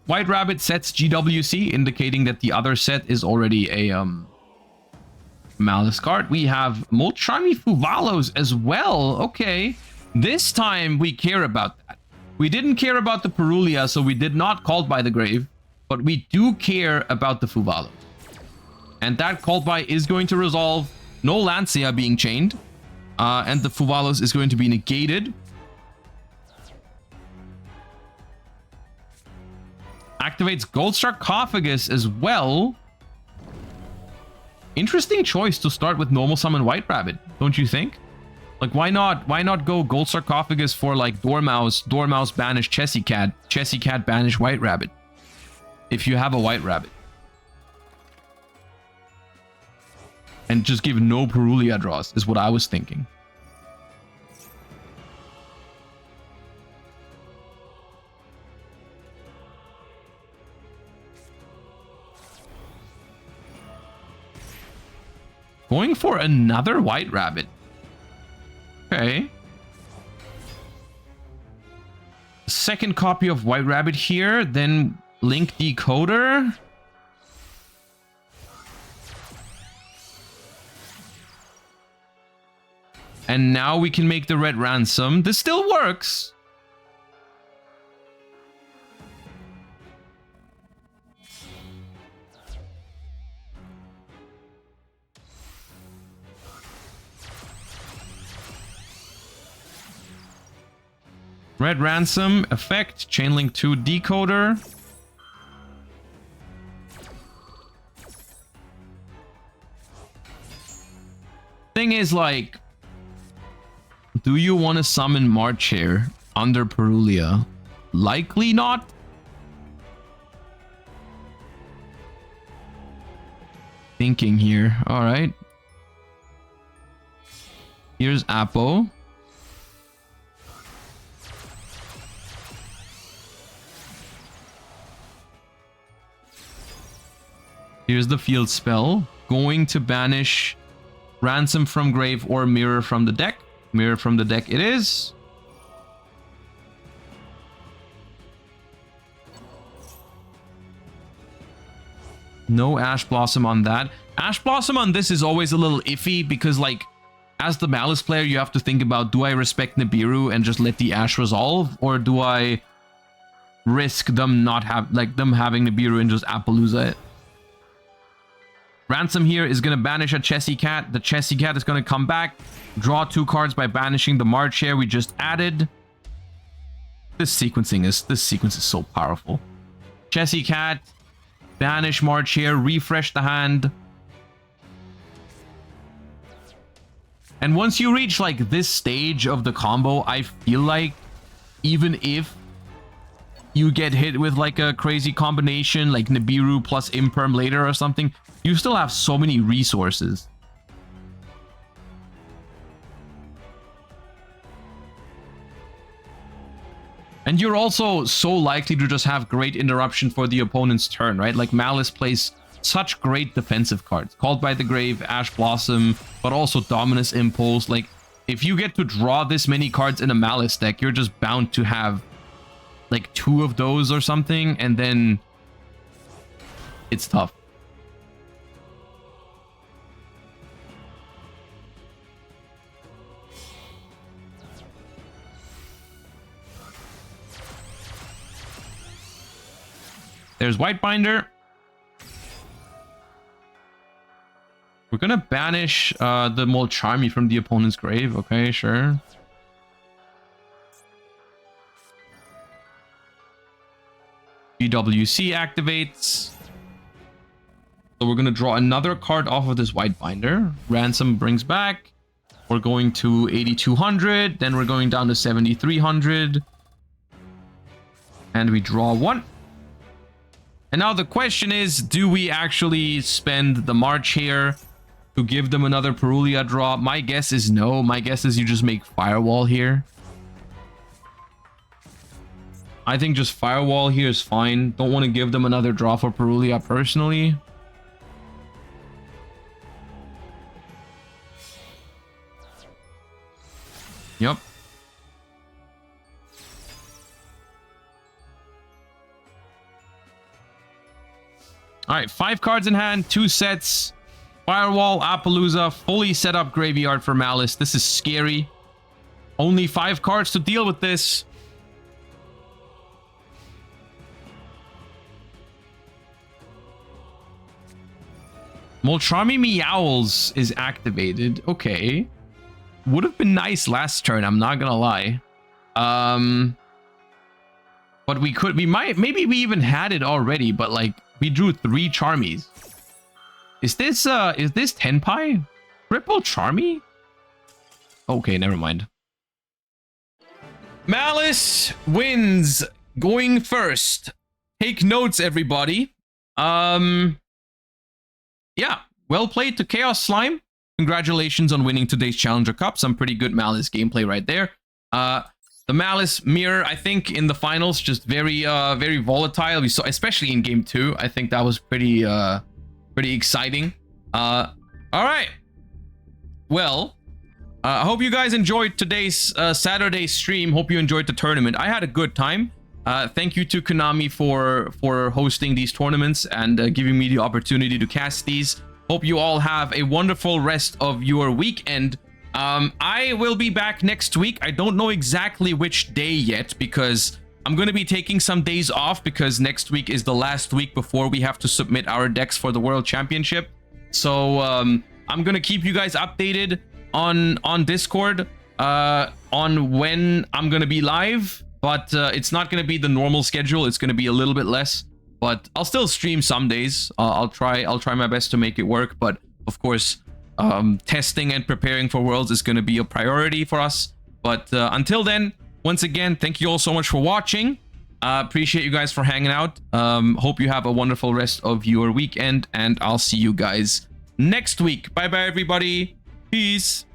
[SPEAKER 1] White Rabbit sets GWC, indicating that the other set is already a Maliss card. We have Molcharmy Fuvalos as well. Okay, this time we care about that. We didn't care about the Purulia, so we did not Called by the Grave, but we do care about the Fuvalos. And that Called by is going to resolve. No Lancia being chained, and the Fuvalos is going to be negated. Activates Gold Sarcophagus as well. Interesting choice to start with normal summon White Rabbit, don't you think? Like, why not go Gold Sarcophagus for like Dormouse banish Chessy Cat banish White Rabbit if you have a White Rabbit, and just give no Purulia draws is what I was thinking. Going for another White Rabbit. Okay. Second copy of White Rabbit here, then Link Decoder. And now we can make the Red Ransom. This still works. Red Ransom, effect, Chainlink 2 Decoder. Thing is, like, do you want to summon March here under Purulia? Likely not. Thinking here. All right. Here's Apo. Here's the field spell. Going to banish Ransom from grave or Mirror from the deck. Mirror from the deck it is. No Ash Blossom on that. Ash Blossom on this is always a little iffy because, like, as the Maliss player, you have to think about, do I respect Nibiru and just let the Ash resolve, or do I risk them not having Nibiru and just Appaloosa it? Ransom here is going to banish a Chessy Cat. The Chessy Cat is going to come back, draw 2 cards by banishing the March Hare we just added. This sequence is so powerful. Chessy Cat, banish March Hare, refresh the hand. And once you reach like this stage of the combo, I feel like even if you get hit with like a crazy combination like Nibiru plus Imperm later or something, you still have so many resources. And you're also so likely to just have great interruption for the opponent's turn, right? Like Maliss plays such great defensive cards. Called by the Grave, Ash Blossom, but also Dominus Impulse. Like, if you get to draw this many cards in a Maliss deck, you're just bound to have like 2 of those or something, and then it's tough. There's Whitebinder. We're gonna banish the Molcharmi from the opponent's grave. Okay, sure. GWC activates. So we're gonna draw another card off of this Whitebinder. Ransom brings back. We're going to 8,200. Then we're going down to 7,300. And we draw 1. And now the question is, do we actually spend the March Hare to give them another Perulia draw? My guess is no. My guess is you just make Firewall here. I think just Firewall here is fine. Don't want to give them another draw for Perulia personally. Yep. All right, 5 cards in hand, 2 sets. Firewall, Appaloosa, fully set up graveyard for Maliss. This is scary. Only 5 cards to deal with this. Molcharmi Meowls is activated. Okay. Would have been nice last turn, I'm not gonna lie. But maybe we even had it already, but like, we drew 3 Charmies. Is this Tenpai? Triple Charmy? Okay, never mind. Maliss wins, going first. Take notes, everybody. Yeah, well played to Chaos Slime. Congratulations on winning today's Challenger Cup. Some pretty good Maliss gameplay right there. The Maliss mirror, I think, in the finals, just very volatile. We saw, especially in game 2. I think that was pretty exciting. All right. Well, I hope you guys enjoyed today's Saturday stream. Hope you enjoyed the tournament. I had a good time. Thank you to Konami for hosting these tournaments and giving me the opportunity to cast these. Hope you all have a wonderful rest of your weekend. I will be back next week. I don't know exactly which day yet because I'm going to be taking some days off because next week is the last week before we have to submit our decks for the World Championship. So I'm going to keep you guys updated on Discord on when I'm going to be live, but it's not going to be the normal schedule. It's going to be a little bit less, but I'll still stream some days. I'll try my best to make it work, but of course, testing and preparing for Worlds is going to be a priority for us. But until then, once again, thank you all so much for watching. Appreciate you guys for hanging out. Hope you have a wonderful rest of your weekend, and I'll see you guys next week. Bye bye, everybody. Peace.